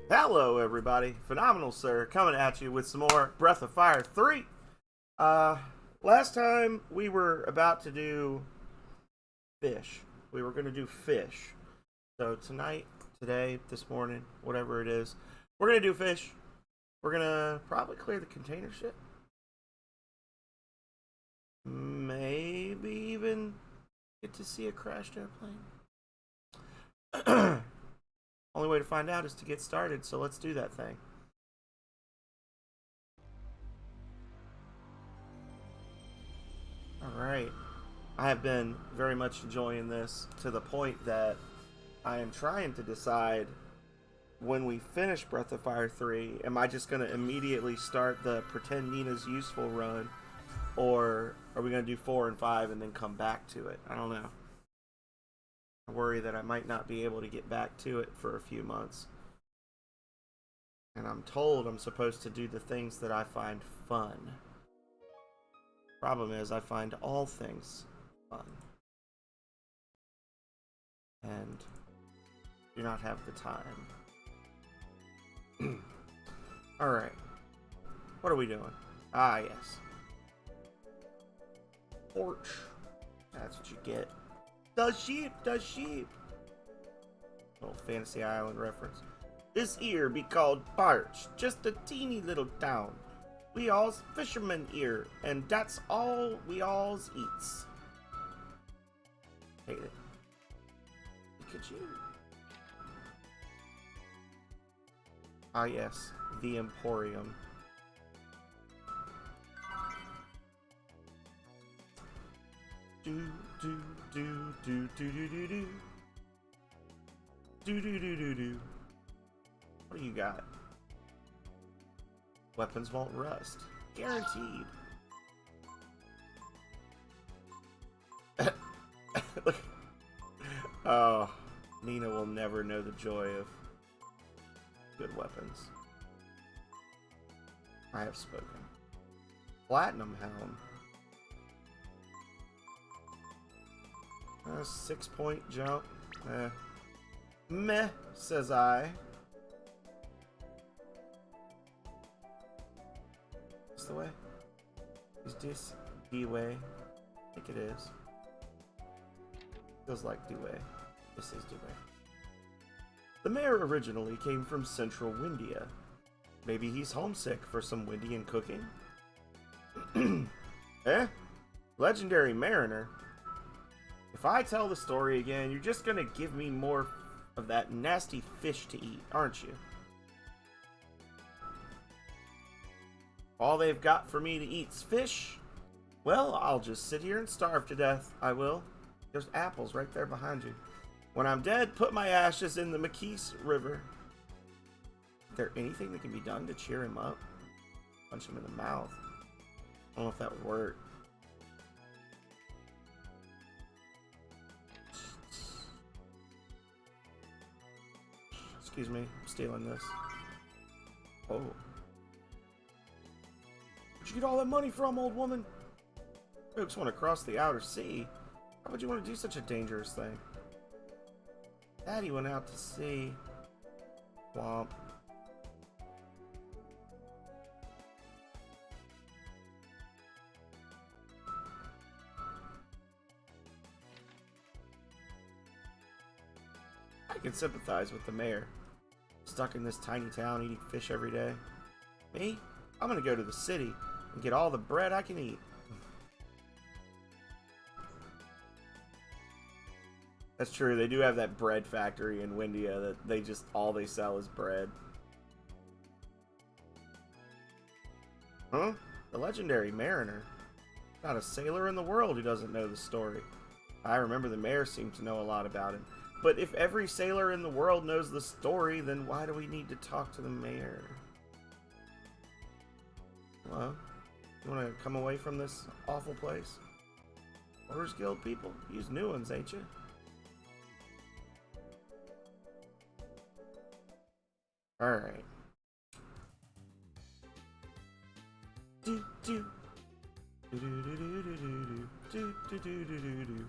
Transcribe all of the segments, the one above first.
Hello everybody, Phenomenal Sir coming at you with some more Breath of Fire 3. Last time we were about to do fish. We were going to do fish. So tonight, today, this morning, whatever it is, we're going to do fish. We're going to probably clear the container ship. Maybe even get to see a crashed airplane. Only way to find out is to get started, so let's do that thing. Alright. I have been very much enjoying this to the point that I am trying to decide when we finish Breath of Fire 3, am I just going to immediately start the Pretend Nina's Useful run, or are we going to do 4 and 5 and then come back to it? I don't know. I worry that I might not be able to get back to it for a few months. And I'm told I'm supposed to do the things that I find fun. Problem is, I find all things fun. And do not have the time. Alright. What are we doing? Ah, yes. Porch. That's what you get. The sheep, the sheep. Little Fantasy Island reference. This here be called Parch, just a teeny little town. We all's fishermen here, and that's all we alls eats. Hate it. Could you? Ah yes, the Emporium. Do do do do do do do do do do do do do. What do you got? Weapons won't rust, guaranteed. Look. Oh, Nina will never know the joy of good weapons. I have spoken. Platinum Helm. 6-point jump. Meh, says I. Is the way? Is this the way? I think it is. Feels like the way. This is the way. The mayor originally came from Central Windia. Maybe he's homesick for some Windian cooking? Eh? Legendary Mariner? If I tell the story again, you're just gonna give me more of that nasty fish to eat, aren't you? All they've got for me to eat's fish? Well, I'll just sit here and starve to death, I will. There's apples right there behind you. When I'm dead, put my ashes in the McKees River. Is there anything that can be done to cheer him up? Punch him in the mouth. I don't know if that would work. Excuse me, I'm stealing this. Oh. Where'd you get all that money from, old woman? Folks want to cross the outer sea. Why would you want to do such a dangerous thing? Daddy went out to sea. Womp. I can sympathize with the mayor. Stuck in this tiny town eating fish every day. Me? I'm gonna go to the city and get all the bread I can eat. That's true, they do have that bread factory in Windia that they just, all they sell is bread. Huh? The legendary Mariner. Not a sailor in the world who doesn't know the story. I remember the mayor seemed to know a lot about him. But if every sailor in the world knows the story, then why do we need to talk to the mayor? Hello? You want to come away from this awful place? Orders Guild people? Use new ones, ain't you? Alright. Do do do do do do do do do do do do do.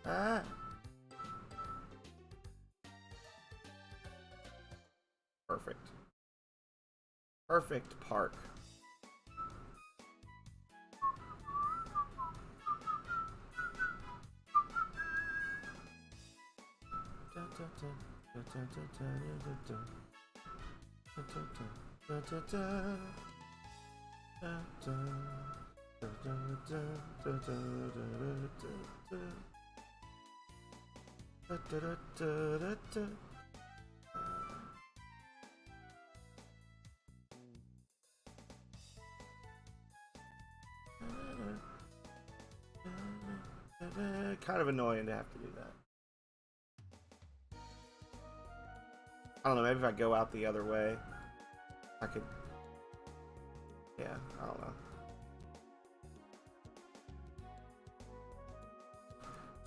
Ah. Perfect. Perfect park. Kind of annoying to have to do that. I don't know, maybe if I go out the other way, I could... Yeah, I don't know.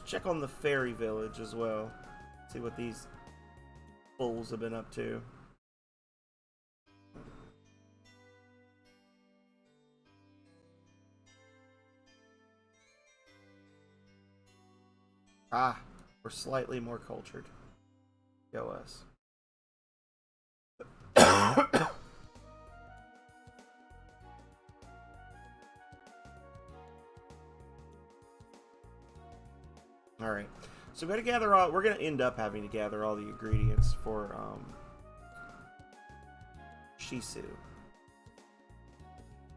Check on the fairy village as well. See what these fools have been up to. Ah, we're slightly more cultured. Go us. Alright, so we gotta gather all, we're gonna end up having to gather all the ingredients for Shisu.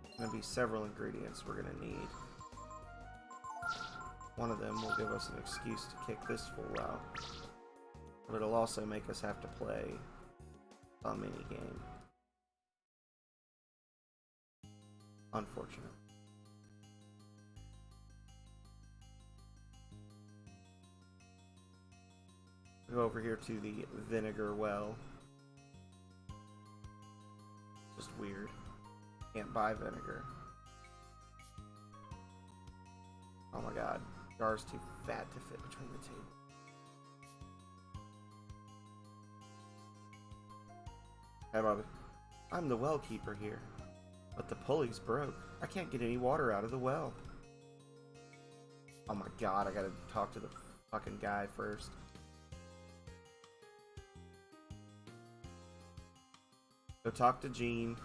There's gonna be several ingredients we're gonna need. One of them will give us an excuse to kick this fool out, but it'll also make us have to play a mini game. Unfortunate. Go over here to the vinegar well. Just weird. Can't buy vinegar. Oh my god. Jar's too fat to fit between the two. Hey Bobby. I'm the well keeper here. But the pulley's broke. I can't get any water out of the well. Oh my god, I gotta talk to the fucking guy first. Go talk to Jean,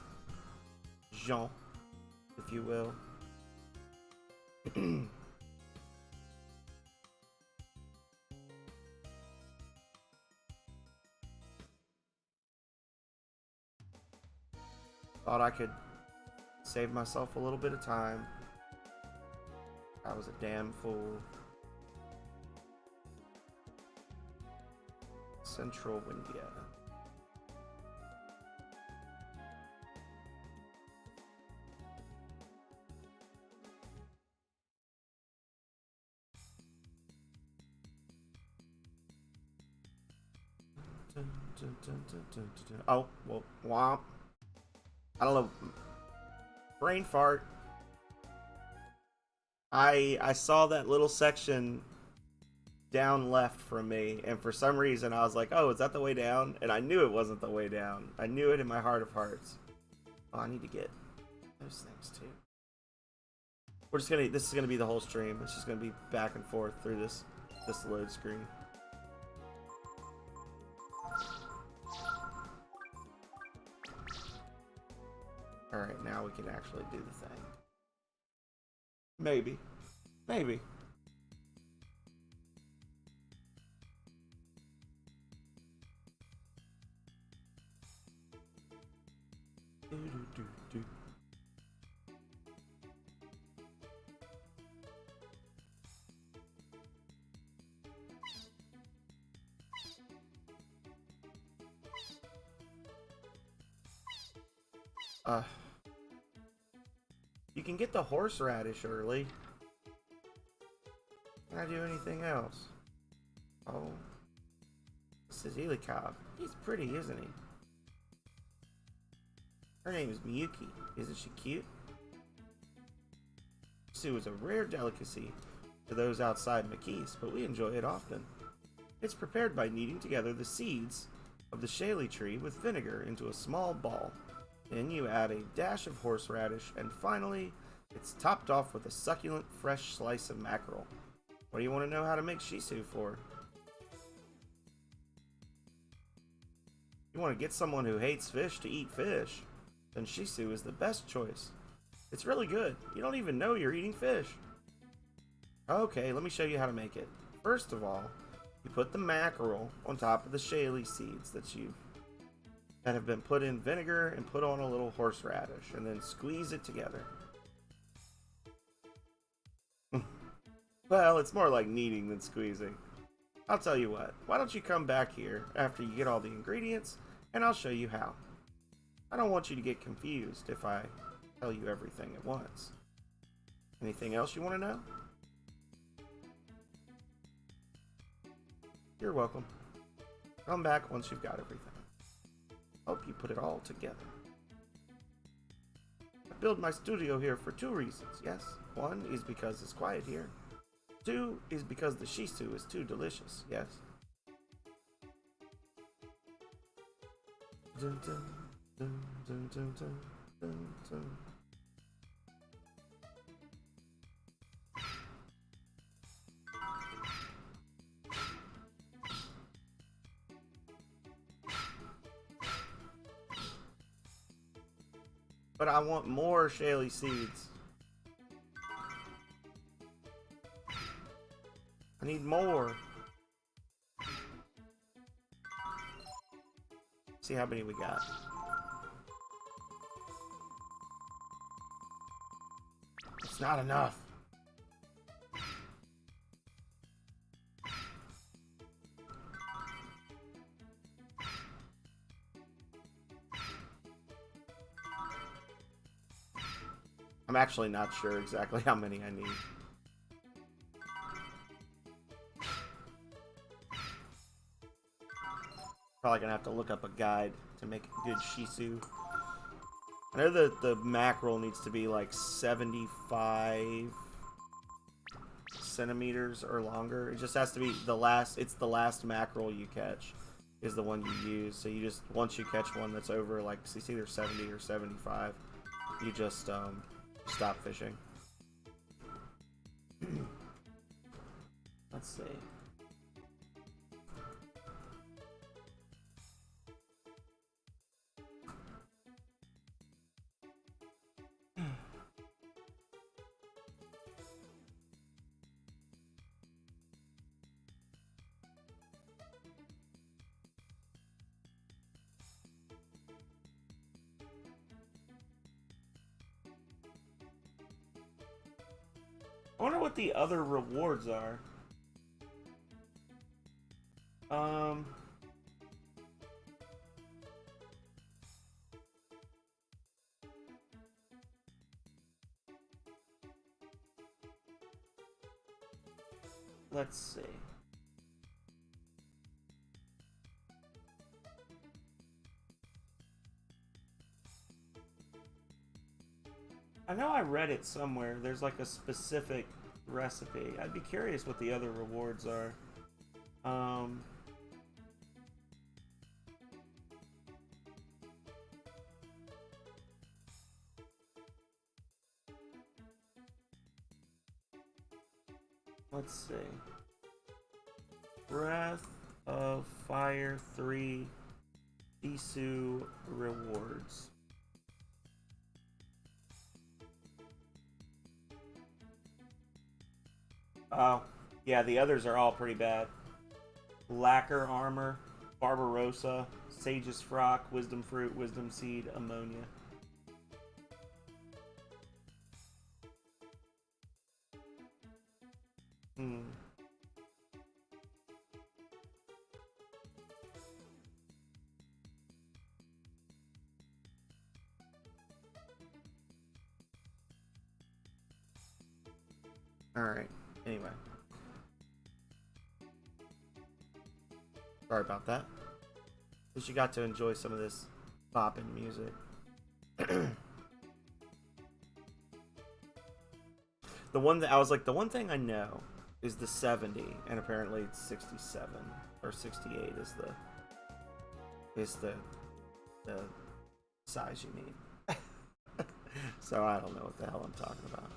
if you will. Thought I could save myself a little bit of time. I was a damn fool. Central Windia. Oh, well, womp. I don't know. Brain fart. I saw that little section down left from me, and for some reason I was like, oh, is that the way down? And I knew it wasn't the way down. I knew it in my heart of hearts. Oh, I need to get those things too. We're just gonna, this is gonna be the whole stream. It's just gonna be back and forth through this load screen. Alright, now we can actually do the thing. Maybe. Maybe. You can get the horseradish early. Can I do anything else? Oh. This is Ilikob. He's pretty, isn't he? Her name is Miyuki. Isn't she cute? Sue is a rare delicacy to those outside Makis, but we enjoy it often. It's prepared by kneading together the seeds of the shaley tree with vinegar into a small ball. Then you add a dash of horseradish, and finally, it's topped off with a succulent, fresh slice of mackerel. What do you want to know how to make shiso for? You want to get someone who hates fish to eat fish, then shiso is the best choice. It's really good. You don't even know you're eating fish. Okay, let me show you how to make it. First of all, you put the mackerel on top of the shaley seeds that have been put in vinegar and put on a little horseradish, and then squeeze it together. Well, it's more like kneading than squeezing. I'll tell you what, why don't you come back here after you get all the ingredients, and I'll show you how. I don't want you to get confused if I tell you everything at once. Anything else you want to know? You're welcome. Come back once you've got everything. Hope you put it all together. I built my studio here for 2 reasons, yes? 1 is because it's quiet here. 2 is because the shiso is too delicious, yes? Dun, dun, dun, dun, dun, dun, dun, dun. But I want more shaley seeds. I need more. See how many we got. It's not enough. I'm actually not sure exactly how many I need. Probably gonna have to look up a guide to make a good shiso. I know that the mackerel needs to be like 75 centimeters or longer. It just has to be the last, it's the last mackerel you catch is the one you use. So you just, once you catch one that's over like, it's either 70 or 75, you just stop fishing. Let's see. I wonder what the other rewards are. Let's see. I know I read it somewhere. There's like a specific recipe. I'd be curious what the other rewards are. Let's see. Breath of Fire 3 Shiso rewards. Oh, yeah, the others are all pretty bad. Lacquer Armor, Barbarossa, Sage's Frock, Wisdom Fruit, Wisdom Seed, Ammonia. Alright, anyway. Sorry about that. At least you got to enjoy some of this bopping music. The one that I was like, the one thing I know is the 70, and apparently it's 67 or 68 is the size you need. So I don't know what the hell I'm talking about.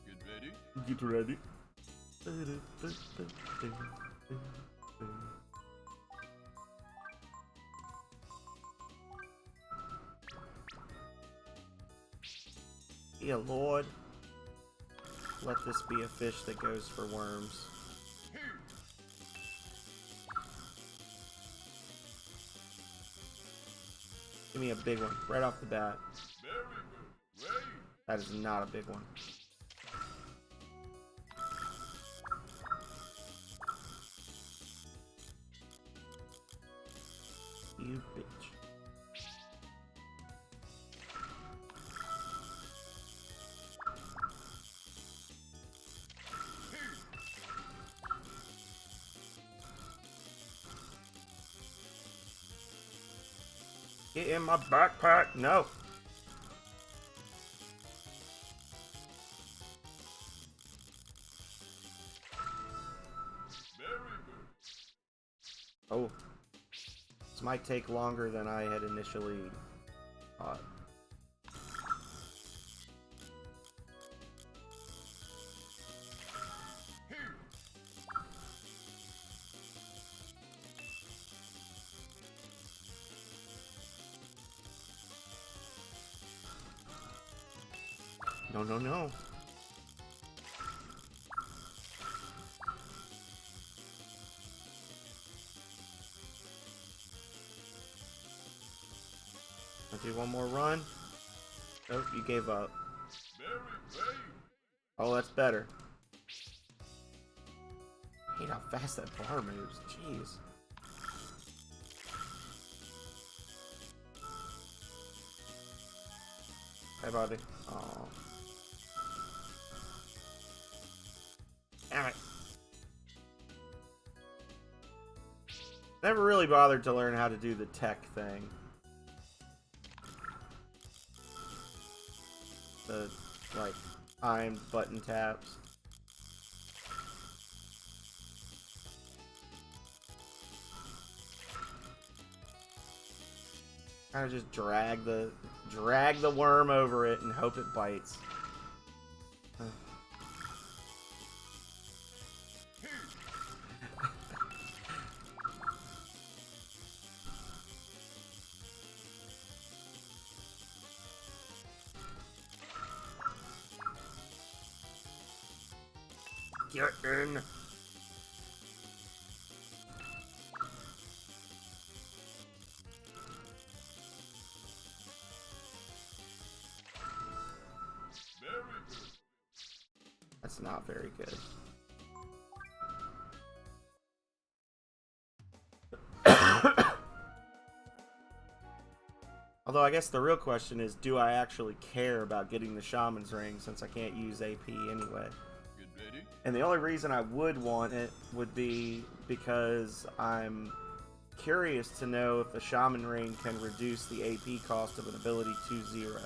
Get ready. Get ready. Yeah, Lord. Let this be a fish that goes for worms. Give me a big one, right off the bat. That is not a big one. You bitch. Get in my backpack. No. Oh. This might take longer than I had initially thought. No, no, no. I'll do one more run. Nope, you gave up. Oh, that's better. I hate how fast that bar moves. Jeez. Hey, buddy. Oh. Damn it. Never really bothered to learn how to do the tech thing. The, like, timed button taps. Kind of just drag the worm over it and hope it bites. Get in. That's not very good. Although I guess the real question is, do I actually care about getting the Shaman's Ring since I can't use AP anyway? And the only reason I would want it would be because I'm curious to know if the Shaman Ring can reduce the AP cost of an ability to 0.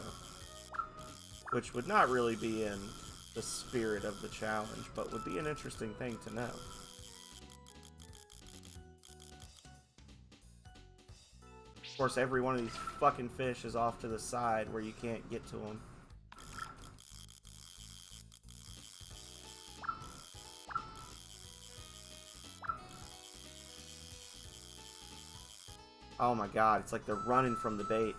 Which would not really be in the spirit of the challenge, but would be an interesting thing to know. Of course, every one of these fucking fish is off to the side where you can't get to them. Oh my god, it's like they're running from the bait.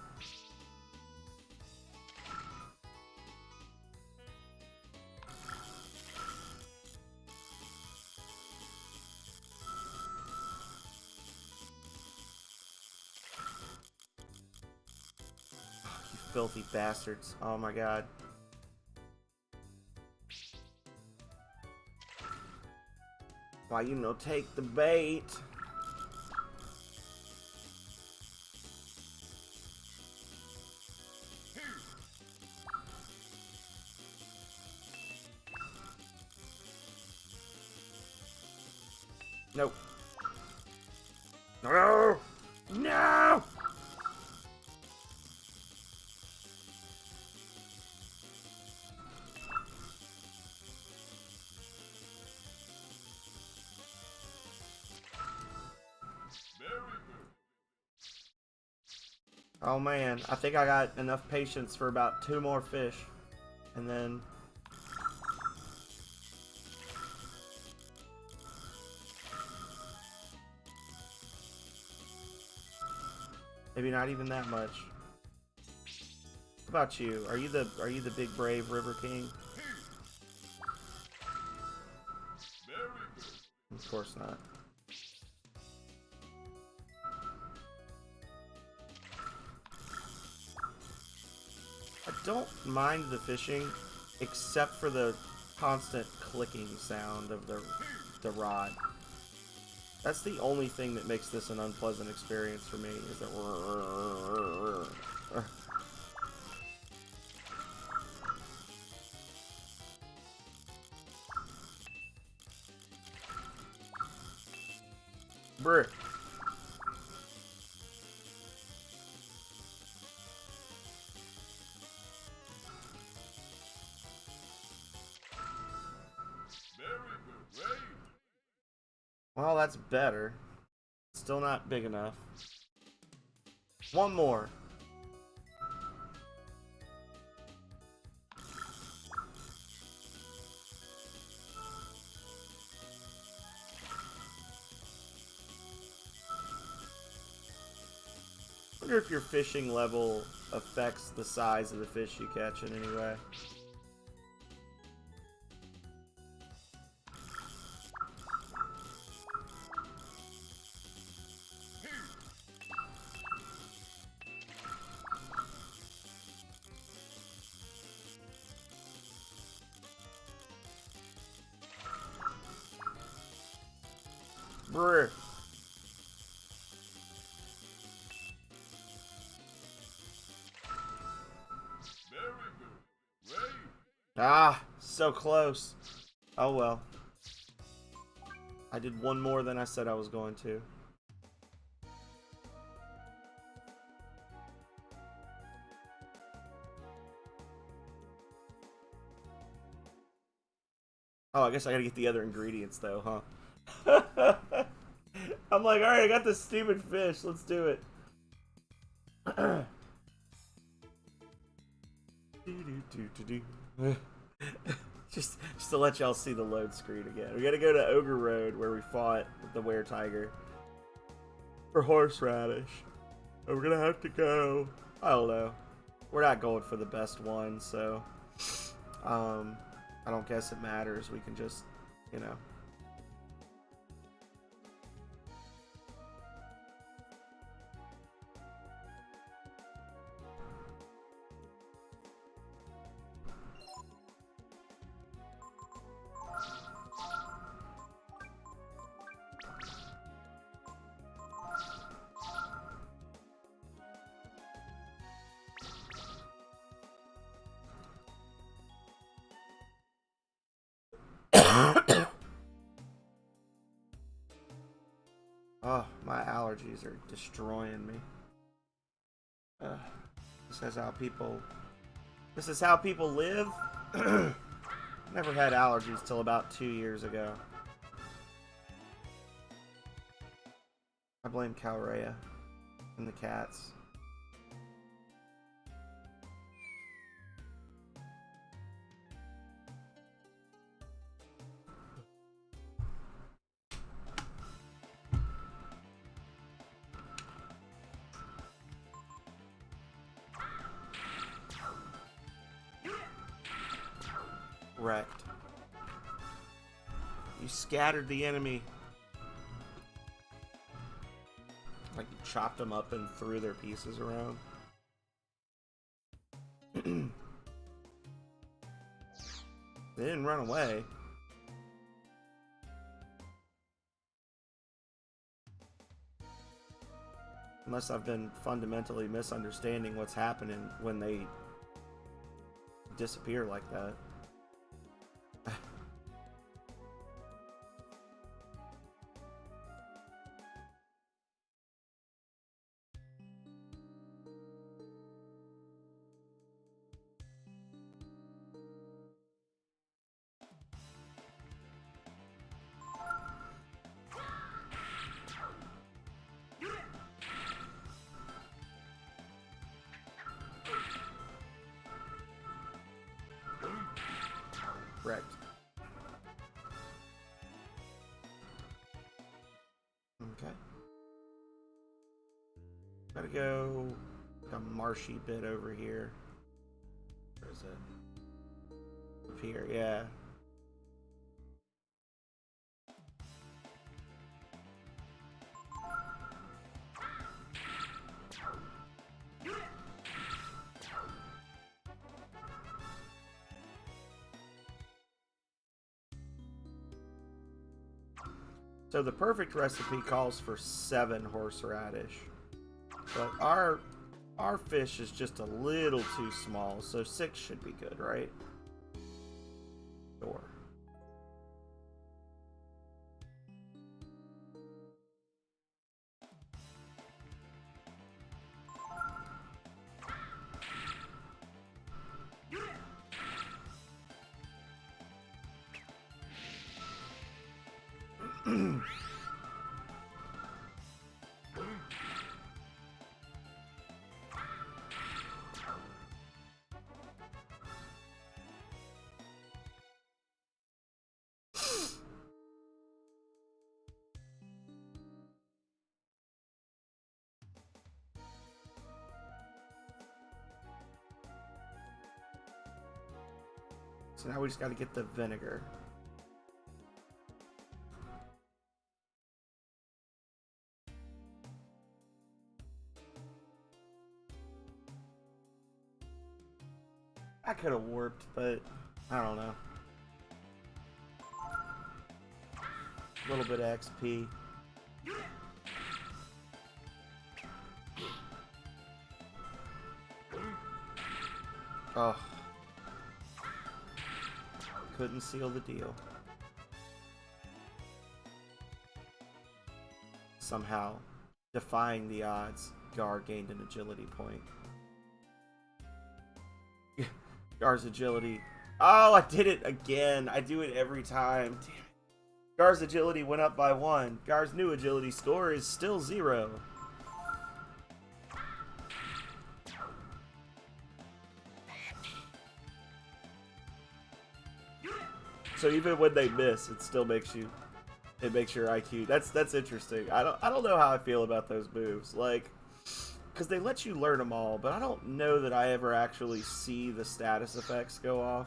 Oh, you filthy bastards. Oh my god. Why you no take the bait? Nope. No! No! Oh man, I think I got enough patience for about 2 more fish. And then... Maybe not even that much. What about you? Are you the big brave River King? Of course not. I don't mind the fishing, except for the constant clicking sound of the rod. That's the only thing that makes this an unpleasant experience for me, is that brr. Well, that's better. Still not big enough. One more. I wonder if your fishing level affects the size of the fish you catch in any way. Brr. Ah, so close. Oh well. I did one more than I said I was going to. Oh, I guess I gotta get the other ingredients though, huh? I'm like, alright, I got this stupid fish. Let's do it. just to let y'all see the load screen again. We gotta go to Ogre Road where we fought with the Were Tiger for horseradish. And we're gonna have to go. I don't know. We're not going for the best one, so I don't guess it matters. We can just, you know. Oh, my allergies are destroying me. This is how people. This is how people live. Never had allergies till about 2 years ago. I blame Calrea and the cats. Wrecked. You scattered the enemy. Like you chopped them up and threw their pieces around. They didn't run away. Unless I've been fundamentally misunderstanding what's happening when they disappear like that. Wrecked. Okay. Gotta go like a marshy bit over here. Where is it? Up here, yeah. So the perfect recipe calls for 7 horseradish, but our fish is just a little too small, so 6 should be good, right? Sure. So now we just got to get the vinegar. I could have warped, but I don't know. A little bit of XP. Oh. Couldn't seal the deal. Somehow, defying the odds, Gar gained an agility point. Gar's agility. Oh, I did it again. I do it every time. Damn it. Gar's agility went up by 1. Gar's new agility score is still 0. So even when they miss, it still makes you, it makes your IQ. That's interesting. I don't know how I feel about those moves, like, because they let you learn them all, but I don't know that I ever actually see the status effects go off,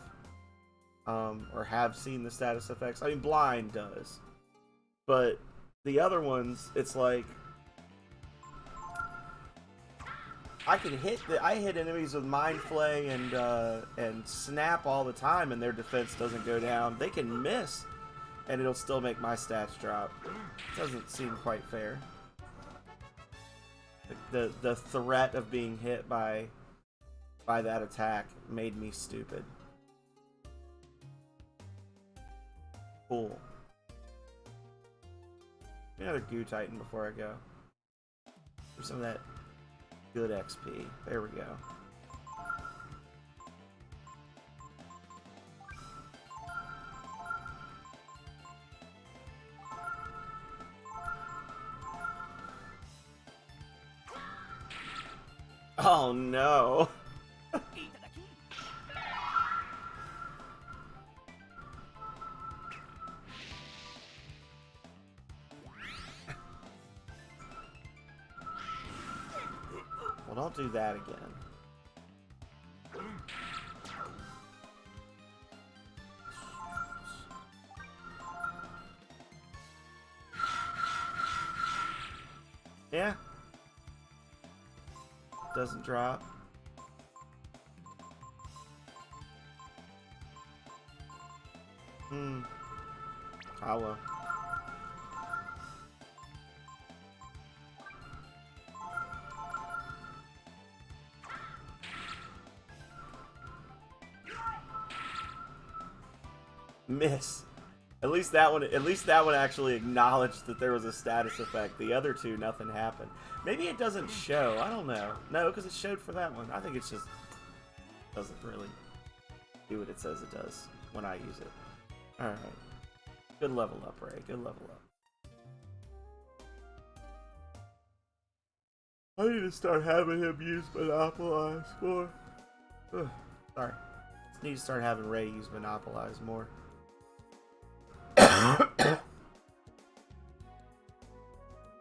or have seen the status effects. I mean, Blind does, but the other ones, it's like I hit enemies with Mind Flay and Snap all the time, and their defense doesn't go down. They can miss, and it'll still make my stats drop. It doesn't seem quite fair. The threat of being hit by that attack made me stupid. Cool. Another Goo Titan before I go. For some of that good XP. There we go. Oh no. Well, don't do that again. Yeah. Doesn't drop. Ah well. Miss. At least that one actually acknowledged that there was a status effect. The other two, nothing happened. Maybe it doesn't show. I don't know. No, because it showed for that one. I think it's just doesn't really do what it says it does when I use it. Alright. Good level up, Ray. Good level up. I need to start having him use Monopolize more. Ugh, sorry. Just need to start having Ray use Monopolize more.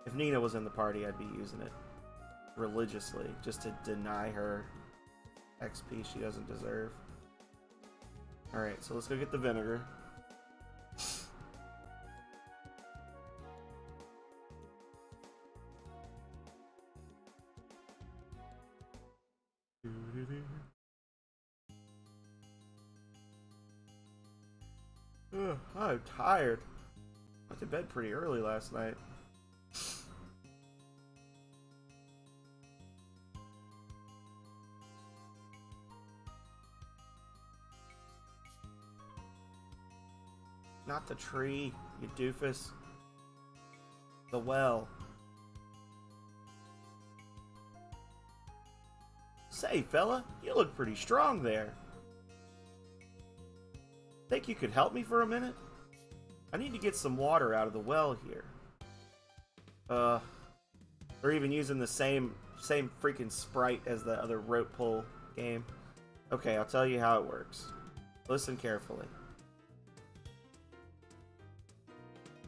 If Nina was in the party, I'd be using it religiously just to deny her XP she doesn't deserve. Alright, so let's go get the vinegar. Ugh, I'm tired. I went to bed pretty early last night. Not the tree, you doofus. The well. Say, fella, you look pretty strong there. Think you could help me for a minute? I need to get some water out of the well here. They're even using the same freaking sprite as the other rope pull game. Okay, I'll tell you how it works. Listen carefully.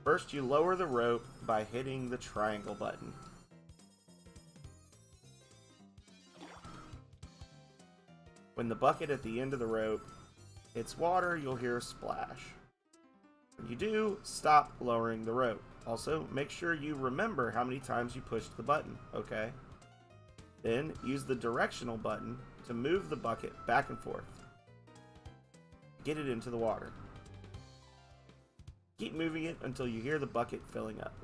First, you lower the rope by hitting the triangle button. When the bucket at the end of the rope hits water, you'll hear a splash. When you do, stop lowering the rope. Also, make sure you remember how many times you pushed the button, okay? Then, use the directional button to move the bucket back and forth. Get it into the water. Keep moving it until you hear the bucket filling up.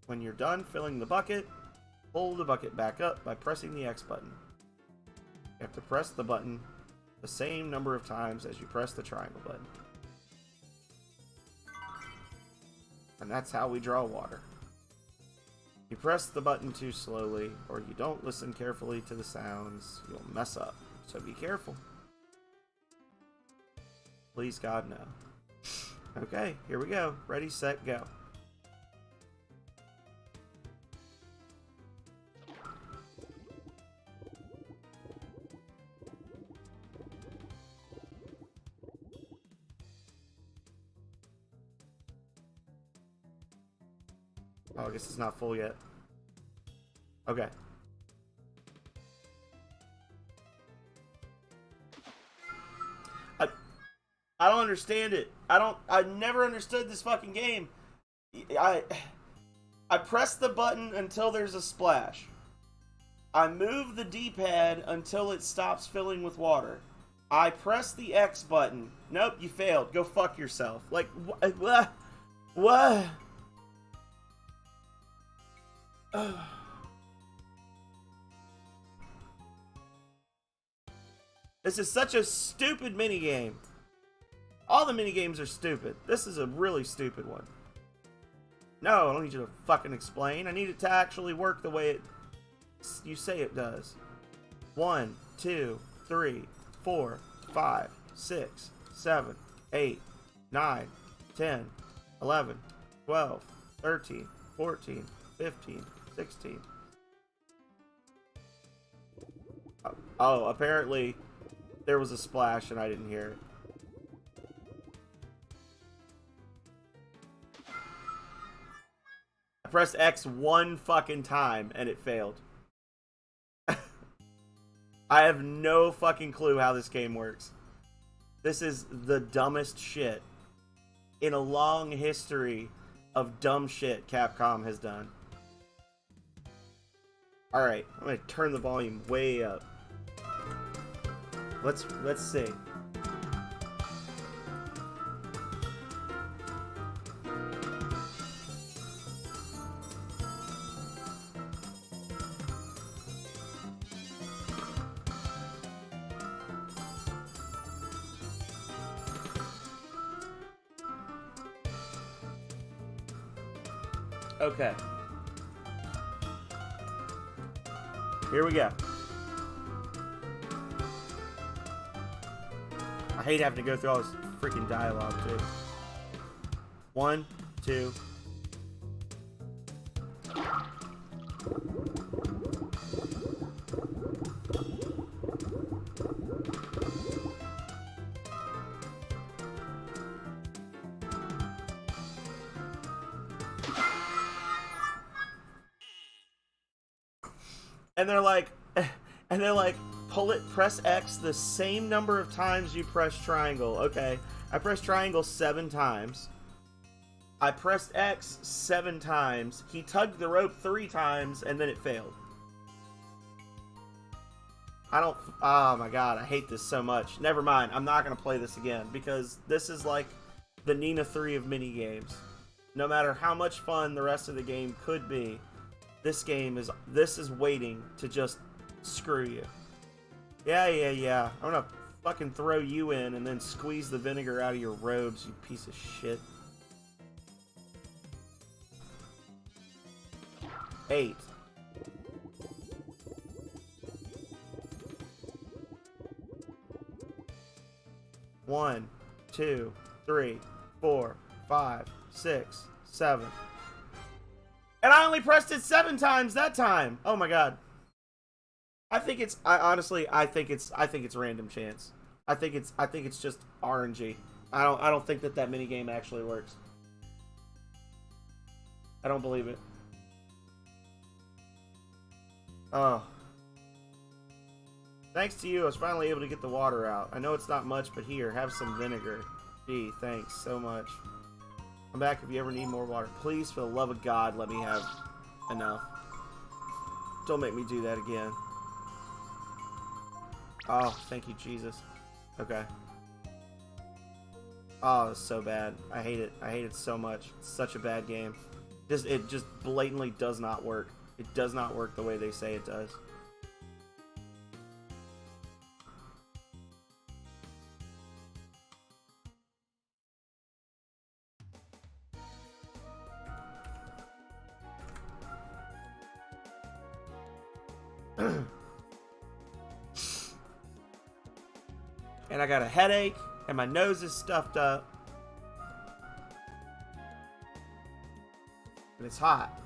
When you're done filling the bucket, pull the bucket back up by pressing the X button. You have to press the button the same number of times as you press the triangle button. And that's how we draw water. You press the button too slowly, or you don't listen carefully to the sounds, you'll mess up. So be careful. Please, God, no. Okay, here we go. Ready, set, go. Oh, I guess it's not full yet. Okay. I don't understand it. I never understood this fucking game. I press the button until there's a splash. I move the D-pad until it stops filling with water. I press the X button. Nope, you failed. Go fuck yourself. Like, what? What? This is such a stupid minigame. All the minigames are stupid. This is a really stupid one. No, I don't need you to fucking explain. I need it to actually work the way you say it does. 1, 2, 3, 4, 5, 6, 7, 8, 9, 10, 11, 12, 13, 14, 15, 16. Oh, apparently there was a splash and I didn't hear it. I pressed X one fucking time and it failed. I have no fucking clue how this game works. This is the dumbest shit in a long history of dumb shit Capcom has done. Alright, I'm gonna turn the volume way up. Let's see. Okay. Here we go. I hate having to go through all this freaking dialogue, too. 1, 2. and they're like, press X the same number of times you press triangle. Okay, I pressed triangle 7 times. I pressed X 7 times. He tugged the rope 3 times, and then it failed. Oh my god, I hate this so much. Never mind, I'm not going to play this again, because this is like the Nina 3 of minigames. No matter how much fun the rest of the game could be, this is waiting to just screw you. Yeah. I'm going to fucking throw you in and then squeeze the vinegar out of your robes, you piece of shit. 8. One, 2, 3, 4, 5, 6, 7. And I only pressed it 7 times that time. Oh my god. I think it's random chance. I think it's just RNG. I don't think that minigame actually works. I don't believe it. Oh. Thanks to you, I was finally able to get the water out. I know it's not much, but here, have some vinegar. Gee, thanks so much. Come back if you ever need more water. Please, for the love of God, let me have enough. Don't make me do that again. Oh, thank you, Jesus. Okay. Oh, it's so bad. I hate it. I hate it so much. It's such a bad game. It just blatantly does not work. It does not work the way they say it does. And I got a headache, and my nose is stuffed up. And it's hot.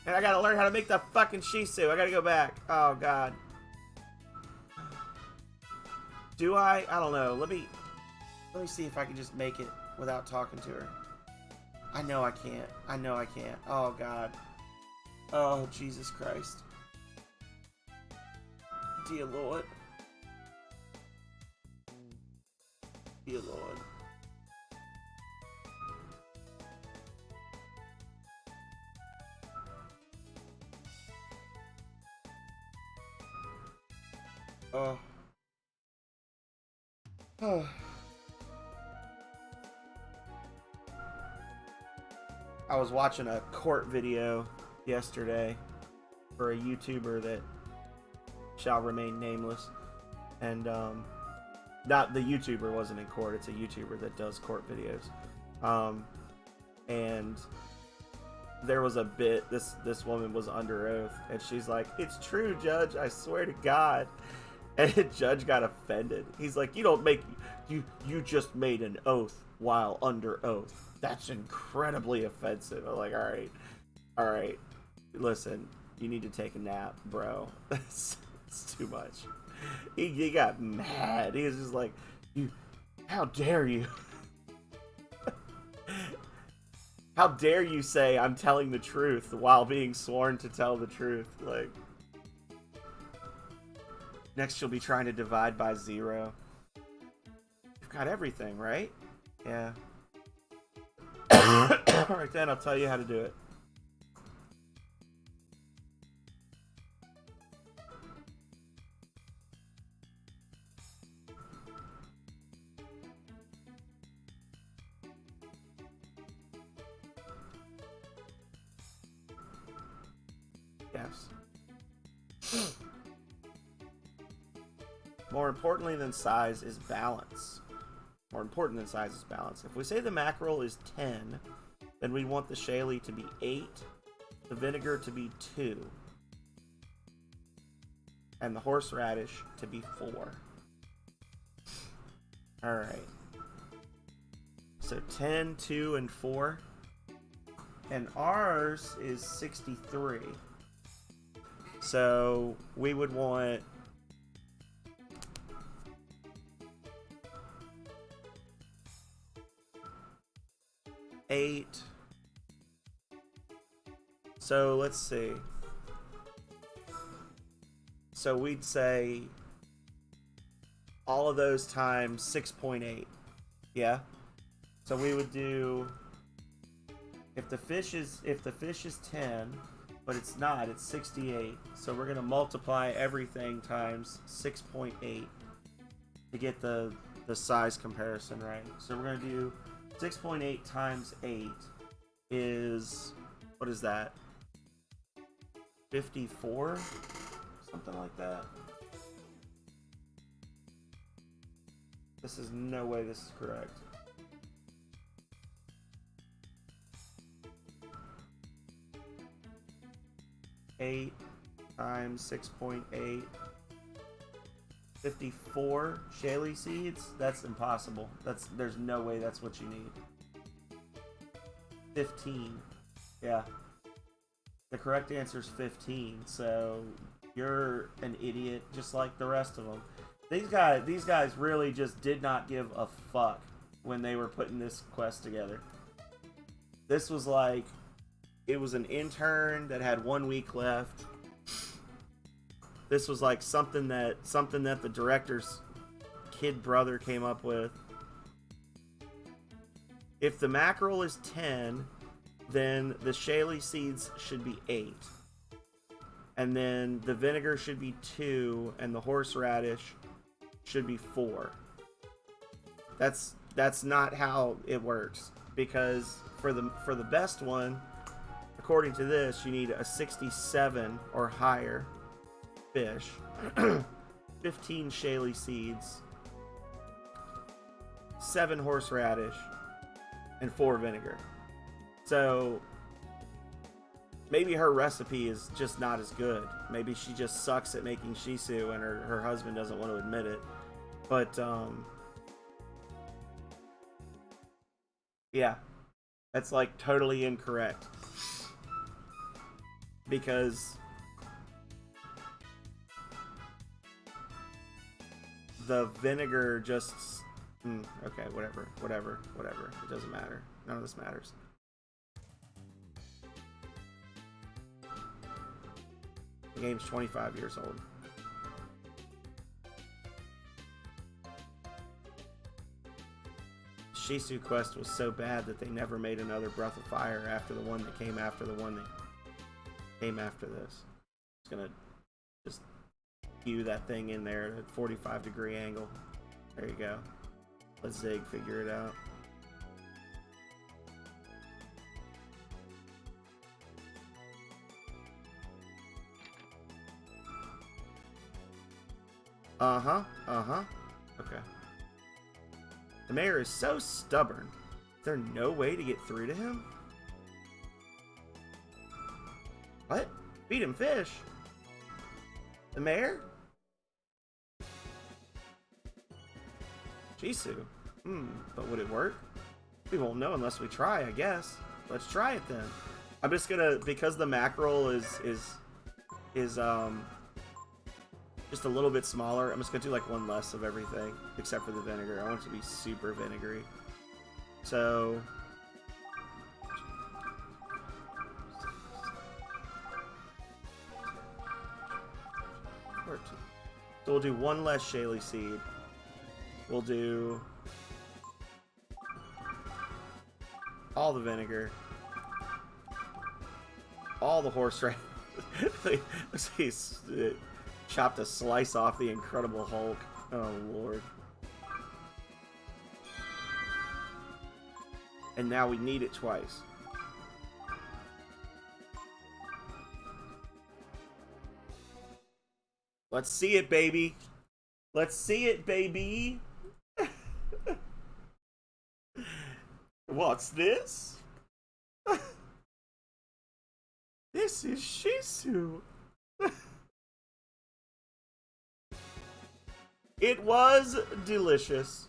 And I gotta learn how to make the fucking shisu. I gotta go back. Oh, God. Do I? I don't know. Let me see if I can just make it without talking to her. I know I can't. I know I can't. Oh, God. Oh, Jesus Christ. Dear Lord. Dear Lord. Oh. Oh. I was watching a court video yesterday for a YouTuber that shall remain nameless, and not the YouTuber wasn't in court. It's a YouTuber that does court videos, and there was a bit. This woman was under oath, and she's like, "It's true, Judge. I swear to God." And the judge got offended. He's like, "You don't make you just made an oath while under oath. That's incredibly offensive." I'm like, all right. Listen, you need to take a nap, bro. It's too much. He got mad. He was just like, how dare you? How dare you say I'm telling the truth while being sworn to tell the truth? Like, next you'll be trying to divide by 0. You've got everything, right? Yeah. Alright then, I'll tell you how to do it. Yes. More importantly than size is balance. More important than size is balance. If we say the mackerel is 10, then we want the shaley to be 8, the vinegar to be 2, and the horseradish to be 4. Alright. So 10, 2, and 4. And ours is 63. So we would want 8. So let's see. So we'd say all of those times 6.8. Yeah. So we would do, if the fish is 10, but it's not, it's 68. So we're gonna multiply everything times 6.8 to get the size comparison right. So we're gonna do 6.8 times 8 is, what is that? 54? Something like that. This is no way this is correct. Eight times 6.8. 54 Shaley seeds? That's impossible. There's no way that's what you need. 15. Yeah. The correct answer is 15, so you're an idiot just like the rest of them. These guys really just did not give a fuck when they were putting this quest together. This was like, it was an intern that had 1 week left. This was like something that the director's kid brother came up with. If the mackerel is 10, then the Shaley seeds should be 8. And then the vinegar should be 2, and the horseradish should be 4. That's not how it works, because for the best one, according to this, you need a 67 or higher fish, 15 Shaley seeds, 7 horseradish, and 4 vinegar. So maybe her recipe is just not as good. Maybe she just sucks at making shiso and her husband doesn't want to admit it. But yeah, that's like totally incorrect, because the vinegar just okay, whatever, it doesn't matter. None of this matters. The game's 25 years old. Shiso quest was so bad that they never made another Breath of Fire after the one that came after the one that came after this. It's gonna just cue that thing in there at 45-degree angle. There you go. Let Zig figure it out. Okay. The mayor is so stubborn. Is there no way to get through to him? What? Feed him fish? The mayor? Shiso. But would it work? We won't know unless we try, I guess. Let's try it then. I'm just gonna, because the mackerel is just a little bit smaller, I'm just gonna do like one less of everything except for the vinegar. I want it to be super vinegary. So we'll do one less Shaley seed. We'll do all the vinegar, all the horseradish. He's chopped a slice off the Incredible Hulk. Oh lord. And now we need it twice. Let's see it, baby. Let's see it, baby. What's this? This is Shiso. It was delicious.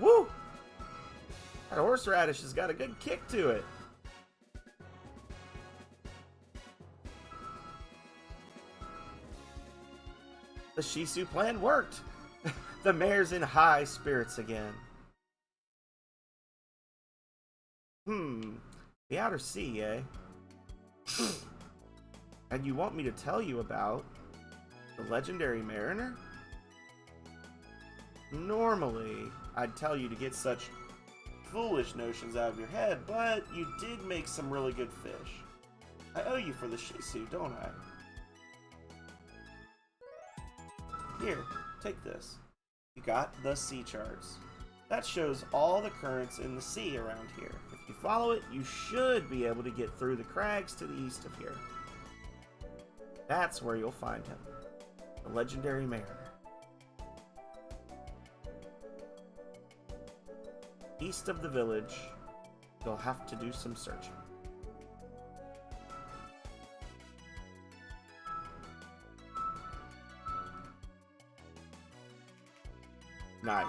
Woo! That horseradish has got a good kick to it. The Shiso plan worked. The mayor's in high spirits again. The outer sea, eh? And you want me to tell you about the legendary mariner? Normally, I'd tell you to get such foolish notions out of your head, but you did make some really good fish. I owe you for the shisu, don't I? Here, take this. You got the sea charts. That shows all the currents in the sea around here. If you follow it, you should be able to get through the crags to the east of here. That's where you'll find him. The legendary mariner. East of the village, you'll have to do some searching. Nice.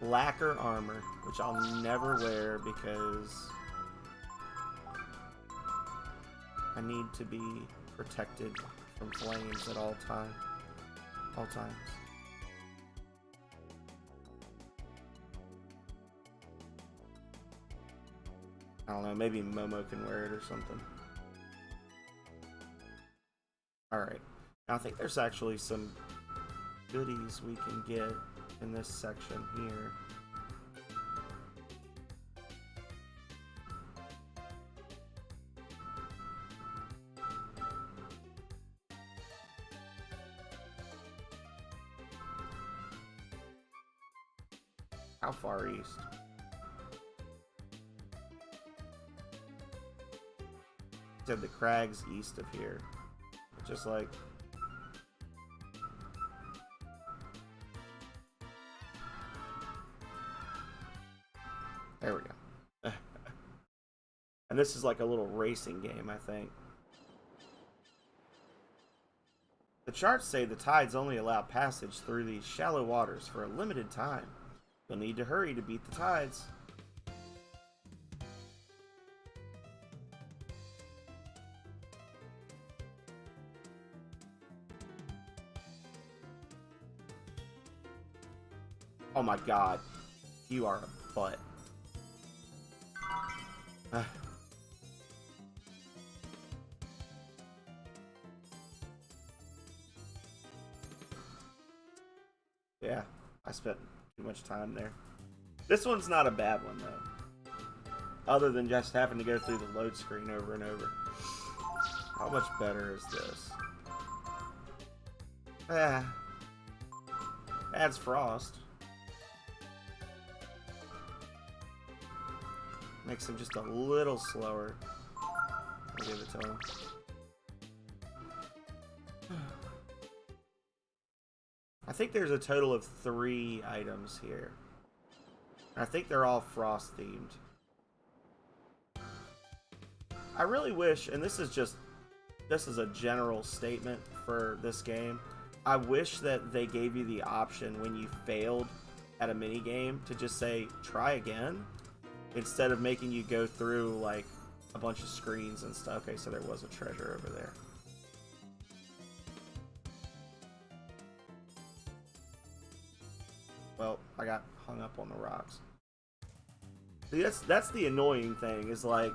Lacquer armor, which I'll never wear because I need to be protected from flames at all times. I don't know, maybe Momo can wear it or something. Alright. Now I think there's actually some goodies we can get in this section here. How far east? Said the crags east of here. Just like there we go. And this is like a little racing game, I think. The charts say the tides only allow passage through these shallow waters for a limited time. You'll need to hurry to beat the tides. Oh my god. You are a butt. Yeah, I spent too much time there. This one's not a bad one, though. Other than just having to go through the load screen over and over. How much better is this? Adds frost. Makes him just a little slower. I'll give it to him. I think there's a total of 3 items here. I think they're all frost themed. I really wish, and this is a general statement for this game. I wish that they gave you the option when you failed at a minigame to just say, try again, instead of making you go through like a bunch of screens and stuff. Okay, so there was a treasure over there. Well, I got hung up on the rocks. See, that's the annoying thing, is like,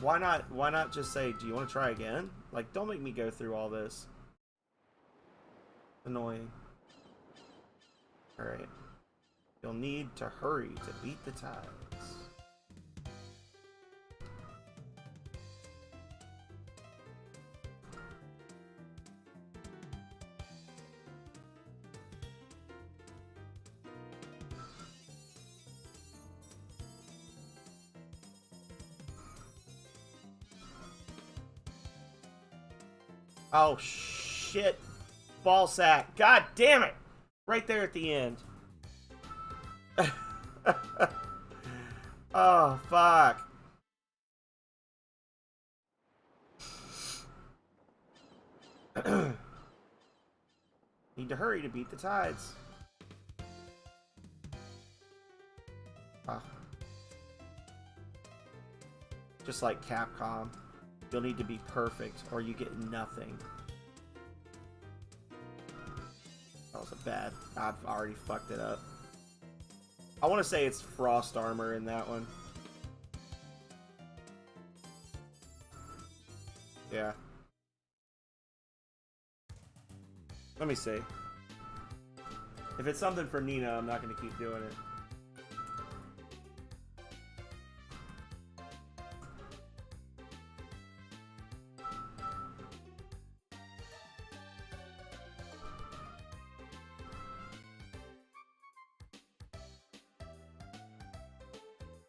why not just say, do you want to try again? Like, don't make me go through all this. Annoying. Alright. You'll need to hurry to beat the tides. Oh, shit. Ball sack. God damn it. Right there at the end. Oh, fuck. Need to hurry to beat the tides. Oh. Just like Capcom. You'll need to be perfect or you get nothing. That was a bad. I've already fucked it up. I want to say it's frost armor in that one. Yeah. Let me see. If it's something for Nina, I'm not going to keep doing it.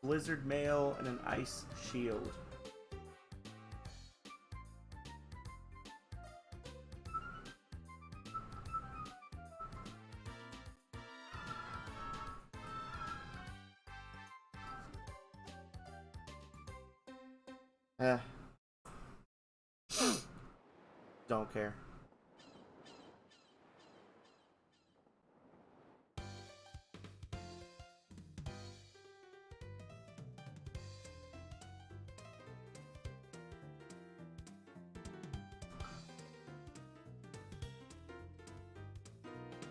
Blizzard mail and an ice shield. Don't care.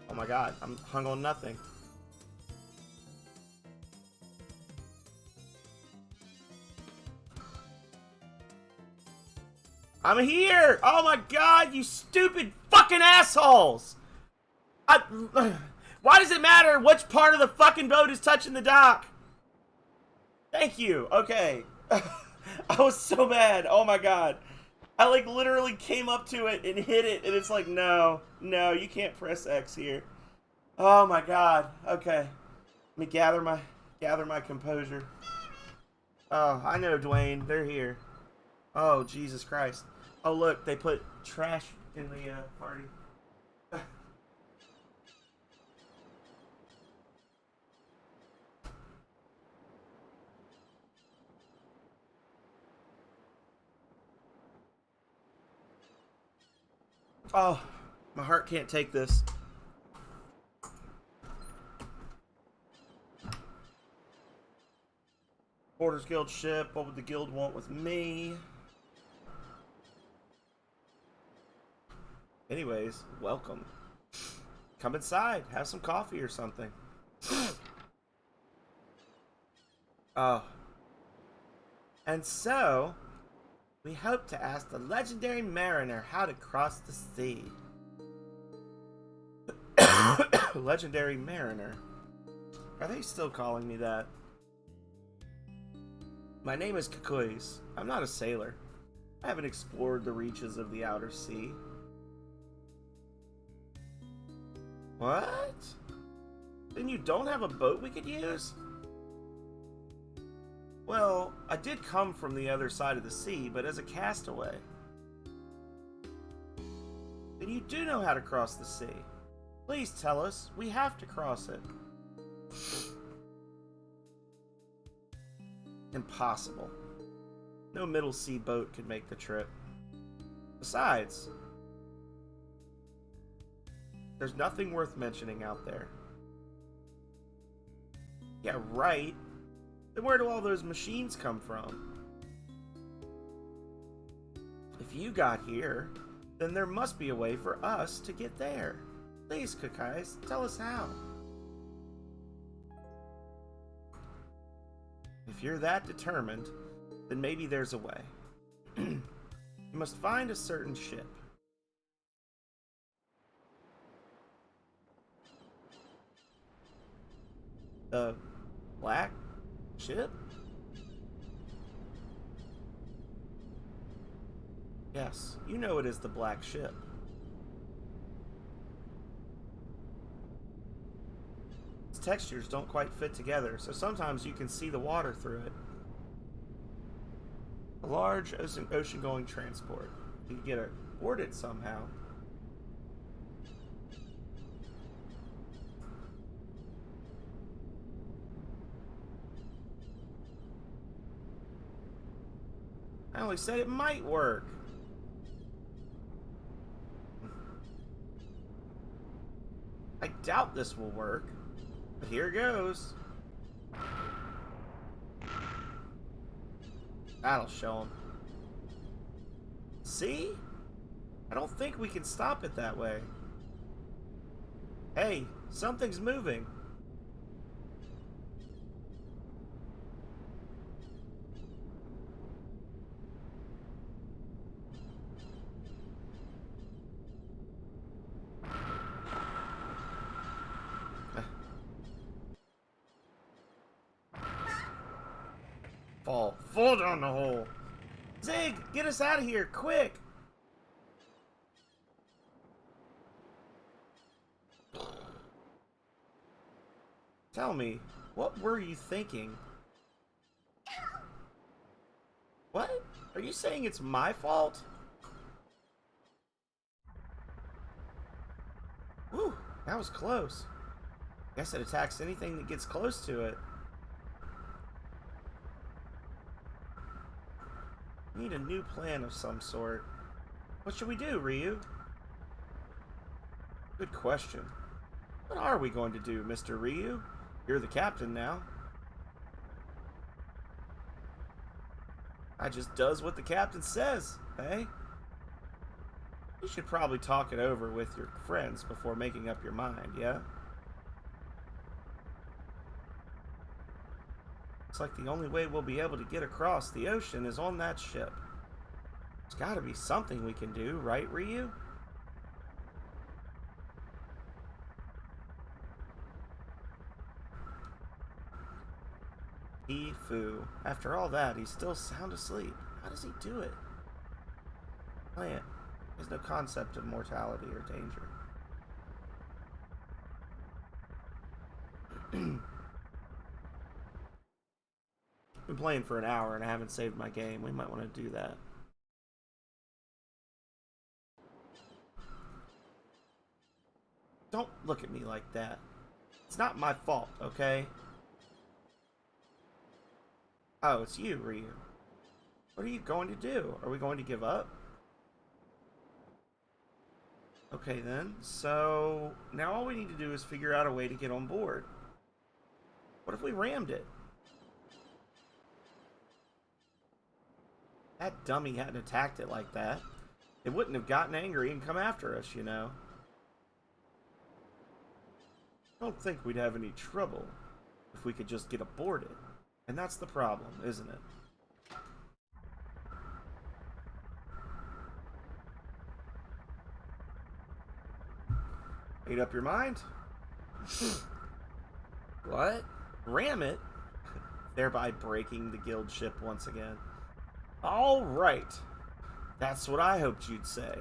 Oh my god, I'm hung on nothing. I'm here! Oh my god, you stupid fucking assholes! Why does it matter which part of the fucking boat is touching the dock? Thank you. Okay. I was so mad. Oh my god. I like literally came up to it and hit it, and it's like, no, you can't press X here. Oh my god. Okay. Let me gather my composure. Oh, I know, Dwayne. They're here. Oh, Jesus Christ. Oh, look, they put trash in the party. Oh, my heart can't take this. Porter's Guild ship. What would the guild want with me? Anyways, welcome. Come inside. Have some coffee or something. Oh. And so, we hope to ask the legendary mariner how to cross the sea. Legendary mariner. Are they still calling me that? My name is Kakuis. I'm not a sailor. I haven't explored the reaches of the outer sea. What? Then you don't have a boat we could use? Well, I did come from the other side of the sea, but as a castaway. Then you do know how to cross the sea. Please tell us. We have to cross it. Impossible. No middle sea boat could make the trip. Besides, there's nothing worth mentioning out there. Yeah, right. Then where do all those machines come from? If you got here, then there must be a way for us to get there. Please, Kakais, tell us how. If you're that determined, then maybe there's a way. You must find a certain ship. The black ship? Yes, you know it is the black ship. Its textures don't quite fit together, so sometimes you can see the water through it. A large ocean-going transport. You can get aboard it somehow. I only said it might work. I doubt this will work, but here goes. That'll show him. See? I don't think we can stop it that way. Hey, something's moving. fall down the hole. Zig, get us out of here, quick! Tell me, what were you thinking? What? Are you saying it's my fault? Whew, that was close. Guess it attacks anything that gets close to it. We need a new plan of some sort. What should we do, Ryu? Good question. What are we going to do, Mr. Ryu? You're the captain now. I just does what the captain says, eh? You should probably talk it over with your friends before making up your mind, yeah? Looks like the only way we'll be able to get across the ocean is on that ship. There's gotta be something we can do, right, Ryu? Fu. After all that, he's still sound asleep. How does he do it? Plant. There's no concept of mortality or danger. Been playing for an hour and I haven't saved my game. We might want to do that. Don't look at me like that. It's not my fault, okay? Oh, it's you, Ryu. What are you going to do? Are we going to give up? Okay then, so now all we need to do is figure out a way to get on board. What if we rammed it? That dummy hadn't attacked it like that. It wouldn't have gotten angry and come after us, you know. I don't think we'd have any trouble if we could just get aboard it. And that's the problem, isn't it? Made up your mind? What? Ram it? Thereby breaking the guild ship once again. All right. That's what I hoped you'd say.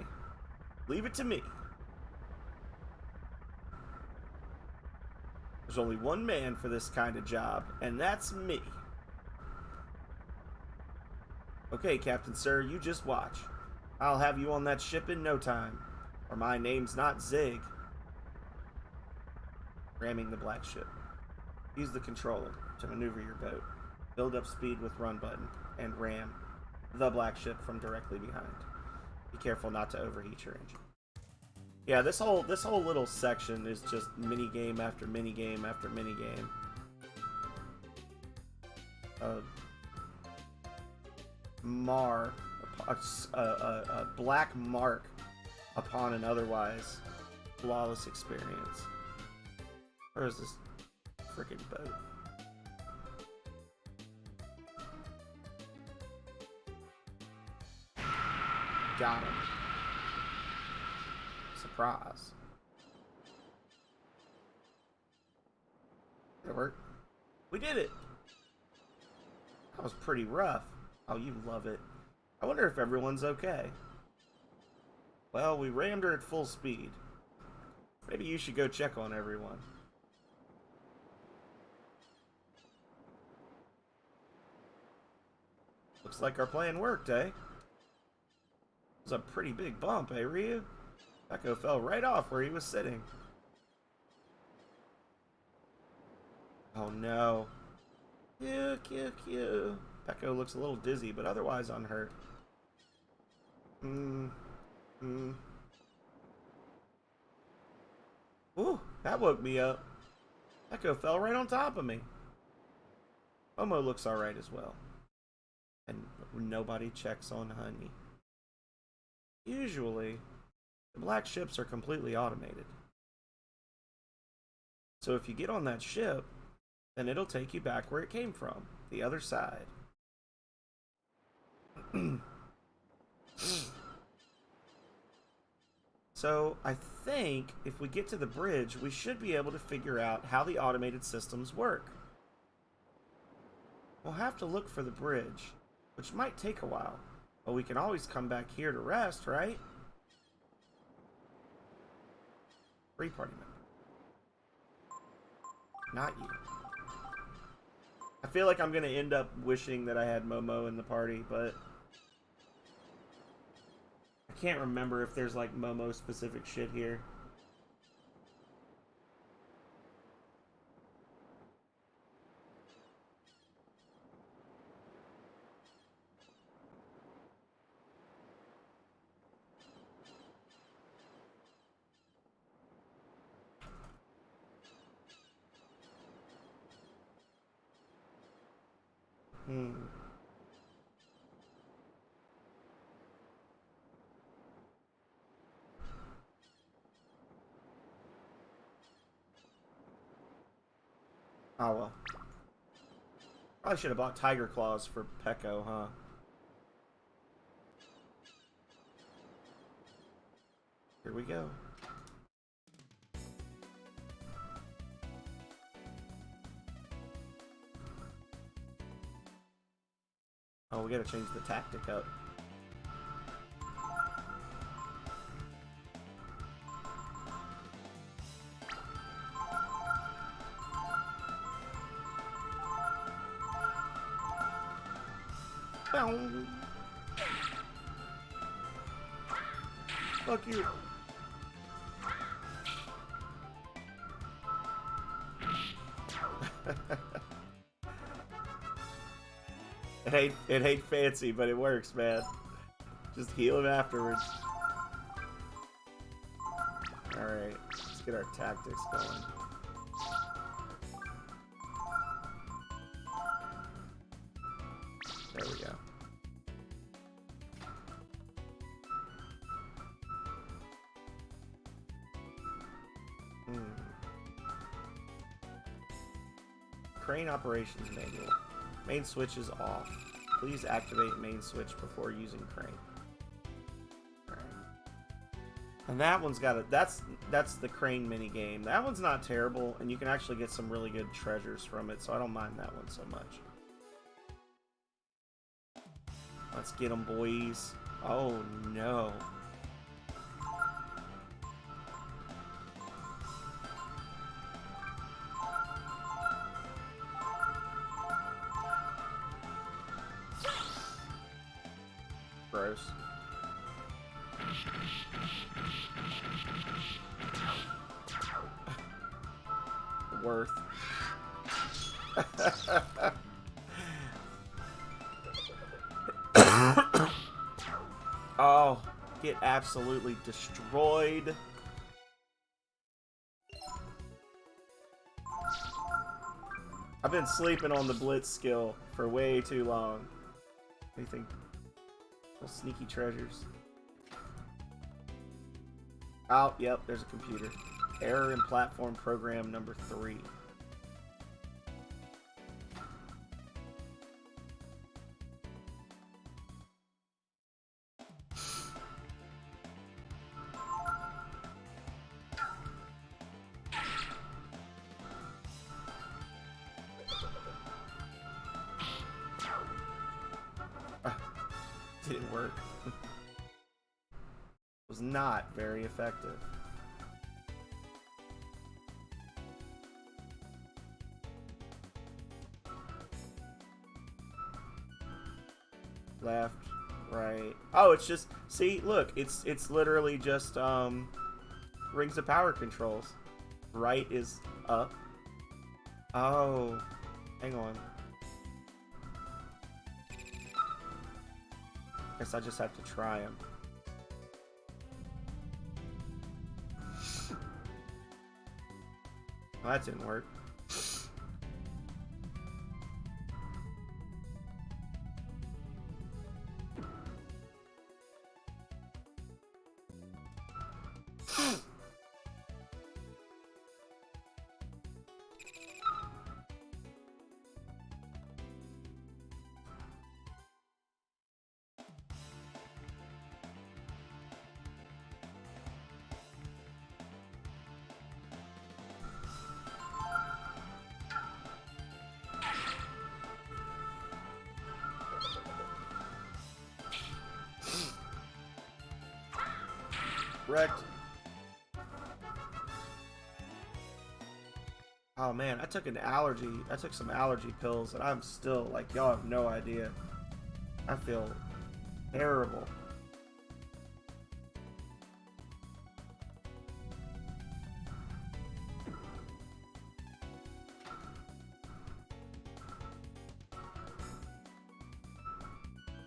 Leave it to me. There's only one man for this kind of job, and that's me. Okay, Captain Sir, you just watch. I'll have you on that ship in no time, or my name's not Zig. Ramming the black ship. Use the controller to maneuver your boat. Build up speed with run button, and ram the black ship from directly behind. Be careful not to overheat your engine. Yeah, this whole little section is just minigame after minigame after minigame. A black mark upon an otherwise flawless experience. Where is this frickin' boat? Got him. Surprise. Did it work? We did it! That was pretty rough. Oh, you love it. I wonder if everyone's okay. Well, we rammed her at full speed. Maybe you should go check on everyone. Looks like our plan worked, eh? It was a pretty big bump, eh, Ryu? Pecco fell right off where he was sitting. Oh no. Q. Pecco looks a little dizzy, but otherwise unhurt. Ooh, that woke me up. Pecco fell right on top of me. Momo looks alright as well. And nobody checks on Honey. Usually, the black ships are completely automated. So if you get on that ship, then it'll take you back where it came from, the other side. So I think if we get to the bridge, we should be able to figure out how the automated systems work. We'll have to look for the bridge. which might take a while. But we can always come back here to rest, right? Free party member. Not you. I feel like I'm going to end up wishing that I had Momo in the party, but I can't remember if there's like Momo specific shit here. Oh well. Probably should have bought Tiger Claws for Pecco, huh? Here we go. Oh, we gotta change the tactic up. Fuck you. It ain't fancy, but it works, man. Just heal him afterwards. Alright, let's get our tactics going. There we go. Crane operations manual. Main switch is off. Please activate main switch before using crane. Alright. And that one's got a that's the crane mini game. That one's not terrible, and you can actually get some really good treasures from it, so I don't mind that one so much. Let's get them, boys. Oh no. Gross. Worth. Oh, get absolutely destroyed. I've been sleeping on the blitz skill for way too long. Anything? Little sneaky treasures. Oh, yep, there's a computer. Error in platform program number 3. Didn't work. Was not very effective. Left, right. Oh, it's just, see, look, it's literally just rings of power controls. Right is up. Oh, hang on. Guess I just have to try them. Well, that didn't work. wrecked. Oh man, I took some allergy pills and I'm still, like, y'all have no idea. I feel terrible.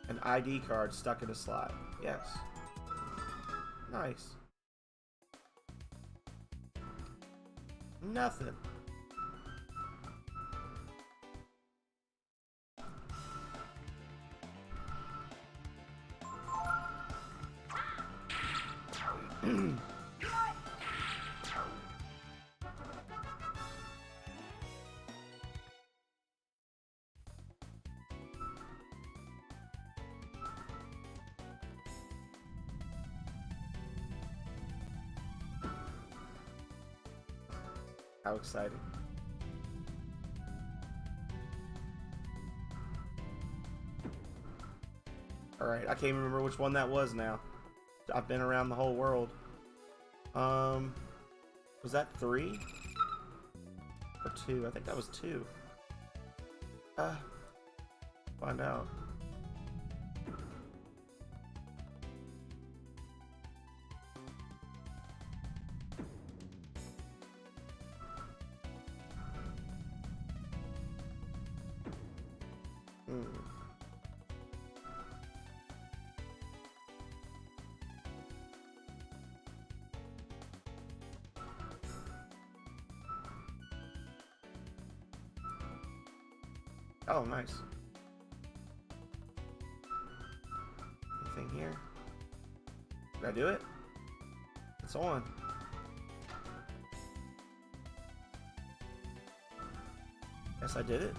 An ID card stuck in a slide. Yes. Nice. Nothing. How exciting. Alright, I can't even remember which one that was now. I've been around the whole world. Was that 3? Or 2? I think that was 2. Find out. Oh, nice. Anything here? Did I do it? It's on. Guess I did it.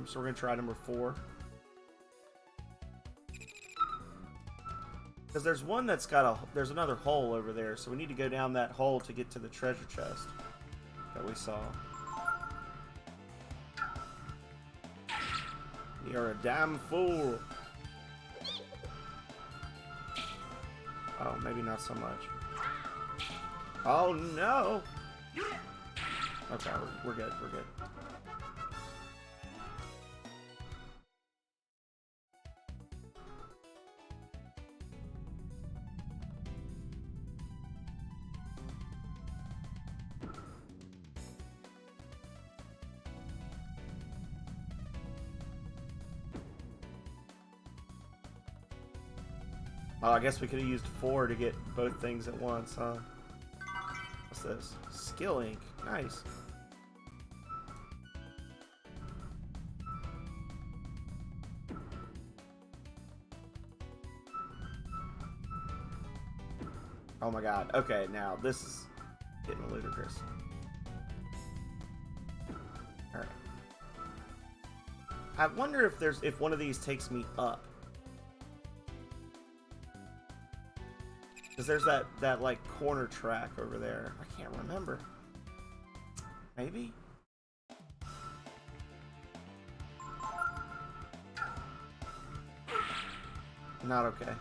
So we're gonna try number 4. Because there's one that's got there's another hole over there, so we need to go down that hole to get to the treasure chest that we saw. You're a damn fool. Oh, maybe not so much. Oh no! Okay, we're good, we're good. Oh, I guess we could have used 4 to get both things at once, huh? What's this? Skill ink. Nice. Oh my god. Okay, now this is getting ludicrous. Alright. I wonder if one of these takes me up. Because there's that like corner track over there. I can't remember. Maybe? Not okay.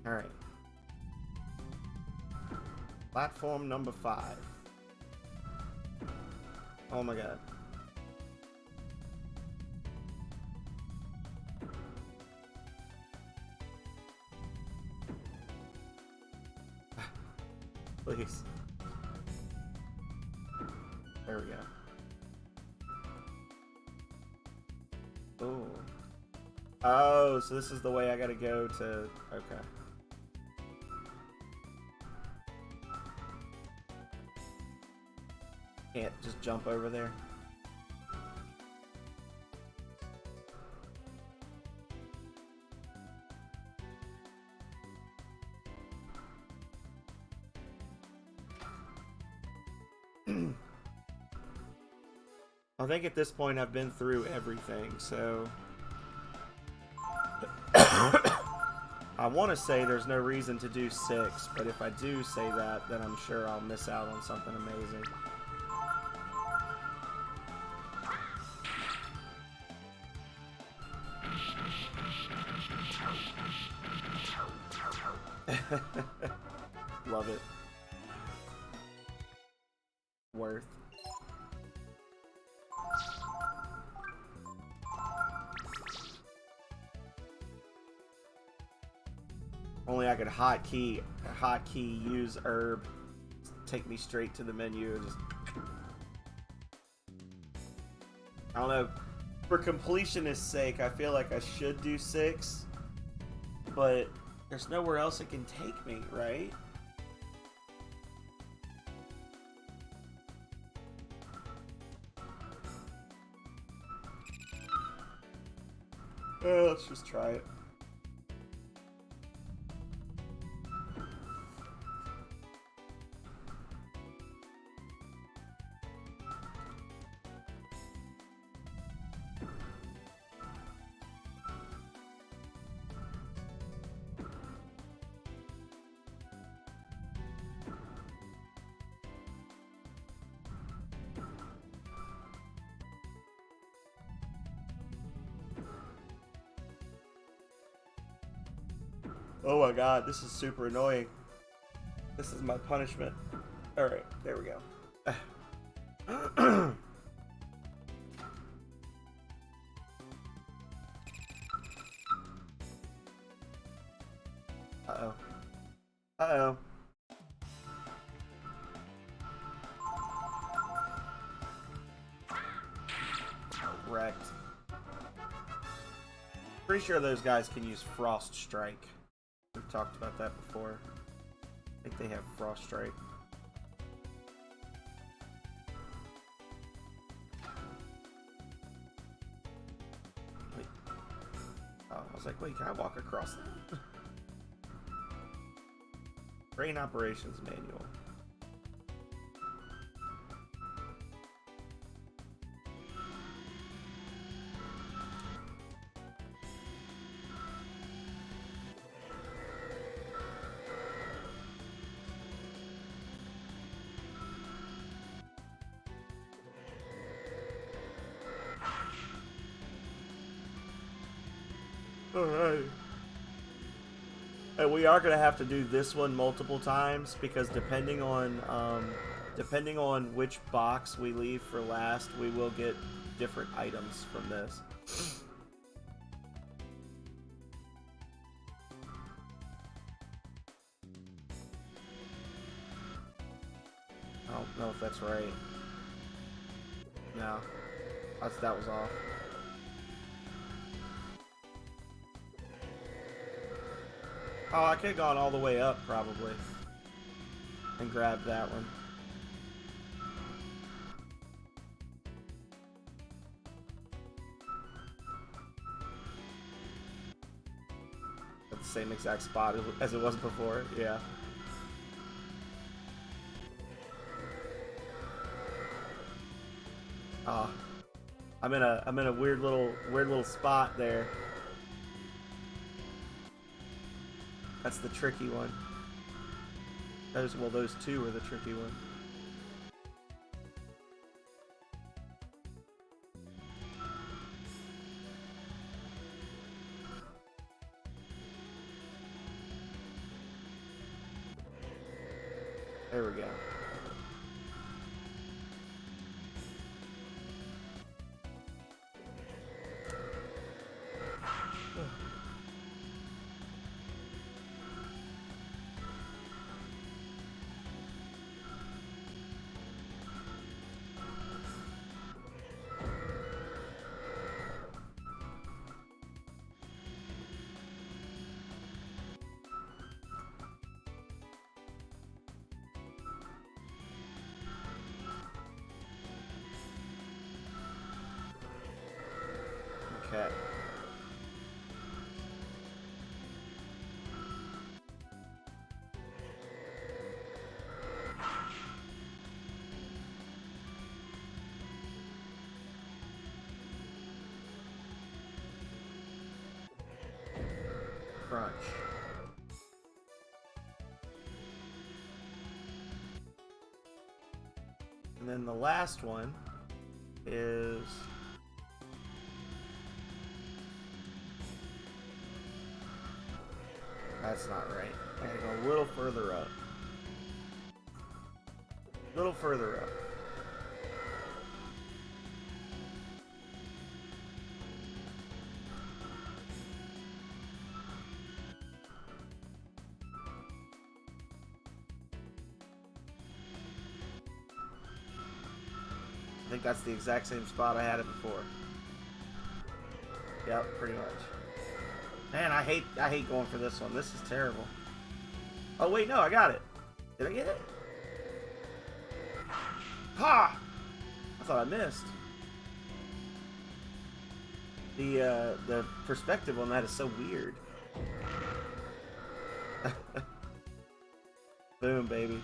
Alright. Platform number 5. Oh my god. Please. There we go. Ooh. Oh, so this is the way I gotta go to... Okay. Can't just jump over there. I think at this point I've been through everything, so I want to say there's no reason to do 6, but if I do say that, then I'm sure I'll miss out on something amazing. Love it. Worth. Only I could hotkey use herb, take me straight to the menu and just. I don't know. For completionist's sake, I feel like I should do 6, but there's nowhere else it can take me, right? Let's just try it. Oh my god, this is super annoying. This is my punishment. Alright, there we go. Uh-oh. Uh-oh. Wrecked. Pretty sure those guys can use Frost Strike. We've talked about that before. I think they have Frost Strike. Wait. Oh, I was like, wait, can I walk across that? Train Operations Manual. Alright. And we are going to have to do this one multiple times because depending on which box we leave for last, we will get different items from this. I don't know if that's right. No. That was off. Oh, I could have gone all the way up, probably. And grabbed that one. At the same exact spot as it was before, yeah. Oh. I'm in a weird little spot there. That's the tricky one. Those two are the tricky one. There we go. Okay. crunch. And then the last one is that's not right. I gotta go a little further up. A little further up. I think that's the exact same spot I had it before. Yep, pretty much. Man, I hate going for this one. This is terrible. Oh wait, no, I got it. Did I get it? Ha! I thought I missed. The perspective on that is so weird. Boom, baby.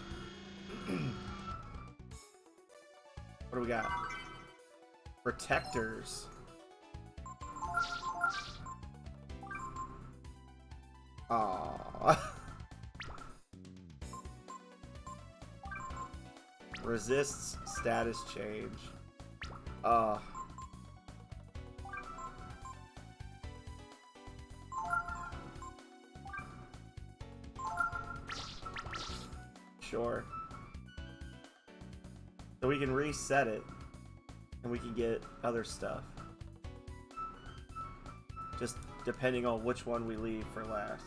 What do we got? Protectors. Aww. Resists status change. Sure. So we can reset it, and we can get other stuff. Just depending on which one we leave for last.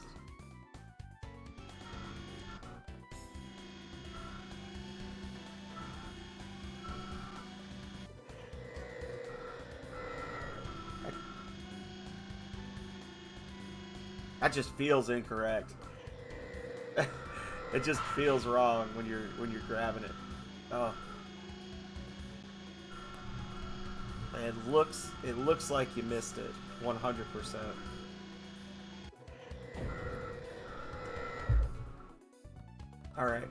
That just feels incorrect. It just feels wrong when you're grabbing it. Oh. It looks like you missed it 100%. All right.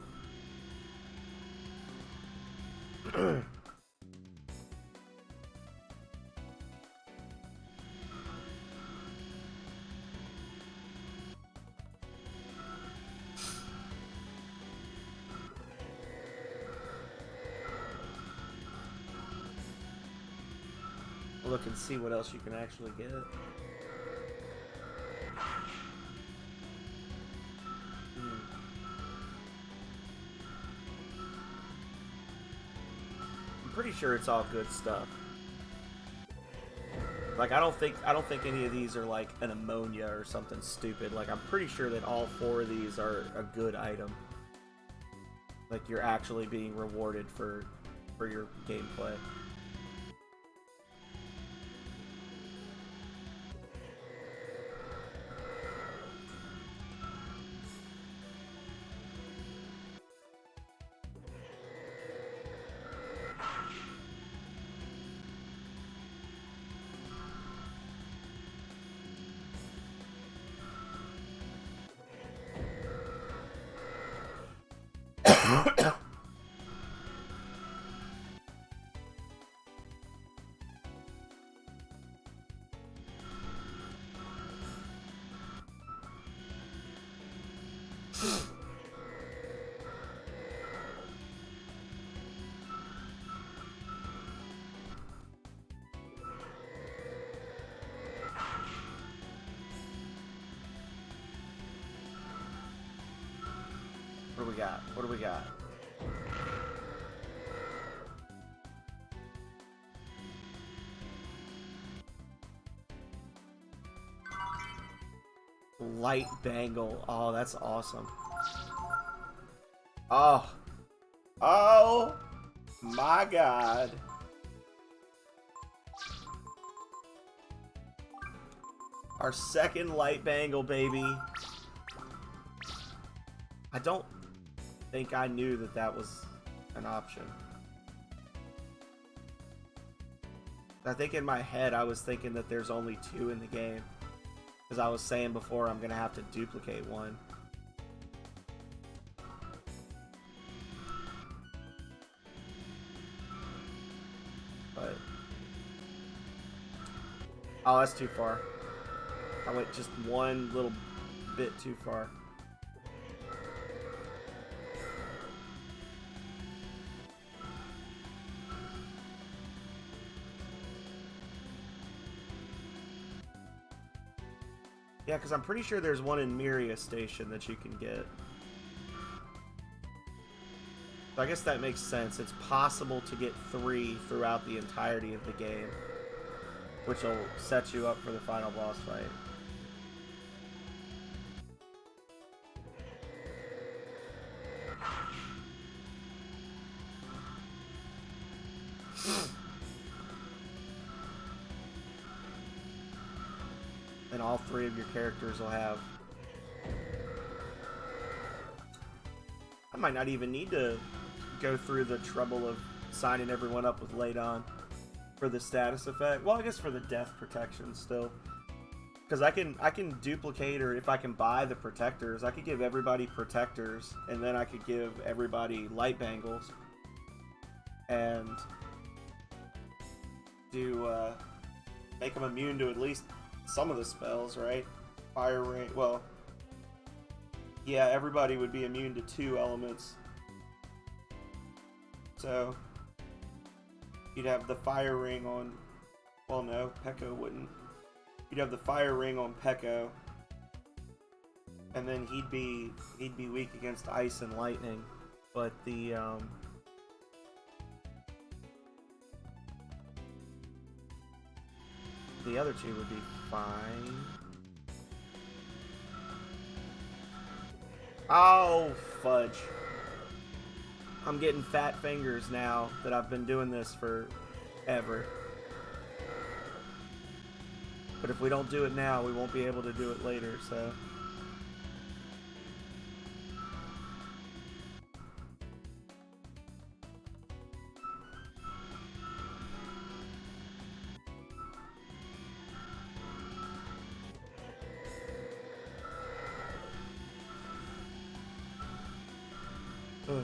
Look and see what else you can actually get. I'm pretty sure it's all good stuff. Like I don't think any of these are like an ammonia or something stupid. Like I'm pretty sure that all 4 of these are a good item. Like you're actually being rewarded for your gameplay. What do we got? What do we got? Light bangle. Oh, that's awesome. Oh. Oh my god. Our second light bangle, baby. I don't think I knew that that was an option. I think in my head I was thinking that there's only 2 in the game. Because I was saying before I'm going to have to duplicate one. But... oh, that's too far. I went just one little bit too far. Yeah, because I'm pretty sure there's one in Miria Station that you can get. So I guess that makes sense. It's possible to get 3 throughout the entirety of the game, which will set you up for the final boss fight. And all 3 of your characters will have... I might not even need to go through the trouble of signing everyone up with Ladon for the status effect. Well, I guess for the death protection still. Because I can duplicate, or if I can buy the protectors, I could give everybody protectors, and then I could give everybody light bangles. And do, make them immune to at least some of the spells, right? Fire ring, well, yeah, everybody would be immune to 2 elements. So, you'd have the fire ring on, well no, Pekko wouldn't. You'd have the fire ring on Pekko, and then he'd be weak against ice and lightning. But the other 2 would be fine. Oh, fudge. I'm getting fat fingers now that I've been doing this forever. But if we don't do it now, we won't be able to do it later, so... Ugh.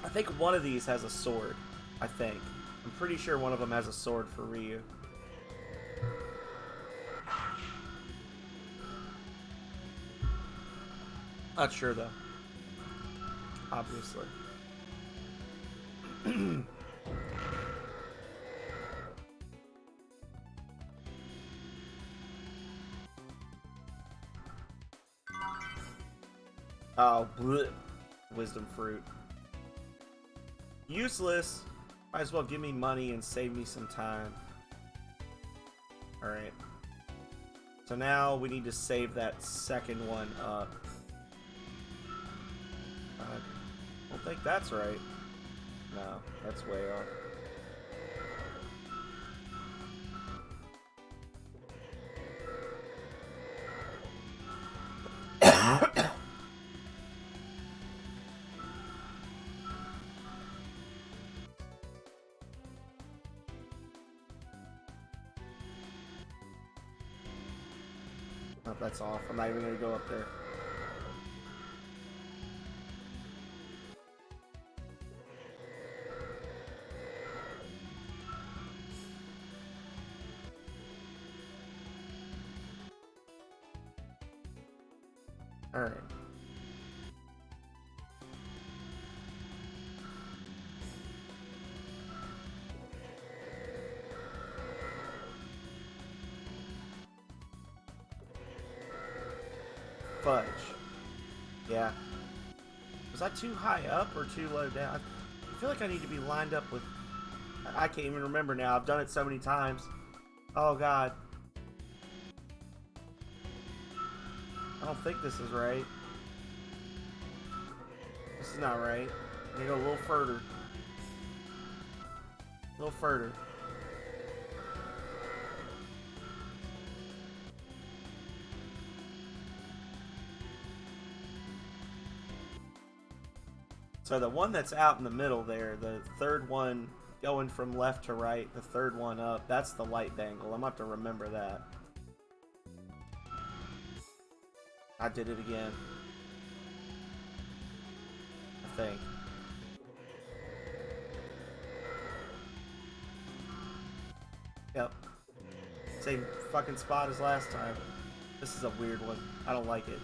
I think one of these has a sword. I think. I'm pretty sure one of them has a sword for Ryu. Not sure though. Obviously. Oh, bleh. Wisdom fruit. Useless. Might as well give me money and save me some time. Alright. So now we need to save that second one up. I don't think that's right. No, that's way off. Oh, that's off. I'm not even going to go up there. Alright. Fudge. Yeah. Was I too high up or too low down? I feel like I need to be lined up with... I can't even remember now. I've done it so many times. Oh, God. I don't think this is right. This is not right. I need to go a little further. A little further. So the one that's out in the middle there, the third one going from left to right, the third one up, that's the light bangle. I'm going to have to remember that. I did it again. I think. Yep. Same fucking spot as last time. This is a weird one. I don't like it.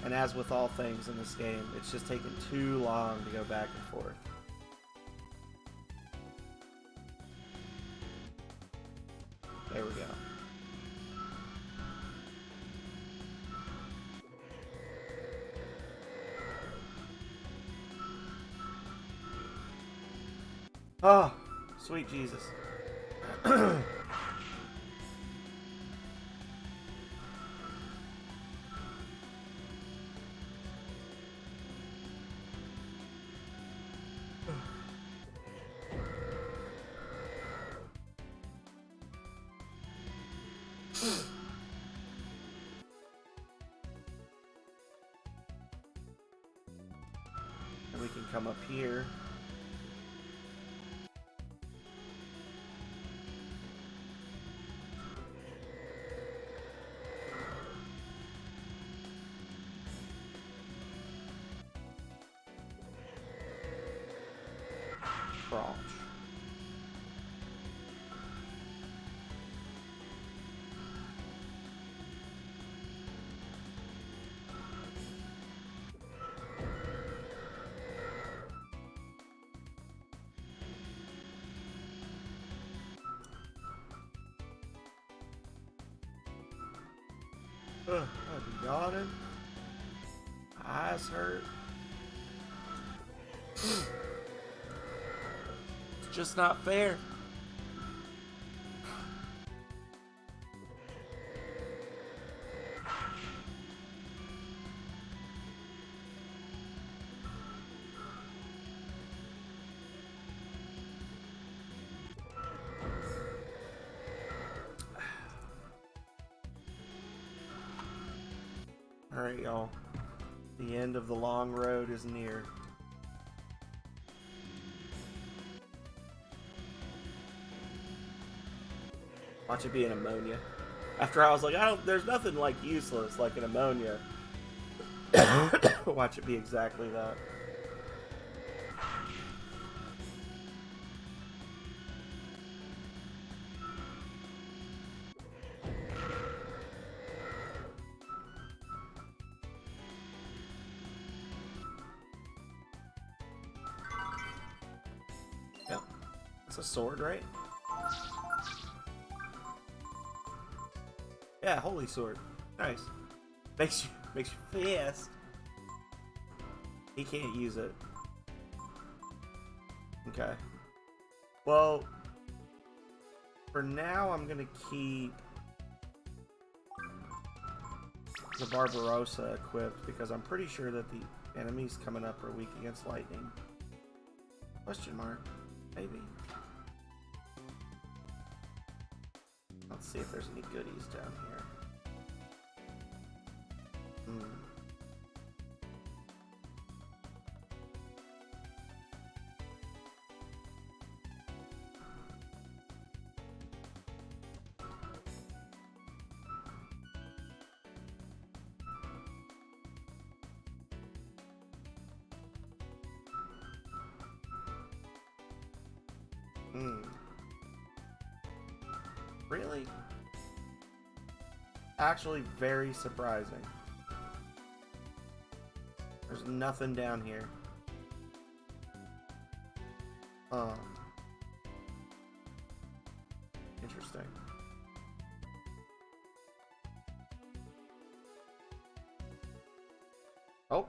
And as with all things in this game, it's just taking too long to go back and forth. There we go. Oh, sweet Jesus. And we can come up here. Crouch. I'm yawning. My eyes hurt. It's just not fair. Alright, y'all. The end of the long road is near. Watch it be an ammonia. After I was like, there's nothing like useless like an ammonia. Watch it be exactly that. Yep. It's a sword, right? Yeah, holy sword. Nice. Makes you fast. He can't use it. Okay. Well, for now I'm gonna keep the Barbarossa equipped because I'm pretty sure that the enemies coming up are weak against lightning. Question mark. Maybe. Let's see if there's any goodies down here. Really? Actually very surprising. There's nothing down here. Interesting. Oh.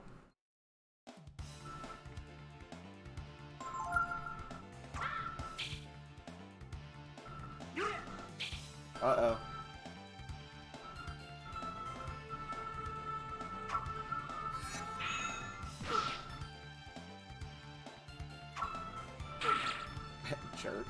Uh-oh. Jerk.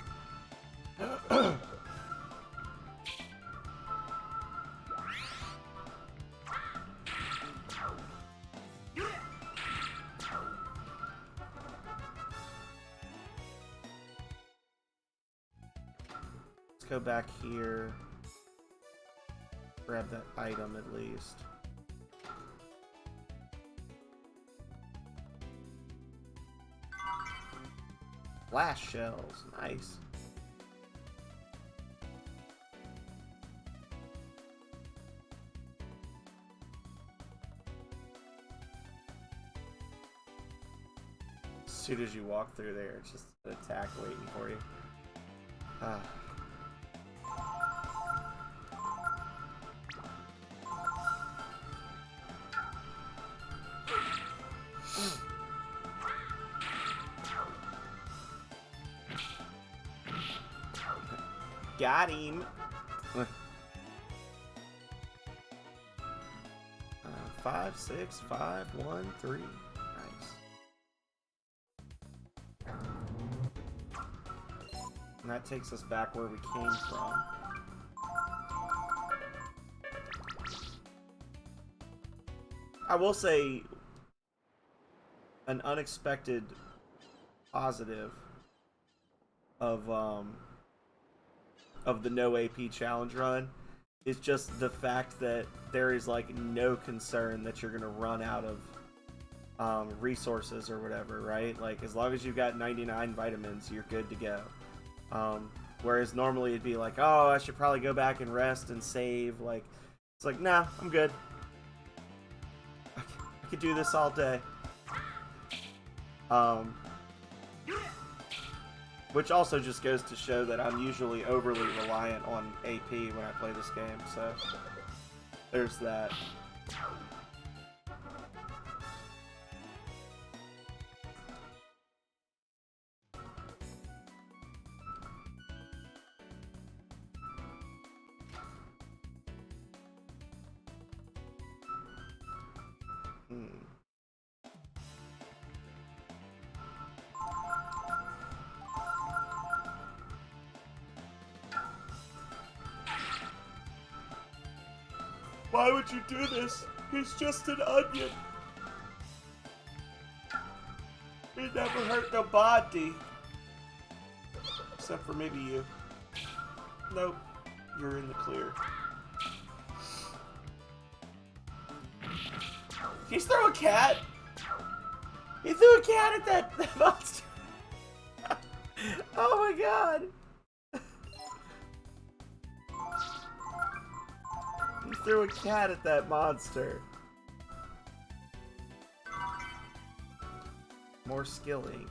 Let's go back here. Grab that item at least. Flash shells, nice. As soon as you walk through there, it's just an attack waiting for you. Ah. Got him. 5, 6, 5, 1, 3. Nice. And that takes us back where we came from. I will say an unexpected positive of the no AP challenge run is just the fact that there is like no concern that you're gonna run out of resources or whatever, right? Like as long as you've got 99 vitamins, you're good to go. Whereas normally it'd be like, oh, I should probably go back and rest and save. Like it's like, nah, I'm good. I could do this all day. Which also just goes to show that I'm usually overly reliant on AP when I play this game, so there's that. Why would you do this? He's just an onion. He never hurt nobody. Except for maybe you. Nope. You're in the clear. He's throwing a cat. He threw a cat at that monster. Oh my god. He threw a cat at that monster. More skilling.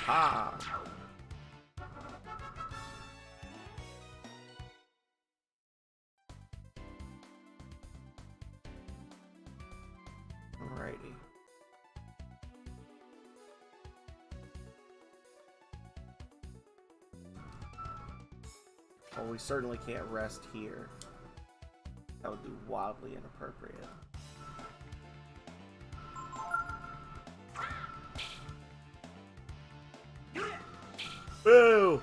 Ah. Alrighty. Well, we certainly can't rest here. That would be wildly inappropriate. Boo!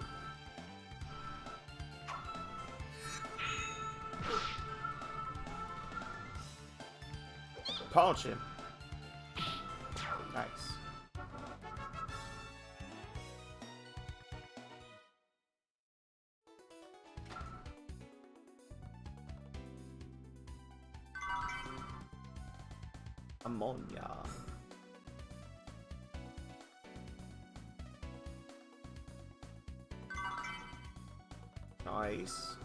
Punch him. Nice. Ammonia. Nice.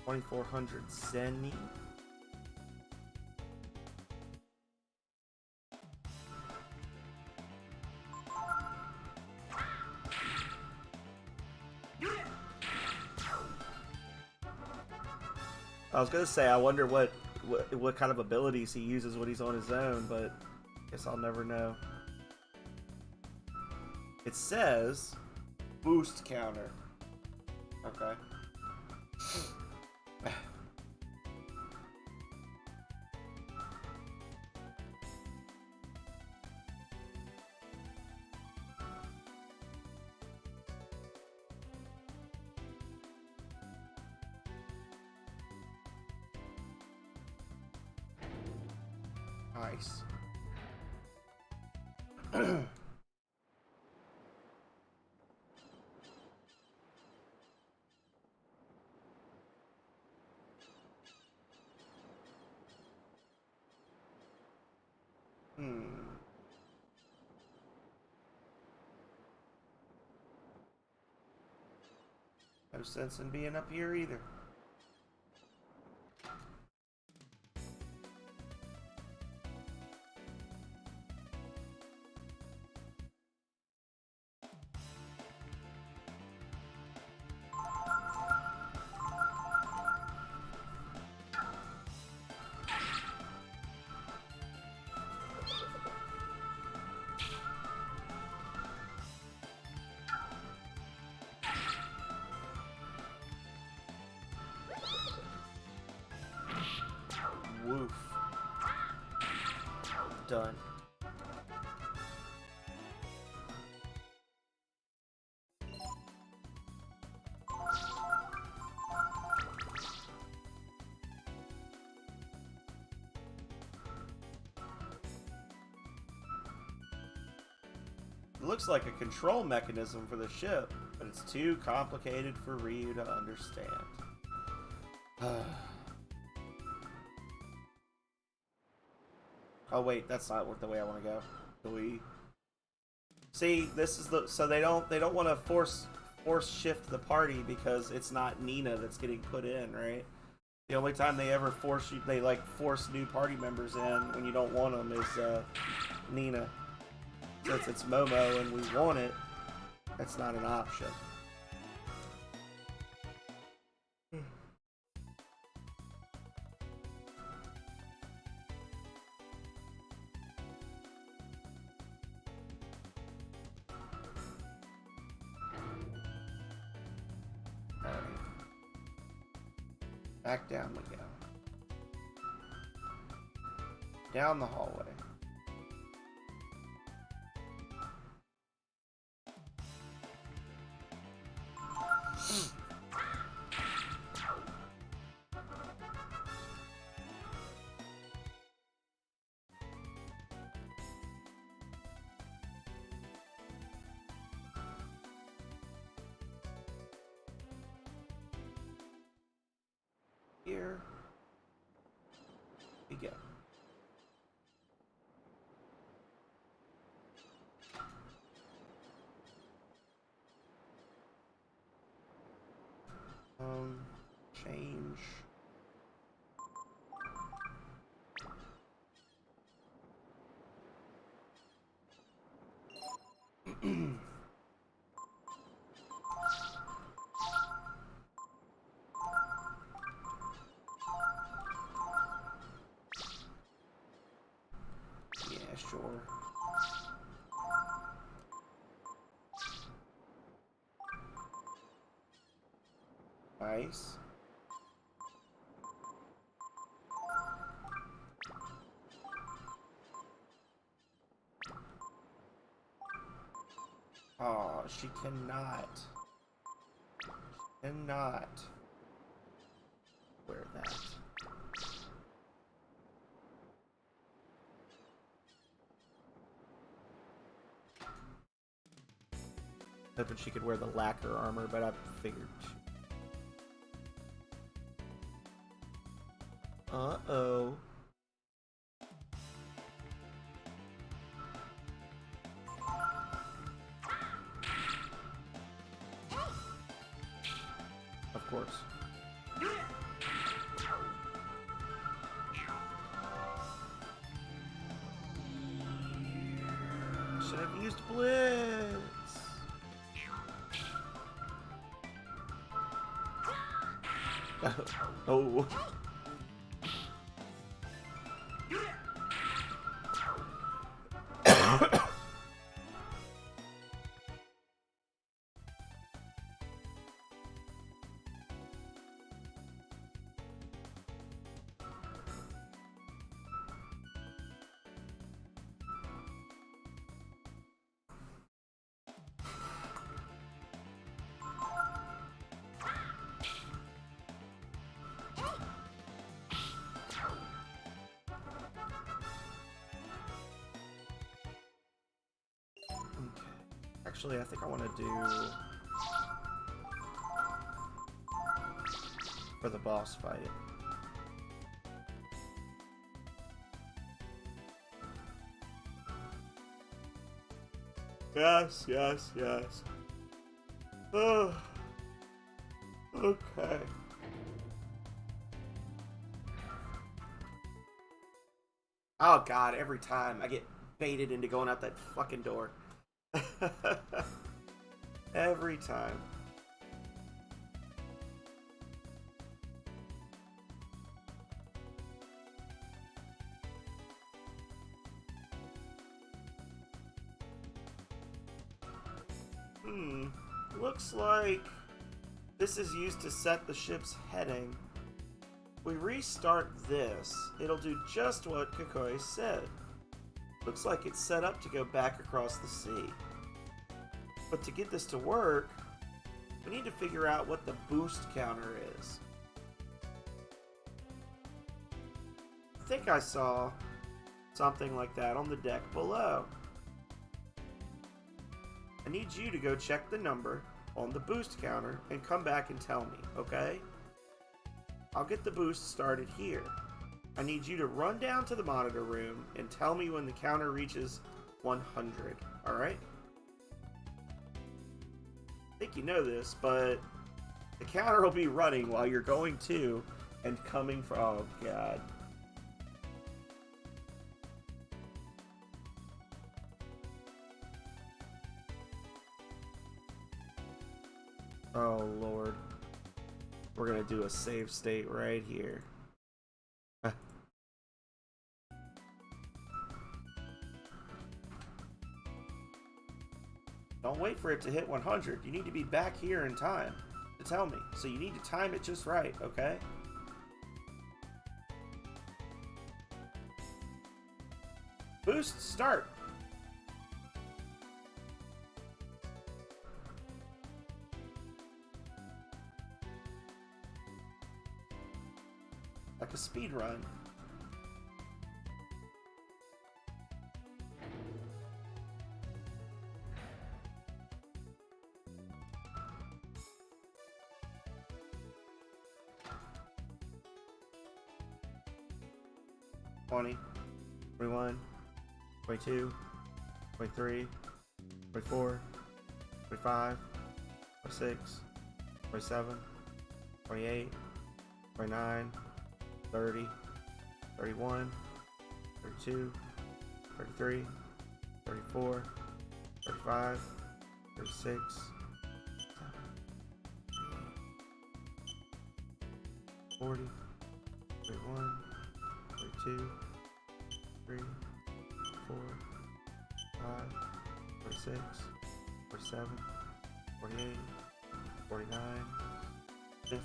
2400 Zenny. I was gonna say, I wonder what kind of abilities he uses when he's on his own, but I guess I'll never know. It says boost counter. Okay. Nice. No sense in being up here either. Woof. Done. It looks like a control mechanism for the ship, but it's too complicated for Ryu to understand. Oh wait, that's not the way I want to go. Do we? See, this is the so they don't want to force shift the party because it's not Nina that's getting put in, right? The only time they ever force new party members in when you don't want them is Nina. Since it's Momo and we want it, that's not an option. Back down we go. Down the hallway. Here we go. Change. Sure. Nice. Oh, she cannot wear that. Hoping she could wear the lacquer armor, but I figured. Uh-oh. Of course. Should have used Blitz. Oh. Actually, I think I want to do for the boss fight. Yes, yes, yes. Oh, okay. Oh god, every time I get baited into going out that fucking door. Every time. Looks like this is used to set the ship's heading. If we restart this, it'll do just what Kukoi said. Looks like it's set up to go back across the sea. But to get this to work, we need to figure out what the boost counter is. I think I saw something like that on the deck below. I need you to go check the number on the boost counter and come back and tell me, okay? I'll get the boost started here. I need you to run down to the monitor room and tell me when the counter reaches 100, alright? I think you know this, but the counter will be running while you're going to and coming from... Oh, God. Oh, Lord. We're gonna do a save state right here. Don't wait for it to hit 100. You need to be back here in time to tell me. So you need to time it just right, okay? Boost, start! Like a speed run. $20, $21, $22, $23, $24, $25, $26, $27, $28, $29, $30, $31, $32, $33, $34, $35, $36, $40, $41, $42, $43, $44, $45, $46, $47, $48, $49, $50,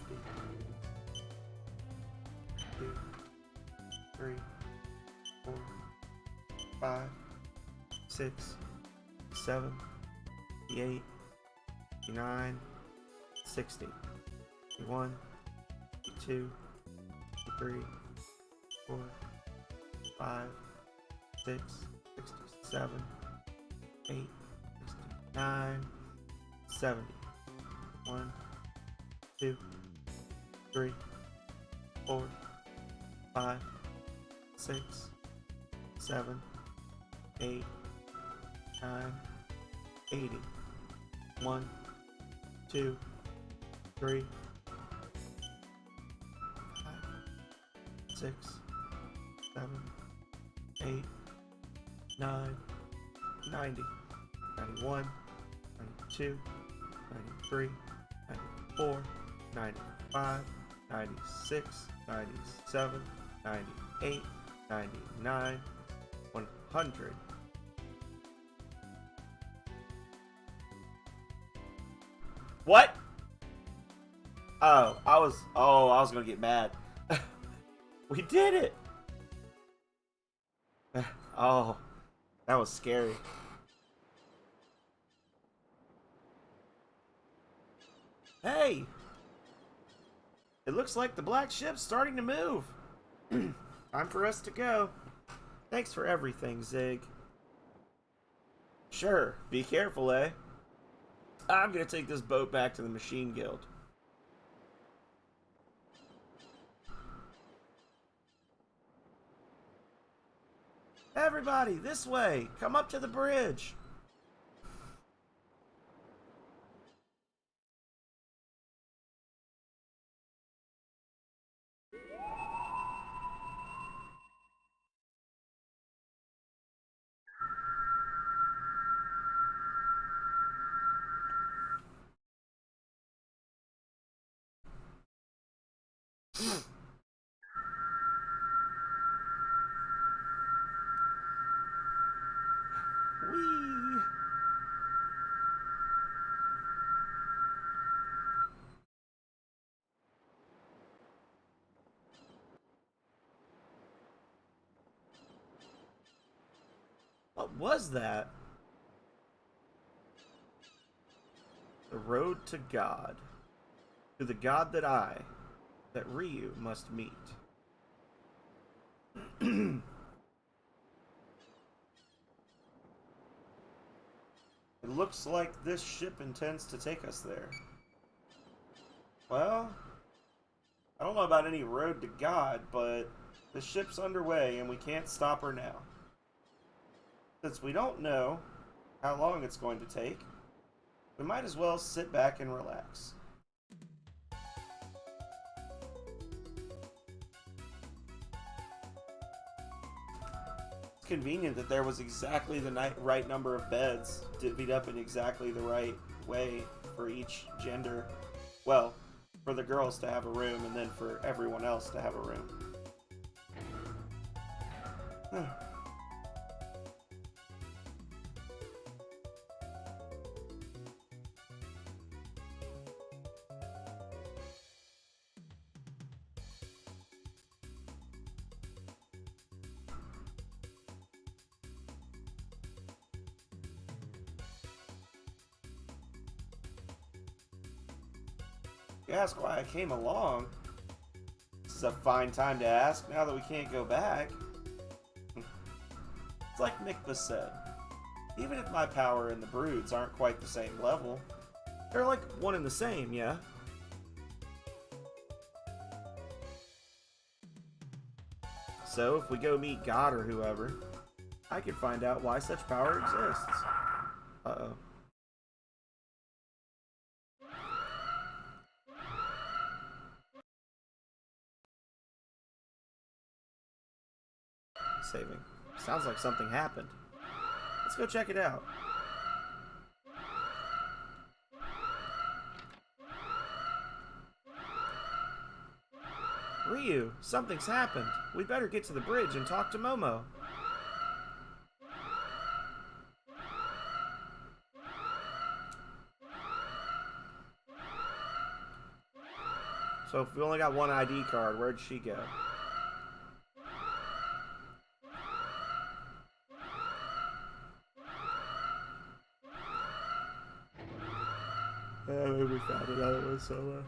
2, 3, 4, 5, 6, 7, 8, 9, 60, 51, 52, 53, 4, 5, 6, 67, 8, 69, 70, 1, 2, 3, 4, 5, 6, 7, 8, 9, 80. 1, 2, 3, 5, 6, 7, 8, 9, 90. 91, 92, 93, 94, 95, 96, 97, 98, 99, 100. What? I was gonna get mad. We did it. Oh, that was scary. Hey! It looks like the black ship's starting to move. Time for us to go. Thanks for everything, Zig. Sure, be careful, eh? I'm gonna take this boat back to the Machine Guild. Everybody, this way! Come up to the bridge! Whee! What was that? The road to God. To the God that Ryu must meet. It looks like this ship intends to take us there. Well, I don't know about any road to God, but the ship's underway and we can't stop her now. Since we don't know how long it's going to take, we might as well sit back and relax. It's convenient that there was exactly the right number of beds divvied up in exactly the right way for each gender. Well, for the girls to have a room and then for everyone else to have a room. You ask why I came along? This is a fine time to ask now that we can't go back. It's like Mikba said. Even if my power and the Brood's aren't quite the same level, they're like one and the same, yeah? So if we go meet God or whoever, I can find out why such power exists. Uh-oh. Saving. Sounds like something happened. Let's go check it out. Ryu, something's happened. We better get to the bridge and talk to Momo. So if we only got one ID card, where'd she go? Maybe we found another one somewhere.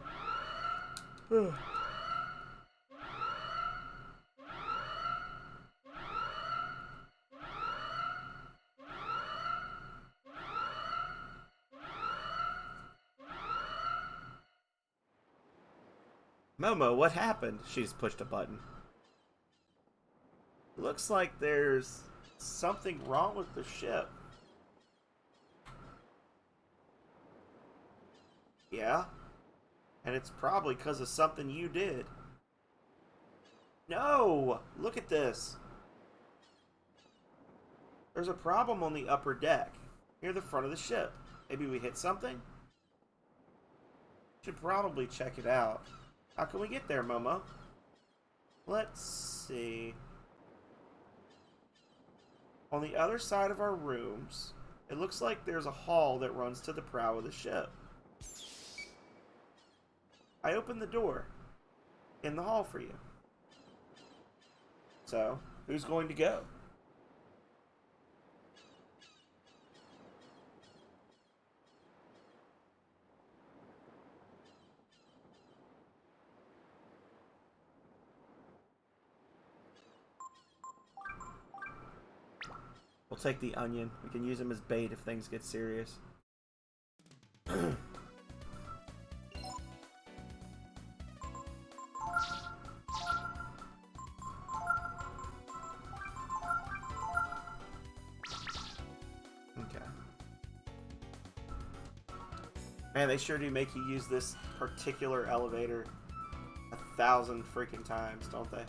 Momo, what happened? She's pushed a button. Looks like there's something wrong with the ship. Yeah? And it's probably because of something you did. No! Look at this. There's a problem on the upper deck, near the front of the ship. Maybe we hit something? Should probably check it out. How can we get there, Momo? Let's see. On the other side of our rooms, it looks like there's a hall that runs to the prow of the ship. I opened the door in the hall for you. So, who's going to go? We'll take the onion. We can use him as bait if things get serious. Man, they sure do make you use this particular elevator 1,000 freaking times, don't they?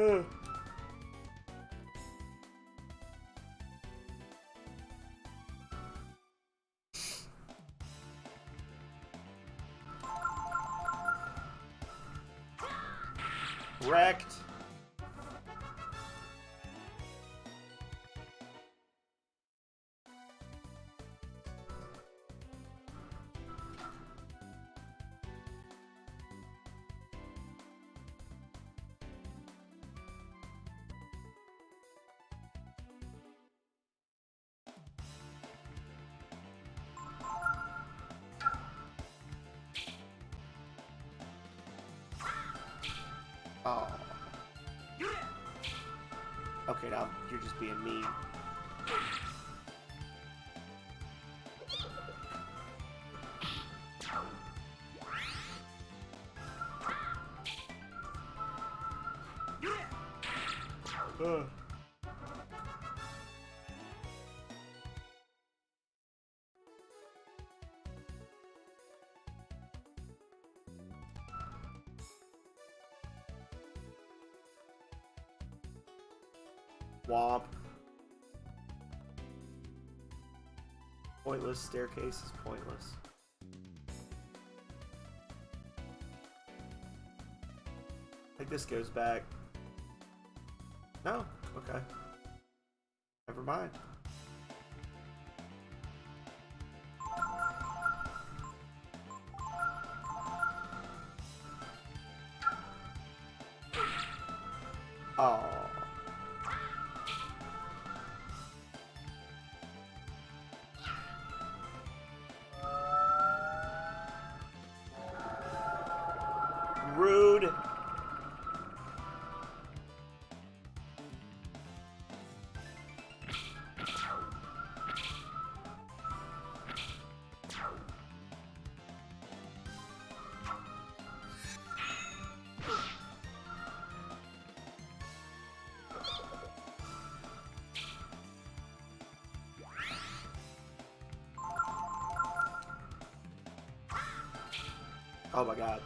Ugh. Wrecked. Oh. Okay, now you're just being mean. Ugh. Womp. Pointless staircase is pointless. I think this goes back. No? Okay. Never mind. Oh. Rude. Oh my god.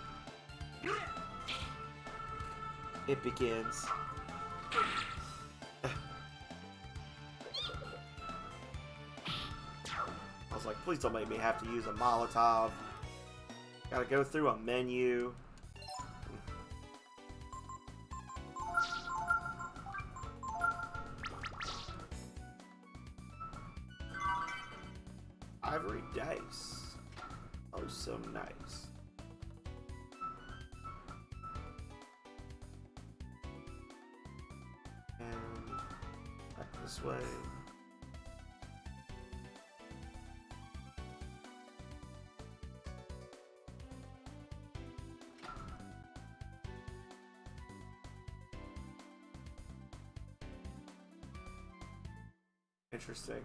It begins. I was like, please don't make me have to use a Molotov. Gotta go through a menu. Ivory dice. Oh, so nice. And back this way. Interesting.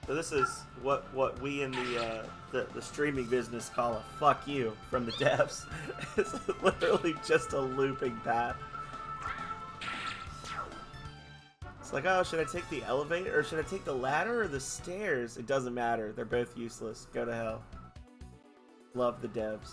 So this is what we in the streaming business call a fuck you from the devs. It's literally just a looping path. It's like, oh, should I take the elevator or should I take the ladder or the stairs? It doesn't matter. They're both useless. Go to hell. Love the devs.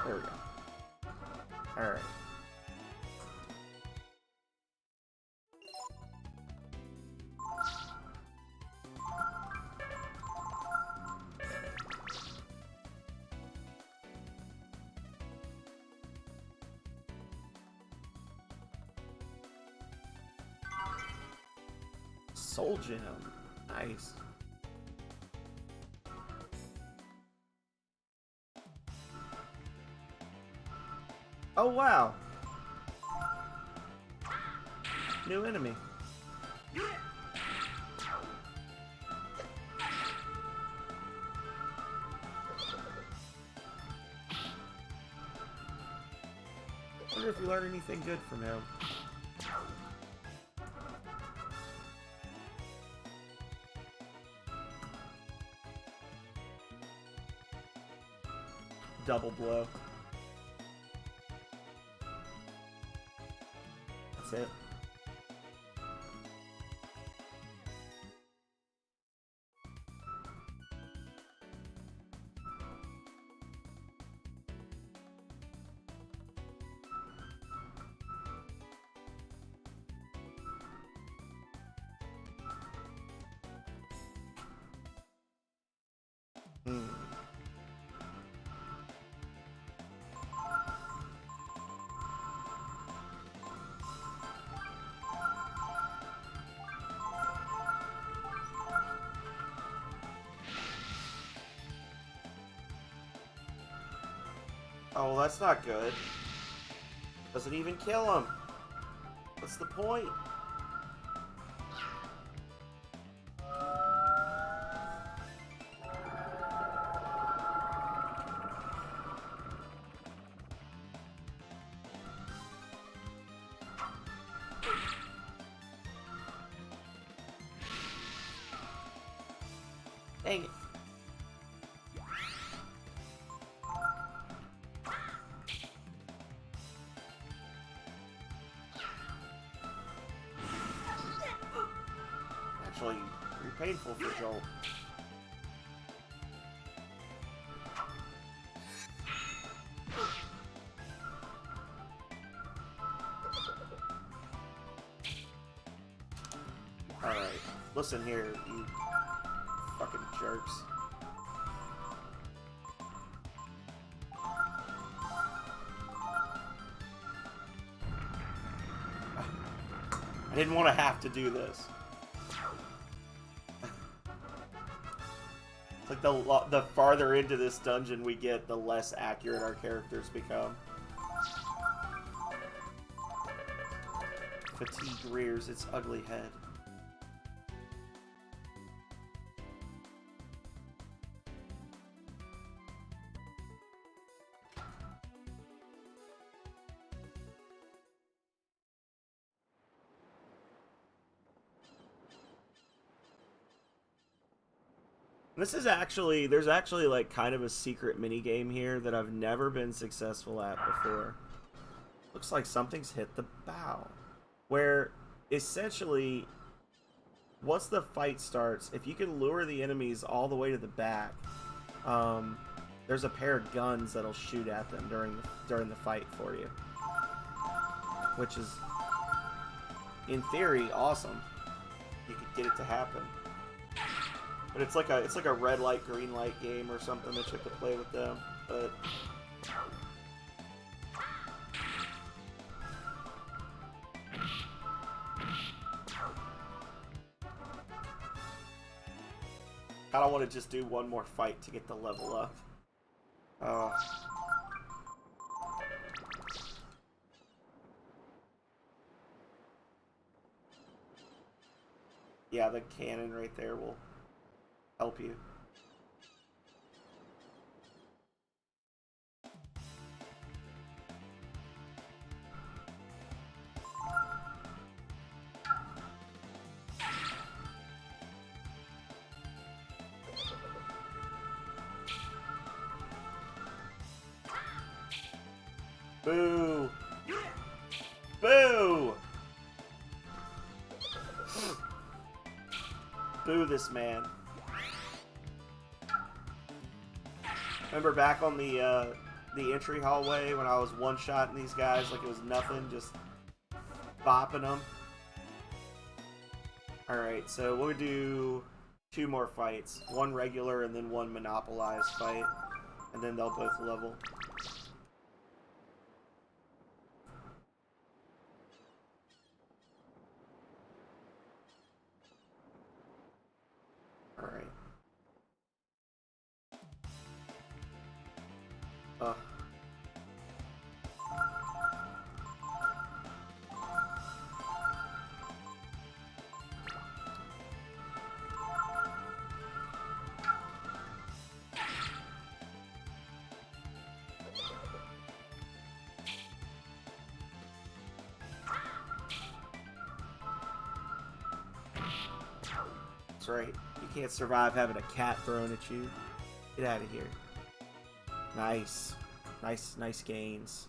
There we go. Alright. soul gem. Nice. Oh, wow. New enemy. I wonder if you learn anything good from him. Double blow. That's it. Oh, well, that's not good. Doesn't even kill him. What's the point? Dang it. Actually, pretty painful for Joel. Alright, listen here, you fucking jerks. I didn't want to have to do this. It's like the farther into this dungeon we get, the less accurate our characters become. Fatigue rears its ugly head. This is actually, there's actually like kind of a secret minigame here that I've never been successful at before. Looks like something's hit the bow. Where essentially, once the fight starts, if you can lure the enemies all the way to the back, there's a pair of guns that'll shoot at them during the fight for you. Which is, in theory, awesome. You could get it to happen. But it's like a red light, green light game or something that you have to play with them. But I don't want to just do one more fight to get the level up. Yeah, the cannon right there will help you. Boo! Boo! Boo this man. Remember back on the entry hallway when I was one-shotting these guys like it was nothing, just bopping them? Alright, so we'll do 2 more fights. One regular and then one monopolized fight. And then they'll both level. Uh. That's right. You can't survive having a cat thrown at you. Get out of here. Nice. Nice gains.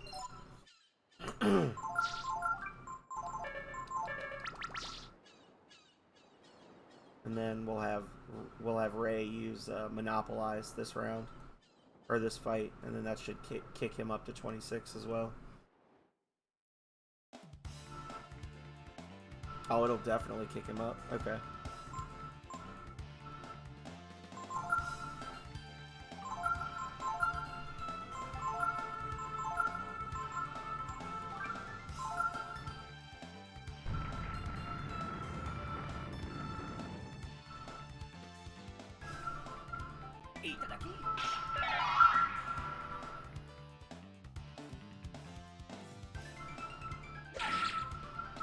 And then we'll have Ray use Monopolize this round. Or this fight. And then that should kick him up to 26 as well. Oh, it'll definitely kick him up. Okay.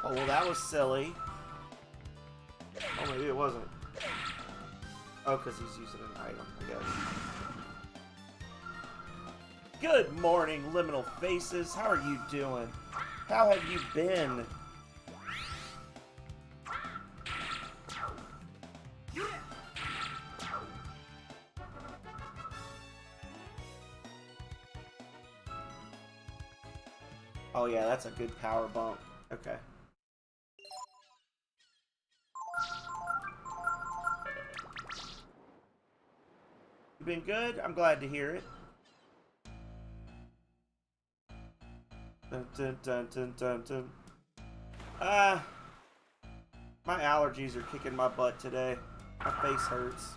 Oh, well, that was silly. Oh, maybe it wasn't. Oh, because he's using an item, I guess. Good morning, Liminal Faces. How are you doing? How have you been? Oh, yeah, that's a good power bump. Okay. You been good? I'm glad to hear it. Dun, dun, dun, dun, dun, dun. My allergies are kicking my butt today. My face hurts.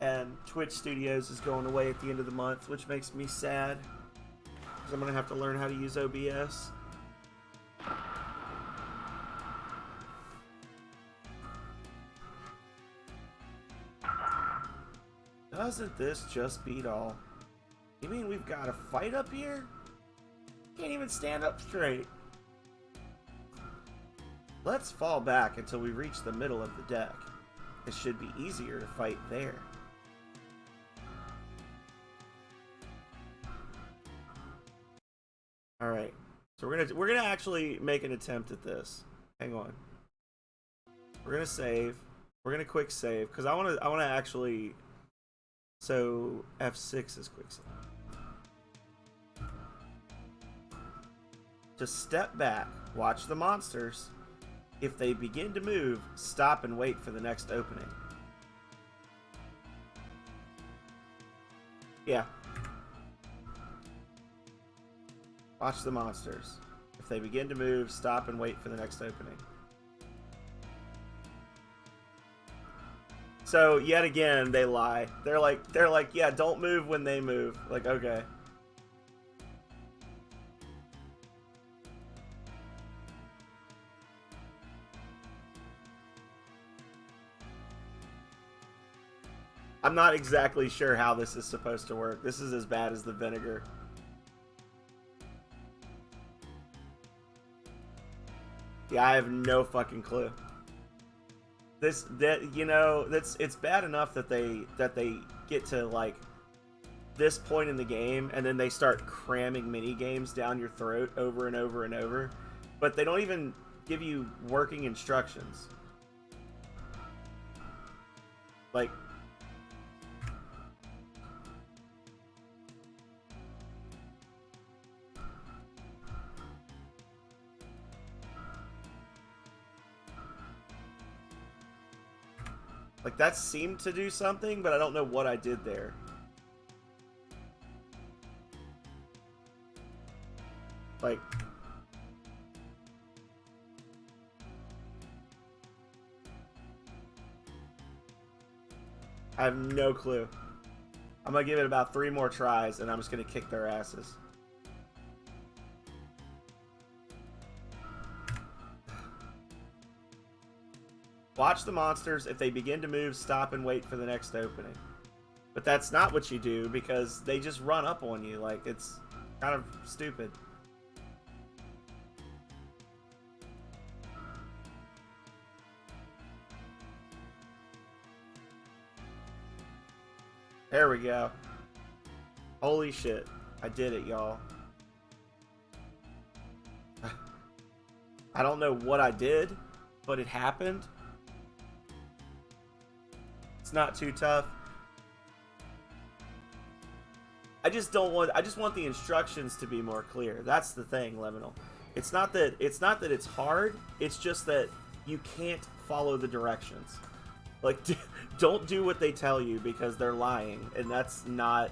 And Twitch Studios is going away at the end of the month, which makes me sad. Because I'm going to have to learn how to use OBS. Doesn't this just beat all? You mean we've got a fight up here? Can't even stand up straight. Let's fall back until we reach the middle of the deck. It should be easier to fight there. Alright. So we're gonna actually make an attempt at this. Hang on. We're gonna save. We're gonna quick save. Because I wanna actually. So F6 is quick save. Just step back, watch the monsters. If they begin to move, stop and wait for the next opening. Yeah. Watch the monsters. If they begin to move, stop and wait for the next opening. So yet again, they lie. They're like, yeah, don't move when they move. Like, okay. I'm not exactly sure how this is supposed to work. This is as bad as the vinegar. Yeah, I have no fucking clue. It's bad enough that they get to like this point in the game and then they start cramming mini games down your throat over and over and over, but they don't even give you working instructions. Like, that seemed to do something, but I don't know what I did there. Like, I have no clue. I'm gonna give it about 3 more tries, and I'm just gonna kick their asses. Watch the monsters. If they begin to move, stop and wait for the next opening. But that's not what you do because they just run up on you. Like, it's kind of stupid. There we go. Holy shit. I did it, y'all. I don't know what I did, but it happened. It's not too tough. I just want the instructions to be more clear. That's the thing, Leminal. It's not that it's hard. It's just that you can't follow the directions. Like, don't do what they tell you because they're lying, and that's not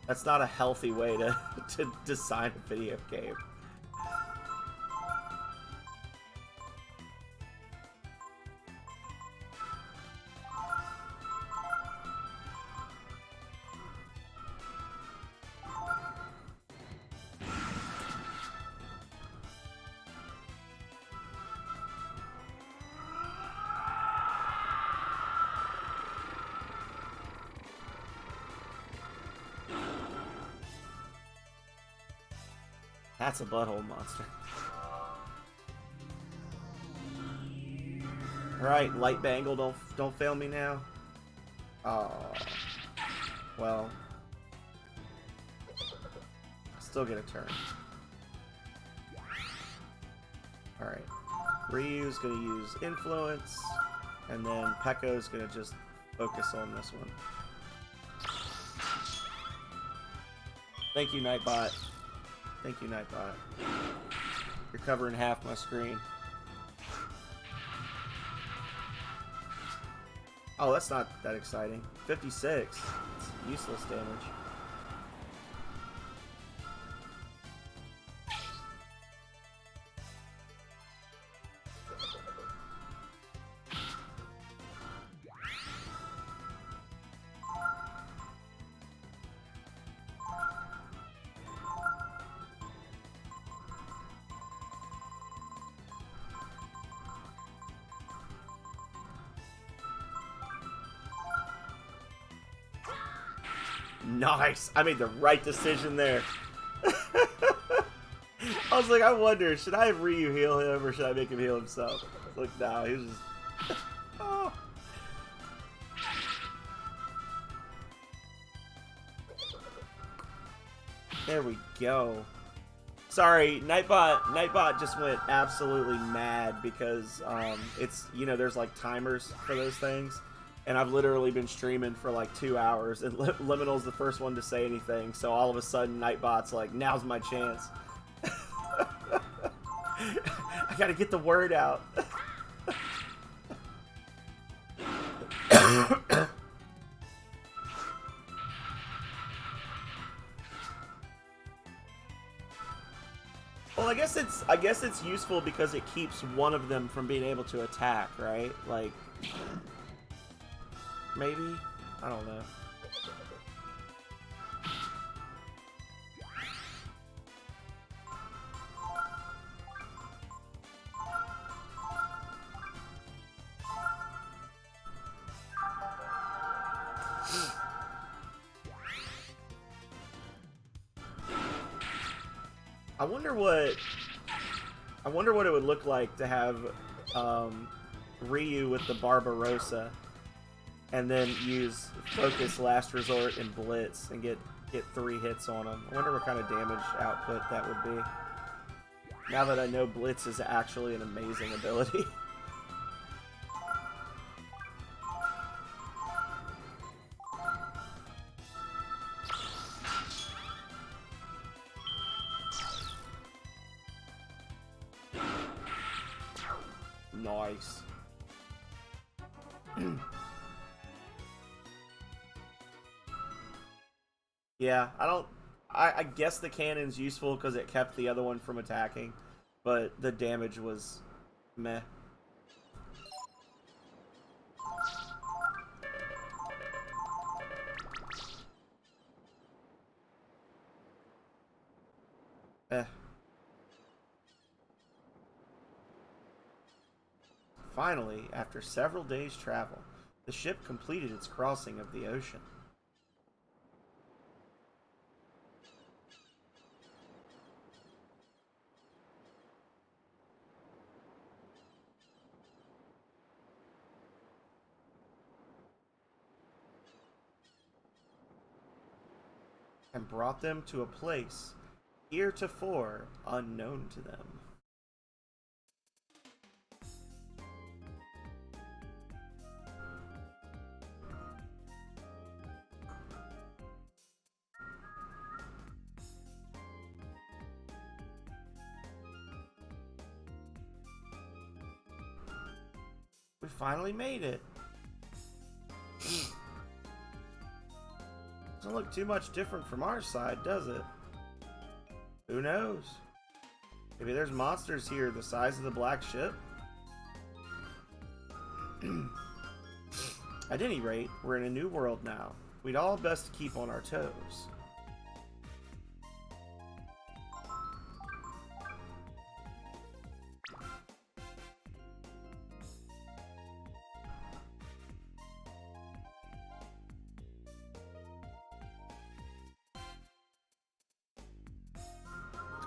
a healthy way to design a video game. That's a butthole monster. Alright, Light Bangle, don't fail me now. Oh. Well. Still get a turn. Alright. Ryu's gonna use Influence, and then Pekko's gonna just focus on this one. Thank you, Nightbot. Thank you, Nightbot. You're covering half my screen. Oh, that's not that exciting. 56. It's useless damage. Nice! I made the right decision there. I was like, I wonder, should I have Ryu heal him or should I make him heal himself? I was like, no, he was just... Oh. There we go. Sorry, Nightbot just went absolutely mad because it's, you know, there's like timers for those things. And I've literally been streaming for like 2 hours, and Liminal's the first one to say anything, so all of a sudden Nightbot's like, now's my chance. I gotta get the word out. Well, I guess it's useful because it keeps one of them from being able to attack, right? Like... Maybe? I don't know. I wonder what it would look like to have Ryu with the Barbarossa. And then use Focus, Last Resort, and Blitz, and get 3 hits on them. I wonder what kind of damage output that would be. Now that I know Blitz is actually an amazing ability. Nice. Yeah, I guess the cannon's useful because it kept the other one from attacking, but the damage was meh. Finally, after several days' travel, the ship completed its crossing of the ocean. and brought them to a place heretofore unknown to them. We finally made it. Doesn't look too much different from our side, does it? Who knows? Maybe there's monsters here the size of the black ship? At any rate, we're in a new world now. We'd all best keep on our toes.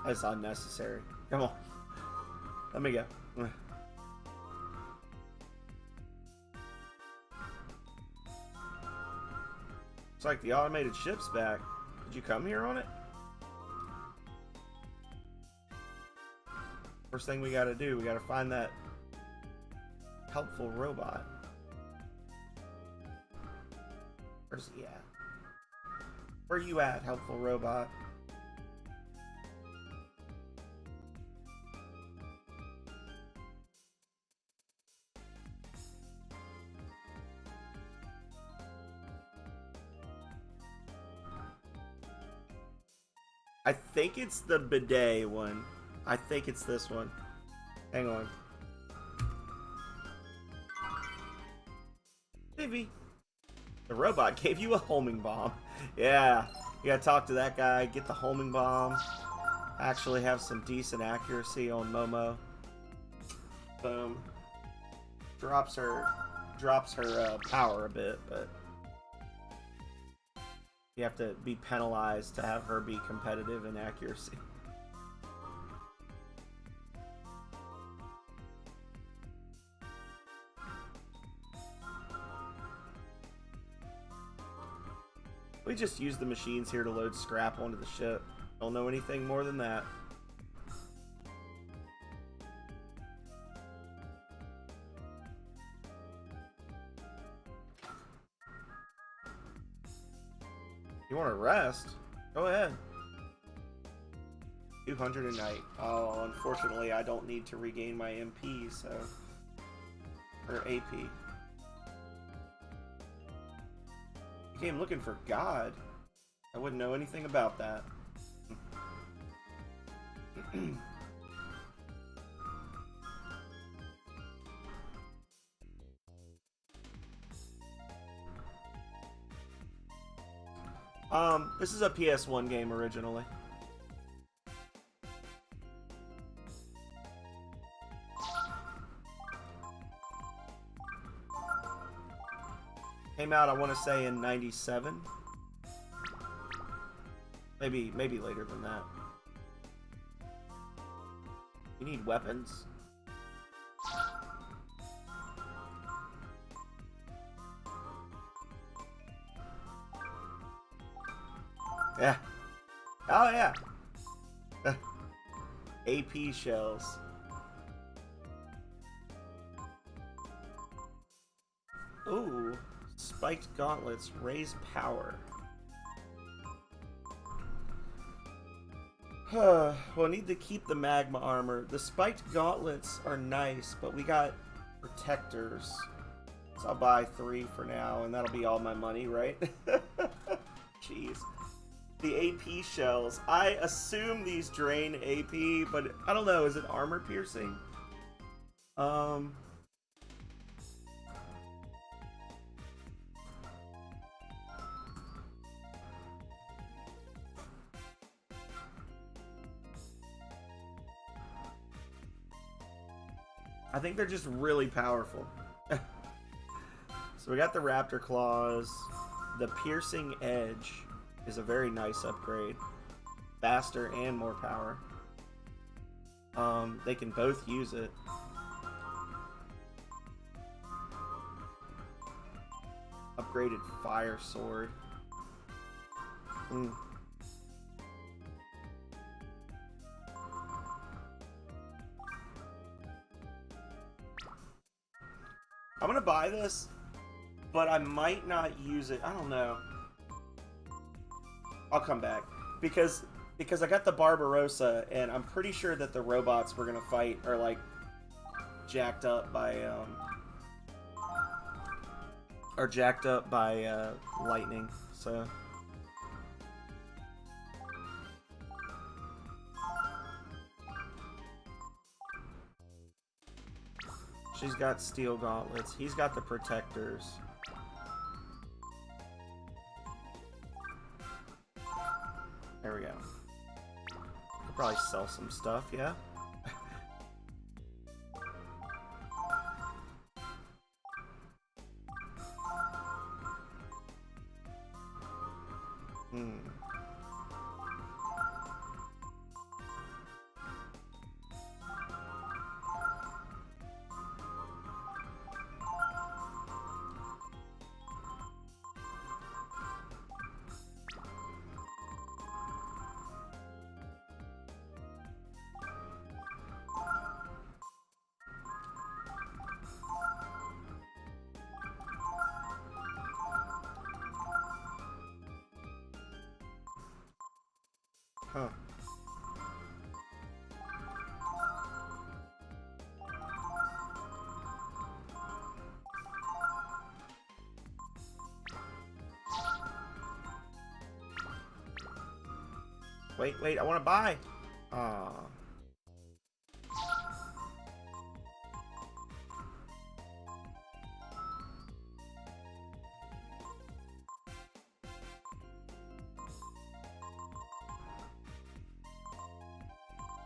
That's unnecessary. Come on. Let me go. It's like the automated ship's back. Did you come here on it? First thing we gotta do, we gotta find that helpful robot. Where's he at? Where you at, helpful robot? I think it's the bidet one. I think it's this one. Hang on. Maybe. The robot gave you a homing bomb. Yeah. You gotta talk to that guy, get the homing bomb. Actually have some decent accuracy on Momo. Boom. Drops her power a bit, but you have to be penalized to have her be competitive in accuracy. We just use the machines here to load scrap onto the ship. Don't know anything more than that. You want to rest? Go ahead. 200 a night. Oh, unfortunately, I don't need to regain my MP, so... or AP. You came looking for God. I wouldn't know anything about that. This is a PS1 game originally. Came out, I want to say, in '97. Maybe later than that. You need weapons? Yeah. Oh, yeah. AP shells. Ooh. Spiked gauntlets raise power. We'll need to keep the magma armor. The spiked gauntlets are nice, but we got protectors. So I'll buy 3 for now, and that'll be all my money, right? Jeez. The AP shells. I assume these drain AP, but I don't know. Is it armor piercing? I think they're just really powerful. So we got the raptor claws. The piercing edge is a very nice upgrade. Faster and more power. They can both use it. Upgraded fire sword. I'm gonna buy this, but I might not use it. I don't know. I'll come back because I got the Barbarossa, and I'm pretty sure that the robots we're gonna fight are like jacked up by lightning. So she's got steel gauntlets. He's got the protectors. There we go. Could probably sell some stuff, yeah? Huh. Wait, I want to buy. Aw.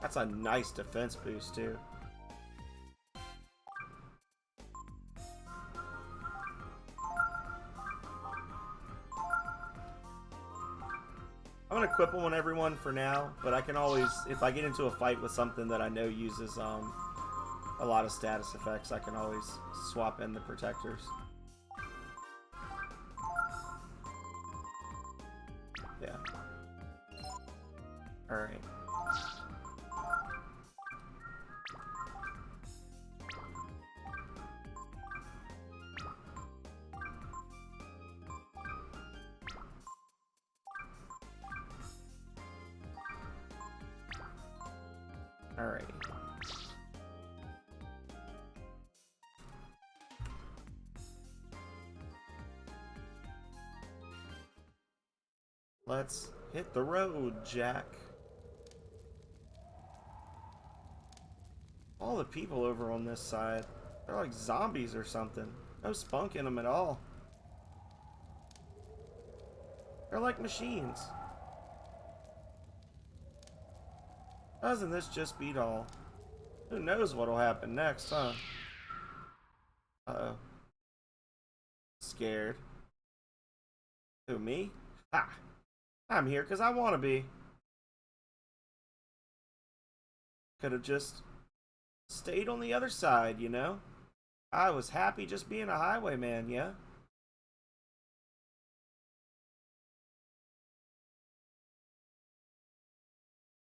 That's a nice defense boost, too. I'm gonna equip them on everyone for now, but I can always, if I get into a fight with something that I know uses a lot of status effects, I can always swap in the protectors. Yeah. Alright. Alright. Let's hit the road, Jack. All the people over on this side, they're like zombies or something. No spunk in them at all. They're like machines. Doesn't this just beat all? Who knows what'll happen next, huh? Uh-oh. Scared. Who, me? Ha! I'm here because I want to be. Could have just stayed on the other side, you know? I was happy just being a highwayman, yeah?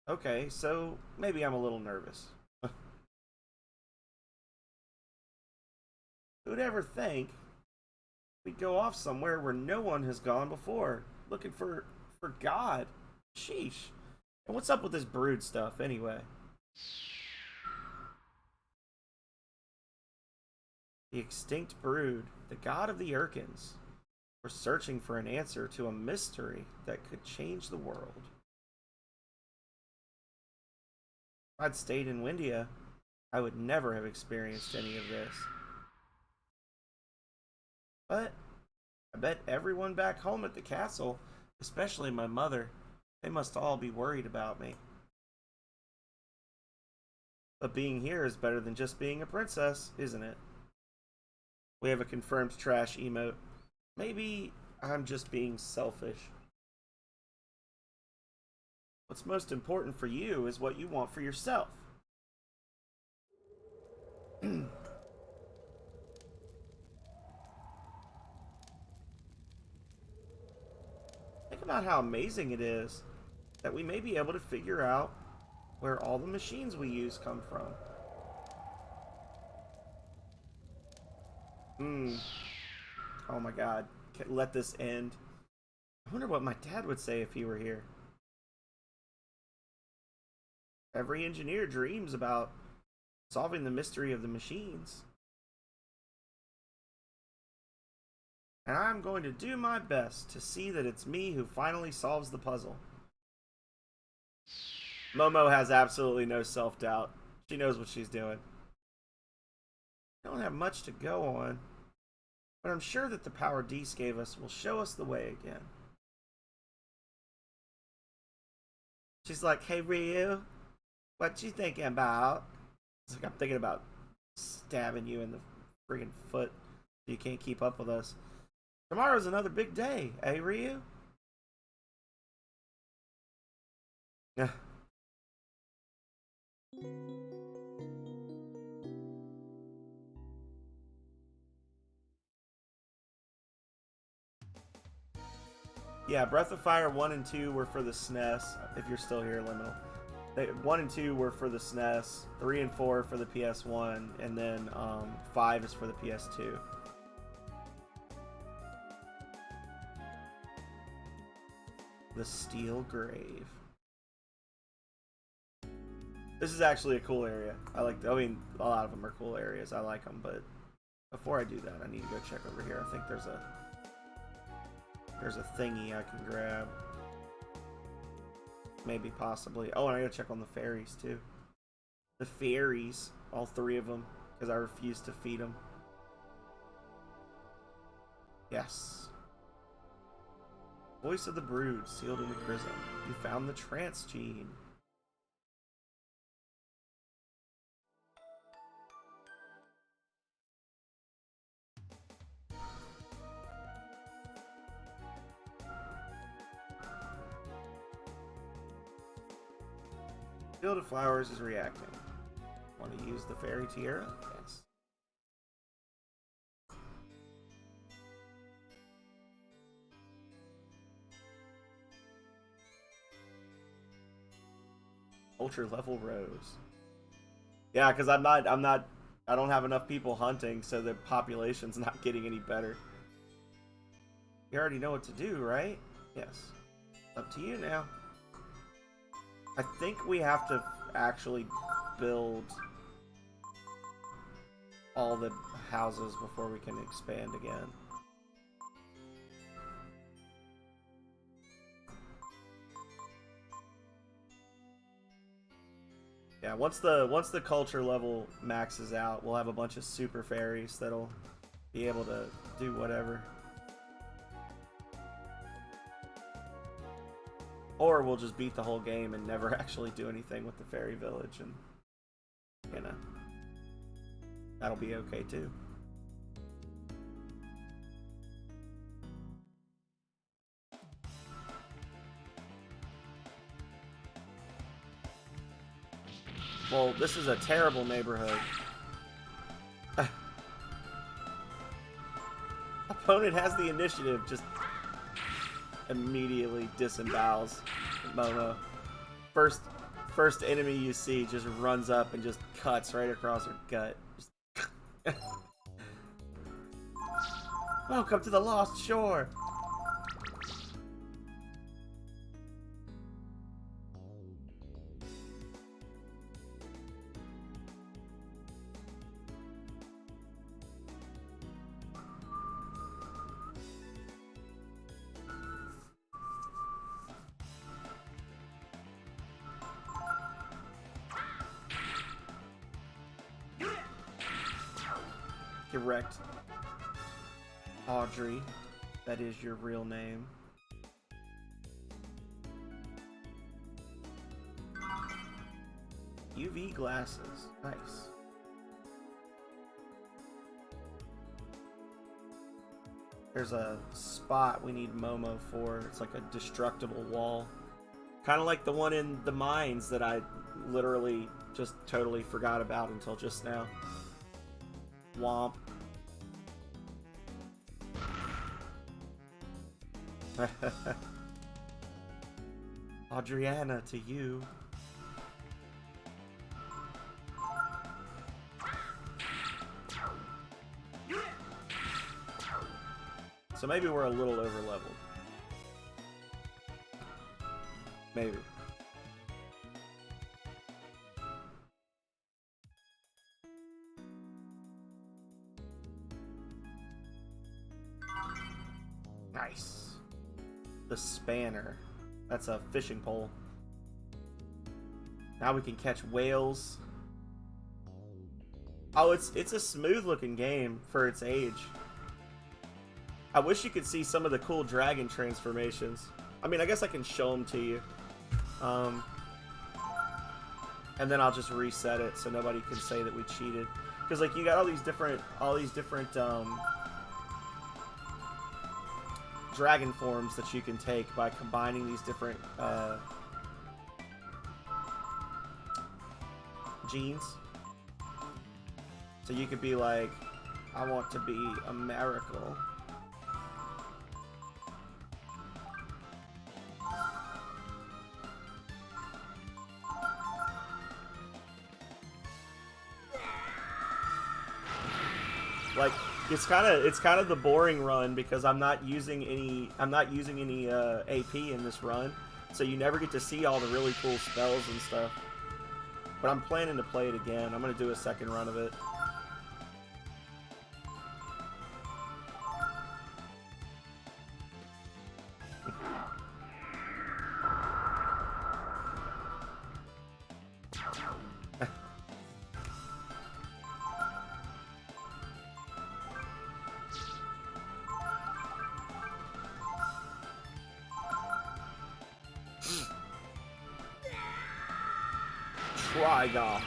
Okay, so maybe I'm a little nervous. Who'd ever think we'd go off somewhere where no one has gone before, looking for God? Sheesh. And what's up with this brood stuff, anyway? The extinct brood, the god of the Urkins. We're searching for an answer to a mystery that could change the world. If I'd stayed in Windia, I would never have experienced any of this. But I bet everyone back home at the castle, especially my mother, they must all be worried about me. But being here is better than just being a princess, isn't it? We have a confirmed trash emote. Maybe I'm just being selfish. What's most important for you is what you want for yourself. Think about how amazing it is that we may be able to figure out where all the machines we use come from. Hmm. Oh my god. Let this end. I wonder what my dad would say if he were here. Every engineer dreams about solving the mystery of the machines. And I'm going to do my best to see that it's me who finally solves the puzzle. Momo has absolutely no self-doubt. She knows what she's doing. I don't have much to go on, but I'm sure that the power Dees gave us will show us the way again. She's like, hey Ryu, what you thinking about? It's like, I'm thinking about stabbing you in the friggin' foot so you can't keep up with us. Tomorrow's another big day, eh Ryu? Yeah. Yeah, Breath of Fire 1 and 2 were for the SNES. If you're still here, Liminal. 1 and 2 were for the SNES. 3 and 4 for the PS1. And then 5 is for the PS2. The Steel Grave. This is actually a cool area. I mean, a lot of them are cool areas. I like them, but before I do that, I need to go check over here. I think there's a thingy I can grab. Maybe, possibly. Oh, and I gotta check on the fairies, too. The fairies. All 3 of them. Because I refuse to feed them. Yes. Voice of the Brood, sealed in the prism. You found the trance gene. Field of Flowers is reacting. Want to use the Fairy Tiara? Yes. Ultra level Rose. Yeah, because I don't have enough people hunting, so the population's not getting any better. You already know what to do, right? Yes. Up to you now. I think we have to actually build all the houses before we can expand again. Yeah, once the culture level maxes out, we'll have a bunch of super fairies that'll be able to do whatever. Or we'll just beat the whole game and never actually do anything with the fairy village, and you know, that'll be okay too. Well, this is a terrible neighborhood. Opponent has the initiative, just immediately disembowels Momo. First enemy you see just runs up and just cuts right across her gut. Welcome to the Lost Shore. Correct. Audrey, that is your real name. UV glasses, nice. There's a spot we need Momo for. It's like a destructible wall. Kind of like the one in the mines that I literally just totally forgot about until just now. Womp. Adriana, to you. So maybe we're a little over leveled. Maybe. Nice. The spanner. That's a fishing pole. Now we can catch whales. Oh, it's a smooth looking game for its age. I wish you could see some of the cool dragon transformations. I mean, I guess I can show them to you. And then I'll just reset it so nobody can say that we cheated. Because like you got all these different dragon forms that you can take by combining these different genes. So you could be like, I want to be a miracle. Like it's kind of the boring run because I'm not using any AP in this run, so you never get to see all the really cool spells and stuff. But I'm planning to play it again. I'm gonna do a second run of it. Trigon.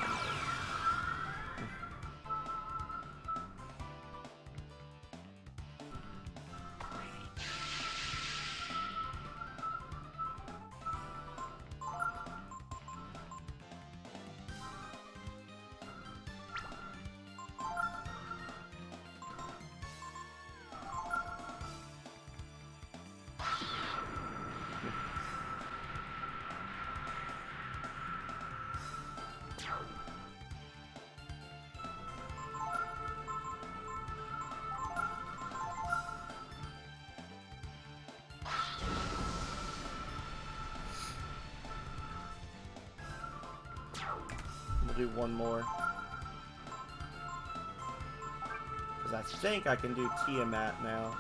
Do one more because I think I can do Tiamat now.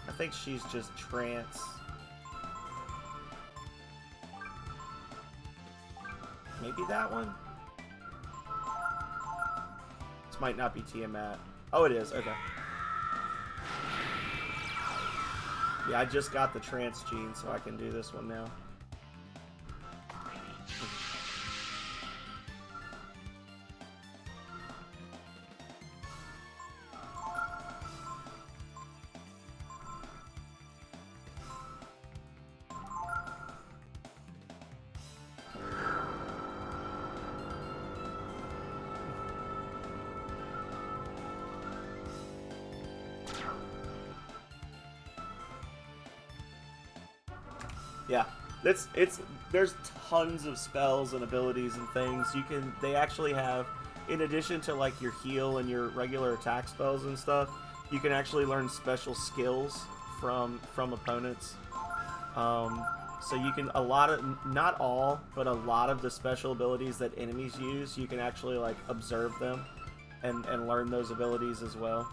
I think she's just trance. Maybe that one? This might not be Tiamat. Oh, it is. Okay. Yeah, I just got the trance gene, so I can do this one now. Yeah, there's tons of spells and abilities and things they actually have, in addition to like your heal and your regular attack spells and stuff, you can actually learn special skills from opponents. So you can, not all, but a lot of the special abilities that enemies use, you can actually like observe them and learn those abilities as well.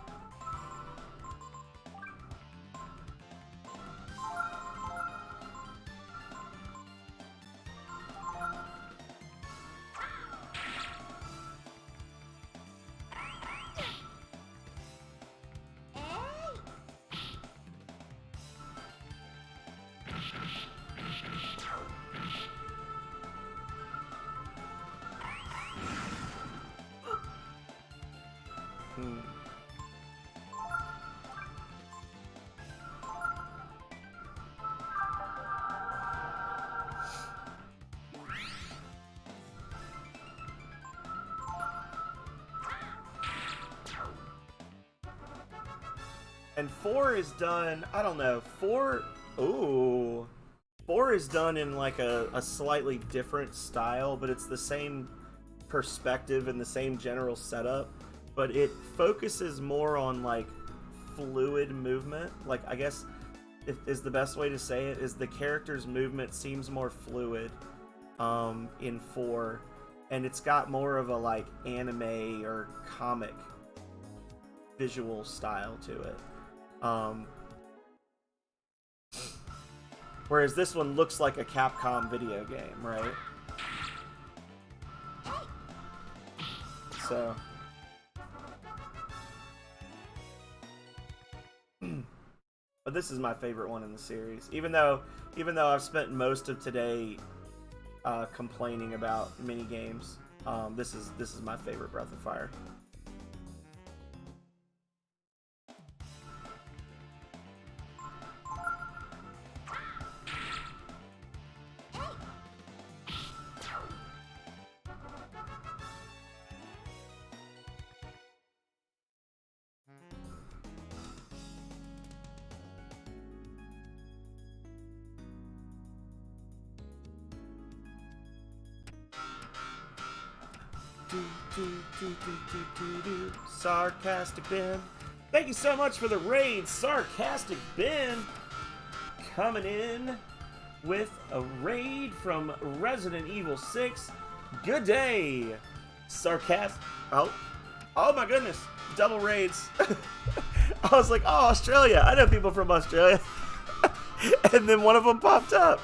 And 4 is done, I don't know, 4 is done in like a slightly different style, but it's the same perspective and the same general setup, but it focuses more on like fluid movement. Like, I guess is the best way to say it, is the character's movement seems more fluid in 4, and it's got more of a like anime or comic visual style to it. Whereas this one looks like a Capcom video game, right? So but this is my favorite one in the series. Even though I've spent most of today complaining about mini games, this is my favorite Breath of Fire. Sarcastic Ben, thank you so much for the raid. Sarcastic Ben coming in with a raid from Resident Evil 6. Good day, Sarcastic. Oh my goodness, double raids. I was like, oh, Australia, I know people from Australia. And then one of them popped up.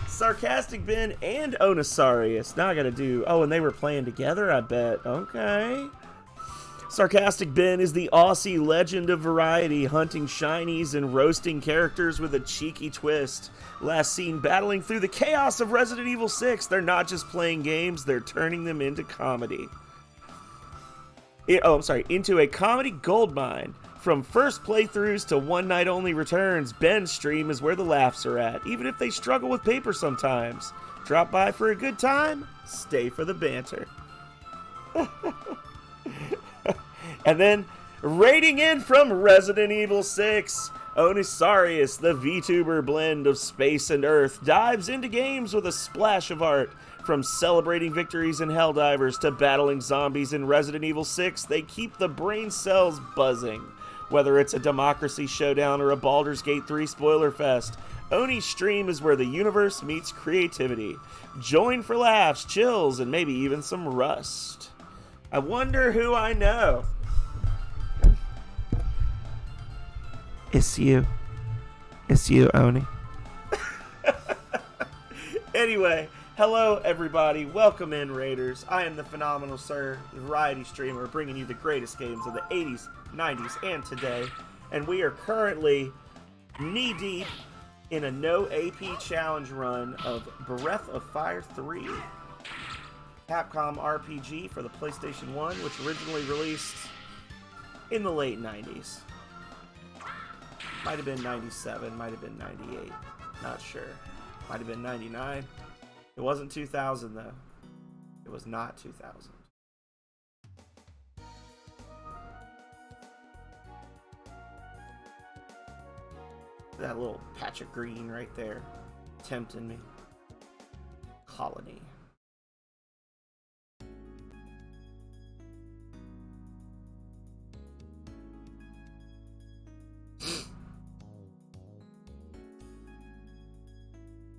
Sarcastic Ben and Onisarius. Now I gotta do... Oh, and they were playing together, I bet. Okay. Sarcastic Ben is the Aussie legend of variety, hunting shinies and roasting characters with a cheeky twist. Last seen battling through the chaos of Resident Evil 6. They're not just playing games, they're turning them into comedy. Into a comedy goldmine. From first playthroughs to one-night-only returns, Ben's stream is where the laughs are at, even if they struggle with paper sometimes. Drop by for a good time, stay for the banter. And then, raiding in from Resident Evil 6, Onisarius, the VTuber blend of space and Earth, dives into games with a splash of art. From celebrating victories in Helldivers to battling zombies in Resident Evil 6, they keep the brain cells buzzing. Whether it's a Democracy Showdown or a Baldur's Gate 3 spoiler fest, Oni's stream is where the universe meets creativity. Join for laughs, chills, and maybe even some rust. I wonder who I know. It's you. It's you, Oni. Anyway, hello everybody. Welcome in, Raiders. I am the Phenomenal Sir, the variety streamer, bringing you the greatest games of the 80s, 90s, and today. And we are currently knee-deep in a no AP challenge run of Breath of Fire 3. Capcom RPG for the PlayStation 1, which originally released in the late 90s. Might have been 97, might have been 98. Not sure. Might have been 99. It wasn't 2000 though. It was not 2000. That little patch of green right there, tempting me. Colony.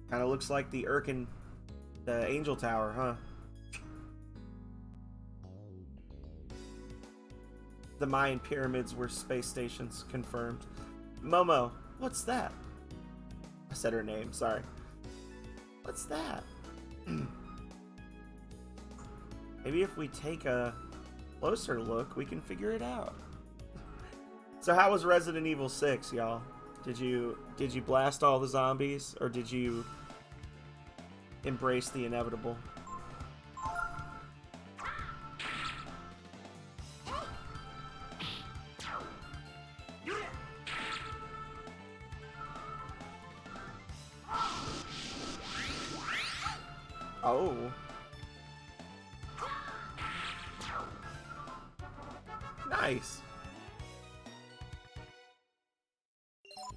Kind of looks like the Angel Tower, huh? The Mayan pyramids were space stations, confirmed. Momo, what's that? I said her name, sorry. What's that? Maybe if we take a closer look, we can figure it out. So how was Resident Evil 6, y'all? Did you blast all the zombies, or did you embrace the inevitable? Oh. Nice.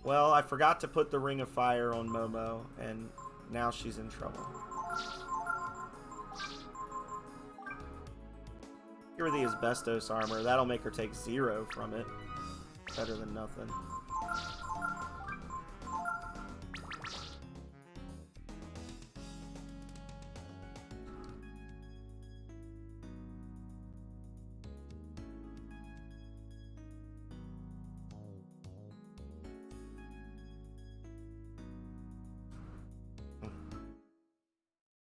Well, I forgot to put the Ring of Fire on Momo, and now she's in trouble. Give her the asbestos armor. That'll make her take 0 from it. Better than nothing.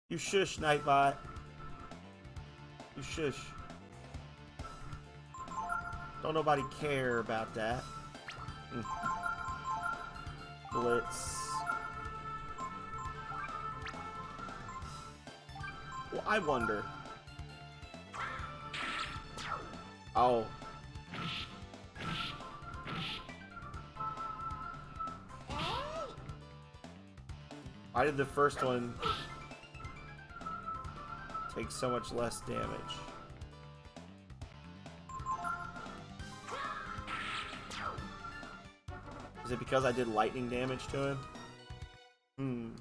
You shush, Nightbot. You shush. Don't nobody care about that. Blitz. Well, I wonder. Oh. Why did the first one take so much less damage? Is it because I did lightning damage to him?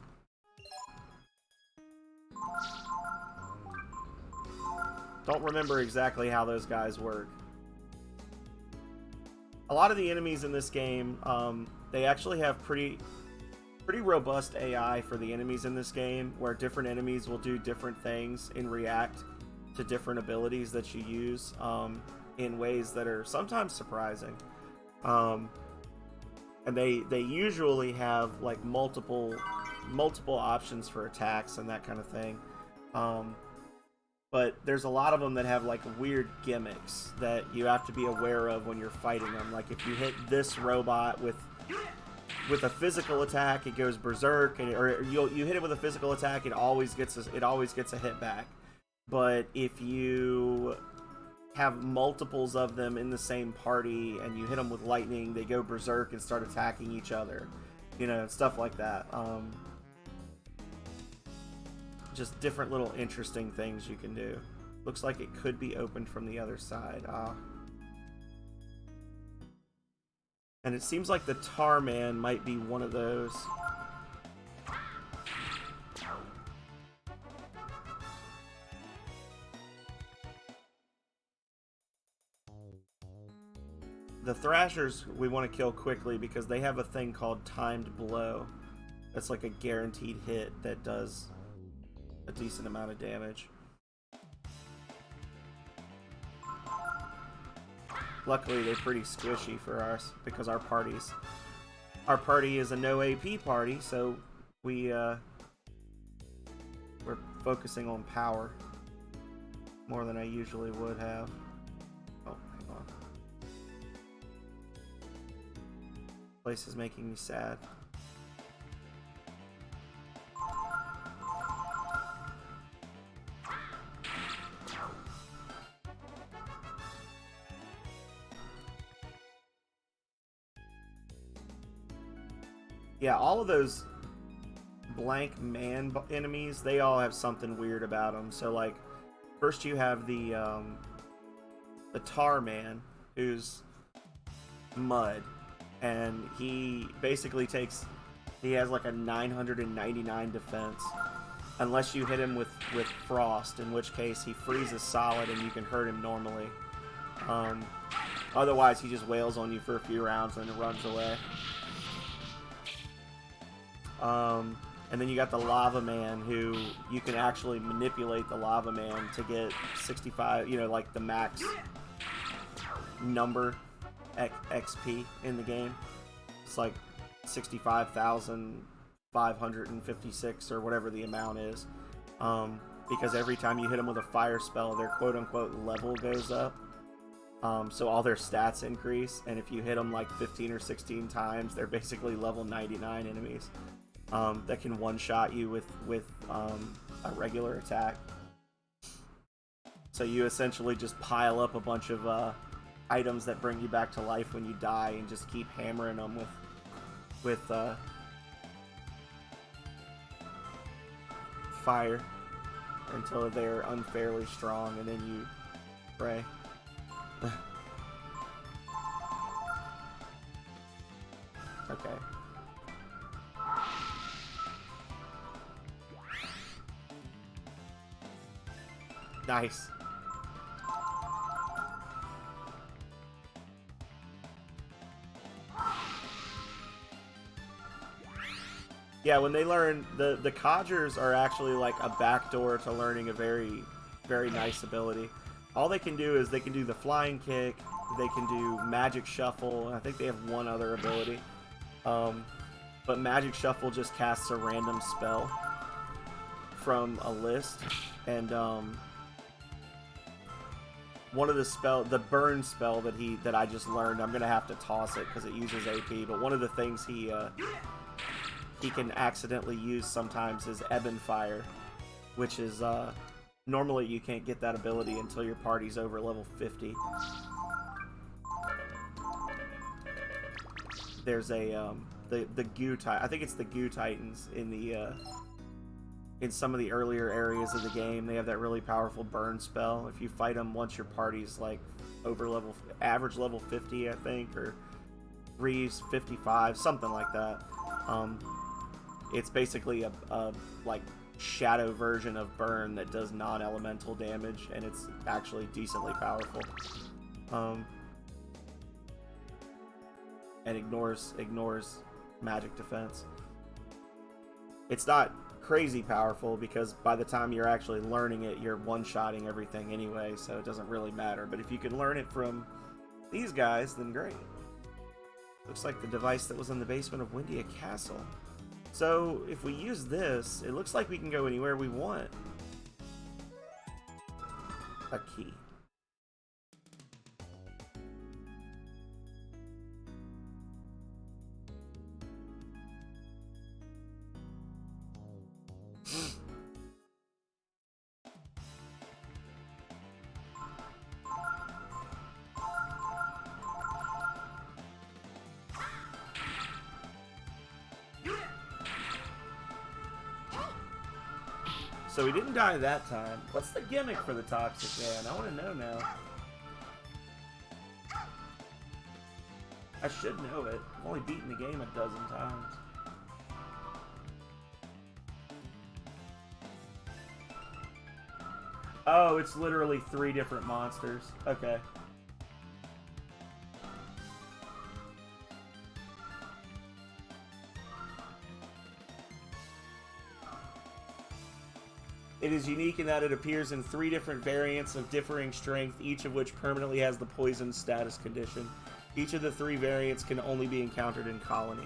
Don't remember exactly how those guys work. A lot of the enemies in this game, they actually have pretty robust AI for the enemies in this game, where different enemies will do different things and react to different abilities that you use in ways that are sometimes surprising. And they usually have like multiple options for attacks and that kind of thing. But there's a lot of them that have like weird gimmicks that you have to be aware of when you're fighting them. Like if you hit this robot with a physical attack, it goes berserk, or you hit it with a physical attack, it always gets a hit back. But if you have multiples of them in the same party and you hit them with lightning, they go berserk and start attacking each other. You know, stuff like that. Just different little interesting things you can do. Looks like it could be opened from the other side. And it seems like the Tar Man might be one of those. The Thrashers we want to kill quickly because they have a thing called Timed Blow. That's like a guaranteed hit that does a decent amount of damage. Luckily, they're pretty squishy for us because our party is a no AP party, so we're focusing on power more than I usually would have. Oh, hang on. Place is making me sad. Yeah, all of those blank man enemies, they all have something weird about them. So, like, first you have the Tar Man, who's mud, and he basically he has like a 999 defense, unless you hit him with frost, in which case he freezes solid and you can hurt him normally. Otherwise, he just wails on you for a few rounds and then runs away. And then you got the Lava Man, who you can actually manipulate the Lava Man to get 65, you know, like the max number XP in the game. It's like 65,556 or whatever the amount is. Because every time you hit them with a fire spell, their quote-unquote level goes up. So all their stats increase, and if you hit them like 15 or 16 times, they're basically level 99 enemies. That can one-shot you with a regular attack. So you essentially just pile up a bunch of items that bring you back to life when you die, and just keep hammering them with fire until they're unfairly strong, and then you pray. Okay. Nice. Yeah, when they learn, the codgers are actually like a backdoor to learning a very, very nice ability. All they can do is they can do the flying kick, they can do magic shuffle, and I think they have one other ability. But magic shuffle just casts a random spell from a list, and one of the burn spell that I just learned, I'm gonna have to toss it because it uses AP. But one of the things he can accidentally use sometimes is Ebon Fire, which is normally you can't get that ability until your party's over level 50. There's a the Goo Titan. I think it's the Goo Titans in some of the earlier areas of the game. They have that really powerful burn spell. If you fight them once your party's like over average level 50, I think, or Reeves 55, something like that. It's basically a like shadow version of burn that does non-elemental damage, and it's actually decently powerful. And ignores magic defense. It's not crazy powerful because by the time you're actually learning it, you're one-shotting everything anyway, so it doesn't really matter. But if you can learn it from these guys, then great. Looks like the device that was in the basement of Windia Castle. So if we use this, it looks like we can go anywhere we want. A key. So we didn't die that time. What's the gimmick for the Toxic Man? I want to know now. I should know it. I've only beaten the game a dozen times. Oh, it's literally 3 different monsters. Okay. It is unique in that it appears in 3 different variants of differing strength, each of which permanently has the poison status condition. Each of the 3 variants can only be encountered in Colony.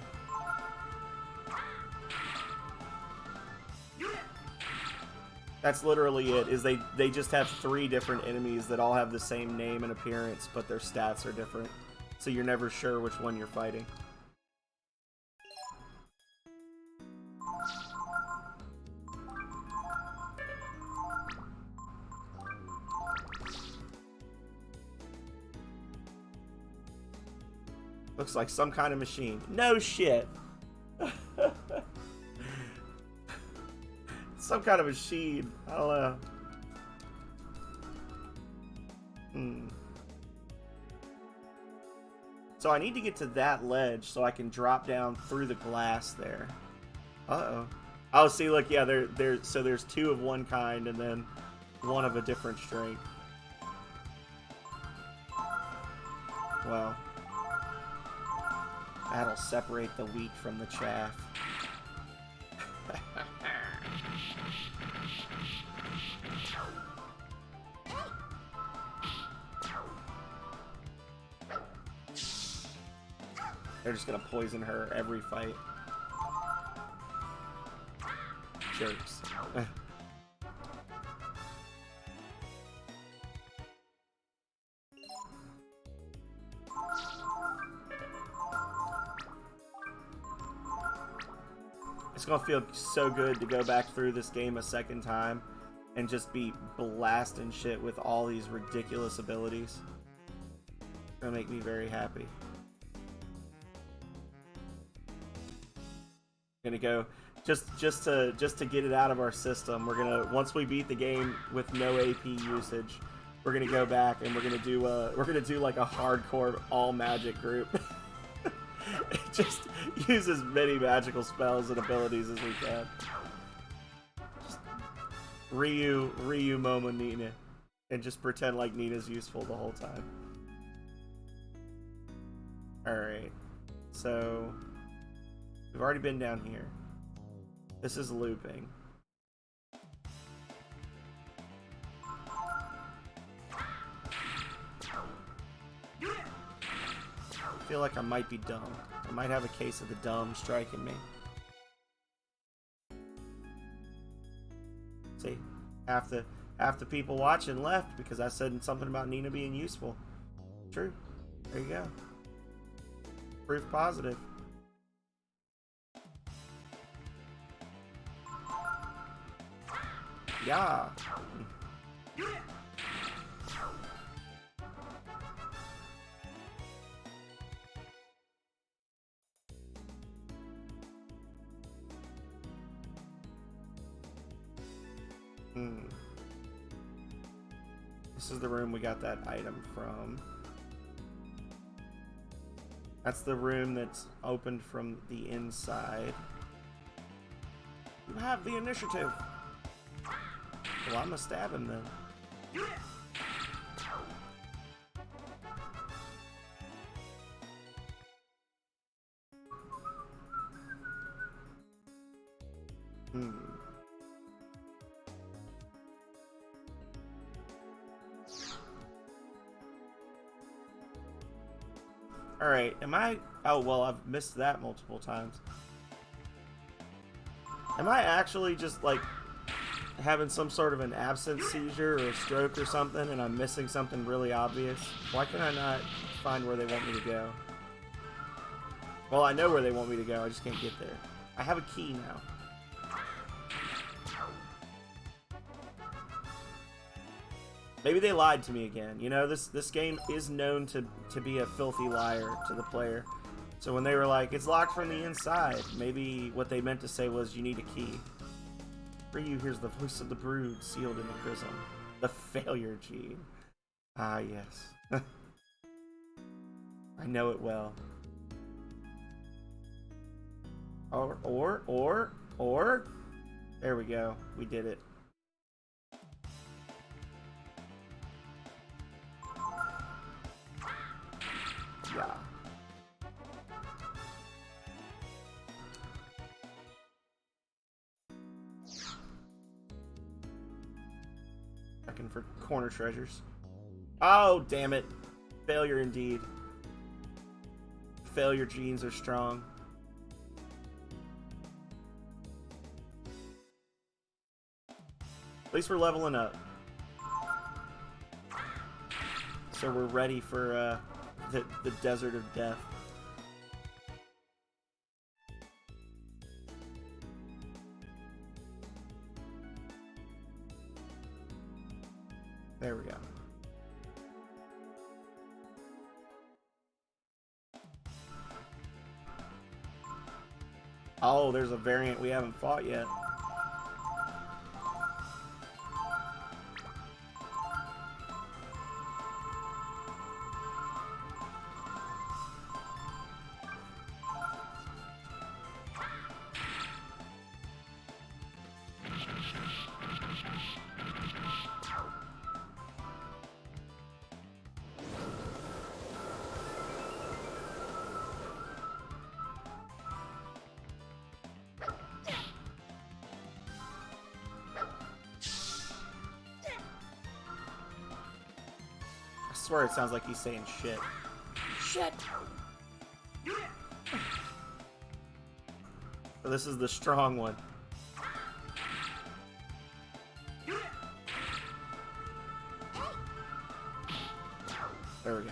That's literally it, is they just have 3 different enemies that all have the same name and appearance, but their stats are different. So you're never sure which one you're fighting. Looks like some kind of machine. No shit. Some kind of machine. I don't know. So I need to get to that ledge so I can drop down through the glass there. Uh-oh. Oh, see, look, yeah, so there's 2 of one kind and then 1 of a different strength. Wow. That'll separate the wheat from the chaff. They're just gonna poison her every fight. Jerks. It's gonna feel so good to go back through this game a second time and just be blasting shit with all these ridiculous abilities. It's gonna make me very happy. Gonna go just to get it out of our system. We're gonna, once we beat the game with no AP usage, we're gonna go back and we're gonna do like a hardcore all magic group. Just use as many magical spells and abilities as we can. Just Ryu, Momo, Nina, and just pretend like Nina's useful the whole time. Alright, so we've already been down here. This is looping. I feel like I might be dumb. I might have a case of the dumb striking me. See, half the people watching left because I said something about Nina being useful. True. There you go. Proof positive. Yeah. This is the room we got that item from. That's the room that's opened from the inside. You have the initiative. Well, I'm gonna stab him then. Alright, am I... Oh, well, I've missed that multiple times. Am I actually just, like, having some sort of an absence seizure or a stroke or something, and I'm missing something really obvious? Why can I not find where they want me to go? Well, I know where they want me to go, I just can't get there. I have a key now. Maybe they lied to me again. You know, this game is known to be a filthy liar to the player. So when they were like, it's locked from the inside, maybe what they meant to say was, you need a key. For you, here's the voice of the brood sealed in the prism. The failure gene. Ah, yes. I know it well. Or. There we go. We did it. Yeah. Checking for corner treasures. Oh, damn it. Failure indeed. Failure genes are strong. At least we're leveling up. So we're ready for the desert of death. There we go. Oh, there's a variant we haven't fought yet. I swear it sounds like he's saying shit. Shit! So this is the strong one. There we go.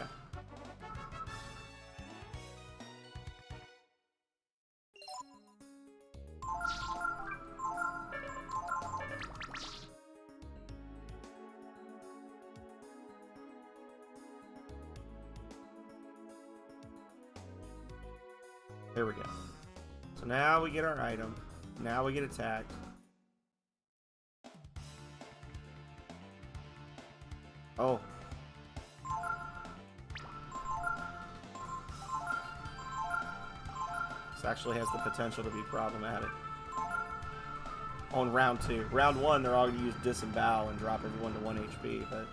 There we go. So now we get our item. Now we get attacked. Oh. This actually has the potential to be problematic. On round 2. Round 1, they're all going to use disembowel and drop everyone to 1 HP, but...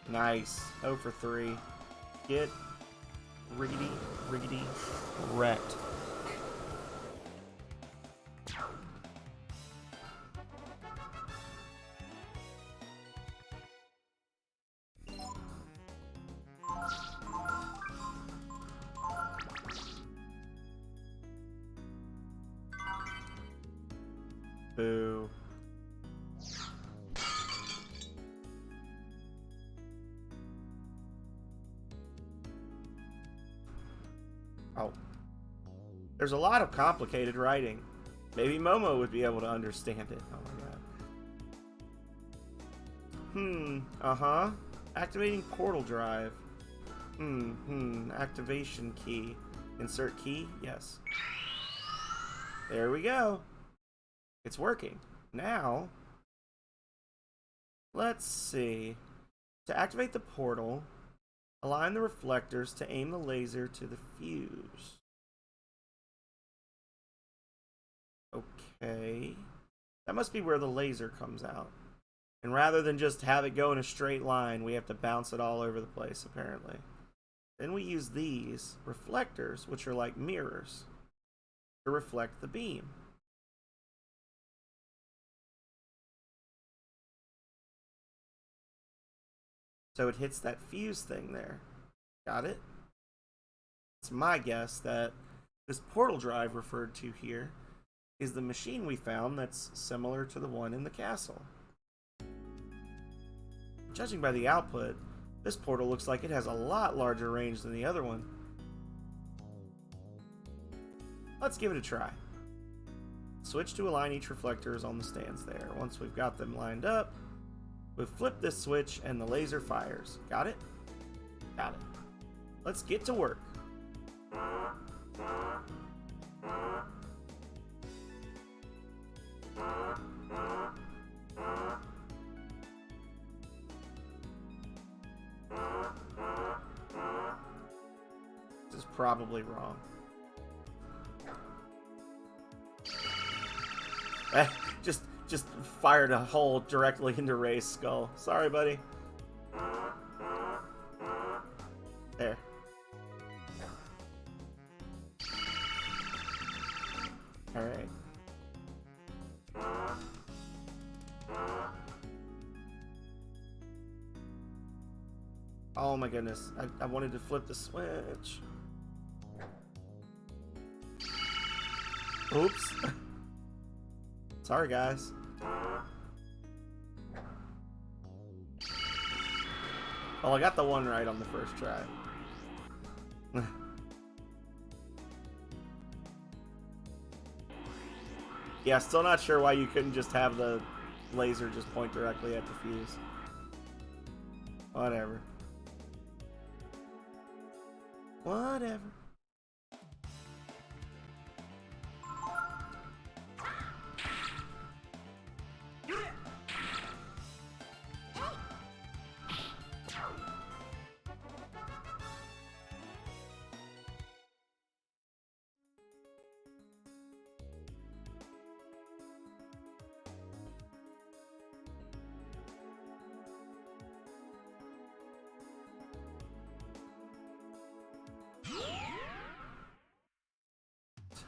Nice. 0 for 3. Get riggedy wrecked. Boo. Oh. There's a lot of complicated writing. Maybe Momo would be able to understand it. Oh my god. Uh-huh. Activating portal drive. Activation key. Insert key? Yes. There we go. It's working. Now, let's see. To activate the portal, align the reflectors to aim the laser to the fuse. Okay. That must be where the laser comes out. And rather than just have it go in a straight line, we have to bounce it all over the place, apparently. Then we use these reflectors, which are like mirrors, to reflect the beam. So it hits that fuse thing there. Got it? It's my guess that this portal drive referred to here is the machine we found that's similar to the one in the castle. Judging by the output, this portal looks like it has a lot larger range than the other one. Let's give it a try. Switch to align each reflectors on the stands there. Once we've got them lined up, we've flipped this switch and the laser fires. Got it? Got it. Let's get to work. This is probably wrong. Just fired a hole directly into Ray's skull. Sorry, buddy. There. Alright. Oh my goodness. I wanted to flip the switch. Oops. Sorry, guys. Well, I got the one right on the first try. Yeah, still not sure why you couldn't just have the laser just point directly at the fuse. Whatever. Whatever.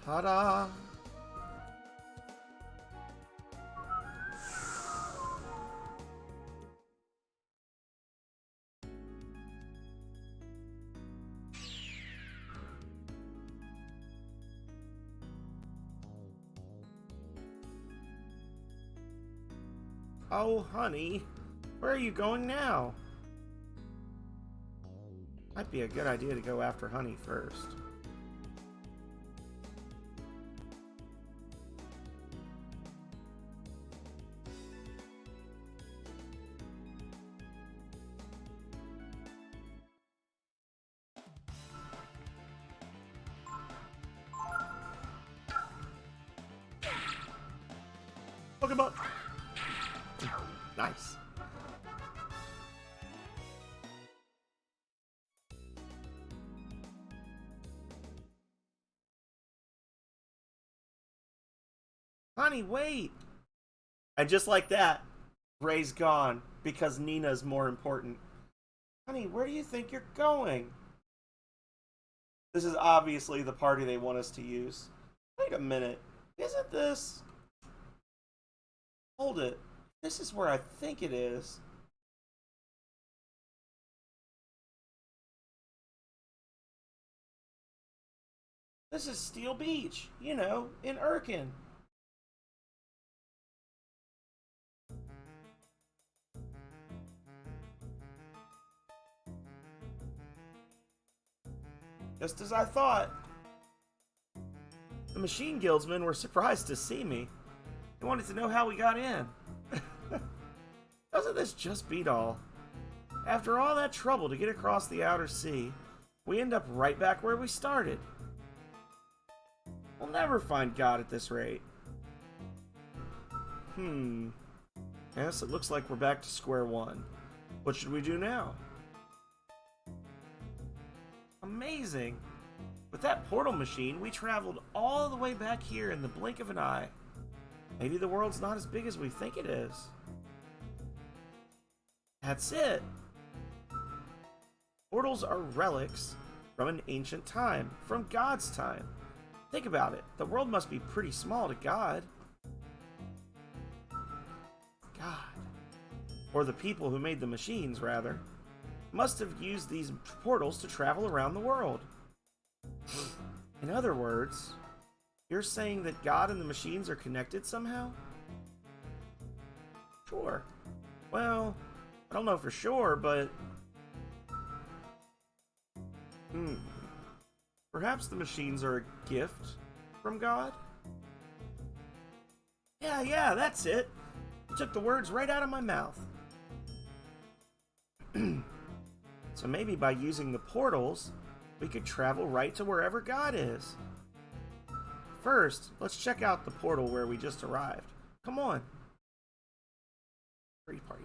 Ta-da! Oh, honey, where are you going now? Might be a good idea to go after Honey first. Pokemon! Nice. Honey, wait! And just like that, Ray's gone because Nina's more important. Honey, where do you think you're going? This is obviously the party they want us to use. Wait a minute. Isn't this... Hold it. This is where I think it is. This is Steel Beach, you know, in Irken. Just as I thought. The Machine Guildsmen were surprised to see me. They wanted to know how we got in. Doesn't this just beat all? After all that trouble to get across the outer sea, we end up right back where we started. We'll never find God at this rate. Yes, it looks like we're back to square one. What should we do now? Amazing! With that portal machine, we traveled all the way back here in the blink of an eye. Maybe the world's not as big as we think it is. That's it! Portals are relics from an ancient time, from God's time. Think about it. The world must be pretty small to God. God. Or the people who made the machines, rather. Must have used these portals to travel around the world. In other words, you're saying that God and the machines are connected somehow? Sure. Well, I don't know for sure, but... Perhaps the machines are a gift from God? Yeah, that's it. You took the words right out of my mouth. So maybe by using the portals, we could travel right to wherever God is. First, let's check out the portal where we just arrived. Come on. Free party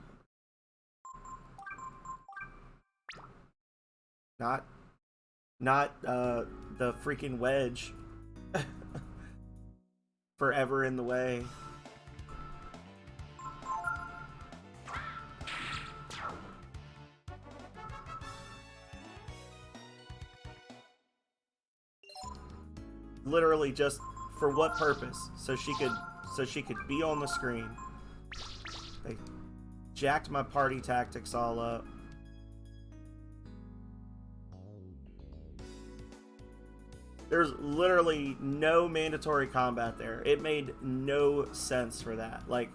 member. Not the freaking wedge. Forever in the way. Literally just for what purpose? So she could be on the screen. They jacked my party tactics all up. There's literally no mandatory combat there. It made no sense for that. Like,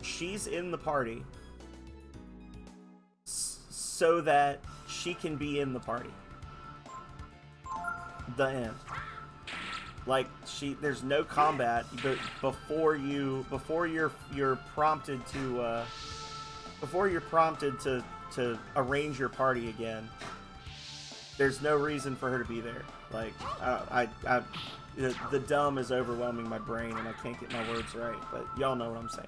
she's in the party so that she can be in the party. The end. Like, there's no combat before you're prompted to arrange your party again. There's no reason for her to be there. Like, the dumb is overwhelming my brain and I can't get my words right, but y'all know what I'm saying.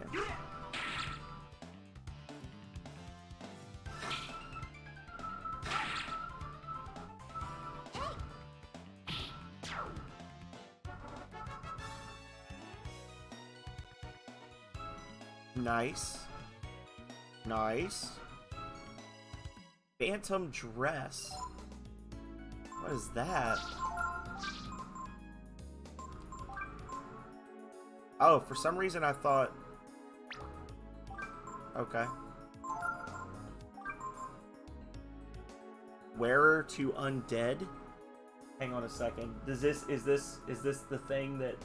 Nice. Phantom dress. What is that? Oh, for some reason I thought... Okay. Wearer to undead? Hang on a second. Is this the thing that...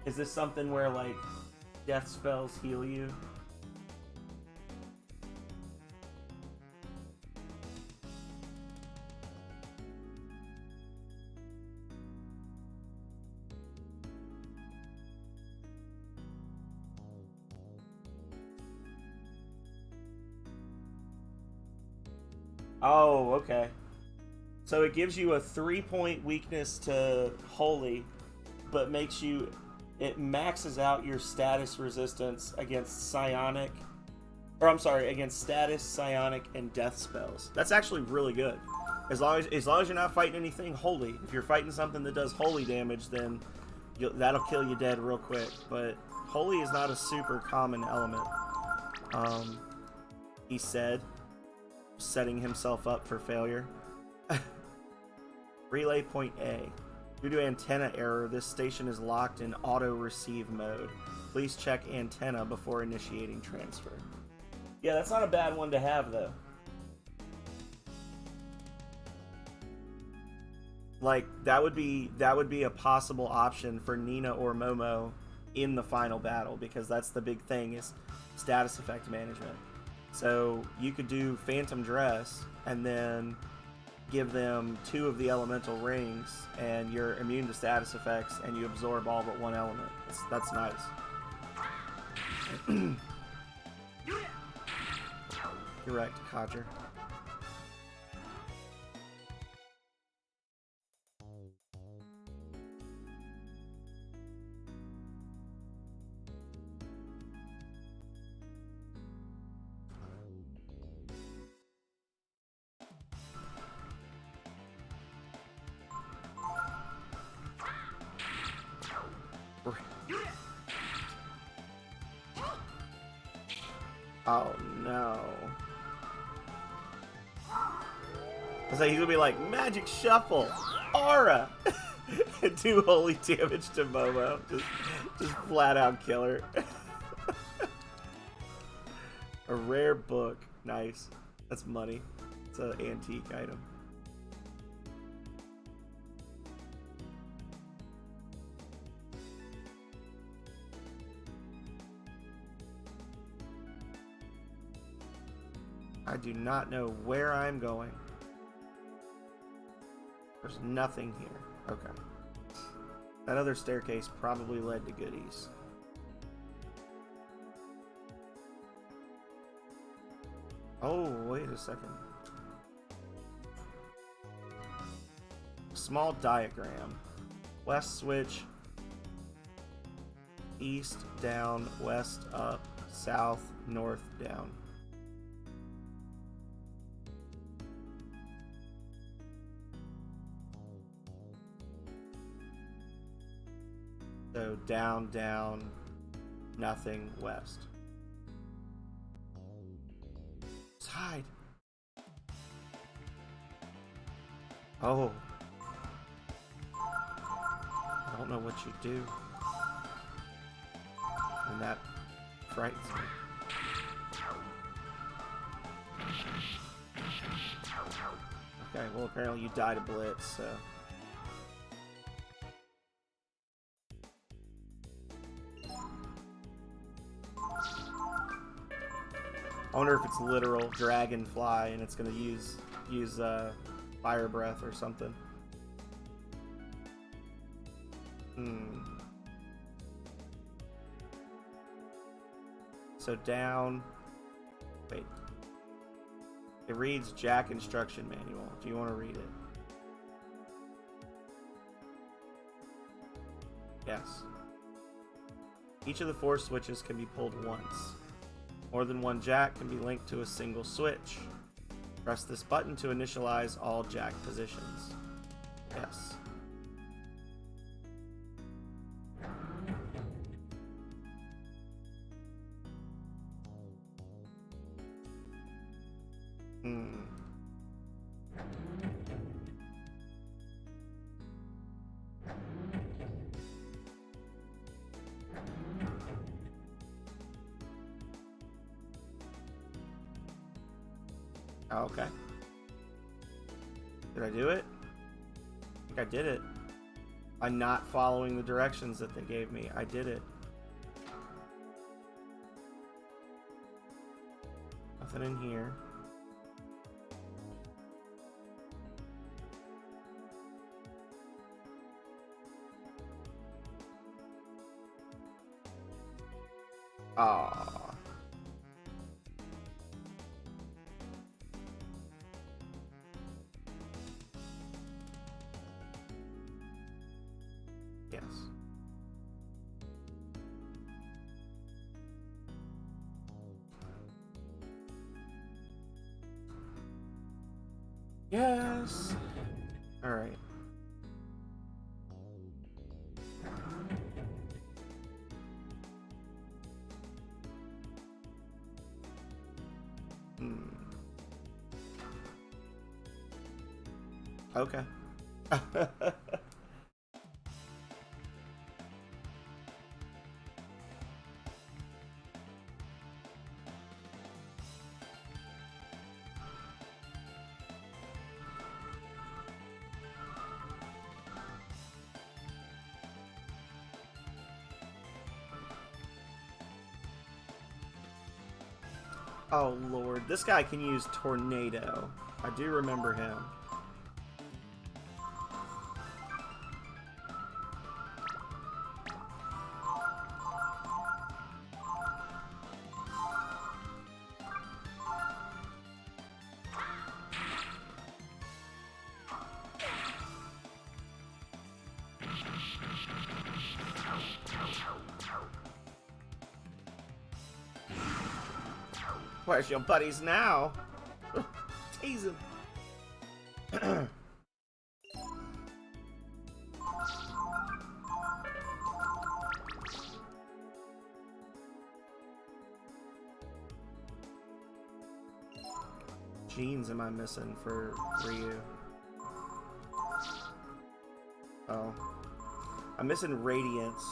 Is this something where, like, death spells heal you? Oh, okay. So it gives you a 3-point weakness to Holy, but it maxes out your status resistance against psionic, against status, psionic, and death spells. That's actually really good. As long as you're not fighting anything holy. If you're fighting something that does holy damage, then that'll kill you dead real quick. But holy is not a super common element. He said. setting himself up for failure. Relay point A. Due to antenna error, this station is locked in auto-receive mode. Please check antenna before initiating transfer. Yeah, that's not a bad one to have, though. Like, that would be a possible option for Nina or Momo in the final battle, because that's the big thing, is status effect management. So you could do Phantom Dress and then give them 2 of the elemental rings, and you're immune to status effects, and you absorb all but 1 element. That's nice. Correct, Codger. Oh no. I was like, he's gonna be like, Magic Shuffle! Aura! Do holy damage to Momo. Just flat out kill her. A rare book. Nice. That's money. It's an antique item. I do not know where I'm going. There's nothing here. Okay. That other staircase probably led to goodies. Oh, wait a second. Small diagram. West switch. East down, west up, south, north down. So down, down, nothing, west. Let's hide. Oh. I don't know what you do. And that frightens me. Okay, well apparently you died a blitz, so... I wonder if it's literal dragonfly and it's gonna use fire breath or something. So down. Wait. It reads Jack instruction manual. Do you want to read it? Yes. Each of the 4 switches can be pulled once. More than one jack can be linked to a single switch. Press this button to initialize all jack positions. Yes. Okay. Did I do it? I think I did it. By not following the directions that they gave me. I did it. Nothing in here. Aww. Yes. Yes. All right. Okay. Oh lord, this guy can use Tornado. I do remember him. Where's your buddies now? Tease him. Genes am I missing for Ryu? Oh. I'm missing Radiance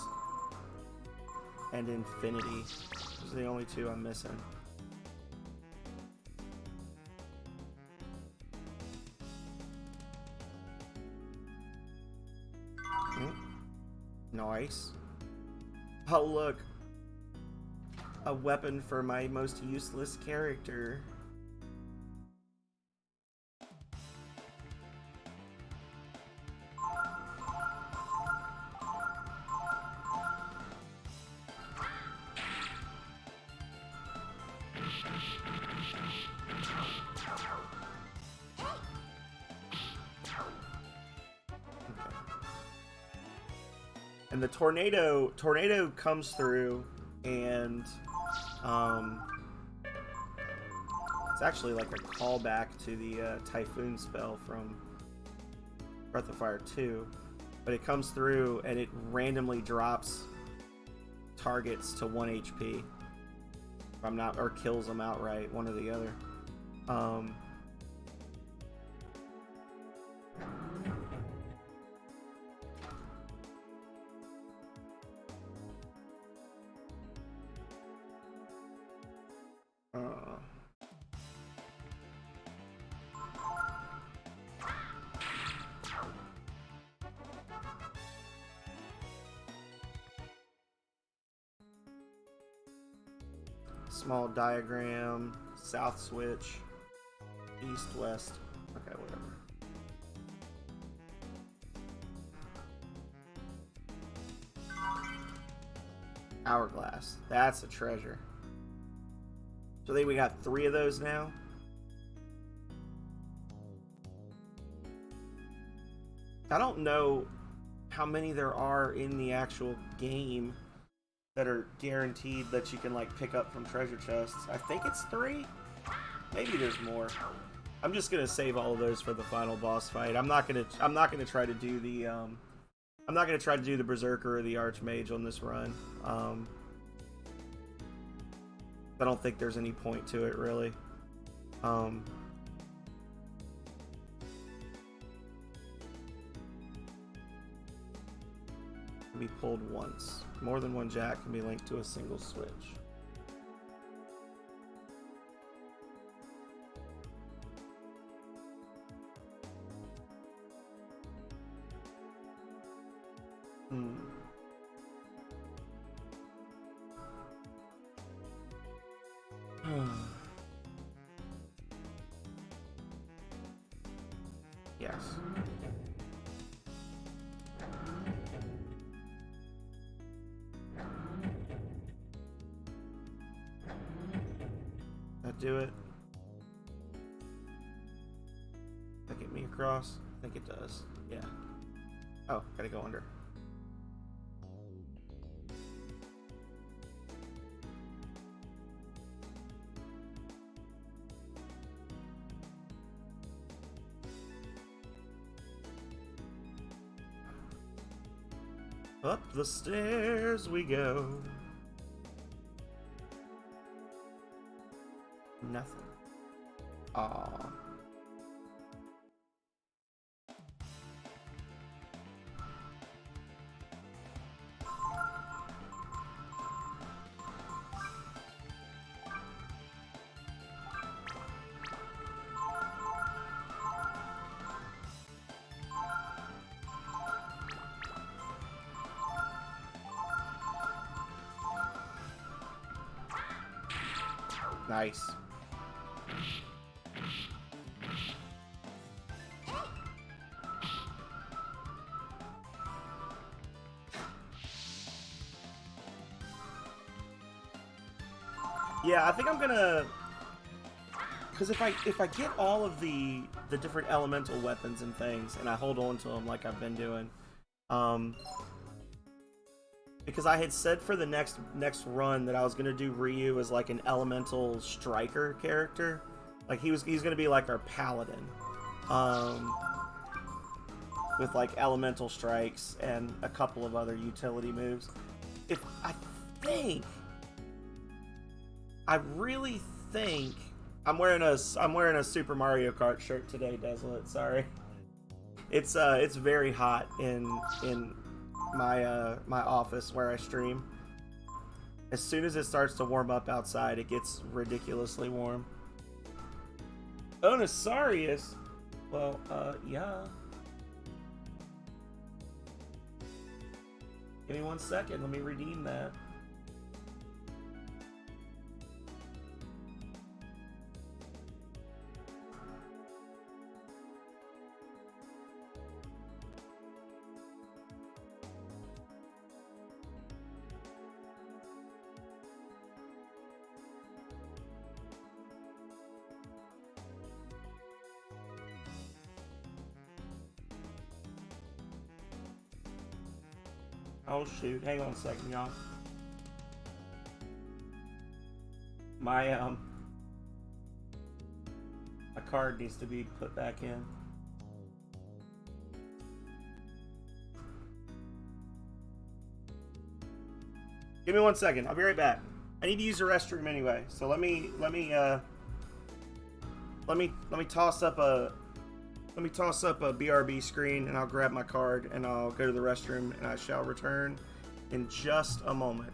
and Infinity. Those are the only two I'm missing. Nice. Oh look. A weapon for my most useless character. And the tornado comes through, and it's actually like a callback to the Typhoon spell from Breath of Fire 2, but it comes through and it randomly drops targets to 1 HP. If I'm not, or kills them outright, one or the other. Small diagram, south switch, east, west. Okay, whatever. Hourglass. That's a treasure. So I think we got 3 of those now. I don't know how many there are in the actual game that are guaranteed that you can like pick up from treasure chests. I think it's 3. Maybe there's more. I'm just gonna save all of those for the final boss fight. I'm not gonna try to do the I'm not gonna try to do the Berserker or the Archmage on this run. I don't think there's any point to it really. Be pulled once. More than one jack can be linked to a single switch. Yes. That do it? That get me across? I think it does. Yeah. Oh, gotta go under. Up the stairs we go. Nothing. Aww. Nice. Yeah, I think I'm gonna, because if I get all of the different elemental weapons and things, and I hold on to them like I've been doing, because I had said for the next run that I was gonna do Ryu as like an elemental striker character, like he's gonna be like our paladin, with like elemental strikes and a couple of other utility moves. If I think, I really think I'm wearing a Super Mario Kart shirt today, Desolate. Sorry, it's very hot in my my office where I stream. As soon as it starts to warm up outside, it gets ridiculously warm. Onisarius? Well, yeah. Give me 1 second, let me redeem that. Oh shoot, hang on a second, y'all. My my card needs to be put back in. Give me 1 second, I'll be right back. I need to use the restroom anyway, so let me toss up a BRB screen, and I'll grab my card and I'll go to the restroom, and I shall return in just a moment.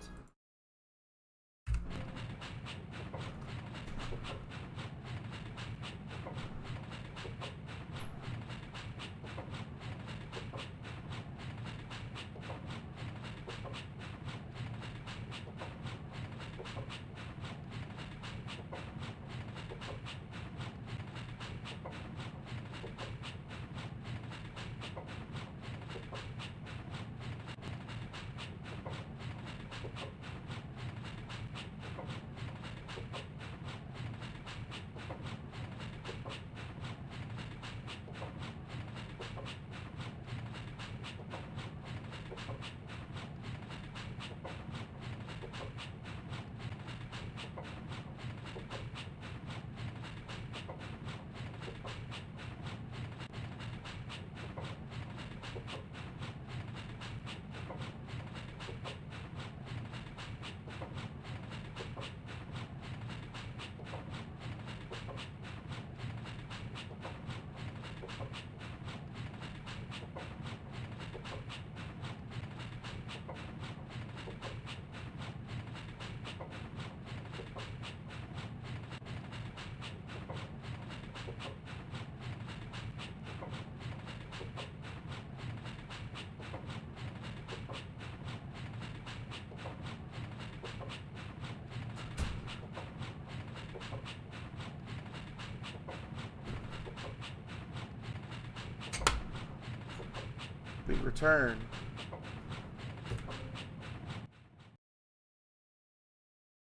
We return.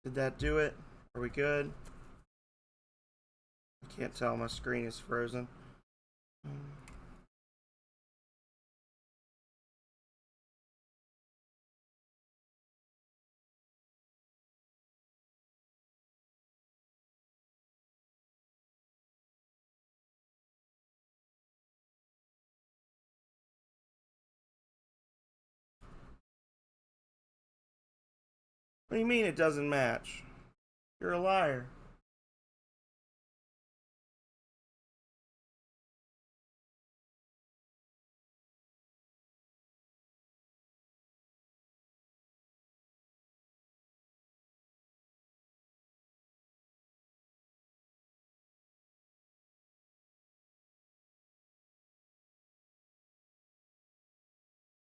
Did that do it? Are we good? I can't tell, my screen is frozen. What do you mean it doesn't match? You're a liar.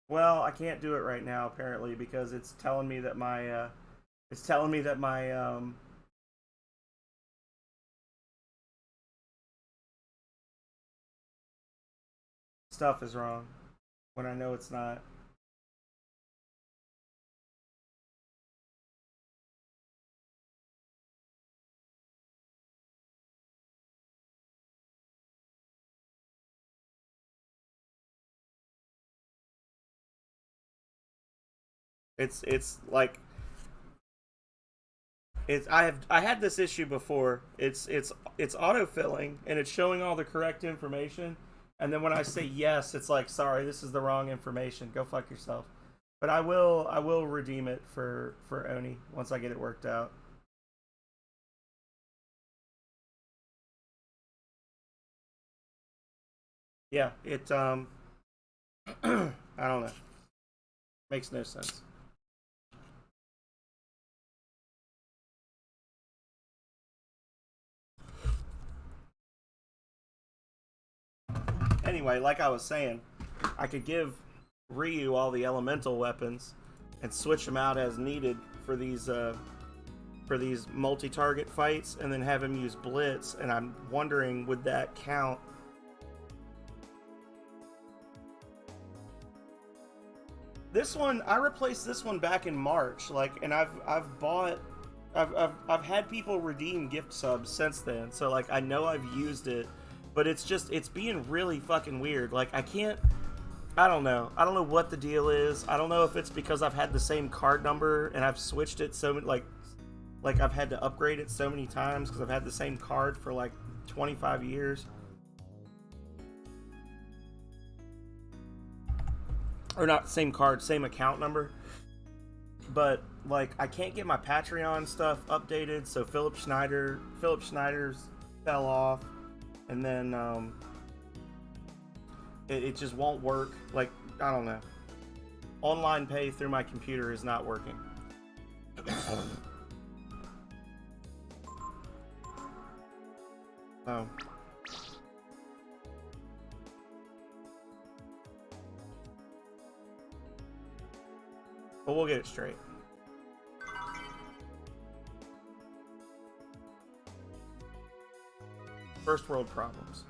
Well, I can't do it right now apparently because it's telling me that my stuff is wrong when I know it's not. It's like it's I had this issue before. It's autofilling and it's showing all the correct information, and then when I say yes, it's like, sorry, this is the wrong information. Go fuck yourself. But I will redeem it for Oni once I get it worked out. Yeah, it I don't know. Makes no sense. Anyway, like I was saying, I could give Ryu all the elemental weapons and switch them out as needed for these multi-target fights, and then have him use Blitz. And I'm wondering, would that count? This one, I replaced this one back in March, like, and I've bought, I've had people redeem gift subs since then, so like I know I've used it, but it's just it's being really fucking weird. Like I can't, I don't know what the deal is. I don't know if it's because I've had the same card number and I've switched it so like I've had to upgrade it so many times because I've had the same card for like 25 years. Or not same card, same account number. But like I can't get my Patreon stuff updated, so Philip Schneider's fell off, and then it just won't work. Like I don't know. Online pay through my computer is not working. Oh. But we'll get it straight. First world problems.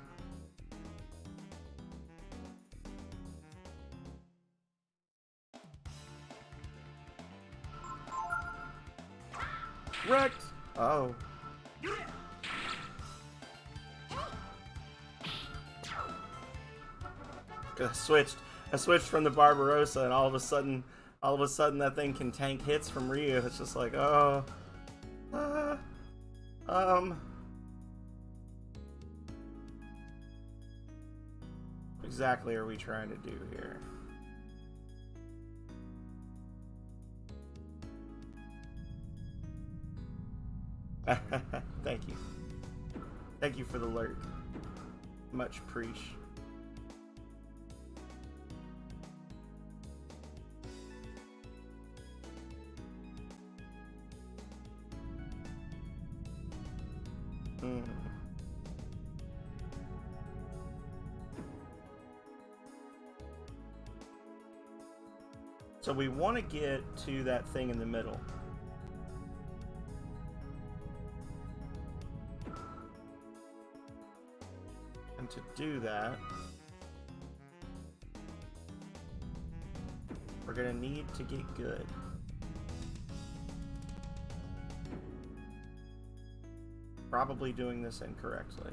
Wrecked! Oh. I switched from the Barbarossa, and all of a sudden that thing can tank hits from Ryu. It's just like, oh, uh, um, exactly are we trying to do here? Thank you. Thank you for the lurk. Much preach. Mm. So we want to get to that thing in the middle. And to do that, we're going to need to get good. Probably doing this incorrectly.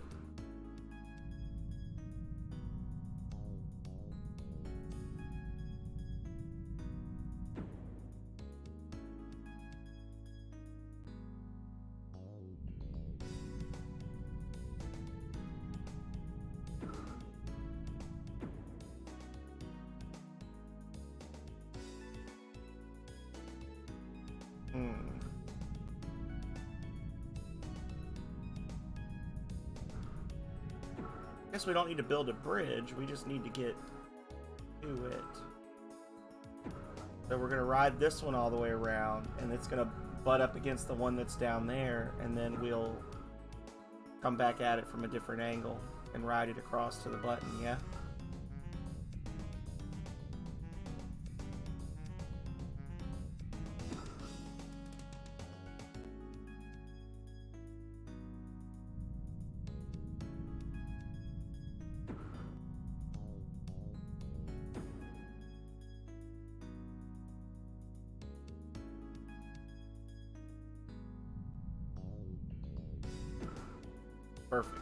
Guess we don't need to build a bridge, we just need to get to it. So we're gonna ride this one all the way around, and it's gonna butt up against the one that's down there, and then we'll come back at it from a different angle and ride it across to the button, yeah? Perfect.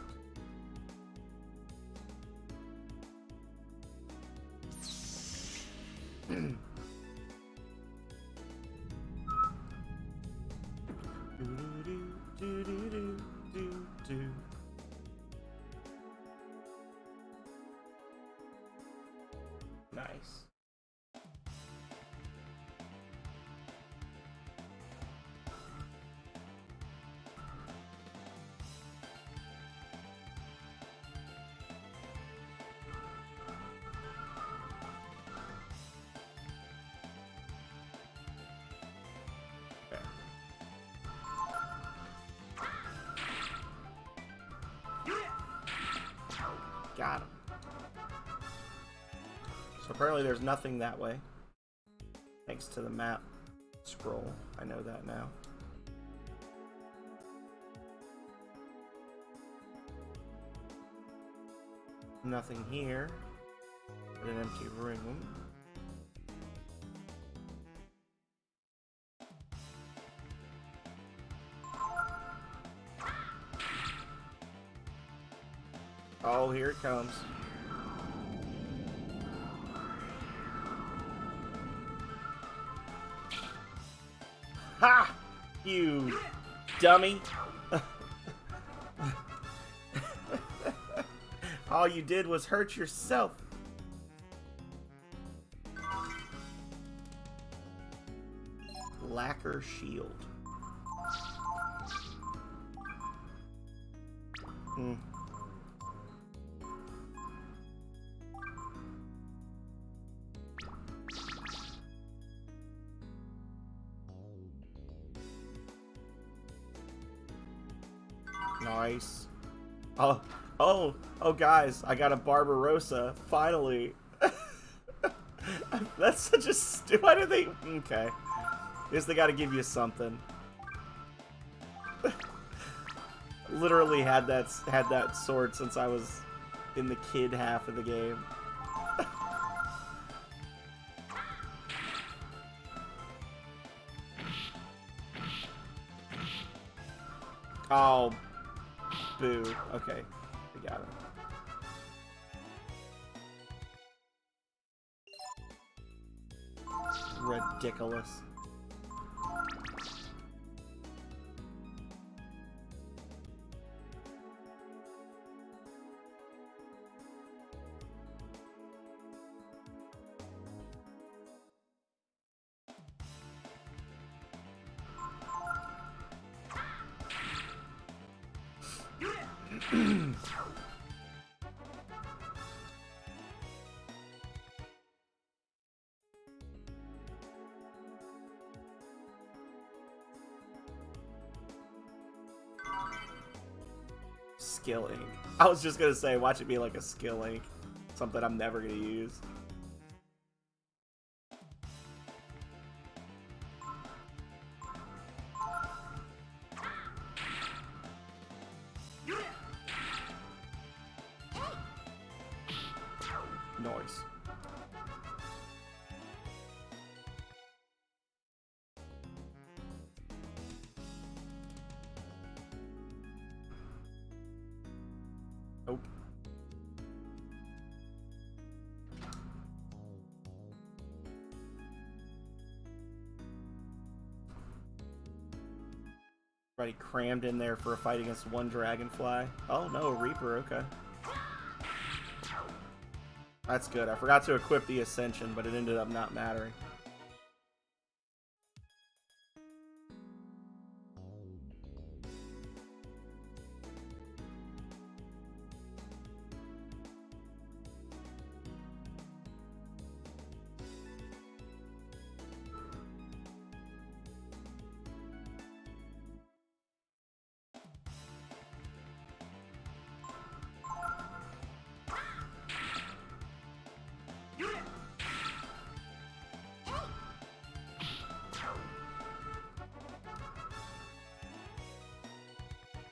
Nice. Got him. So apparently there's nothing that way. Thanks to the map scroll. I know that now. Nothing here. But an empty room. Oh, here it comes. Ha! You dummy. All you did was hurt yourself. Lacquer shield. Nice. Oh, guys, I got a Barbarossa, finally. That's such a why do they... Okay. I guess they gotta give you something. Literally had that sword since I was in the kid half of the game. Oh, boo. Okay, we got it. Ridiculous. Skill ink. I was just gonna say, watch it be like a skill ink. Something I'm never gonna use. Noise. Nope. Everybody crammed in there for a fight against one dragonfly. Oh no, a Reaper, okay. That's good. I forgot to equip the Ascension, but it ended up not mattering.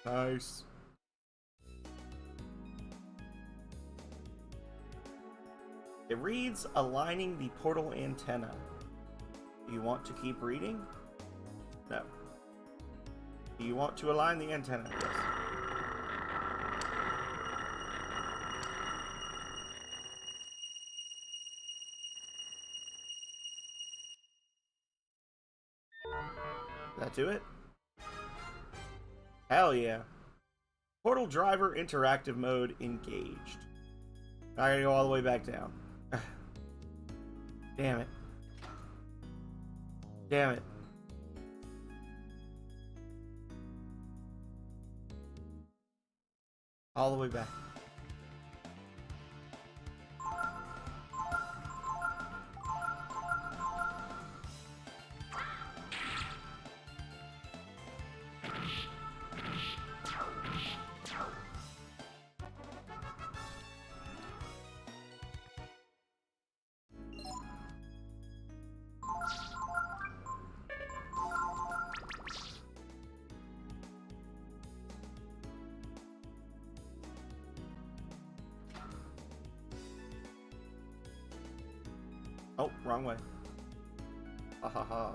Nice. It reads, aligning the portal antenna. Do you want to keep reading? No. Do you want to align the antenna? Yes. That do it? Hell yeah. Portal driver interactive mode engaged. I gotta go all the way back down. Damn it. Damn it. All the way back. Oh, wrong way. Ha ha ha.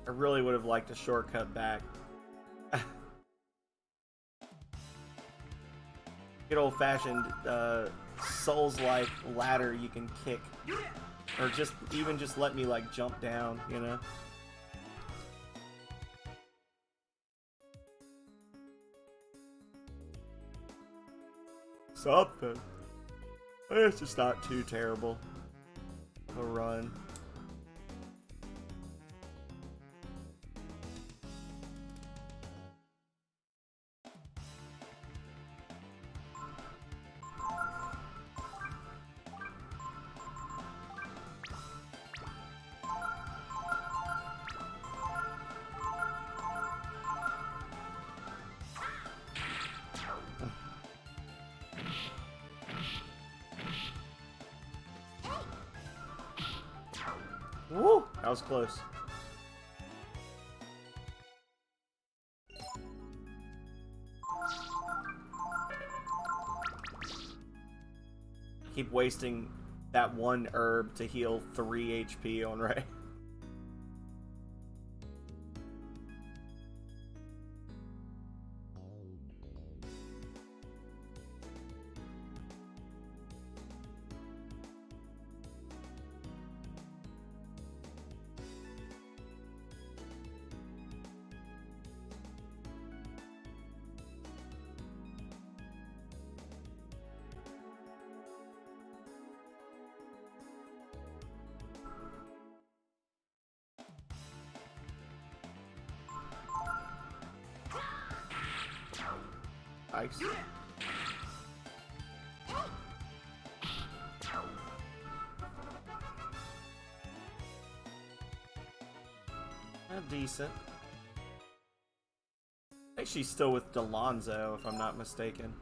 I really would have liked a shortcut back. Good old-fashioned Souls-like ladder you can kick, or just even just let me like jump down, you know. Something. It's just not too terrible. A run. Woo! That was close. Keep wasting that one herb to heal 3 HP on Ray. Nice. Decent. I think she's still with Delonzo, if I'm not mistaken.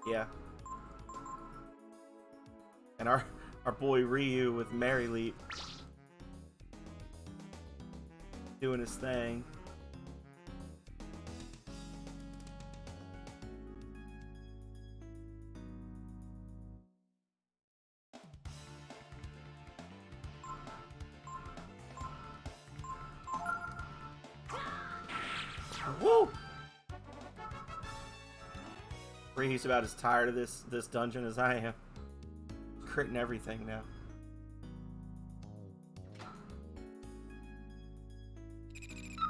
Yeah. And our boy Ryu with Mary Leap doing his thing. Woo! Ryu's about as tired of this dungeon as I am. Critting everything now.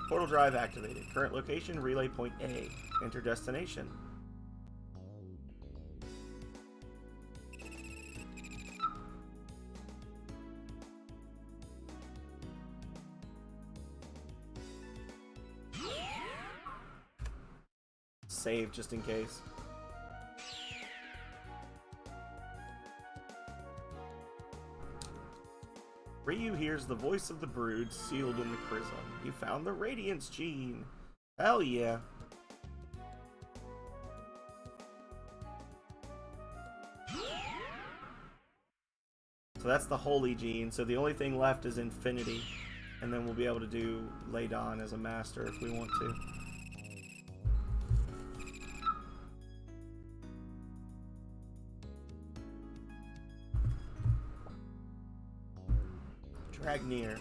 Portal drive activated. Current location, relay point A. Enter destination. Save just in case. Ryu hears the voice of the brood sealed in the prism. You found the Radiance Gene. Hell yeah. So that's the holy gene. So the only thing left is infinity. And then we'll be able to do Ladon as a master if we want to. Drag near.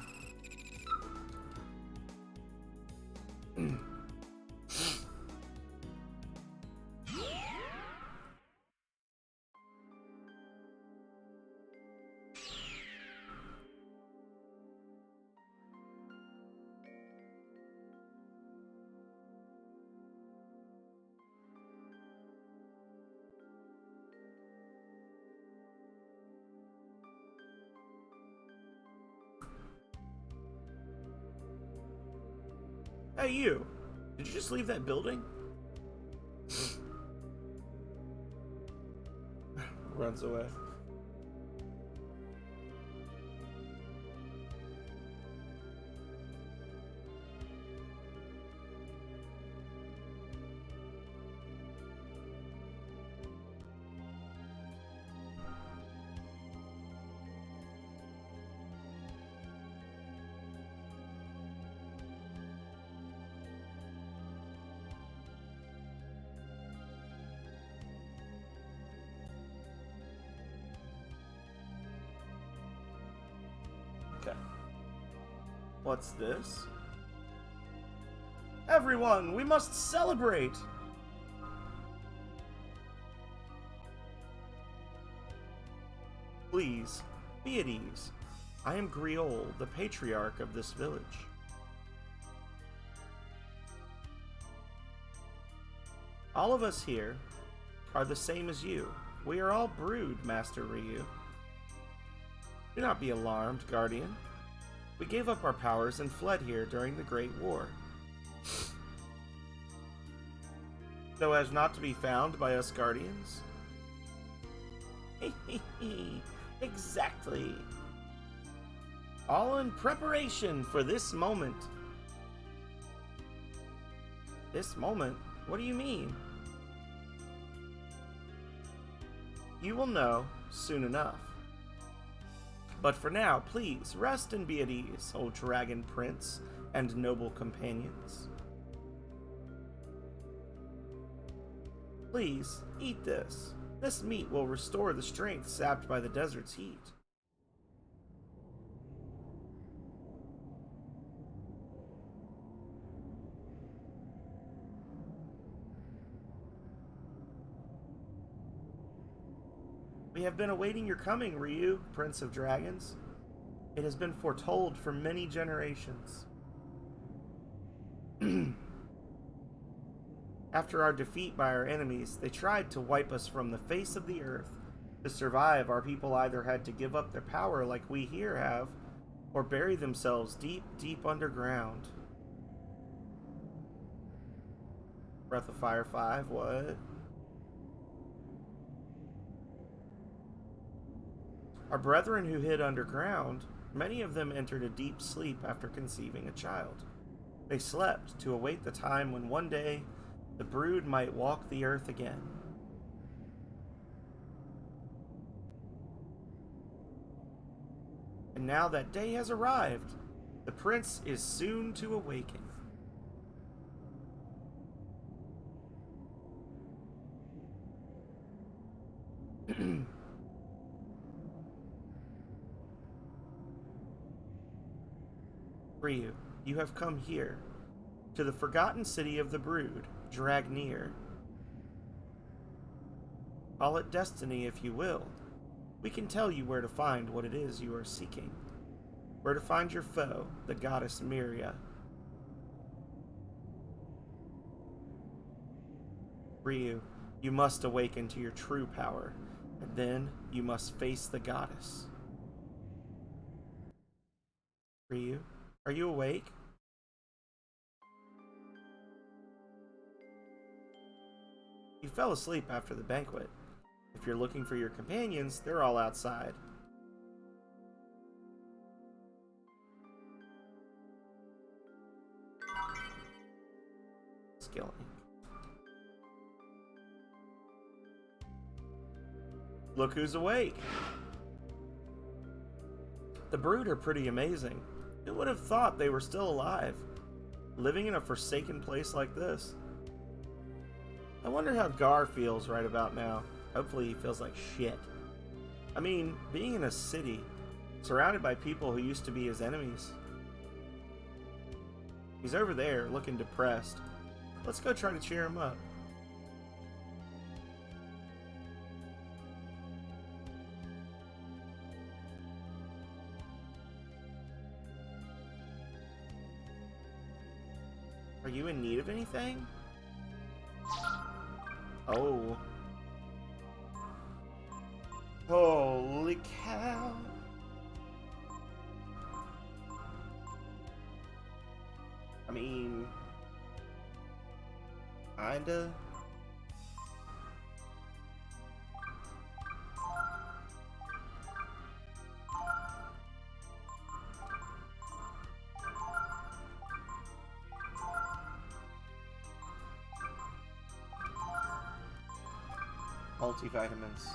Hey, you. Did you just leave that building? Runs away. Okay. What's this? Everyone, we must celebrate! Please, be at ease. I am Griol, the patriarch of this village. All of us here are the same as you. We are all brood, Master Ryu. Do not be alarmed, Guardian. We gave up our powers and fled here during the Great War. So as not to be found by us Guardians? Exactly. All in preparation for this moment. This moment? What do you mean? You will know soon enough. But for now, please, rest and be at ease, O Dragon Prince and noble companions. Please, eat this. This meat will restore the strength sapped by the desert's heat. We have been awaiting your coming, Ryu, Prince of Dragons. It has been foretold for many generations. After our defeat by our enemies, they tried to wipe us from the face of the earth. To survive, our people either had to give up their power like we here have, or bury themselves deep, deep underground. Breath of Fire 5, what? Our brethren who hid underground, many of them entered a deep sleep after conceiving a child. They slept to await the time when one day the brood might walk the earth again. And now that day has arrived. The prince is soon to awaken. Ryu, you have come here, to the forgotten city of the brood, Dragnir. Call it destiny if you will. We can tell you where to find what it is you are seeking. Where to find your foe, the goddess Miria. Ryu, you must awaken to your true power, and then you must face the goddess. Ryu, are you awake? You fell asleep after the banquet. If you're looking for your companions, they're all outside. Skilling. Look who's awake! The brood are pretty amazing. Who would have thought they were still alive, living in a forsaken place like this? I wonder how Gar feels right about now. Hopefully he feels like shit. I mean, being in a city, surrounded by people who used to be his enemies. He's over there, looking depressed. Let's go try to cheer him up. Are you in need of anything? Oh. Holy cow. I mean, kinda. Multivitamins.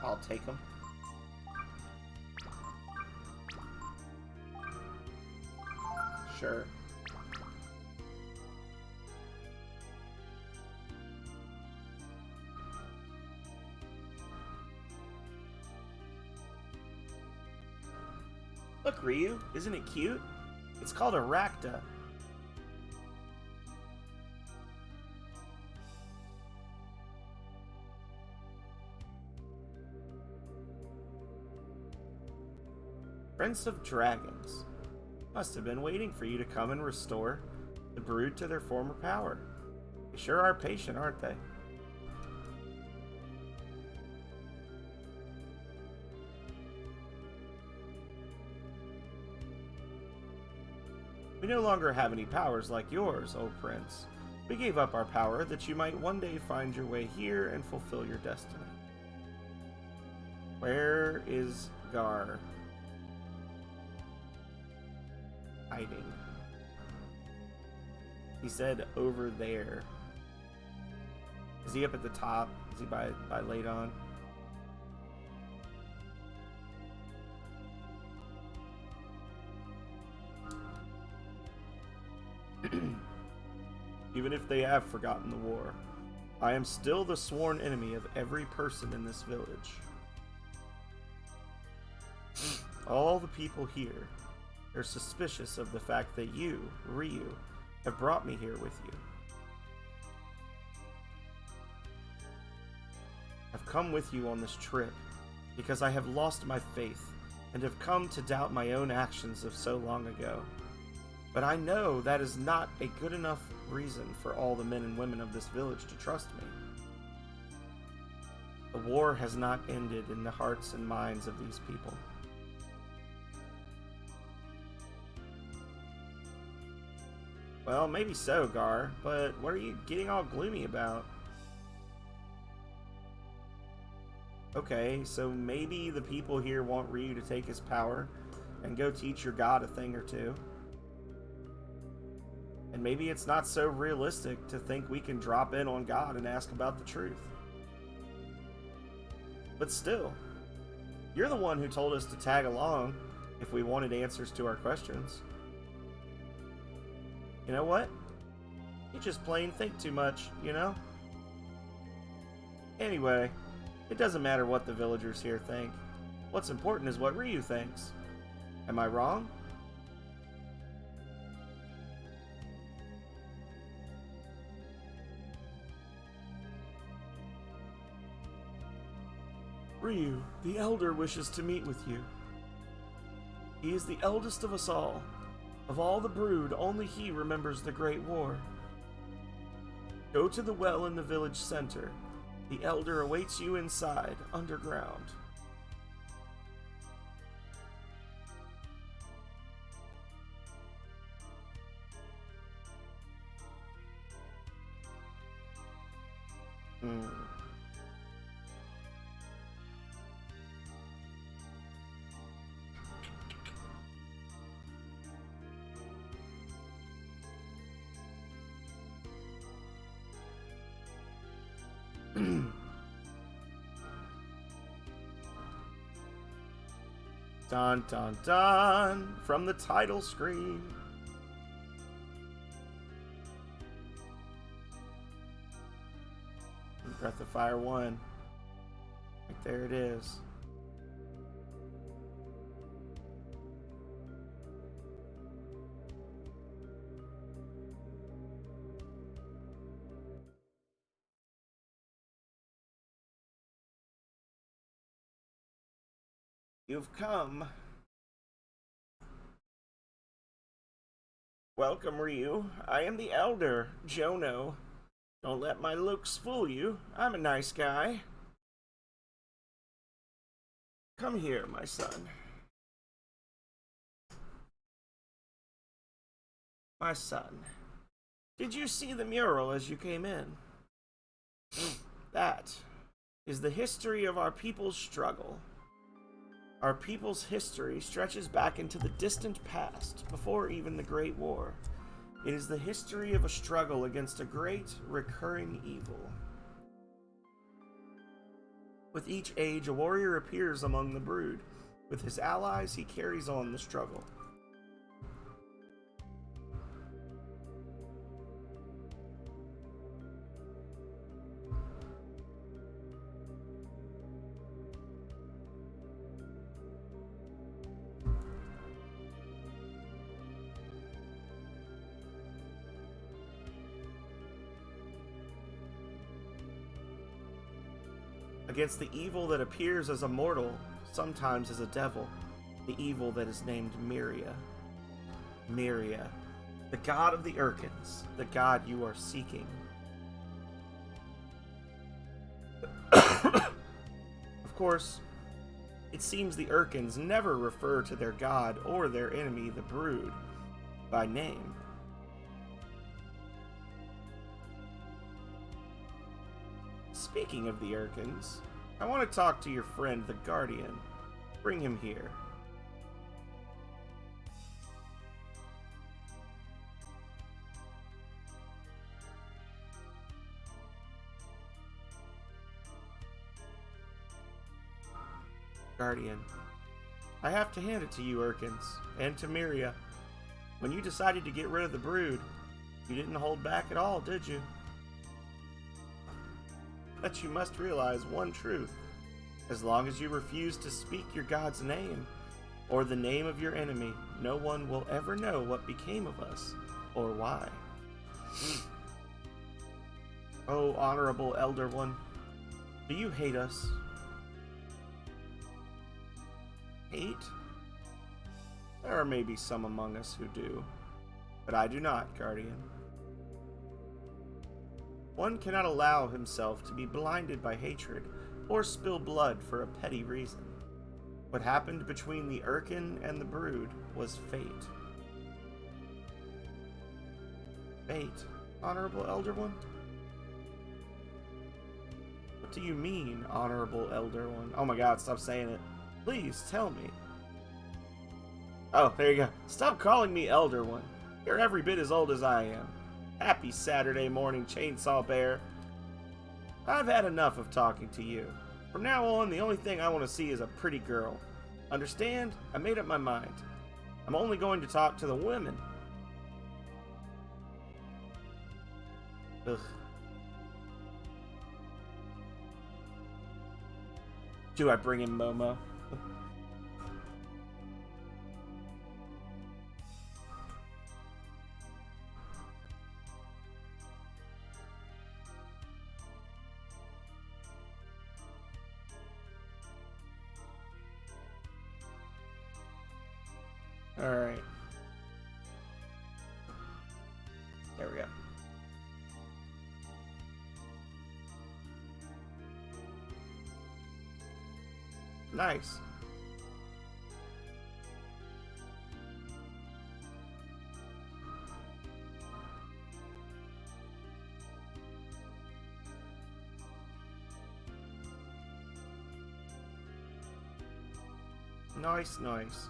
I'll take them. Sure. Look, Ryu, isn't it cute? It's called a Rakta. Prince of Dragons. Must have been waiting for you to come and restore the brood to their former power. They sure are patient, aren't they? We no longer have any powers like yours, O Prince. We gave up our power that you might one day find your way here and fulfill your destiny. Where is Gar? Hiding. He said over there. Is he up at the top? Is he by Ladon? Even if they have forgotten the war, I am still the sworn enemy of every person in this village. All the people here are suspicious of the fact that you, Ryu, have brought me here with you. I've come with you on this trip because I have lost my faith and have come to doubt my own actions of so long ago. But I know that is not a good enough reason for all the men and women of this village to trust me. The war has not ended in the hearts and minds of these people. Well, maybe so, Gar, but what are you getting all gloomy about? Okay, so maybe the people here want Ryu to take his power and go teach your god a thing or two. And maybe it's not so realistic to think we can drop in on God and ask about the truth. But still, you're the one who told us to tag along if we wanted answers to our questions. You know what? You just plain think too much, you know? Anyway, it doesn't matter what the villagers here think. What's important is what Ryu thinks. Am I wrong? Ryu, the Elder, wishes to meet with you. He is the eldest of us all. Of all the brood, only he remembers the Great War. Go to the well in the village center. The Elder awaits you inside, underground. Dun dun dun! From the title screen. Breath of Fire 1. Right there it is. You've come. Welcome, Ryu. I am the Elder, Jono. Don't let my looks fool you. I'm a nice guy. Come here, my son. My son. Did you see the mural as you came in? That is the history of our people's struggle. Our people's history stretches back into the distant past, before even the Great War. It is the history of a struggle against a great, recurring evil. With each age, a warrior appears among the brood. With his allies, he carries on the struggle. Against the evil that appears as a mortal, sometimes as a devil, the evil that is named Myria. Myria, the god of the Urkins, the god you are seeking. Of course, it seems the Urkins never refer to their god or their enemy, the Brood, by name. Speaking of the Urkins, I want to talk to your friend, the Guardian. Bring him here. Guardian, I have to hand it to you, Urkins, and to Myria. When you decided to get rid of the Brood, you didn't hold back at all, did you? But you must realize one truth. As long as you refuse to speak your god's name, or the name of your enemy, no one will ever know what became of us, or why. Oh, honorable Elder One, do you hate us? Hate? There are maybe some among us who do, but I do not, Guardian. One cannot allow himself to be blinded by hatred or spill blood for a petty reason. What happened between the Urkin and the Brood was fate. Fate, Honorable Elder One? What do you mean, Honorable Elder One? Oh my god, stop saying it. Please, tell me. Oh, there you go. Stop calling me Elder One. You're every bit as old as I am. Happy Saturday morning, Chainsaw Bear. I've had enough of talking to you. From now on, the only thing I want to see is a pretty girl. Understand? I made up my mind. I'm only going to talk to the women. Ugh. Do I bring in Momo? Alright. There we go. Nice. Nice, nice.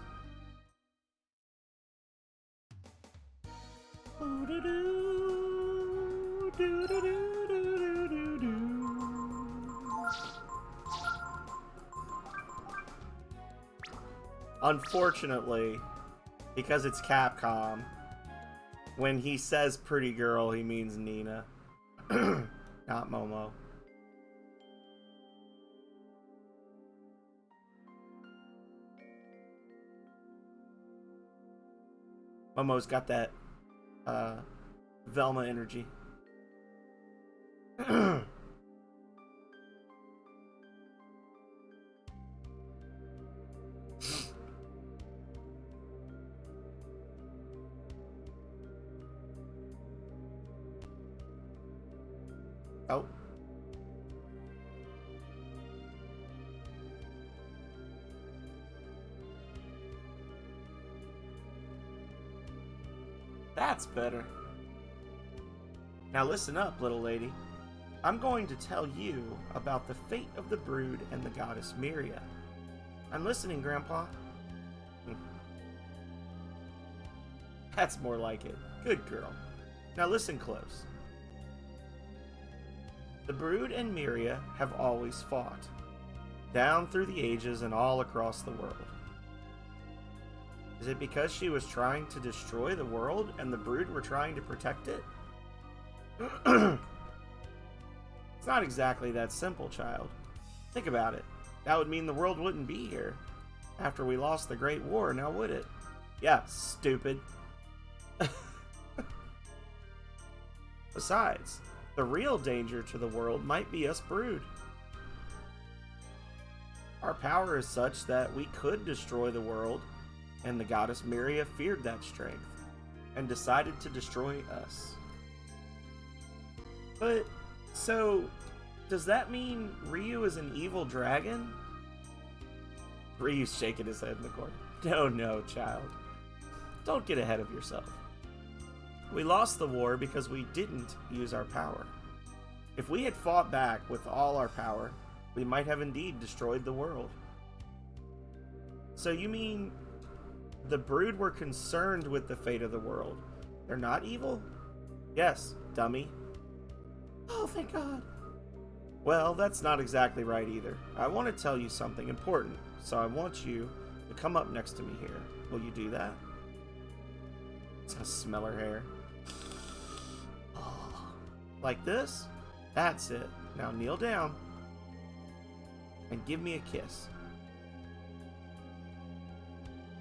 Unfortunately, because it's Capcom, when he says pretty girl, he means Nina, not Momo. Momo's got that Velma energy. Oh. That's better. Now listen up, little lady. I'm going to tell you about the fate of the brood and the goddess Miria. I'm listening, Grandpa. That's more like it. Good girl. Now listen close. The brood and Miria have always fought, down through the ages and all across the world. Is it because she was trying to destroy the world and the brood were trying to protect it? It's not exactly that simple, child. Think about it. That would mean the world wouldn't be here after we lost the Great War, now would it? Yeah, stupid. Besides, the real danger to the world might be us brood. Our power is such that we could destroy the world, and the goddess Miria feared that strength and decided to destroy us. But, so, does that mean Ryu is an evil dragon? Ryu's shaking his head in the corner. No, child. Don't get ahead of yourself. We lost the war because we didn't use our power. If we had fought back with all our power, we might have indeed destroyed the world. So you mean the brood were concerned with the fate of the world? They're not evil? Yes, dummy. Oh, thank God. Well, that's not exactly right either. I want to tell you something important, so I want you to come up next to me here. Will you do that? It's gonna smell her hair. Oh, like this? That's it. Now kneel down and give me a kiss.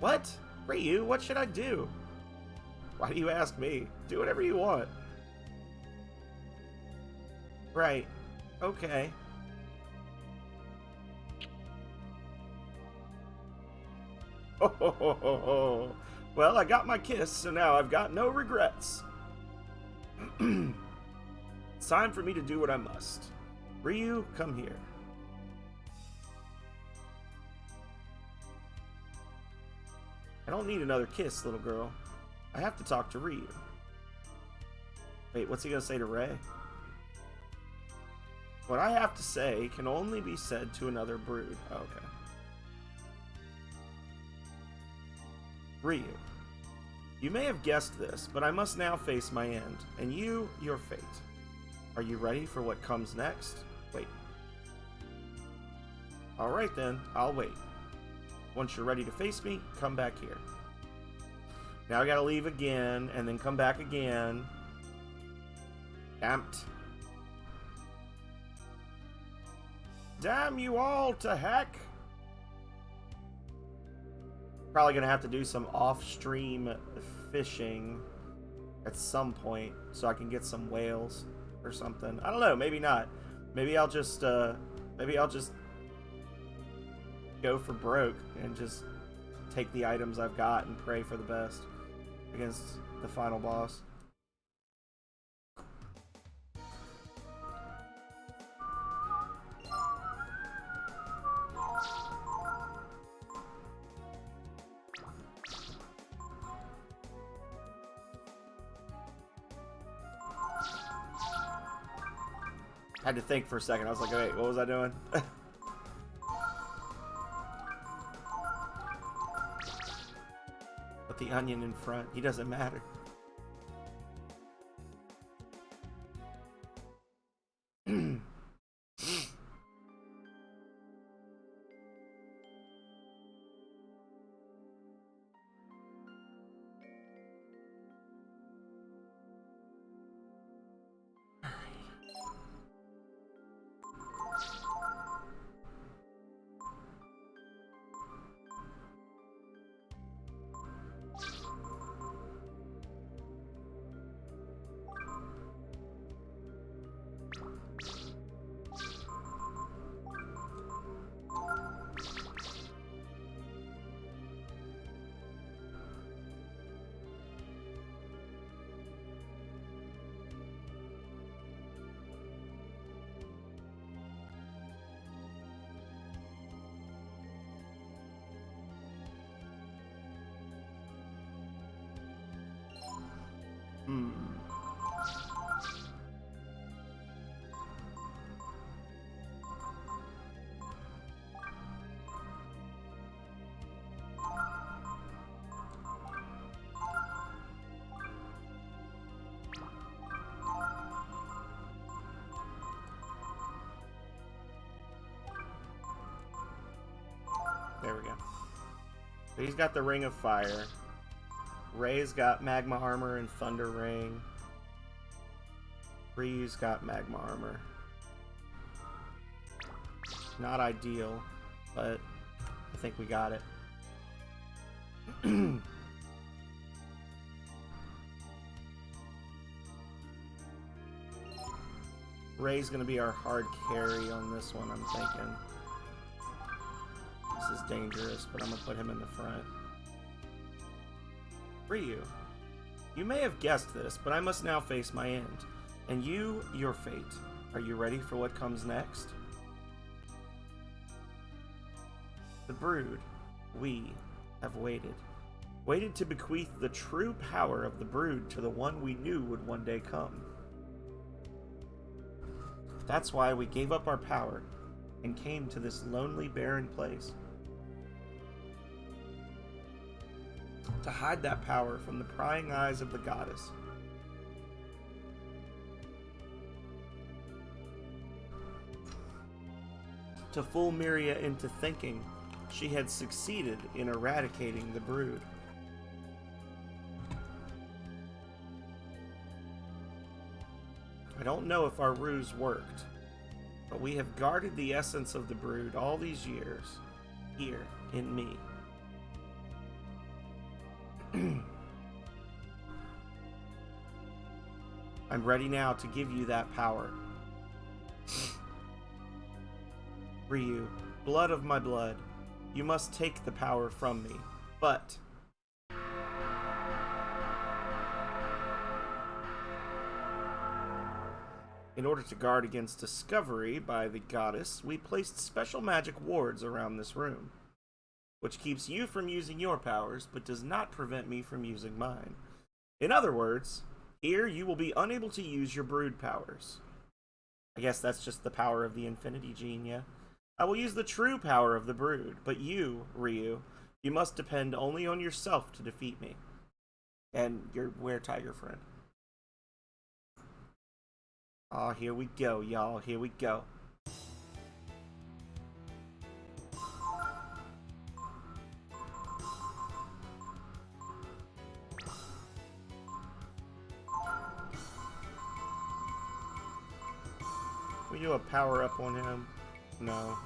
What? Ryu, what should I do? Why do you ask me? Do whatever you want. Right. Okay. Oh, well, I got my kiss, so now I've got no regrets. It's time for me to do what I must. Ryu, come here. I don't need another kiss, little girl. I have to talk to Ryu. Wait, what's he gonna say to Rei? What I have to say can only be said to another brood. Oh, okay. Ryu, you may have guessed this, but I must now face my end, and you, your fate. Are you ready for what comes next? Wait. Alright then, I'll wait. Once you're ready to face me, come back here. Now I gotta leave again, and then come back again. Damped. Damn you all to heck! Probably gonna have to do some off-stream fishing at some point so I can get some whales or something. I don't know, maybe not. Maybe I'll just go for broke and just take the items I've got and pray for the best against the final boss. I had to think for a second. I was like, wait, what was I doing? Put the onion in front. He doesn't matter. So he's got the Ring of Fire. Ray's got Magma Armor and Thunder Ring. Ryu's got Magma Armor. Not ideal, but I think we got it. Ray's gonna be our hard carry on this one, I'm thinking. This is dangerous, but I'm gonna put him in the front. Ryu, you may have guessed this, but I must now face my end. And you, your fate. Are you ready for what comes next? The Brood, we have waited. Waited to bequeath the true power of the Brood to the one we knew would one day come. That's why we gave up our power and came to this lonely, barren place. To hide that power from the prying eyes of the goddess. To fool Miria into thinking she had succeeded in eradicating the Brood. I don't know if our ruse worked, but we have guarded the essence of the Brood all these years, here in me. I'm ready now to give you that power. Ryu, blood of my blood, you must take the power from me, but... in order to guard against discovery by the goddess, we placed special magic wards around this room, which keeps you from using your powers, but does not prevent me from using mine. In other words, here you will be unable to use your Brood powers. I guess that's just the power of the Infinity Gene, yeah? I will use the true power of the Brood, but you, Ryu, you must depend only on yourself to defeat me. And your Were-Tiger friend. Oh, here we go, y'all. Here we go. We do a power up on him? No.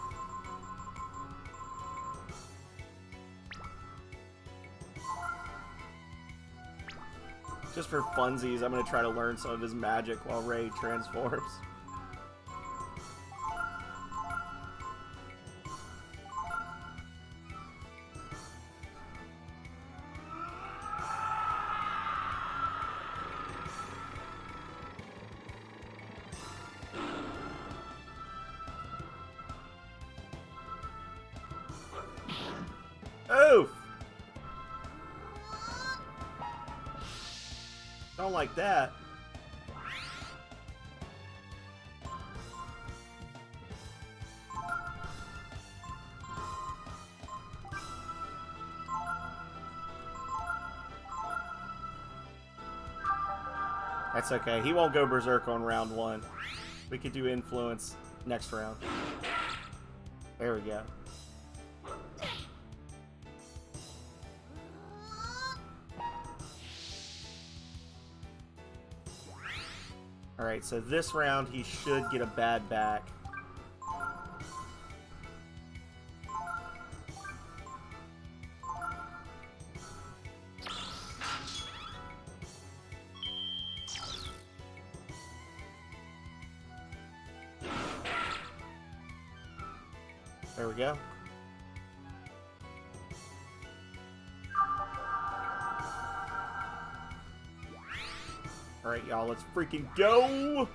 Just for funsies, I'm gonna try to learn some of his magic while Ray transforms. Oof! Don't like that. That's okay. He won't go berserk on round one. We could do influence next round. There we go. Alright, so this round he should get a bad back. There we go. Alright, y'all, let's freaking go!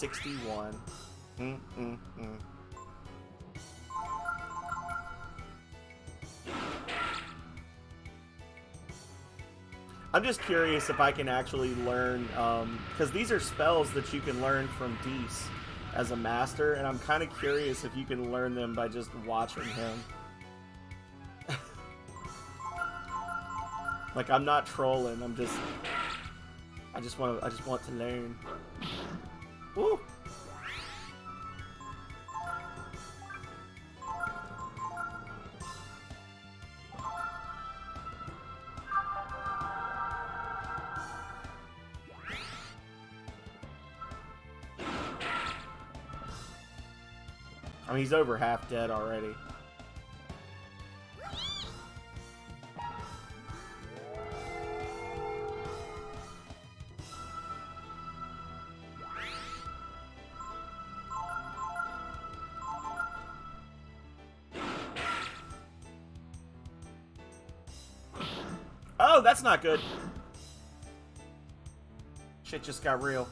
61. I'm just curious if I can actually learn, because these are spells that you can learn from Dees as a master, and I'm kind of curious if you can learn them by just watching him. Like, I'm not trolling, I just want to learn. Woo! I mean, he's over half dead already. Oh, that's not good. Shit just got real.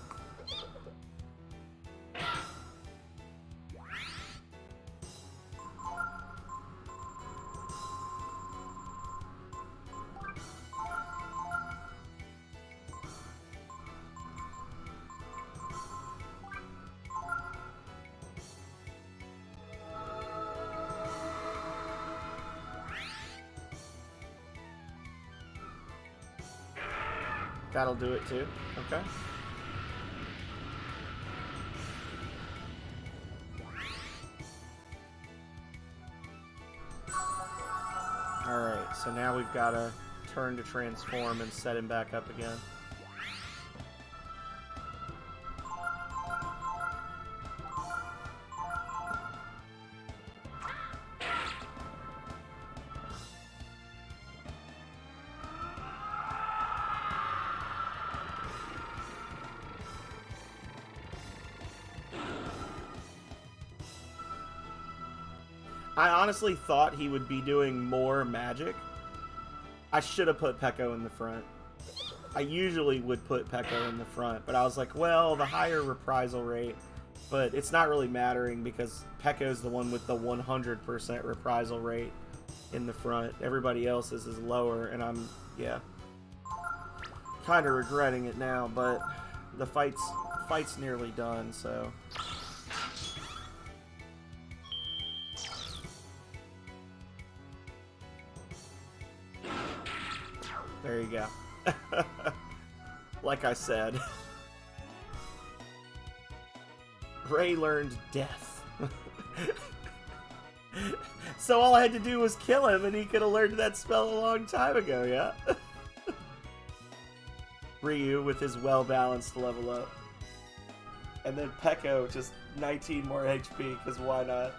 That'll do it too. Okay. Alright, so now we've got to turn to transform and set him back up again. I honestly thought he would be doing more magic. I should have put Pekko in the front. I usually would put Pekko in the front, but I was like, well, the higher reprisal rate, but it's not really mattering because Pekko's the one with the 100% reprisal rate in the front. Everybody else's is lower, and I'm, yeah, kind of regretting it now, but the fight's nearly done, so... There you go. Like I said. Ray learned death. So all I had to do was kill him and he could have learned that spell a long time ago, yeah? Ryu with his well-balanced level up. And then Pekko just 19 more HP, because why not?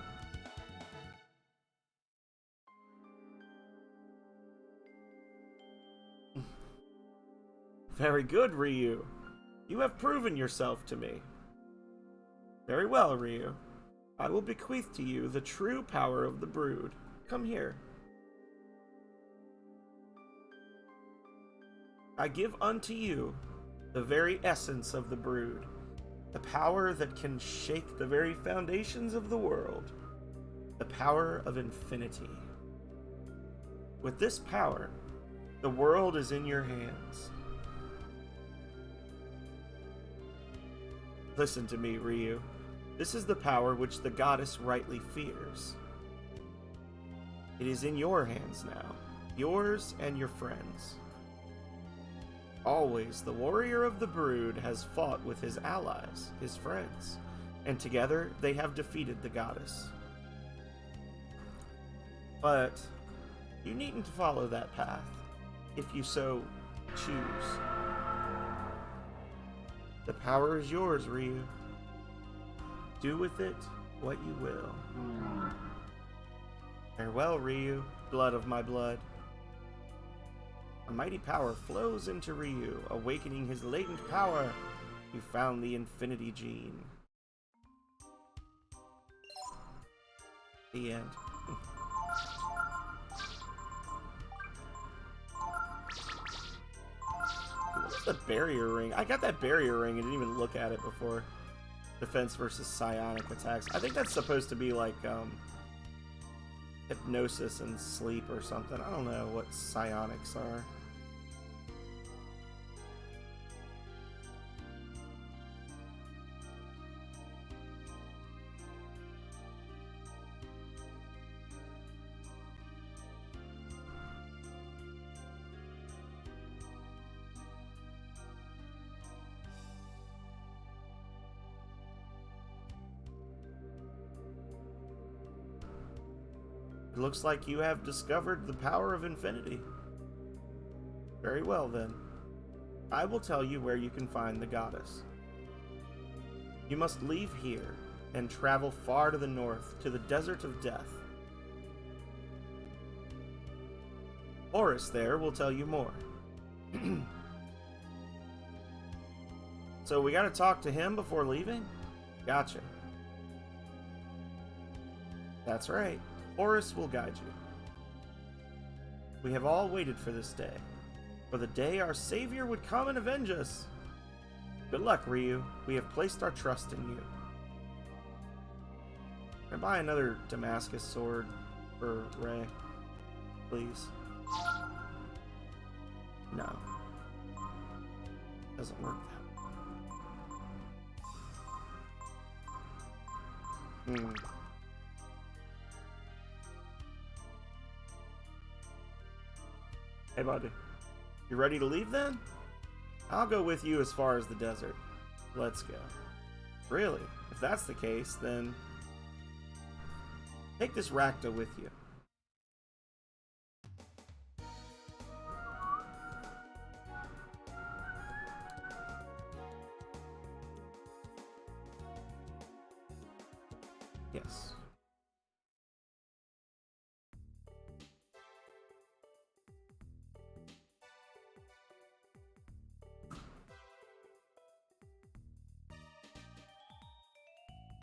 Very good, Ryu. You have proven yourself to me. Very well, Ryu. I will bequeath to you the true power of the brood. Come here. I give unto you the very essence of the brood, the power that can shake the very foundations of the world, the power of infinity. With this power, the world is in your hands. Listen to me, Ryu. This is the power which the goddess rightly fears. It is in your hands now, yours and your friends. Always the warrior of the brood has fought with his allies, his friends, and together they have defeated the goddess. But you needn't follow that path, if you so choose. The power is yours, Ryu. Do with it what you will. Farewell, Ryu, blood of my blood. A mighty power flows into Ryu, awakening his latent power. You found the Infinity Gene. The end. What's the barrier ring? I got that barrier ring and didn't even look at it before. defense versus psionic attacks. I think that's supposed to be like hypnosis and sleep or something. I don't know what psionics are. It looks like you have discovered the power of infinity. Very well, then. I will tell you where you can find the goddess. You must leave here and travel far to the north, to the Desert of Death. Horus there will tell you more. So we gotta talk to him before leaving? Gotcha. That's right. Horus will guide you. We have all waited for this day, for the day our savior would come and avenge us. Good luck, Ryu. We have placed our trust in you. Can I buy another Damascus sword for Rey? Please. No. Doesn't work that way. Hey, buddy. You ready to leave then? I'll go with you as far as the desert. Let's go. Really? If that's the case, then take this Rakta with you. Yes.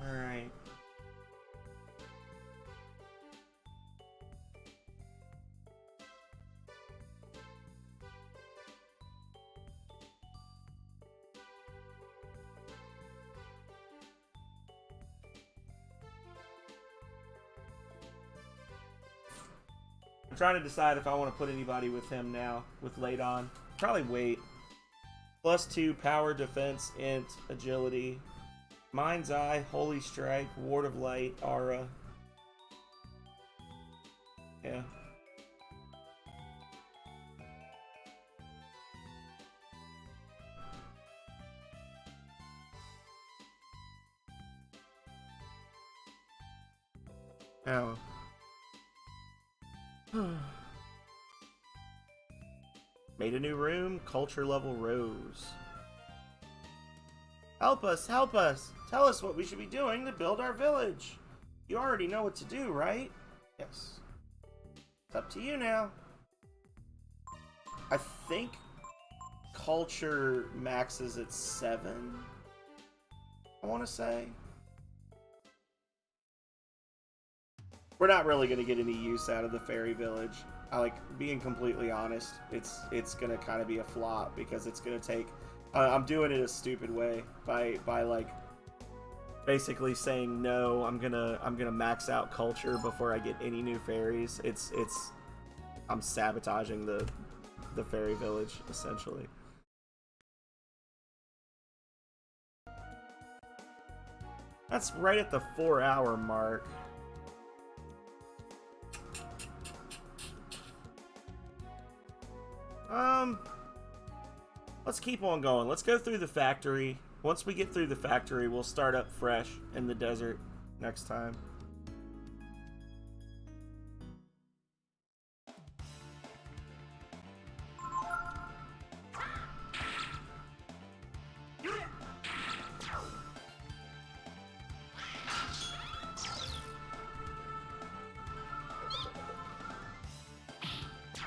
Alright. I'm trying to decide if I want to put anybody with him now, with Ladon. Probably wait. +2 power, defense, int, agility. Mind's Eye, Holy Strike, Ward of Light, Aura. Yeah. Oh. Made a new room, culture level rose. Help us, help us! Tell us what we should be doing to build our village. You already know what to do, right? Yes. It's up to you now. I think culture maxes at 7. I want to say. We're not really going to get any use out of the fairy village. Being completely honest, it's going to kind of be a flop because it's going to take... I'm doing it a stupid way by like basically saying no. I'm gonna max out culture before I get any new fairies. I'm sabotaging the fairy village essentially. That's right at the 4-hour mark. Let's keep on going. Let's go through the factory. Once we get through the factory, we'll start up fresh in the desert next time.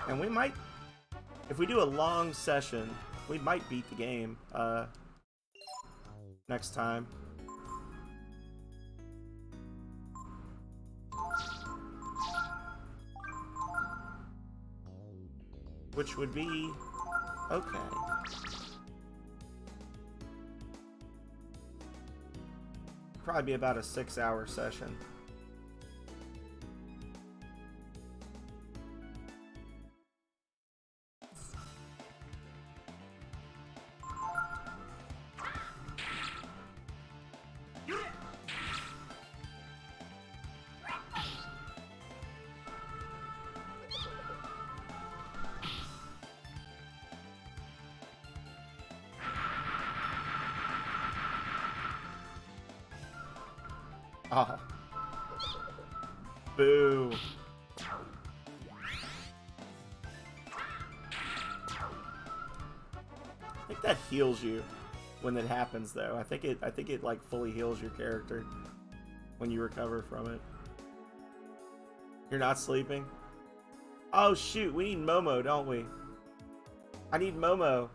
And we might, if we do a long session, we might beat the game next time. Which would be okay. probably be about a 6-hour session. Oh. Boo. I think that heals you when it happens, though. I think it like fully heals your character when you recover from it. You're not sleeping? Oh shoot, we need Momo, don't we? I need Momo.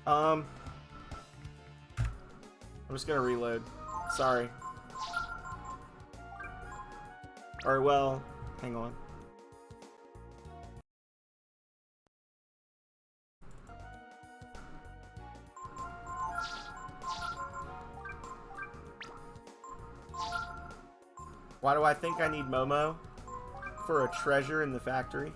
I'm just gonna reload. Sorry. Or well, hang on. Why do I think I need Momo? For a treasure in the factory?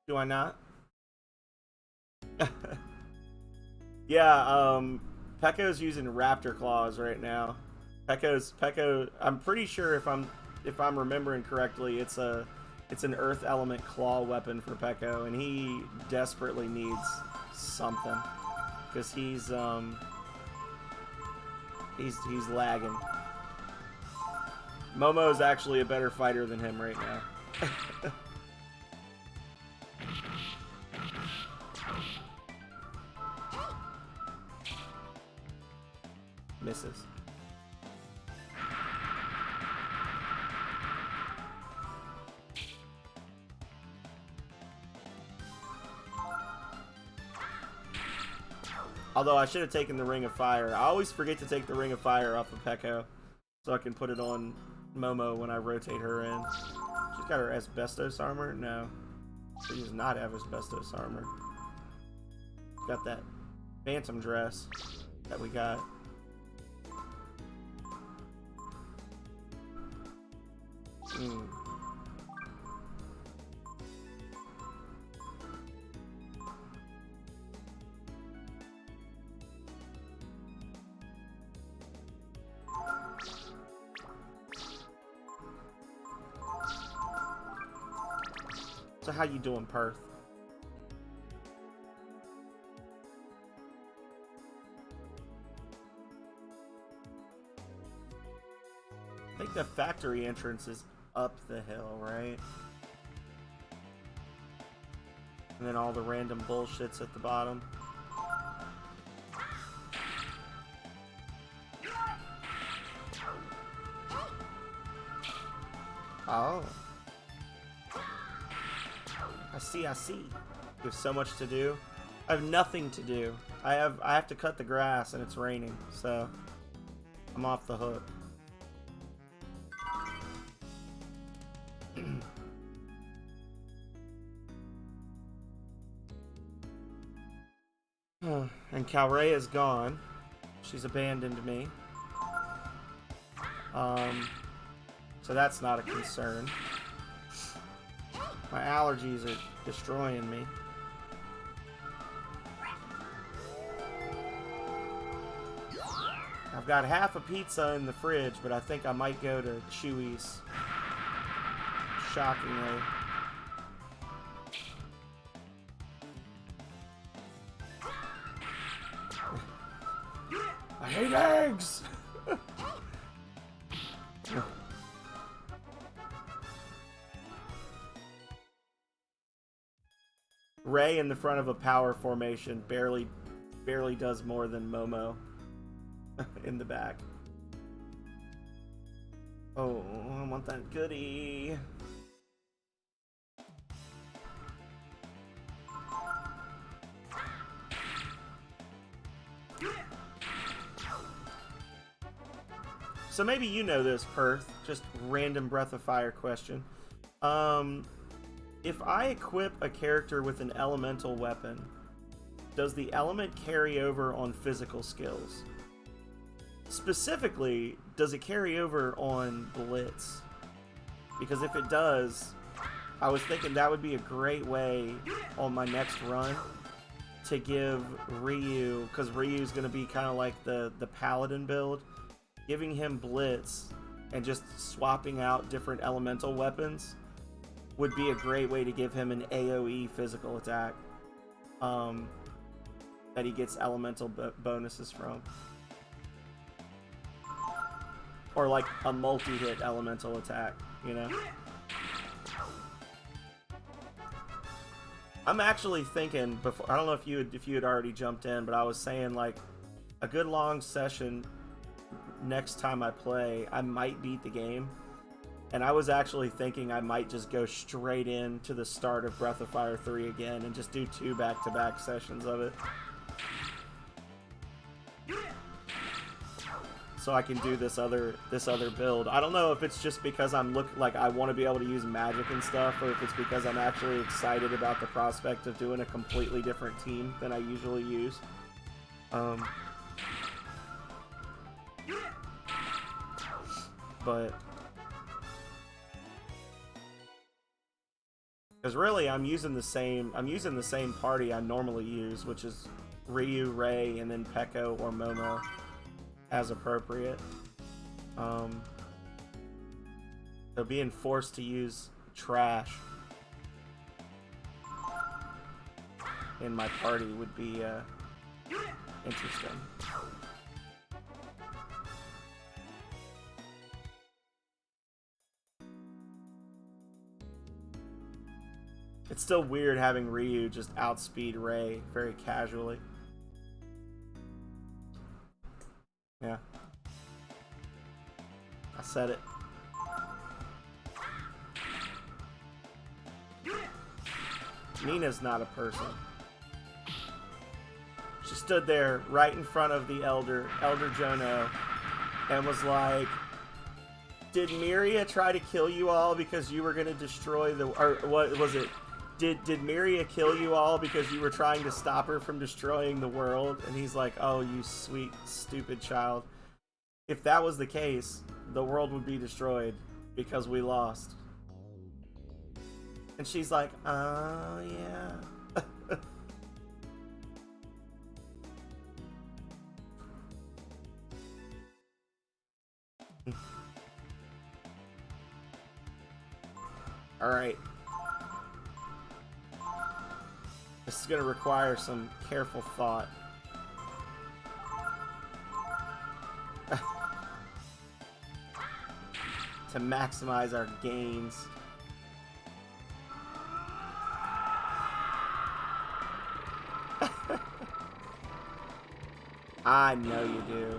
Do I not? Yeah, Pekko's using raptor claws right now. Pekko, I'm pretty sure if I'm remembering correctly, it's an earth element claw weapon for Pekko, and he desperately needs something because he's lagging. Momo's actually a better fighter than him right now. Misses. Although I should have taken the Ring of Fire. I always forget to take the Ring of Fire off of Pekko, so I can put it on Momo when I rotate her in. She's got her asbestos armor? No. She does not have asbestos armor. She's got that phantom dress that we got. So how you doing, Perth? I think the factory entrance is up the hill, right? And then all the random bullshit's at the bottom. Oh. I see. There's so much to do. I have nothing to do. I have to cut the grass and it's raining, so I'm off the hook. And Calray is gone. She's abandoned me. So that's not a concern. My allergies are destroying me. I've got half a pizza in the fridge, but I think I might go to Chewy's. Shockingly. I hate eggs! Ray in the front of a power formation barely does more than Momo in the back. Oh, I want that goodie. So maybe you know this, Perth. Just random Breath of Fire question. If I equip a character with an elemental weapon, does the element carry over on physical skills? Specifically, does it carry over on Blitz? Because if it does, I was thinking that would be a great way on my next run to give Ryu, because Ryu's going to be kind of like the Paladin build, giving him Blitz and just swapping out different elemental weapons would be a great way to give him an AoE physical attack that he gets elemental bonuses from. Or like a multi-hit elemental attack, you know? I'm actually thinking before, I don't know if you had already jumped in, but I was saying like a good long session next time I play, I might beat the game. And I was actually thinking I might just go straight into the start of Breath of Fire 3 again and just do 2 back-to-back sessions of it. So I can do this other build. I don't know if it's just because I want to be able to use magic and stuff, or if it's because I'm actually excited about the prospect of doing a completely different team than I usually use. But because really I'm using the same party I normally use, which is Ryu, Rei, and then Peko or Momo as appropriate. So being forced to use trash in my party would be interesting. It's still weird having Ryu just outspeed Rei very casually. Yeah. I said it. Nina's not a person. She stood there right in front of the Elder Jono, and was like, did Miria try to kill you all because you were going to destroy the... Or what was it? Did Miria kill you all because you were trying to stop her from destroying the world? And he's like, oh, you sweet, stupid child. If that was the case, the world would be destroyed because we lost. And she's like, oh, yeah. Alright. This is going to require some careful thought. To maximize our gains. I know you do.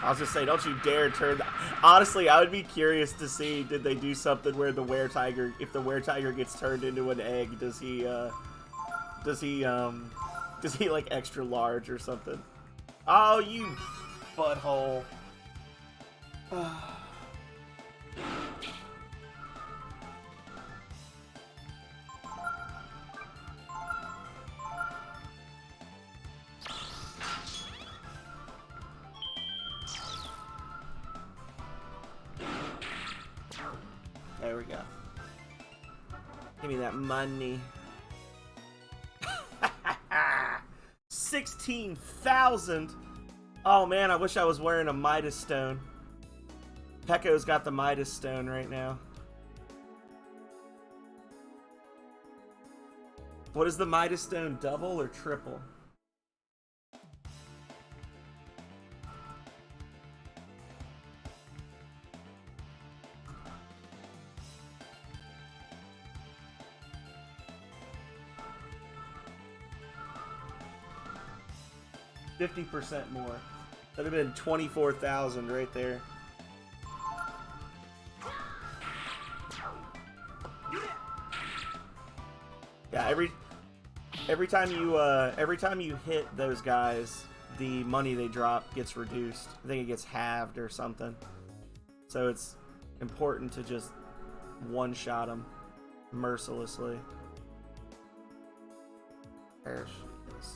I was just saying, don't you dare turn... Honestly, I would be curious to see, did they do something where the were-tiger, if the were-tiger gets turned into an egg, does he like extra large or something? Oh, you butthole. There we go. Give me that money. 16,000. Oh man, I wish I was wearing a Midas Stone. Pekko's got the Midas Stone right now. What is the Midas Stone, double or triple? $50% more. That'd have been 24,000 right there. Yeah, every time you hit those guys, the money they drop gets reduced. I think it gets halved or something. So it's important to just one-shot them mercilessly. There she is.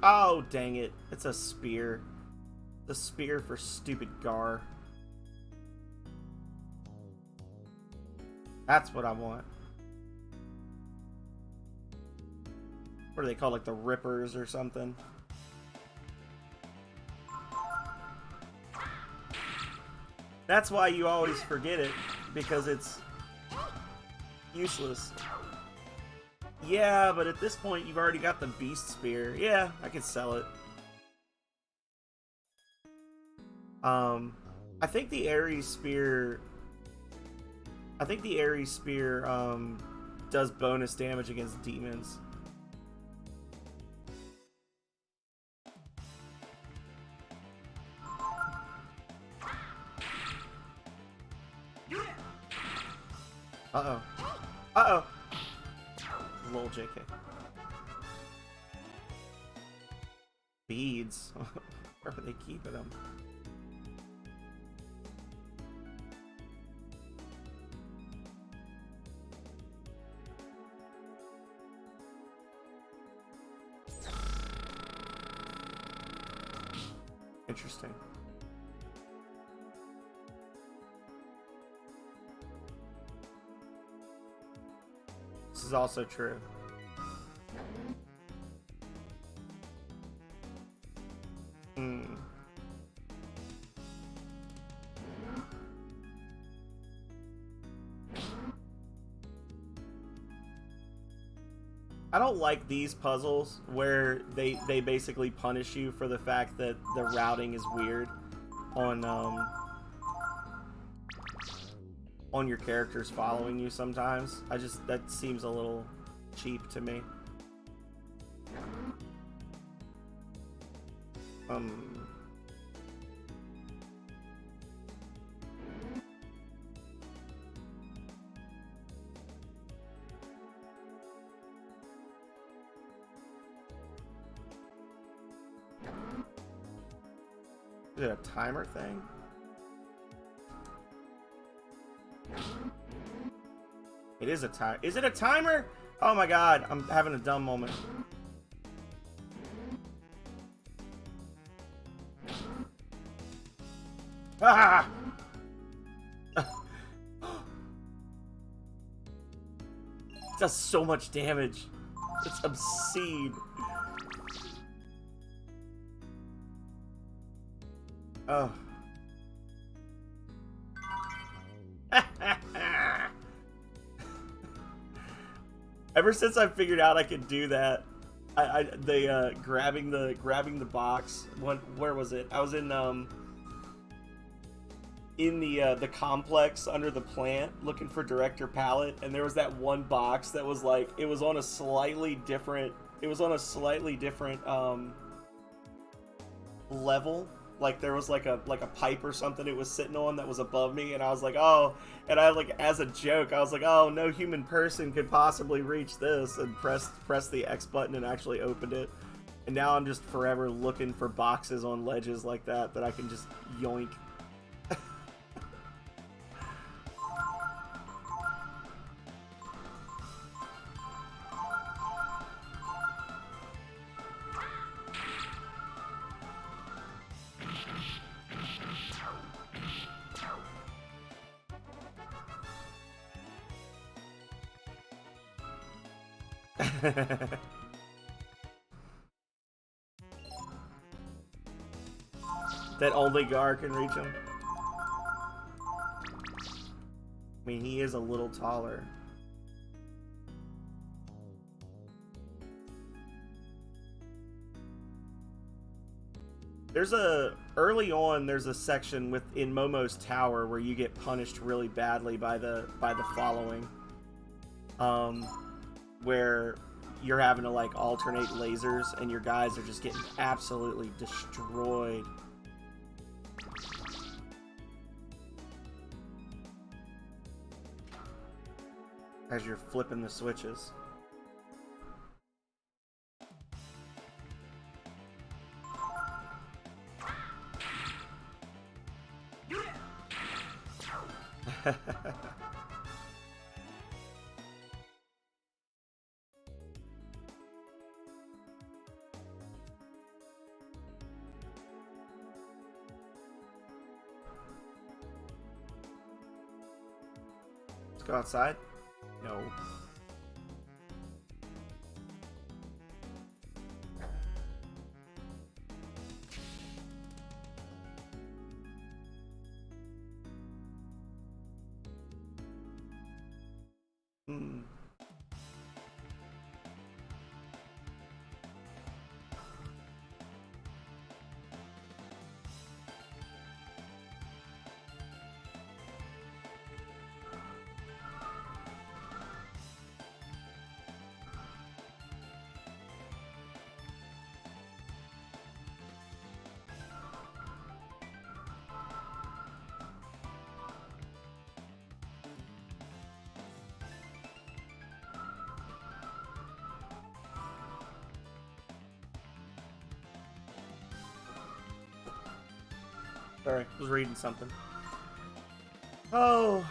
Oh, dang it. It's a spear. The spear for stupid Gar. That's what I want. What are they called? Like the Rippers or something? That's why you always forget it, because it's useless. Yeah, but at this point you've already got the Beast Spear. Yeah, I could sell it. I think the Ares Spear... does bonus damage against demons. Uh-oh. Uh-oh! Lol, JK. Beads. Where are they keeping them? Interesting. This is also true. I don't like these puzzles where they basically punish you for the fact that the routing is weird on your characters following you sometimes. That seems a little cheap to me. Is it a timer thing? It is a timer. Is it a timer? Oh my god, I'm having a dumb moment. Ah! It does so much damage. It's obscene. Oh. Ever since I figured out I could do that, grabbing the box. Where was it? I was in the complex under the plant looking for Director Palette, and there was that one box that was like, it was on a slightly different level. Like there was like a pipe or something it was sitting on that was above me, and I was like, oh, and I like, as a joke, I was like, oh, no human person could possibly reach this, and press the X button and actually opened it. And now I'm just forever looking for boxes on ledges like that I can just yoink. That only Gar can reach him. I mean, he is a little taller. early on there's a section within Momo's tower where you get punished really badly by the following. Where you're having to like alternate lasers and your guys are just getting absolutely destroyed. As you're flipping the switches. Let's go outside. No. Sorry, I was reading something. Oh.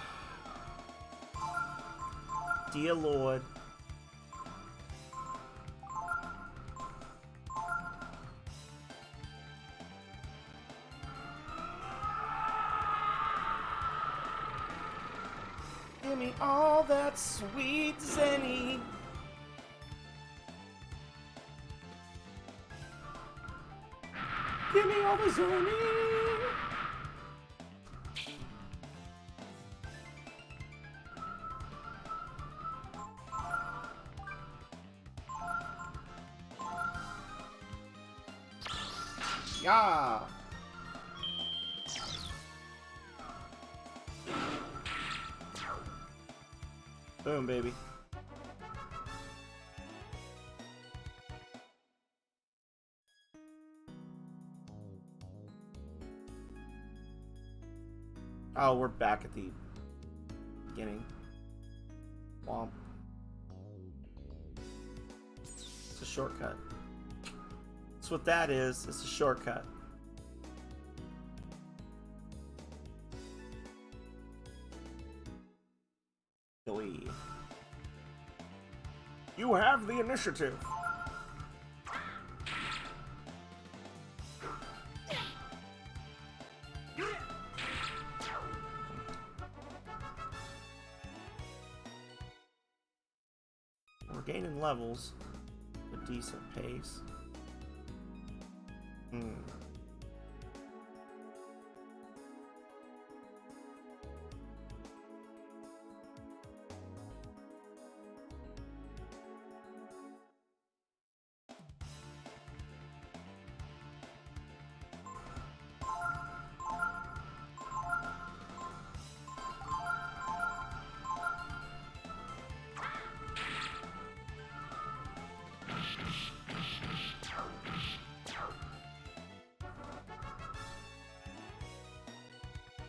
Dear Lord. Give me all that sweet zenny. Give me all the zenny. Yeah. Boom, baby. Oh, we're back at the beginning. Womp. It's a shortcut. That's what that is. It's a shortcut. You have the initiative. We're gaining levels at a decent pace.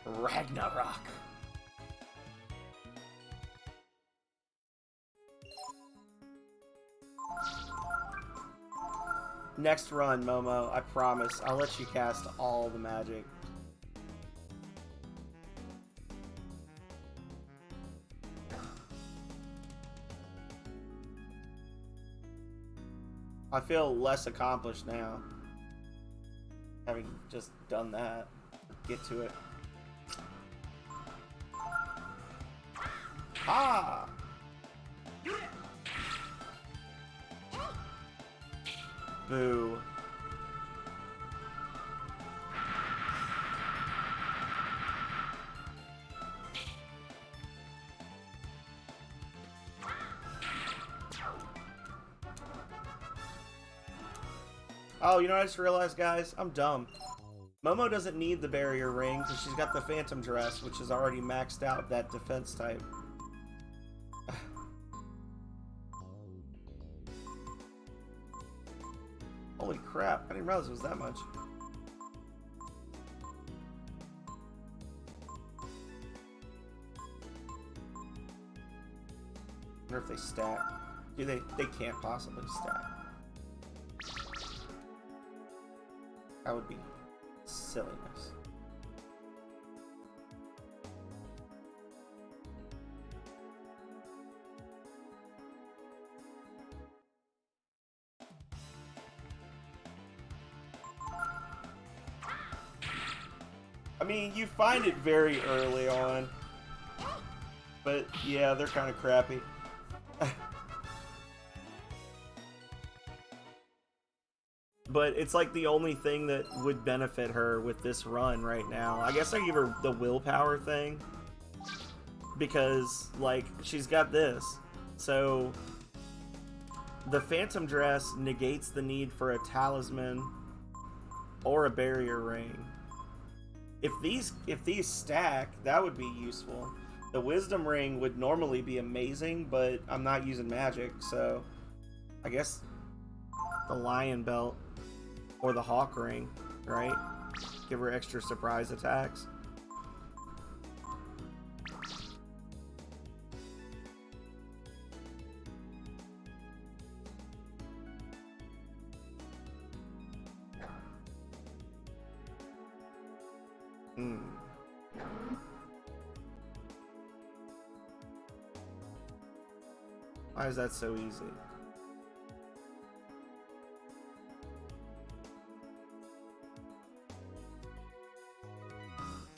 Ragnarok. Next run, Momo. I promise. I'll let you cast all the magic. I feel less accomplished now, having just done that. Get to it. Ah! Boo. Oh, you know what I just realized, guys? I'm dumb. Momo doesn't need the barrier ring because she's got the phantom dress, which is already maxed out that defense type. Holy crap, I didn't realize it was that much. I wonder if they stack. They can't possibly stack. That would be silliness. I mean, you find it very early on, but yeah, they're kind of crappy. But it's like the only thing that would benefit her with this run right now. I guess I give her the willpower thing because, like, she's got this. So the phantom dress negates the need for a talisman or a barrier ring. If these stack, that would be useful. The wisdom ring would normally be amazing, but I'm not using magic, so I guess the lion belt or the hawk ring, right? Give her extra surprise attacks. Why is that so easy?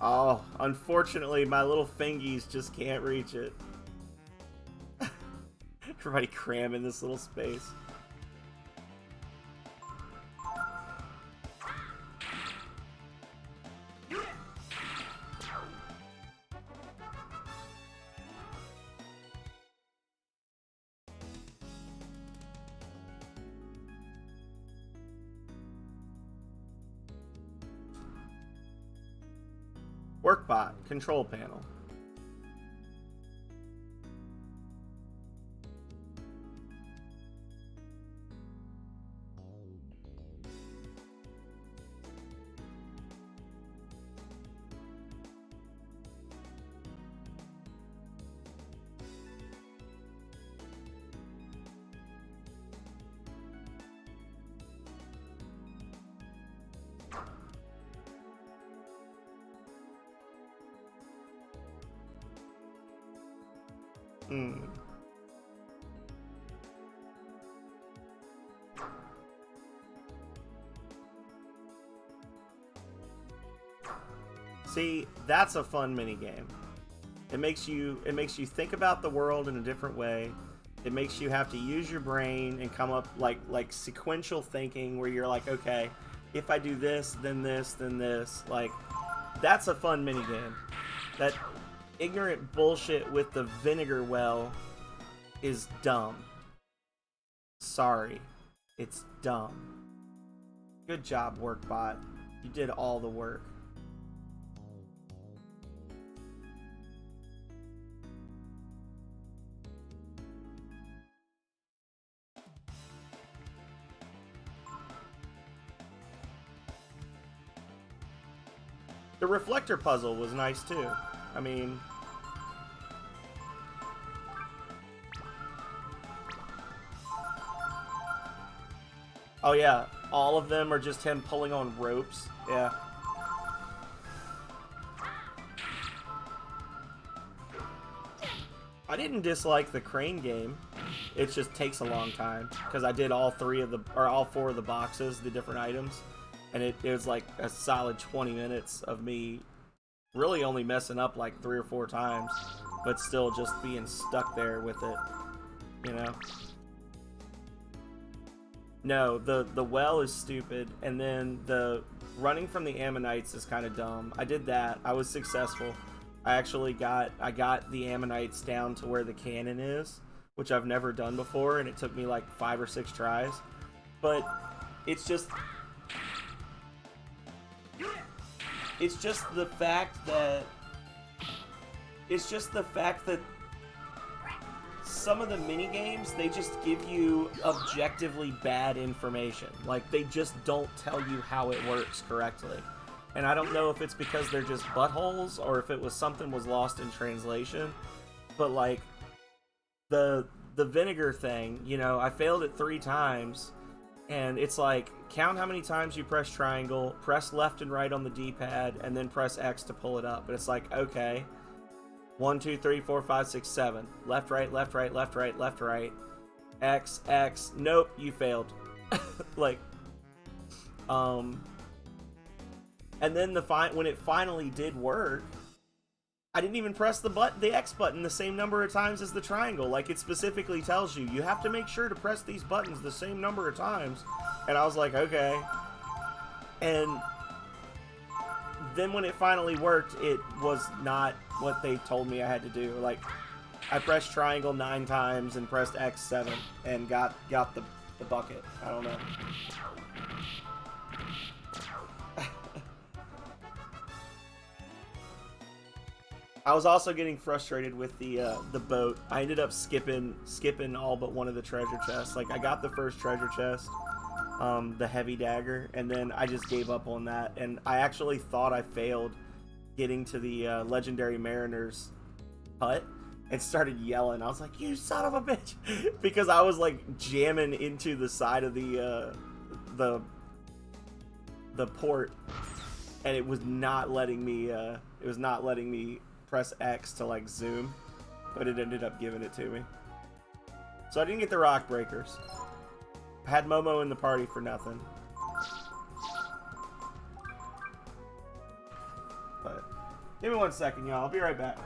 Oh, unfortunately, my little fingies just can't reach it. Everybody cram in this little space. Workbot, control panel. See, that's a fun minigame. It makes you think about the world in a different way. It makes you have to use your brain and come up like sequential thinking where you're like, okay, if I do this, then this, then this. Like, that's a fun minigame. That ignorant bullshit with the vinegar well is dumb. Sorry. It's dumb. Good job, Workbot. You did all the work. The reflector puzzle was nice too. I mean, oh yeah, all of them are just him pulling on ropes. Yeah. I didn't dislike the crane game. It just takes a long time because I did all four of the boxes, the different items. And it was like a solid 20 minutes of me really only messing up like 3 or 4 times, but still just being stuck there with it, you know? No, the well is stupid, and then the running from the ammonites is kind of dumb. I did that. I was successful. I got the ammonites down to where the cannon is, which I've never done before, and it took me like 5 or 6 tries. But it's just... It's just the fact that some of the mini games, they just give you objectively bad information. Like, they just don't tell you how it works correctly. And I don't know if it's because they're just buttholes or if it was something was lost in translation. But like the vinegar thing, you know, I failed it 3 times, and it's like, count how many times you press triangle, press left and right on the D-pad, and then press X to pull it up. And it's like, okay, 1, 2, 3, 4, 5, 6, 7. Left, right, left, right, left, right, left, right. X, X. Nope, you failed. Like, and then when it finally did work, I didn't even press the X button the same number of times as the triangle. Like, it specifically tells you, you have to make sure to press these buttons the same number of times. And I was like, okay. And then when it finally worked, it was not what they told me I had to do. Like, I pressed triangle 9 times and pressed X 7 and got the bucket. I don't know. I was also getting frustrated with the boat. I ended up skipping all but one of the treasure chests. Like, I got the first treasure chest, the heavy dagger, and then I just gave up on that. And I actually thought I failed getting to the legendary mariner's hut and started yelling. I was like, "You son of a bitch!" because I was like jamming into the side of the port, and it was not letting me. Press X to like zoom, but it ended up giving it to me. So I didn't get the rock breakers. I had Momo in the party for nothing. But give me 1 second, y'all. I'll be right back.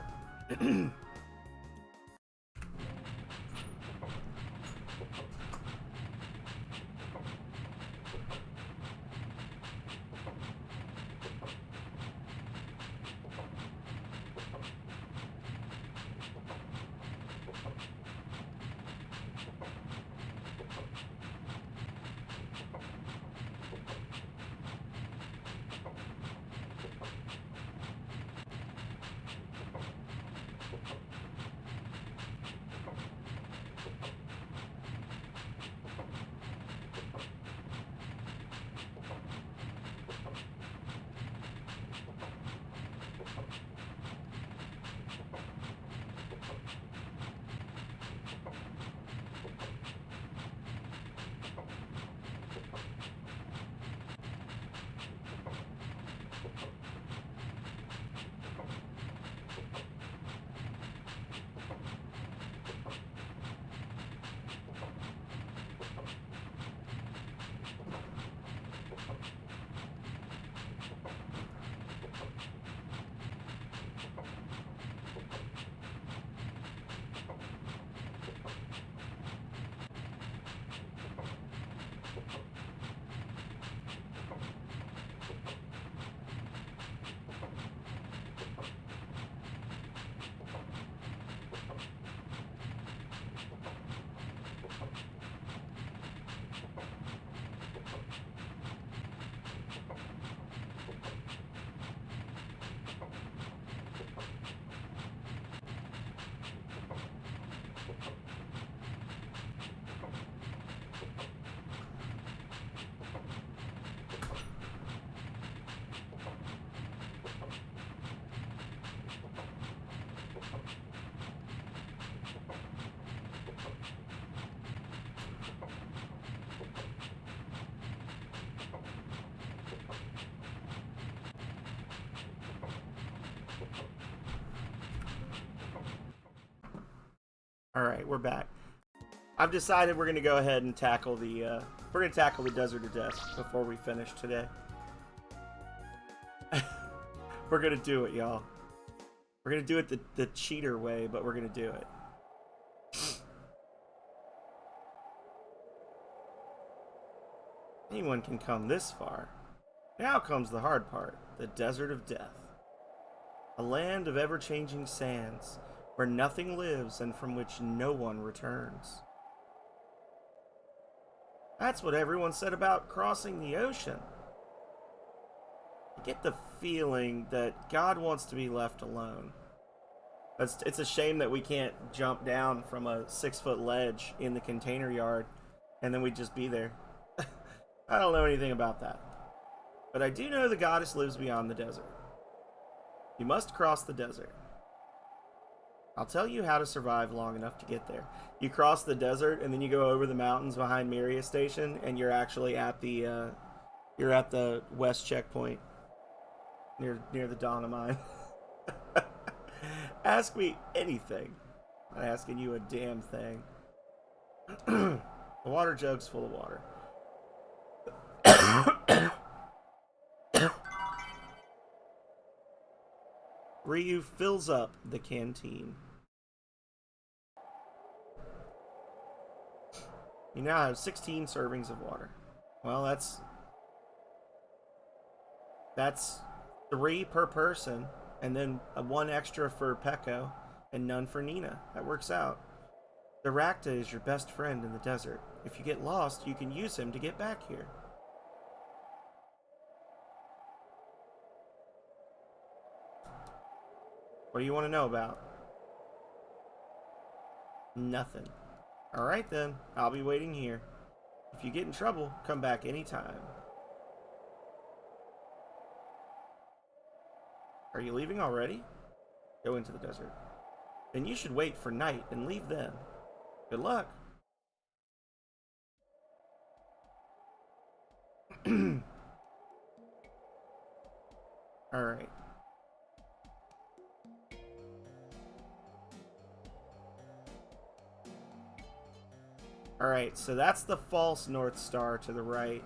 Alright, we're back. I've decided we're going to go ahead and tackle the Desert of Death before we finish today. We're going to do it, y'all. We're going to do it the cheater way, but we're going to do it. Anyone can come this far. Now comes the hard part, the Desert of Death. A land of ever-changing sands, where nothing lives and from which no one returns. That's what everyone said about crossing the ocean. I get the feeling that God wants to be left alone. It's a shame that we can't jump down from a 6-foot ledge in the container yard and then we'd just be there. I don't know anything about that. But I do know the goddess lives beyond the desert. You must cross the desert. I'll tell you how to survive long enough to get there. You cross the desert and then you go over the mountains behind Miria Station and you're actually at the west checkpoint near the Dynamite. Ask me anything. I'm not asking you a damn thing. The water jug's full of water. Ryu fills up the canteen. You now have 16 servings of water. Well, that's 3 per person, and then 1 extra for Pecco, and none for Nina. That works out. The Rakta is your best friend in the desert. If you get lost, you can use him to get back here. What do you want to know about? Nothing. Alright then, I'll be waiting here. If you get in trouble, come back anytime. Are you leaving already? Go into the desert. Then you should wait for night and leave then. Good luck. Alright. Alright, so that's the false North Star to the right.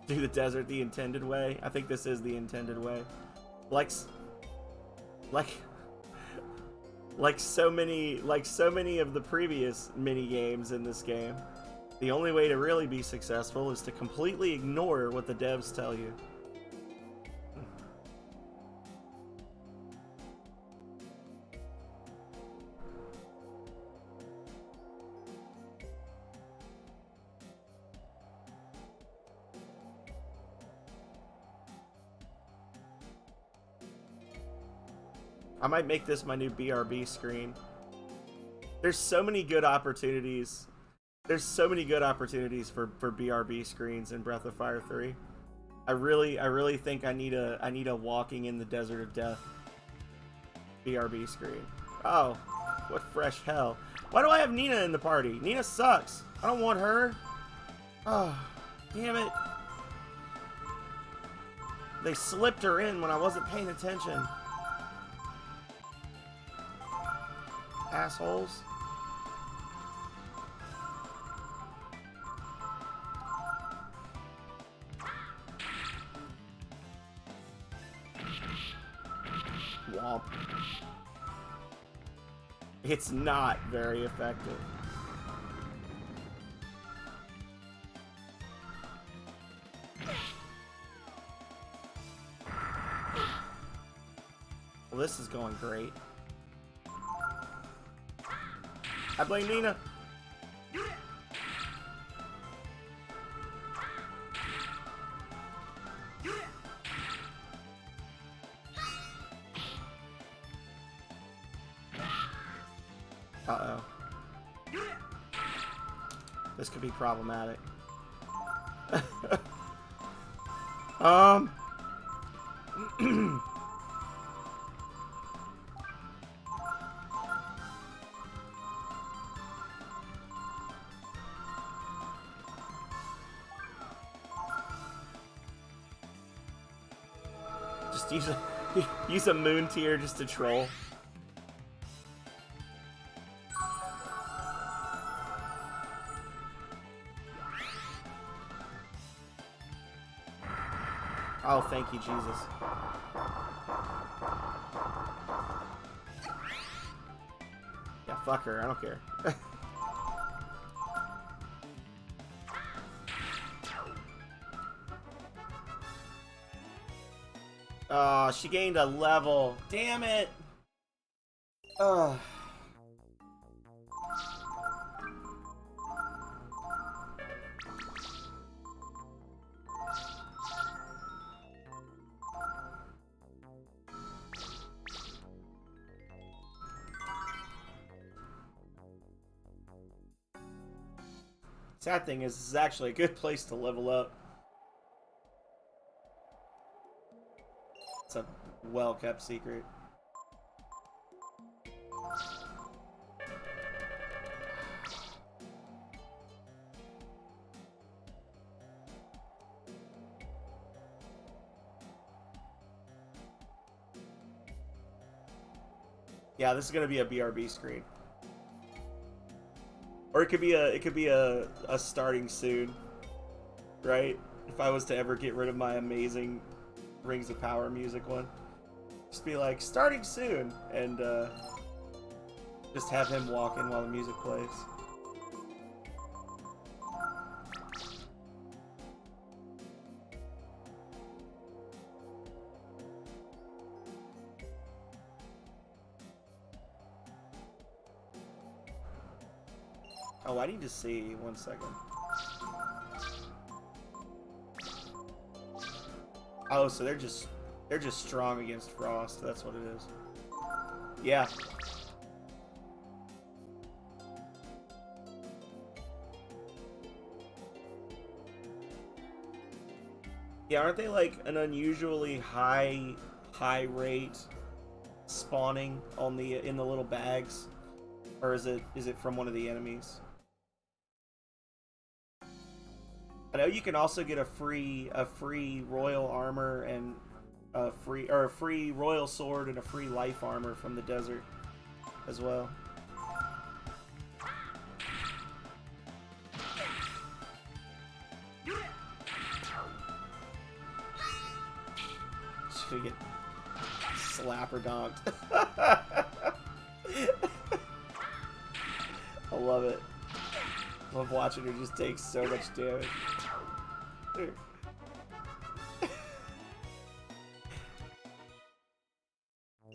Do the desert the intended way? I think this is the intended way. Like so many of the previous mini games in this game, the only way to really be successful is to completely ignore what the devs tell you. I might make this my new BRB screen. There's so many good opportunities. There's so many good opportunities for BRB screens in Breath of Fire 3. I really think I need a walking in the desert of death BRB screen. Oh, what fresh hell. Why do I have Nina in the party? Nina sucks. I don't want her. Oh, damn it. They slipped her in when I wasn't paying attention. Assholes. Womp. It's not very effective. Well, this is going great. I blame Nina. Uh-oh. This could be problematic. Just use a moon tier just to troll. Oh, thank you, Jesus. Yeah, fuck her. I don't care. Oh, she gained a level. Damn it. Ugh. Sad thing is, this is actually a good place to level up. It's a well-kept secret. Yeah, this is gonna be a BRB screen, or it could be a starting soon, right? If I was to ever get rid of my amazing Rings of Power music one, just be like starting soon, and just have him walk in while the music plays. Oh, I need to see. 1 second. Oh, so they're just strong against frost. That's what it is. Yeah. Yeah, aren't they like an unusually high rate spawning on in the little bags, or is it from one of the enemies? I know you can also get a free royal armor and a free royal sword and a free life armor from the desert as well. Should get slapper donked. I love it. Love watching her just take so much damage. I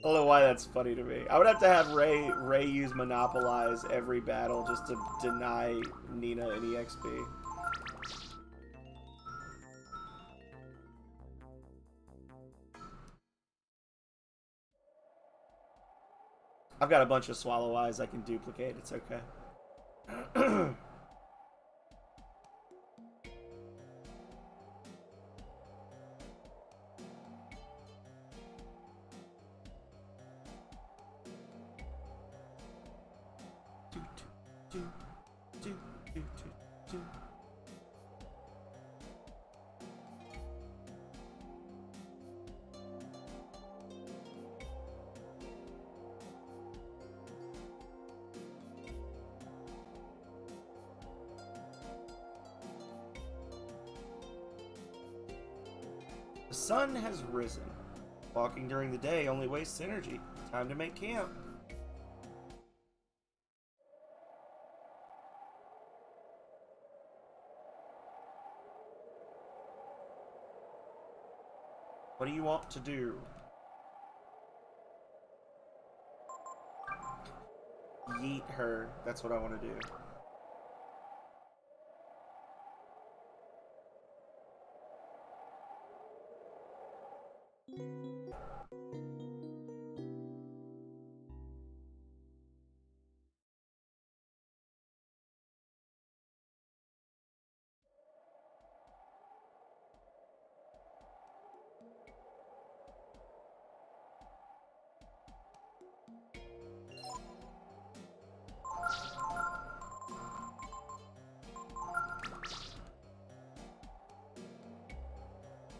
don't know why that's funny to me. I would have to have Ray use Monopolize every battle just to deny Nina any XP. I've got a bunch of Swallow Eyes I can duplicate. It's okay. The sun has risen. Walking during the day only wastes energy. Time to make camp. What do you want to do? Yeet her. That's what I want to do.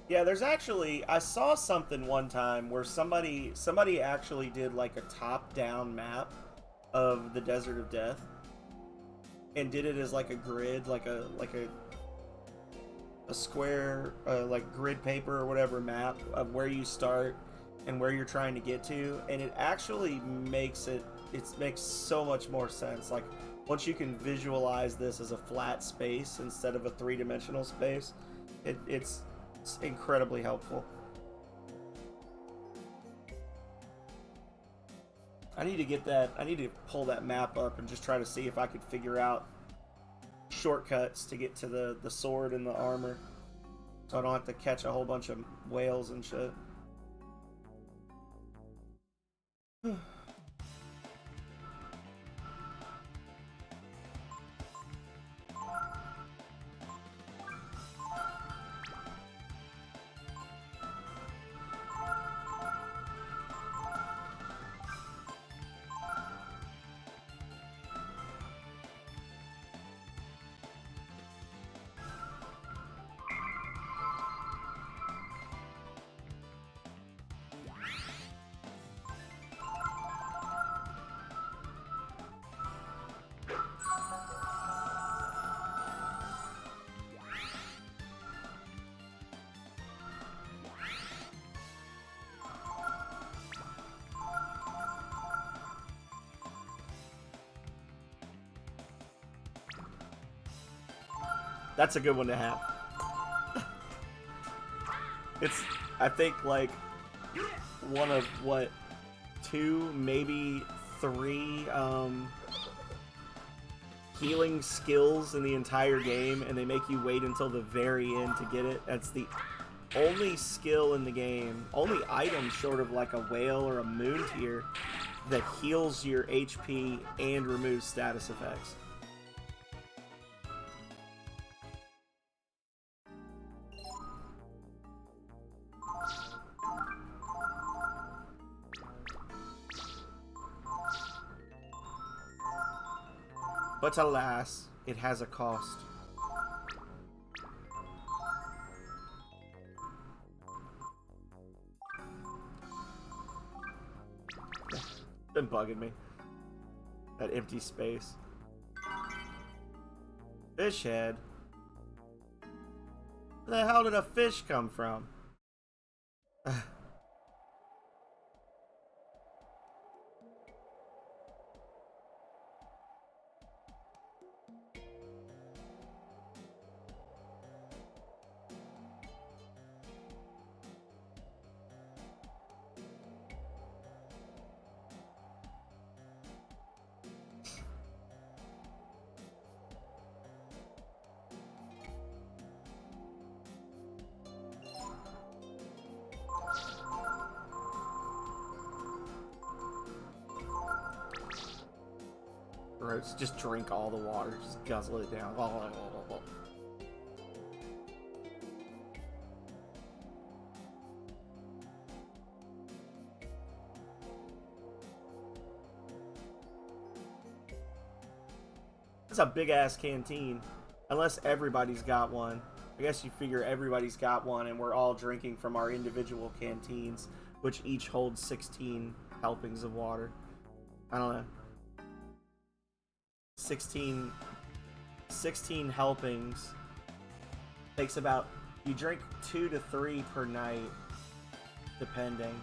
Yeah, there's actually, I saw something one time where somebody actually did like a top-down map of the Desert of Death and did it as like a grid, like a square like grid paper or whatever map of where you start and where you're trying to get to, and it actually makes makes so much more sense. Like once you can visualize this as a flat space instead of a three-dimensional space, it's incredibly helpful. I need to get that. I need to pull that map up and just try to see if I could figure out shortcuts to get to the sword and the armor, so I don't have to catch a whole bunch of whales and shit. That's a good one to have. It's, I think, like, one of, what, 2, maybe 3, healing skills in the entire game, and they make you wait until the very end to get it. That's the only skill in the game, only item short of like a whale or a moon tier that heals your HP and removes status effects. But alas, it has a cost. Been bugging me. That empty space. Fish head? Where the hell did a fish come from? Gross. Just drink all the water. Just guzzle it down. It's a big ass canteen. Unless everybody's got one. I guess you figure everybody's got one and we're all drinking from our individual canteens, which each holds 16 helpings of water. I don't know. 16 helpings. Takes about, you drink 2 to 3 per night, depending.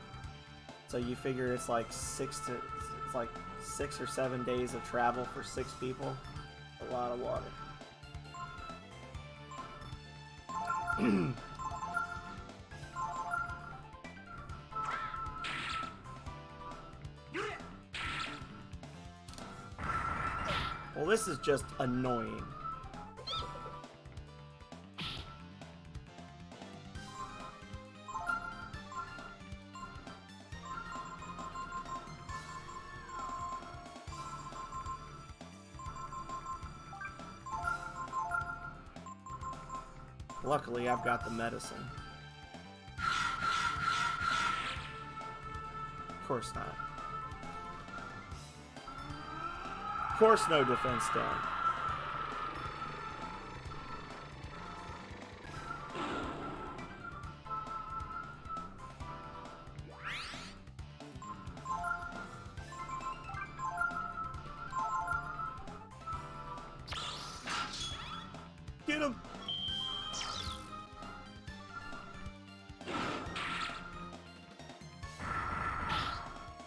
So you figure it's like 6 or 7 days of travel for 6 people. A lot of water. Well, this is just annoying. Luckily, I've got the medicine. Of course not. Of course no defense done. Get him!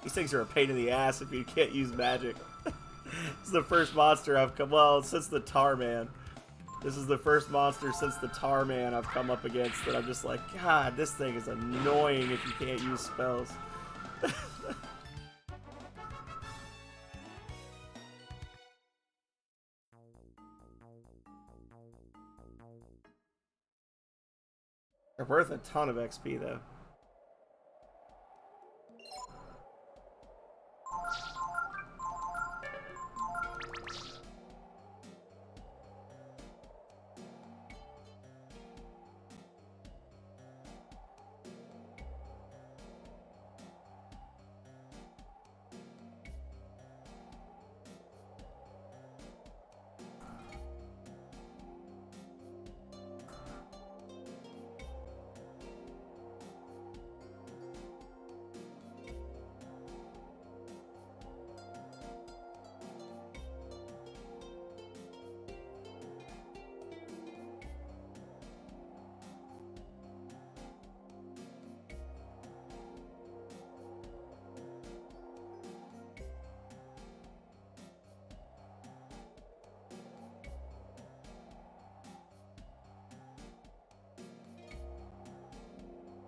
These things are a pain in the ass if you can't use magic. This is the first monster I've come, well, since the Tar Man. This is the first monster since the Tar Man I've come up against that I'm just like, God, this thing is annoying if you can't use spells. They're worth a ton of XP though.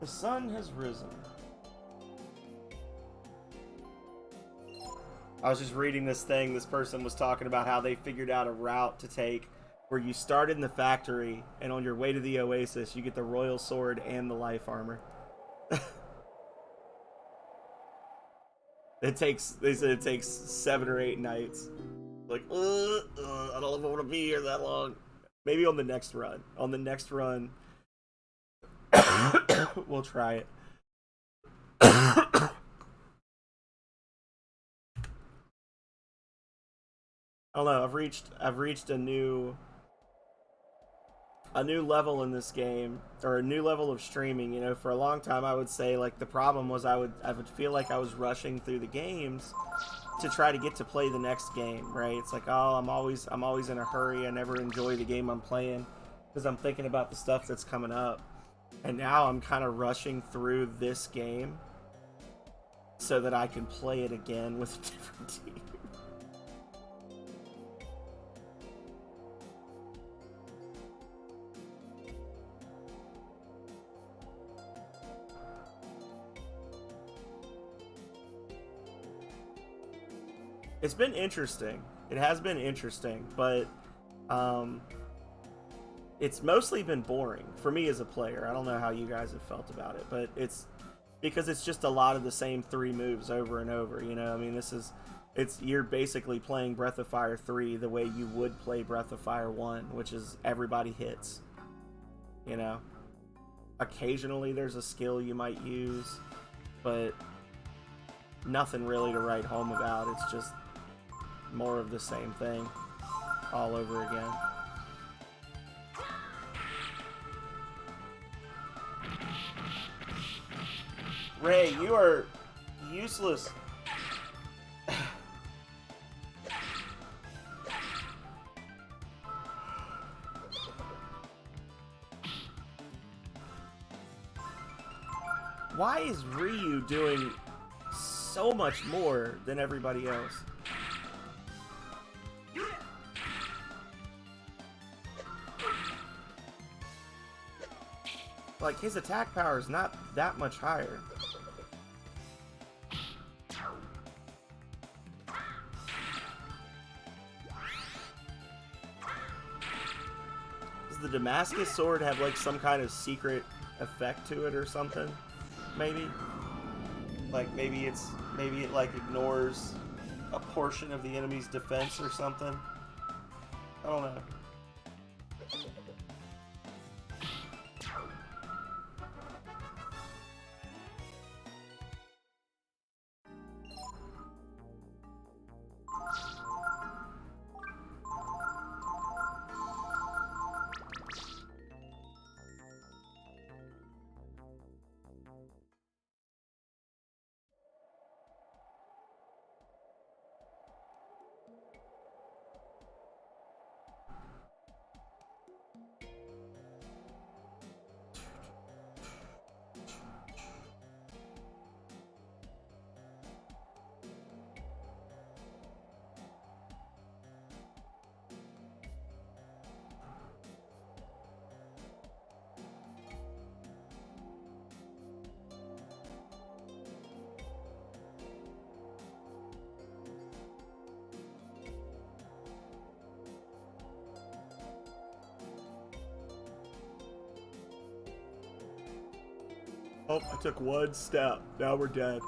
The sun has risen. I was just reading this thing. This person was talking about how they figured out a route to take where you start in the factory, and on your way to the oasis, you get the royal sword and the life armor. They said it takes 7 or 8 nights. Like, I don't know if I want to be here that long. Maybe on the next run. On the next run, we'll try it. I don't know. I've reached a new level in this game, or a new level of streaming. You know, for a long time I would say, like, the problem was I would feel like I was rushing through the games to try to get to play the next game, right? It's like, oh, I'm always in a hurry. I never enjoy the game I'm playing because I'm thinking about the stuff that's coming up. And now I'm kind of rushing through this game so that I can play it again with a different team. It's been interesting. It has been interesting, but it's mostly been boring for me as a player. I don't know how you guys have felt about it, but it's because it's just a lot of the same 3 moves over and over. You know, I mean, you're basically playing Breath of Fire 3 the way you would play Breath of Fire 1, which is everybody hits. You know, occasionally there's a skill you might use, but nothing really to write home about. It's just more of the same thing all over again. Ray, you are useless. Why is Ryu doing so much more than everybody else? Like, his attack power is not that much higher. Does the Damascus sword have, like, some kind of secret effect to it or something? Maybe? Like, maybe it, like, ignores a portion of the enemy's defense or something? I don't know. Oh, I took one step. Now we're dead.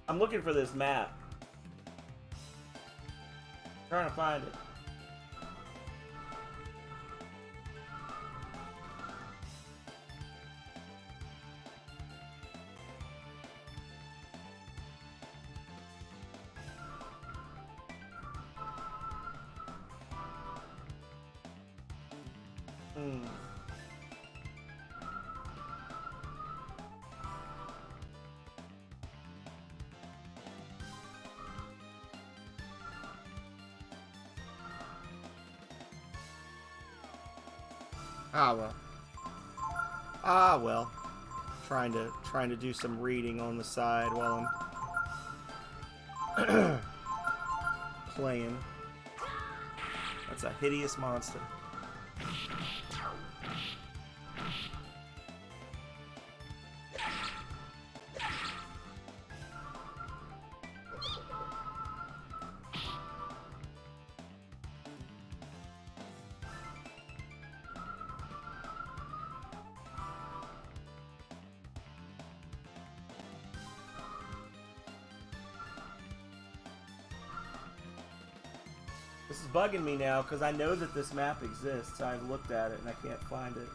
I'm looking for this map. Trying to find it. Ah well. Trying to do some reading on the side while I'm playing. That's a hideous monster. This is bugging me now because I know that this map exists. I've looked at it and I can't find it.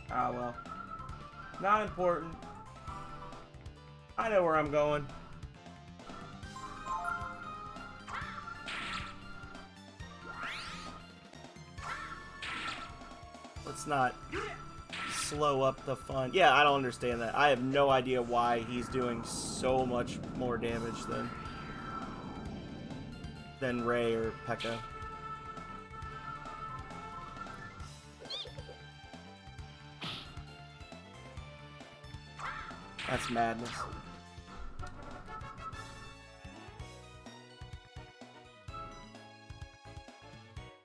Ah, well. Not important. I know where I'm going. Let's not slow up the fun. Yeah, I don't understand that. I have no idea why he's doing so much more damage than Ray or Pekka. That's madness.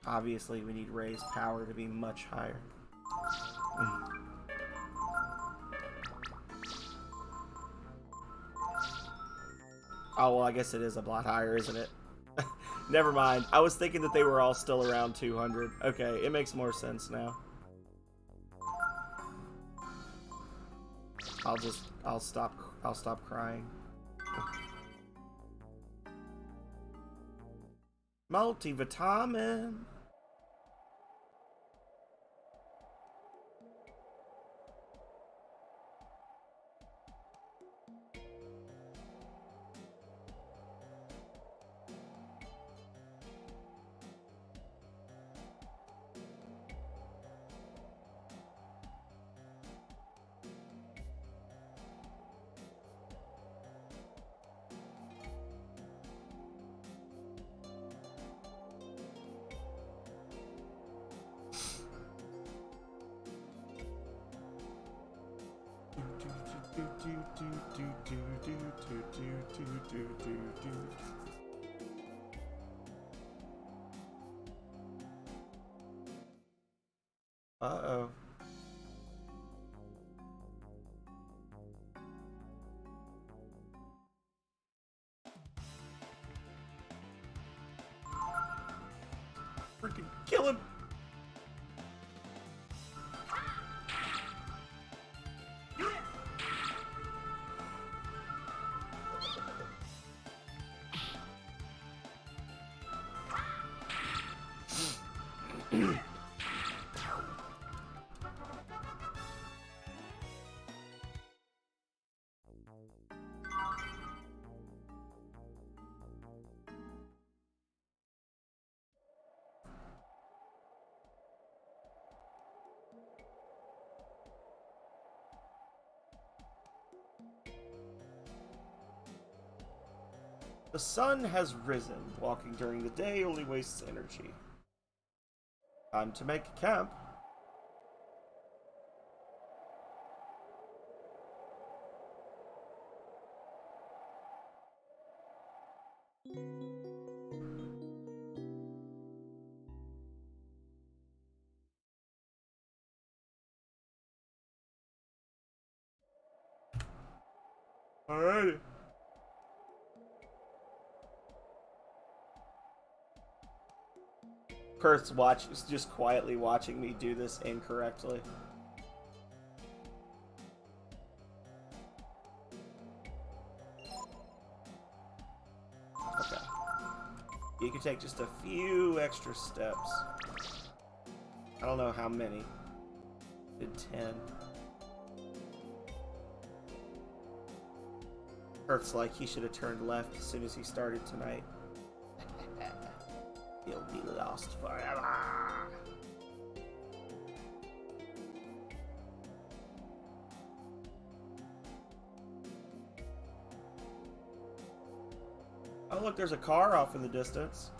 Obviously, we need Ray's power to be much higher. Oh, well, I guess it is a lot higher, isn't it? Never mind. I was thinking that they were all still around 200. Okay, it makes more sense now. I'll stop crying. Multivitamin. Uh-oh. Freaking kill him! The sun has risen. Walking during the day only wastes energy. Time to make camp. Alrighty. Kurt's just quietly watching me do this incorrectly. Okay. You can take just a few extra steps. I don't know how many. Did 10. Kurt's like he should have turned left as soon as he started tonight. You'll be lost forever. Oh look, there's a car off in the distance.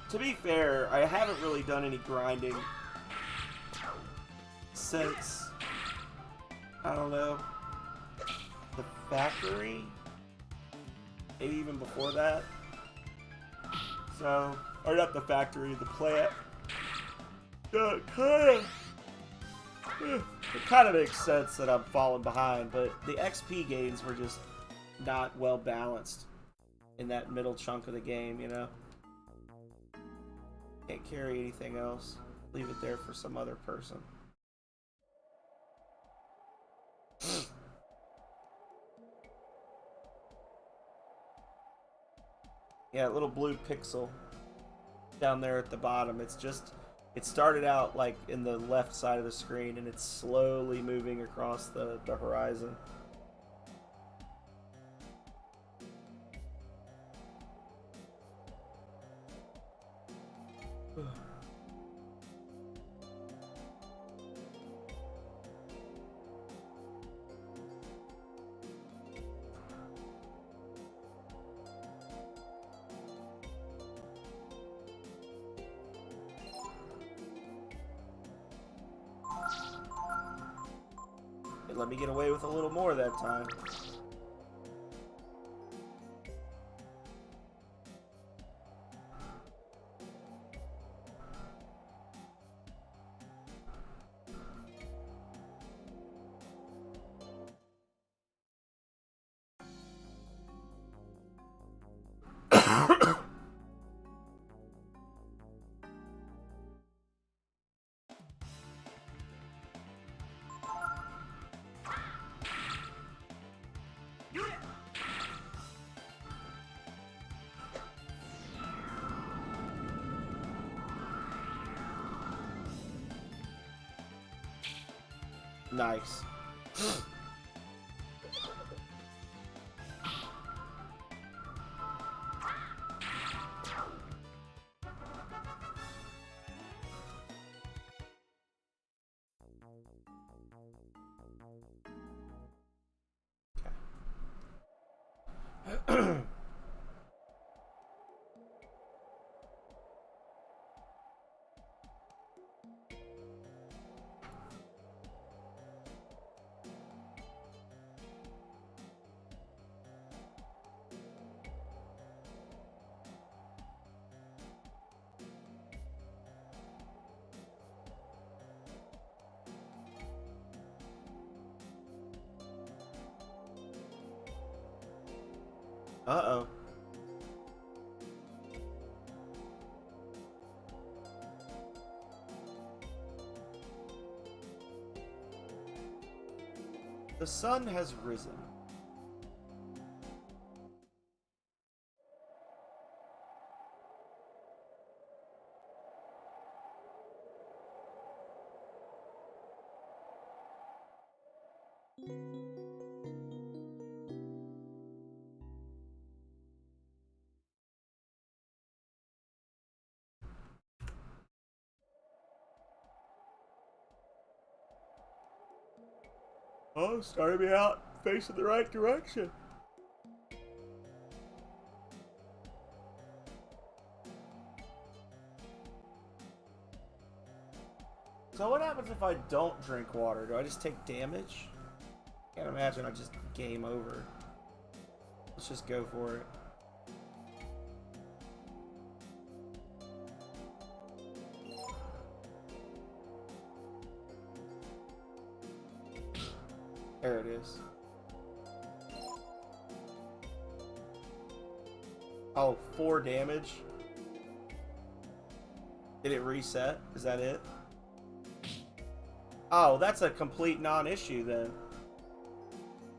To be fair, I haven't really done any grinding since, I don't know, the factory, maybe even before that. So, or not the factory, the plant. It kind of makes sense that I'm falling behind, but the XP gains were just not well balanced in that middle chunk of the game, you know? Can't carry anything else. Leave it there for some other person. Yeah, little blue pixel down there at the bottom. It's just, it started out like in the left side of the screen and it's slowly moving across the horizon. Let me get away with a little more that time. Nice. Uh-oh. The sun has risen. Oh, started me out facing the right direction. So what happens if I don't drink water? Do I just take damage? Can't imagine I just game over. Let's just go for it. There it is. Oh, 4 damage. Did it reset? Is that it? Oh, that's a complete non-issue then.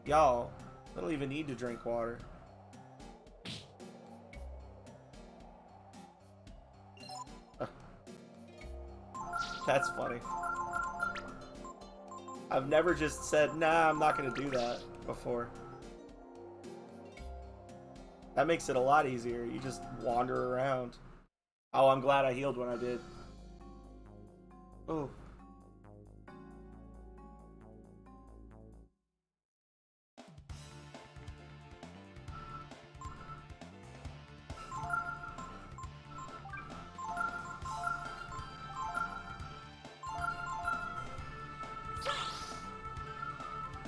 Y'all, I don't even need to drink water. That's funny. I've never just said, nah, I'm not going to do that before. That makes it a lot easier. You just wander around. Oh, I'm glad I healed when I did. Oh.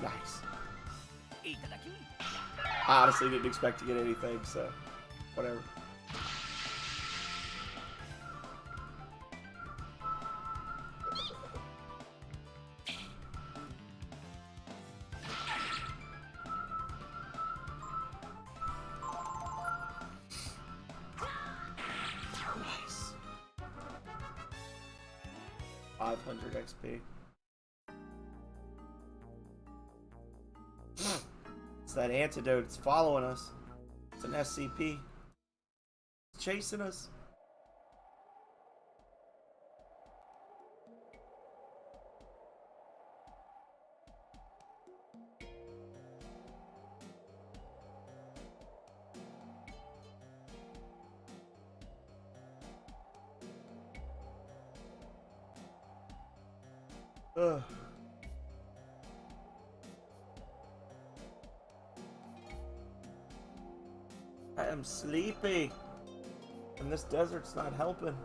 Nice. I honestly didn't expect to get anything, so whatever. Nice. 500 XP. It's that antidote. It's following us. It's an SCP. It's chasing us. Ugh. I am sleepy, and this desert's not helping.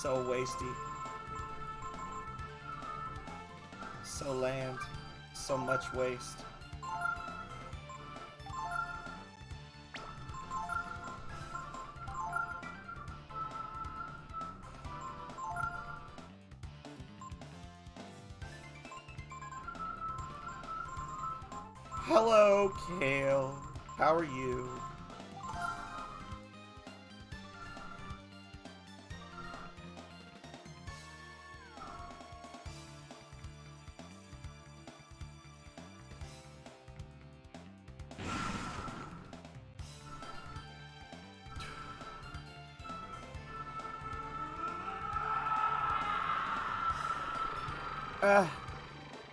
So wasty. So land. So much waste. Hello, Kale. How are you?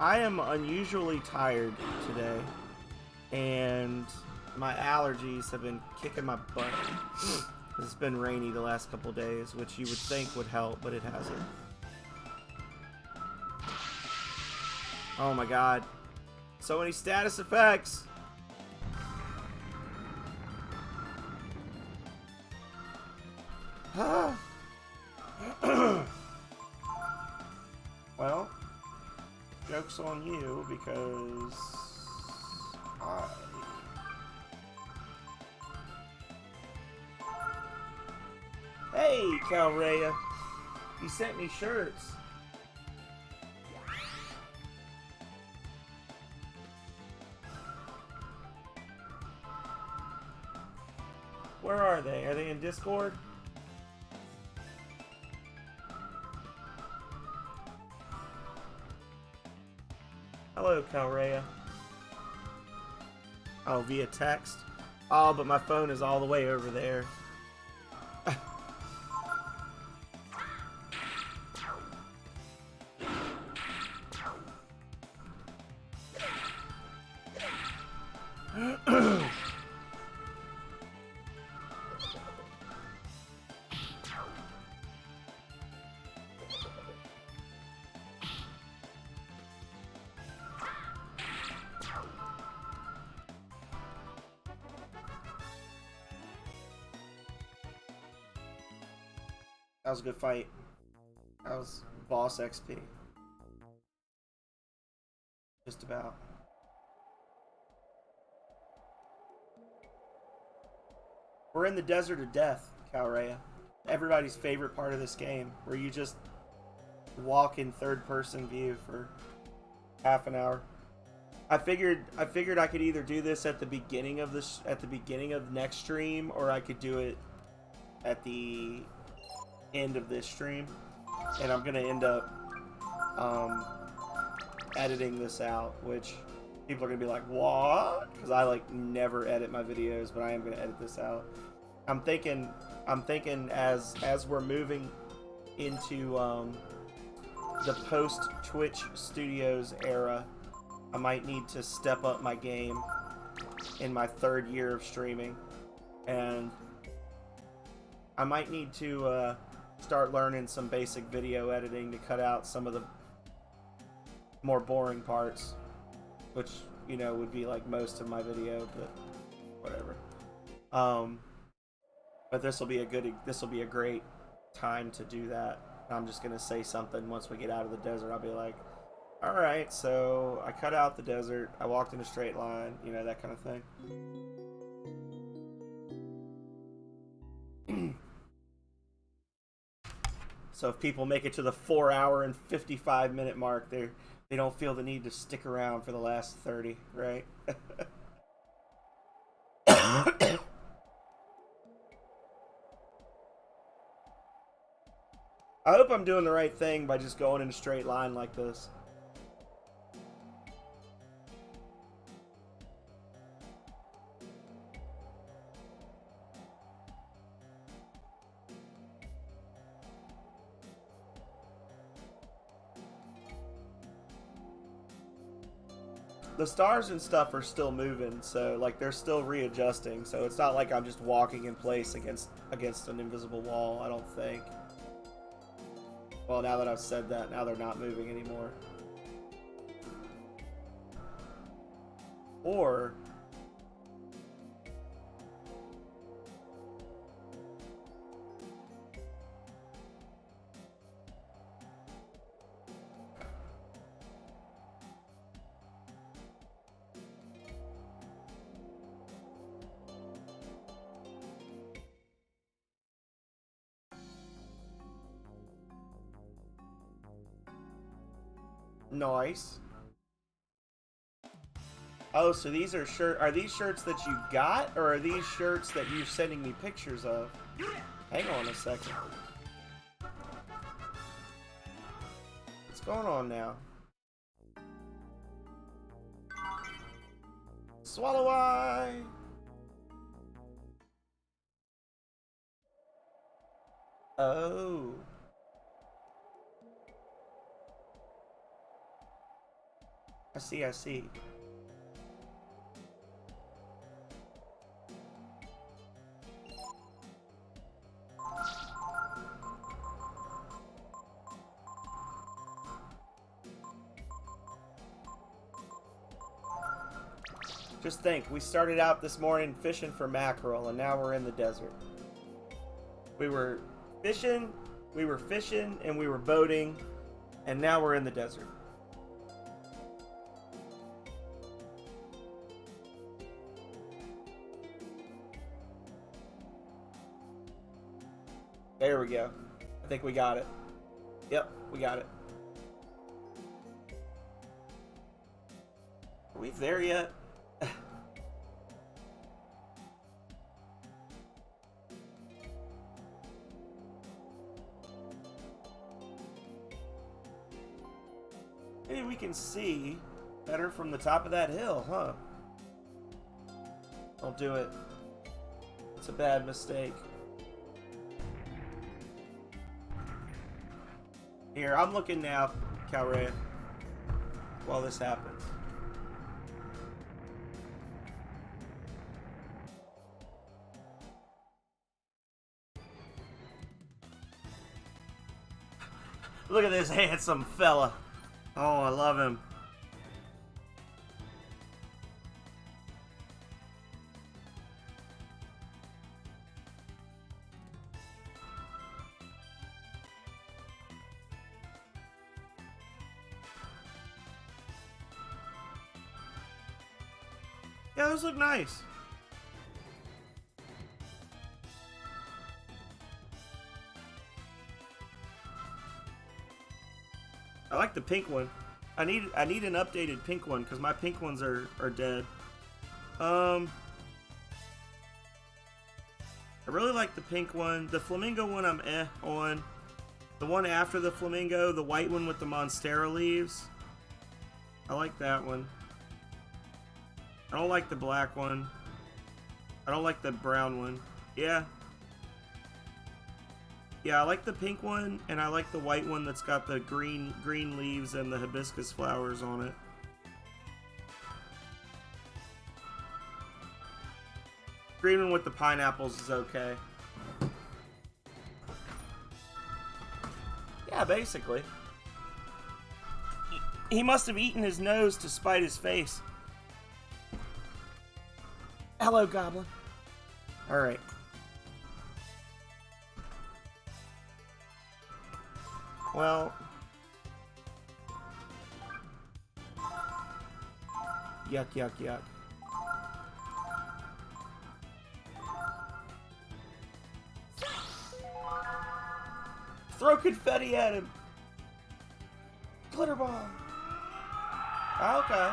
I am unusually tired today, and my allergies have been kicking my butt. It's been rainy the last couple days, which you would think would help, but it hasn't. Oh my god. So many status effects! Ah. Well, joke's on you because Hey, Calrea, you sent me shirts. Where are they? Are they in Discord? Hello, Calrea. Oh, via text? Oh, but my phone is all the way over there. That was a good fight. That was boss XP. Just about. We're in the desert of death, Calrea. Everybody's favorite part of this game, where you just walk in third-person view for half an hour. I figured I could either do this at the beginning of next stream, or I could do it at the end of this stream, and I'm gonna end up editing this out, which people are gonna be like, what? Because I like never edit my videos, but I am gonna edit this out. I'm thinking as we're moving into the post Twitch Studios era, I might need to step up my game in my 3rd year of streaming, and I might need to start learning some basic video editing to cut out some of the more boring parts, which, you know, would be like most of my video, but whatever. But this will be a great time to do that. I'm just gonna say something once we get out of the desert. I'll be like, all right, so I cut out the desert, I walked in a straight line, you know, that kind of thing. So if people make it to the 4-hour and 55-minute mark, they don't feel the need to stick around for the last 30, right? I hope I'm doing the right thing by just going in a straight line like this. The stars and stuff are still moving, so like they're still readjusting, so it's not like I'm just walking in place against an invisible wall, I don't think. Well, now that I've said that, now they're not moving anymore. Or nice. Oh, so these are these shirts that you got, or are these shirts that you're sending me pictures of? Hang on a second. What's going on now? Swallow eye! Oh. I see, I see. Just think, we started out this morning fishing for mackerel, and now we're in the desert. We were fishing We were fishing and we were boating, and now we're in the desert. There we go. I think we got it. Yep, we got it. Are we there yet? Maybe we can see better from the top of that hill, huh? Don't do it. It's a bad mistake. Here, I'm looking now, Calray, while this happens. Look at this handsome fella. Oh, I love him. Yeah, those look nice. I like the pink one. I need an updated pink one because my pink ones are dead. I really like the pink one. The flamingo one I'm on. The one after the flamingo, the white one with the monstera leaves. I like that one. I don't like the black one. I don't like the brown one. Yeah. Yeah, I like the pink one, and I like the white one that's got the green leaves and the hibiscus flowers on it. Green one with the pineapples is okay. Yeah, basically. He must have eaten his nose to spite his face. Hello, Goblin. Alright. Well. Yuck, yuck, yuck. Throw confetti at him. Glitter bomb. Okay.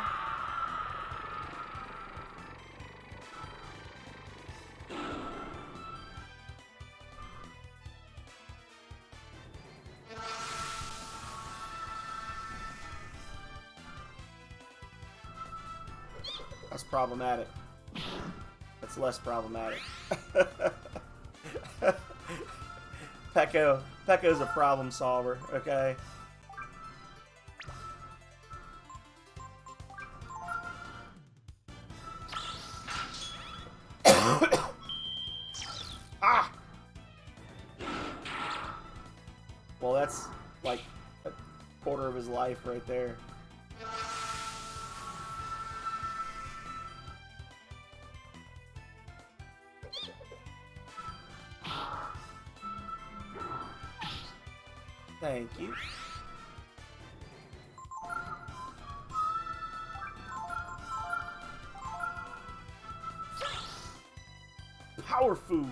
That's problematic. That's less problematic. Pecco's a problem solver, okay? Ah! Well, that's like a quarter of his life right there. Thank you. Power food.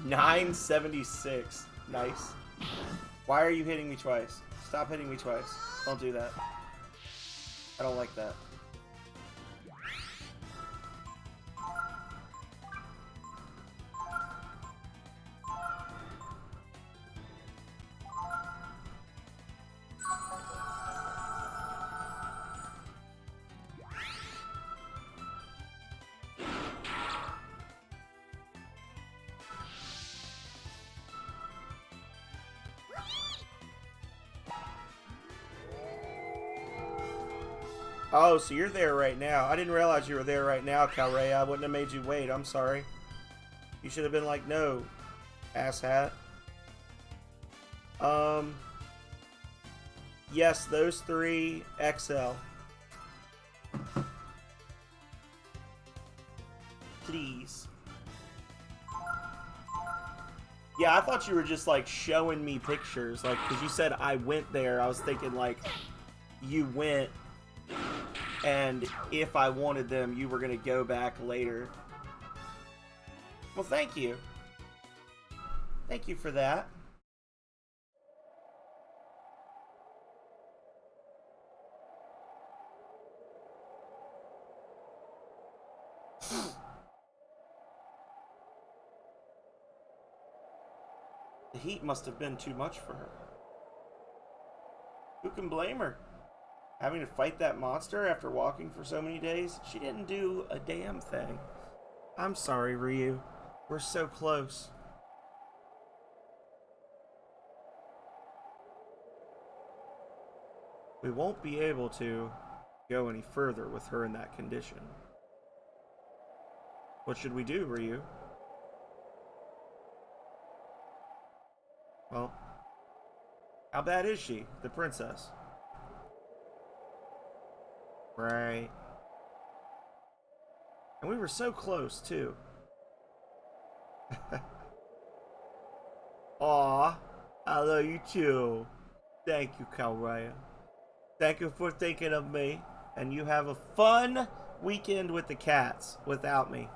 976. Nice. Why are you hitting me twice? Stop hitting me twice. Don't do that. I don't like that. Oh, so you're there right now. I didn't realize you were there right now, Calray. I wouldn't have made you wait. I'm sorry. You should have been like, no, asshat. Yes, those three XL. Please. Yeah, I thought you were just like showing me pictures, like, because you said I went there. I was thinking like you went, and if I wanted them, you were gonna go back later. Well, thank you. Thank you for that. The heat must have been too much for her. Who can blame her? Having to fight that monster after walking for so many days? She didn't do a damn thing. I'm sorry, Ryu. We're so close. We won't be able to go any further with her in that condition. What should we do, Ryu? Well, how bad is she, the princess? Right. And we were so close, too. Aw, I love you too. Thank you, Kalraya. Thank you for thinking of me. And you have a fun weekend with the cats without me.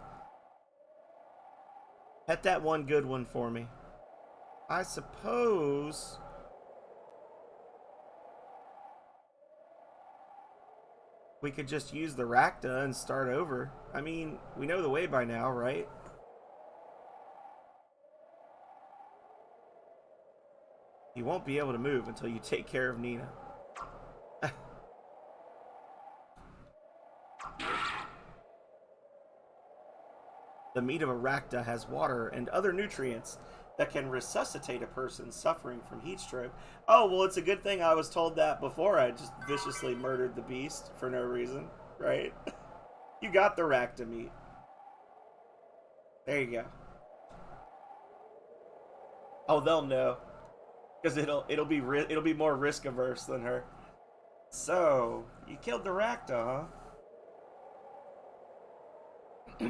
Pet that one good one for me. I suppose we could just use the Rakta and start over. I mean, we know the way by now, right? You won't be able to move until you take care of Nina. The meat of a Rakta has water and other nutrients that can resuscitate a person suffering from heat stroke. Oh, well, it's a good thing I was told that before I just viciously murdered the beast for no reason, right? You got the Rakta meat. There you go. Oh, they'll know, because it'll be more risk averse than her. So you killed the Rakta, huh?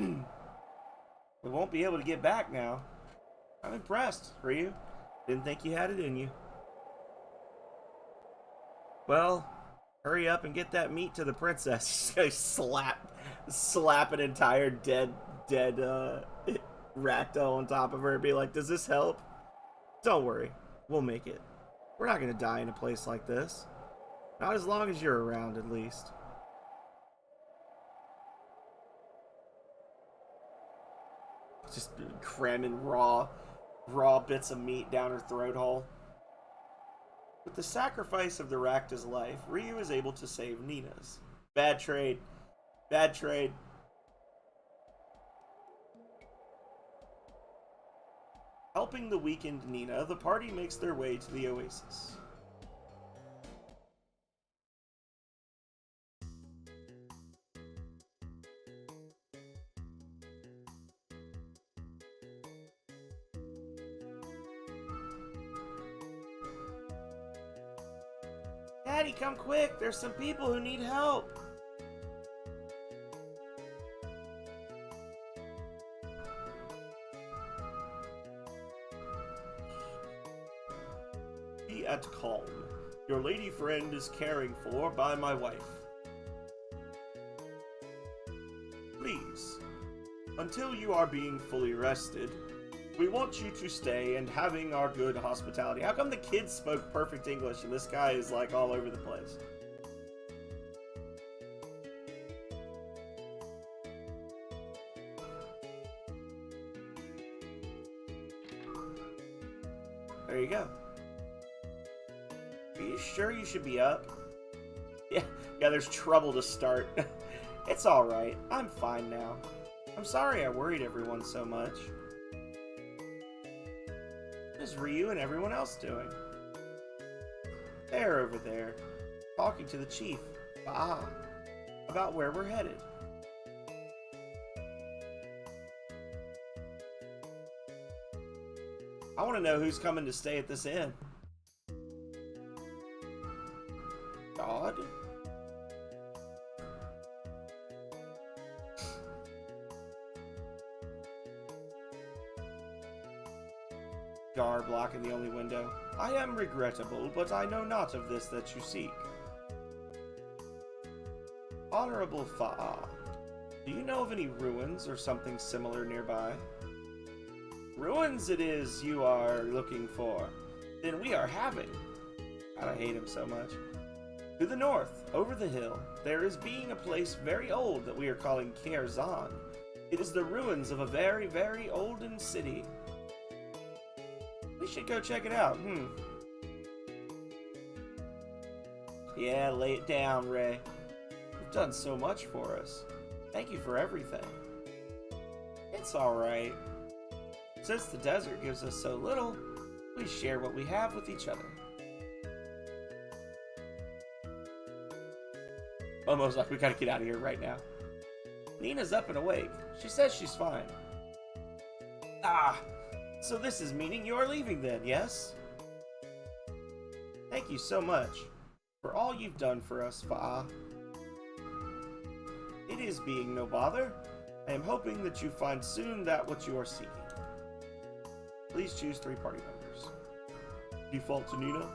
We won't be able to get back now. I'm impressed, Ryu. Didn't think you had it in you. Well, hurry up and get that meat to the princess. slap an entire dead Rakta on top of her and be like, does this help? Don't worry, we'll make it. We're not gonna die in a place like this. Not as long as you're around, at least. Just cramming raw bits of meat down her throat hole. With the sacrifice of the Rakta's life, Ryu is able to save Nina's. Bad trade. Bad trade. Helping the weakened Nina, the party makes their way to the oasis. Daddy, come quick! There's some people who need help! Be at calm. Your lady friend is caring for by my wife. Please, until you are being fully rested, we want you to stay and having our good hospitality. How come the kids spoke perfect English and this guy is like all over the place? There you go. Are you sure you should be up? Yeah, there's trouble to start. It's alright. I'm fine now. I'm sorry I worried everyone so much. What is Ryu and everyone else doing? They're over there, talking to the chief, about where we're headed. I want to know who's coming to stay at this inn. God? Gar blocking the only window. I am regrettable, but I know not of this that you seek. Honorable Fa'a, do you know of any ruins or something similar nearby? Ruins it is you are looking for. Then we are having. God, I hate him so much. To the north, over the hill, there is being a place very old that we are calling Kierzan. It is the ruins of a very, very olden city. We should go check it out, Yeah, lay it down, Ray. You've done so much for us. Thank you for everything. It's alright. Since the desert gives us so little, we share what we have with each other. Almost like we gotta get out of here right now. Nina's up and awake. She says she's fine. Ah, so this is meaning you're leaving then, yes? Thank you so much for all you've done for us, Fa'a. It is being no bother. I am hoping that you find soon that what you are seeking. Please choose 3 party members. Default to Nina.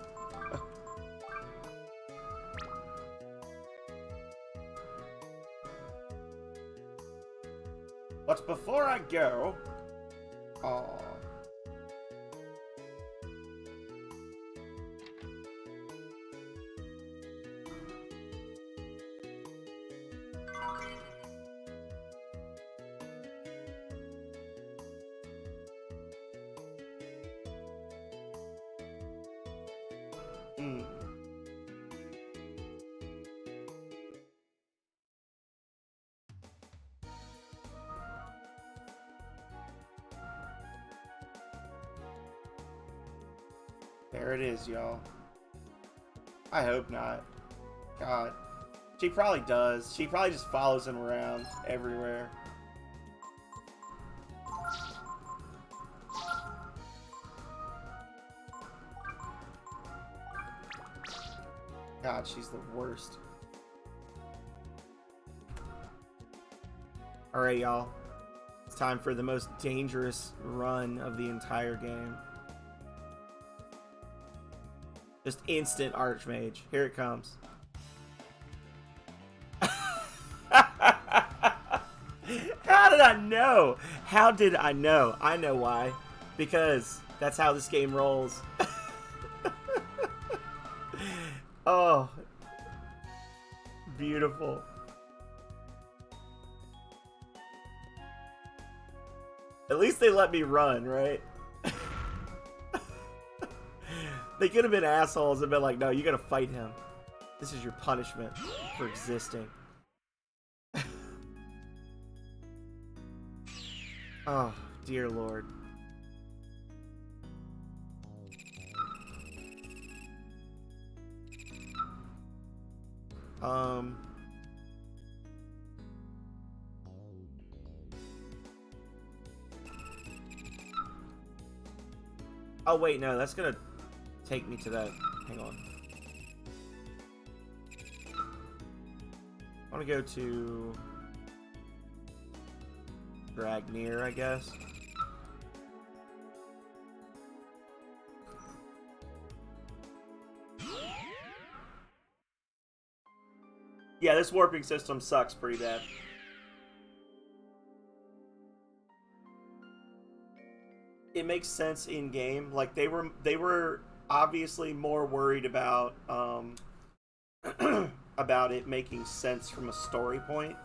But before I go... Aww. There it is, y'all. I hope not. God. She probably does. She probably just follows him around everywhere. God, she's the worst. Alright, y'all. It's time for the most dangerous run of the entire game. Just instant Archmage. Here it comes. How did I know? How did I know? I know why. Because that's how this game rolls. Oh. Beautiful. At least they let me run, right? They could have been assholes and been like, no, you gotta fight him. This is your punishment for existing. Oh, dear Lord. Oh, wait, no, that's gonna take me to that. Hang on. I want to go to Dragnir, I guess. Yeah, this warping system sucks pretty bad. It makes sense in game. Like they were obviously more worried about about it making sense from a story point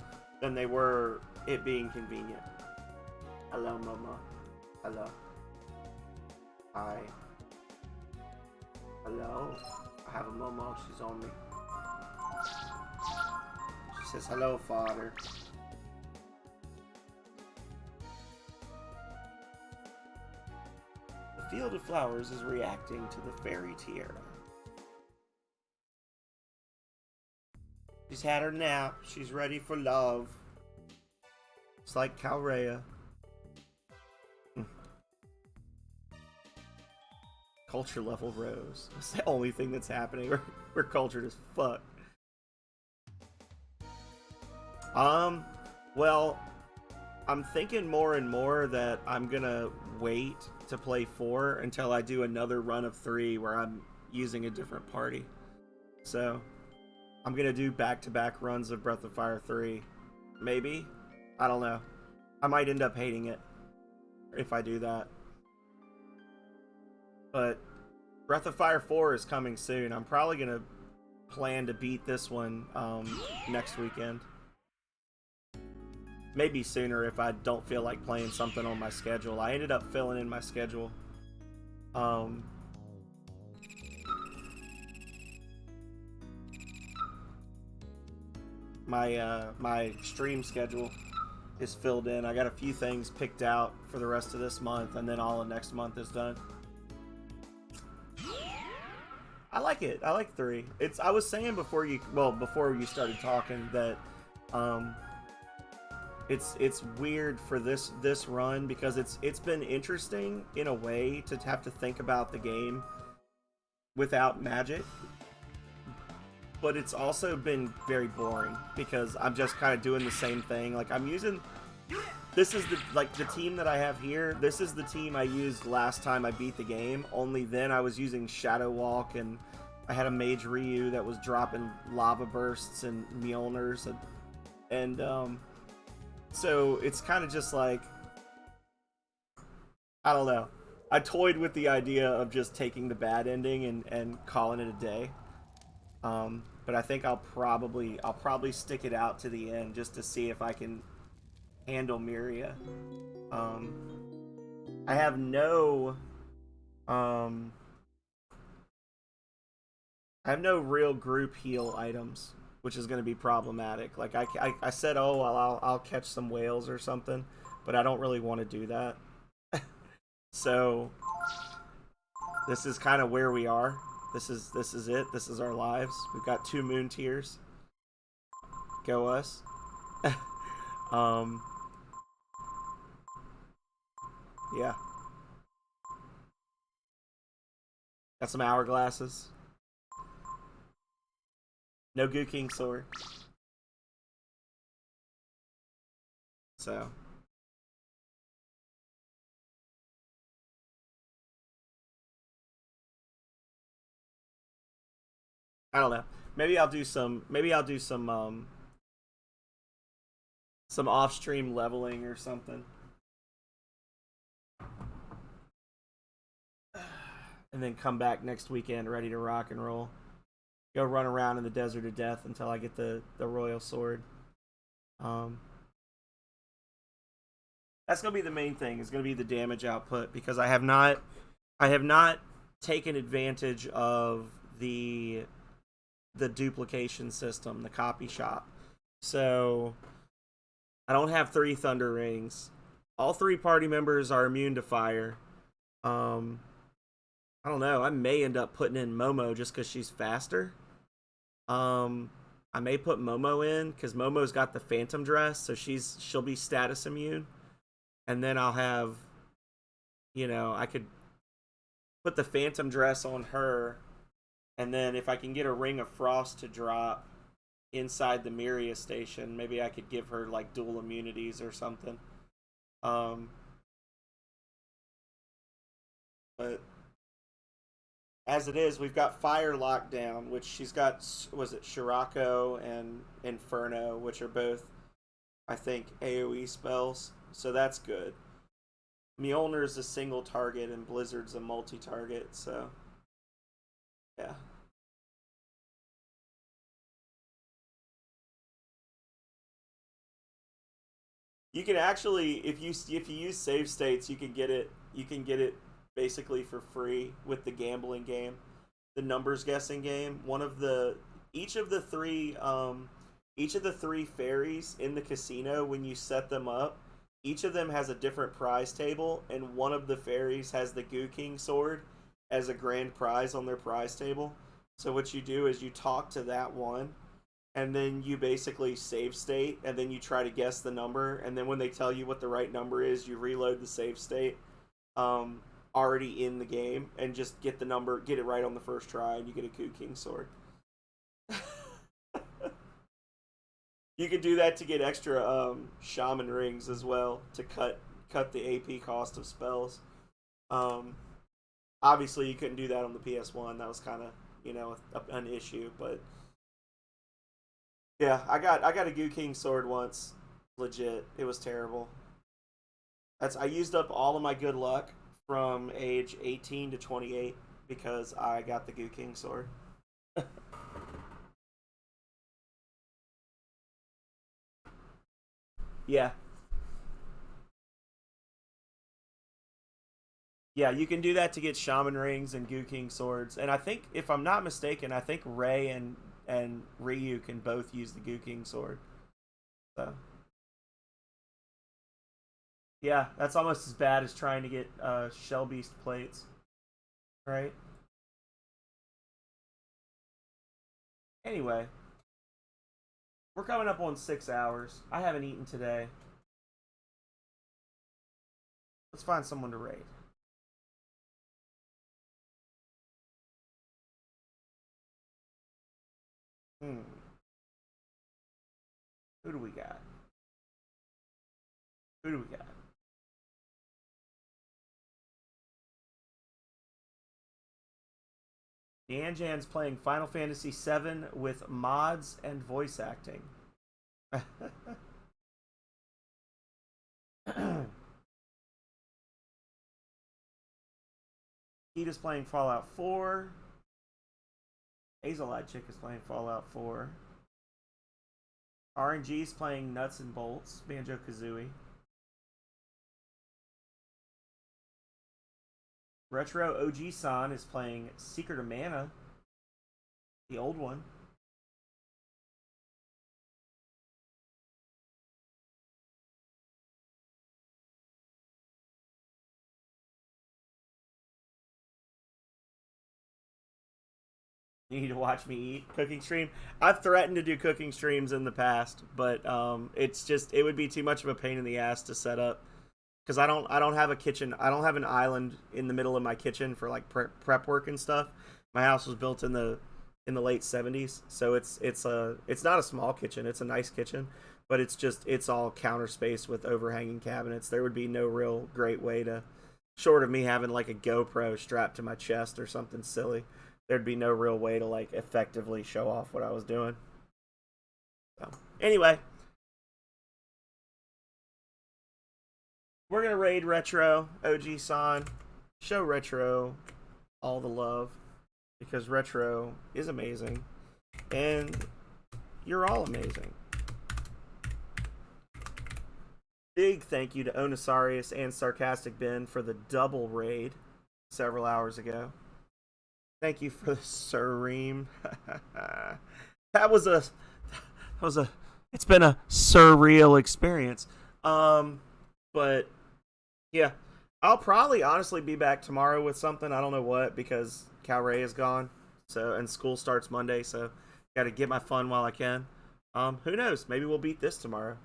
than they were it being convenient. Hello, Mama. Hello. Hi. Hello. I have a Momo. She's on me. She says, hello, Father. The field of flowers is reacting to the fairy tiara. She's had her nap. She's ready for love. It's like Calrea. Culture level rose. That's the only thing that's happening. We're cultured as fuck. Well, I'm thinking more and more that I'm gonna wait to play 4 until I do another run of 3 where I'm using a different party. So I'm gonna do back-to-back runs of Breath of Fire 3. Maybe? I don't know. I might end up hating it if I do that. But Breath of Fire 4 is coming soon. I'm probably gonna plan to beat this one next weekend. Maybe sooner if I don't feel like playing something on my schedule. I ended up filling in my schedule. Um, my stream schedule is filled in. I got a few things picked out for the rest of this month, and then all of next month is done. I like it. I like 3. I was saying before you started talking that it's weird for this run because it's been interesting in a way to have to think about the game without magic, but it's also been very boring because I'm just kind of doing the same thing. Like I'm using this is the team that I have here. This is the team I used last time I beat the game. Only then I was using Shadow Walk and I had a Mage Ryu that was dropping lava bursts and Mjolnirs and so it's kind of just like, I don't know. I toyed with the idea of just taking the bad ending and calling it a day. But I think I'll probably stick it out to the end just to see if I can handle Miria. I have no real group heal items, which is going to be problematic. Like I said, oh, I'll catch some whales or something, but I don't really want to do that. So this is kind of where we are. This is it. This is our lives. We've got 2 moon tiers. Go us. Yeah. Got some hourglasses. No Goo King sword. So I don't know. Maybe I'll do some off-stream leveling or something. And then come back next weekend ready to rock and roll. Go run around in the desert of death until I get the royal sword. That's gonna be the main thing. Is gonna be the damage output because I have not taken advantage of the duplication system, the copy shop. So I don't have 3 thunder rings. All 3 party members are immune to fire. I don't know. I may end up putting in Momo just because she's faster. I may put Momo in because Momo's got the Phantom Dress, so she'll be status immune. And then I'll have, I could put the Phantom Dress on her, and then if I can get a Ring of Frost to drop inside the Miria station, maybe I could give her like dual immunities or something. But as it is, we've got Fire Lockdown, which she's got, was it Shirako and Inferno, which are both, I think, AoE spells. So that's good. Mjolnir's a single target and Blizzard's a multi-target, so yeah. You can actually, if you use save states, you can get it. You can get it basically for free with the gambling game, the numbers guessing game. Each of the three fairies in the casino, when you set them up, each of them has a different prize table, and one of the fairies has the Goo King sword as a grand prize on their prize table. So what you do is you talk to that one, and then you basically save state, and then you try to guess the number, and then when they tell you what the right number is, you reload the save state already in the game, and just get the number, get it right on the first try, and you get a Goo King sword. You could do that to get extra shaman rings as well to cut the AP cost of spells. Um, Obviously, you couldn't do that on the PS1. That was kind of an issue. But yeah, I got a Goo King sword once. Legit, it was terrible. I used up all of my good luck from age 18 to 28 because I got the Goo King sword. Yeah, yeah, you can do that to get shaman rings and Goo King swords. And I think, if I'm not mistaken, I think Ray and Ryu can both use the Goo King sword. So yeah, that's almost as bad as trying to get Shell Beast plates, right? Anyway, we're coming up on 6 hours. I haven't eaten today. Let's find someone to raid. Hmm. Who do we got? Who do we got? Janjan's playing Final Fantasy VII with mods and voice acting. Heat is playing Fallout 4. Hazel Eyed Chick is playing Fallout 4. RNG is playing Nuts and Bolts, Banjo Kazooie. Retro OG San is playing Secret of Mana, the old one. You need to watch me eat cooking stream. I've threatened to do cooking streams in the past, but it would be too much of a pain in the ass to set up because I don't have a kitchen. I don't have an island in the middle of my kitchen for like prep work and stuff. My house was built in the late 70s, so it's not a small kitchen. It's a nice kitchen, but it's all counter space with overhanging cabinets. There would be no real great way to, short of me having like a GoPro strapped to my chest or something silly, there'd be no real way to like effectively show off what I was doing. So, anyway, we're gonna raid Retro OG San, show Retro all the love because Retro is amazing, and you're all amazing. Big thank you to Onisarius and Sarcastic Ben for the double raid several hours ago. Thank you for the Sureem. that was a that was a it's been a surreal experience. But yeah, I'll probably honestly be back tomorrow with something. I don't know what because Cal Ray is gone. So and school starts Monday, so got to get my fun while I can. Who knows? Maybe we'll beat this tomorrow.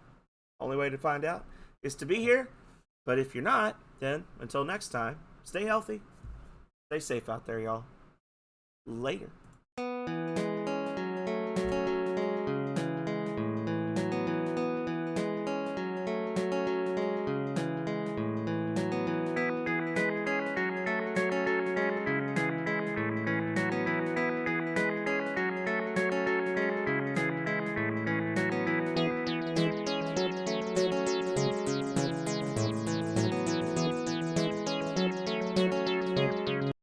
Only way to find out is to be here. But if you're not, then until next time, stay healthy. Stay safe out there, y'all. Later.